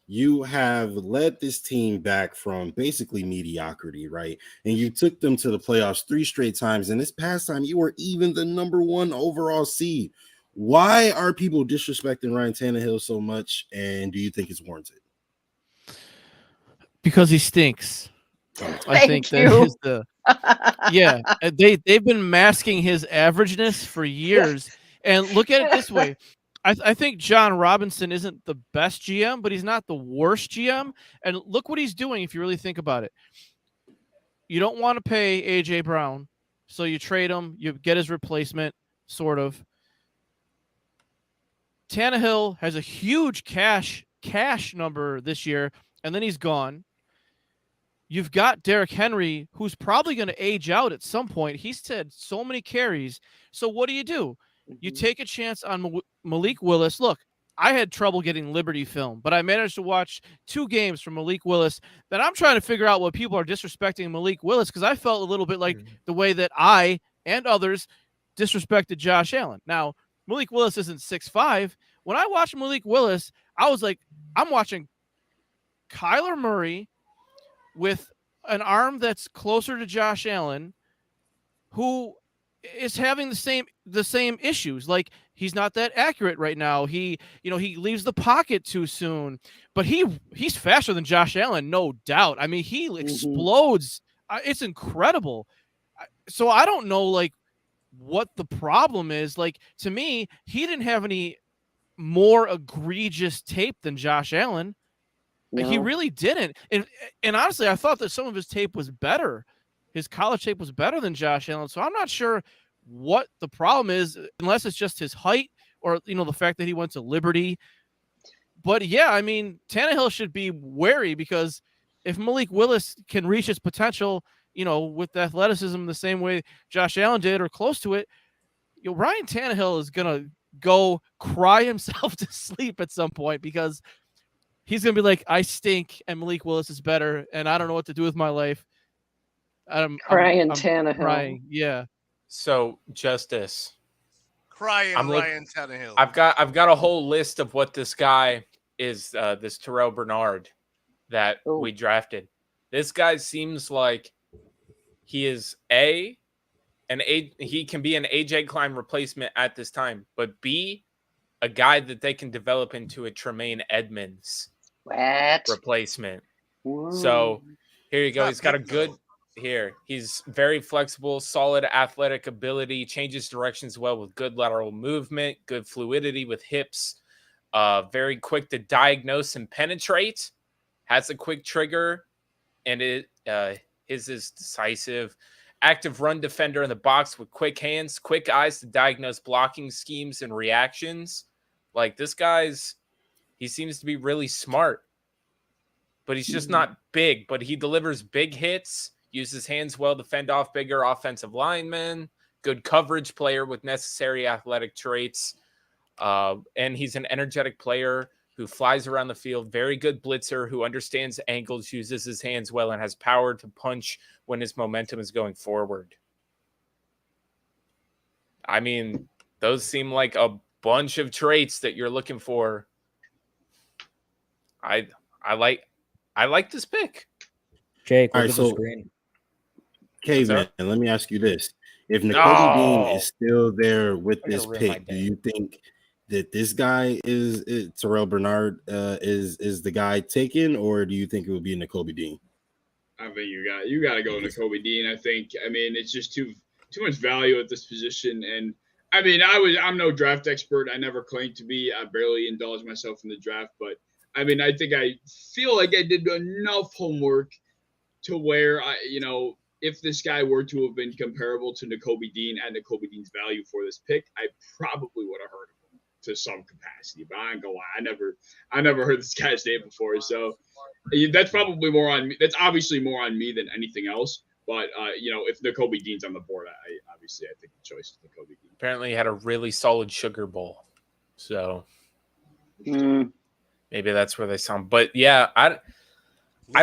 you have led this team back from basically mediocrity, right? And you took them to the playoffs 3 straight times. And this past time, you were even the #1 overall seed. Why are people disrespecting Ryan Tannehill so much? And do you think it's warranted? Because he stinks. I think that is they've been masking his averageness for years. And look at it this way. I think John Robinson isn't the best GM, but he's not the worst GM. And look what he's doing if you really think about it. you don't want to pay A.J. Brown, so you trade him, you get his replacement, sort of. Tannehill has a huge cash number this year, and then he's gone. You've got Derrick Henry, who's probably going to age out at some point. He's had so many carries. So what do? You take a chance on Malik Willis. Look, I had trouble getting Liberty film, but I managed to watch 2 games from Malik Willis. Then I'm trying to figure out what people are disrespecting Malik Willis, because I felt a little bit like the way that I and others disrespected Josh Allen. Now, Malik Willis isn't 6'5". When I watched Malik Willis, I was like, I'm watching Kyler Murray with an arm that's closer to Josh Allen, who is having the same issues. Like, he's not that accurate right now. He leaves the pocket too soon, but he's faster than Josh Allen, no doubt. I mean, he explodes. It's incredible. So I don't know, like, what the problem is. Like, to me, he didn't have any more egregious tape than Josh Allen. No. He really didn't. And honestly, I thought that some of his tape was better. His college tape was better than Josh Allen. So I'm not sure what the problem is, unless it's just his height or, the fact that he went to Liberty. But yeah, I mean, Tannehill should be wary, because if Malik Willis can reach his potential, with athleticism the same way Josh Allen did or close to it, Ryan Tannehill is going to go cry himself to sleep at some point, because he's going to be like, I stink and Malik Willis is better and I don't know what to do with my life. I'm Tannehill. Crying. Yeah. So, Justice. Crying Ryan Tannehill. I've got a whole list of what this guy is, this Terrell Bernard that we drafted. This guy seems like he is he can be an AJ Klein replacement at this time, but B, a guy that they can develop into a Tremaine Edmonds replacement. Whoa. So here you go. He's got a good here. He's very flexible, solid athletic ability, changes directions well with good lateral movement, good fluidity with hips, very quick to diagnose and penetrate, has a quick trigger, and is decisive. Active run defender in the box with quick hands, quick eyes to diagnose blocking schemes and reactions. Like, this he seems to be really smart, but he's just not big. But he delivers big hits, uses hands well to fend off bigger offensive linemen, good coverage player with necessary athletic traits. And he's an energetic player who flies around the field, very good blitzer who understands angles, uses his hands well, and has power to punch when his momentum is going forward. I mean, those seem like a bunch of traits that you're looking for. I like this pick. Jake, look at the screen. Caveman, let me ask you this. If Nakobe Dean is still there with this pick, do you think that this guy is Terrell Bernard is the guy taken, or do you think it would be Nakobe Dean? I think you got to go Nakobe Dean. I mean, it's just too much value at this position. And I mean, I'm no draft expert. I never claimed to be. I barely indulge myself in the draft, but I mean, I think I feel like I did enough homework to where if this guy were to have been comparable to Nakobe Dean at Nakobe Dean's value for this pick, I probably would have heard of him to some capacity. But I ain't gonna lie, I never heard this guy's name before. So that's probably more on me. That's obviously more on me than anything else. But if Nakobe Dean's on the board, I think the choice is Nakobe Dean. Apparently, he had a really solid Sugar Bowl, so maybe that's where they saw him. But yeah, I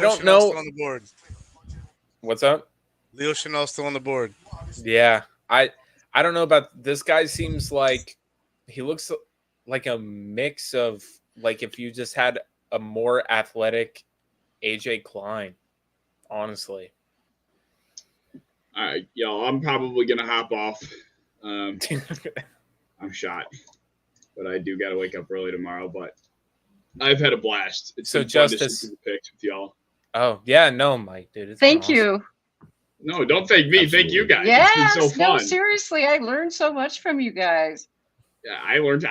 don't know. Still on the board. What's up? Leo Chanel still on the board. Yeah, I don't know about this guy. Seems like he looks like a mix of, like, if you just had a more athletic AJ Klein, honestly. All right, I'm probably gonna hop off. I'm shot, but I do got to wake up early tomorrow. But I've had a blast. It's so been Justice fun to the picks with y'all. Oh yeah, no, Mike, dude. Thank you. No, don't thank me. Absolutely. Thank you guys. Yes, it's been so fun. no, seriously, I learned so much from you guys. Yeah, I learned.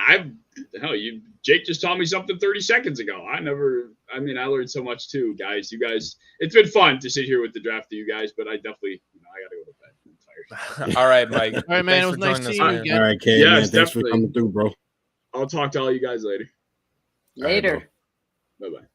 Jake just taught me something 30 seconds ago. I learned so much too, guys. You guys, it's been fun to sit here with the draft of you guys, but I definitely, I got to go to bed. I'm tired. All right, Mike. All right, man. It was nice seeing you again. All right, Kay, man. Thanks for coming through, bro. I'll talk to all you guys later. Later. Bye-bye.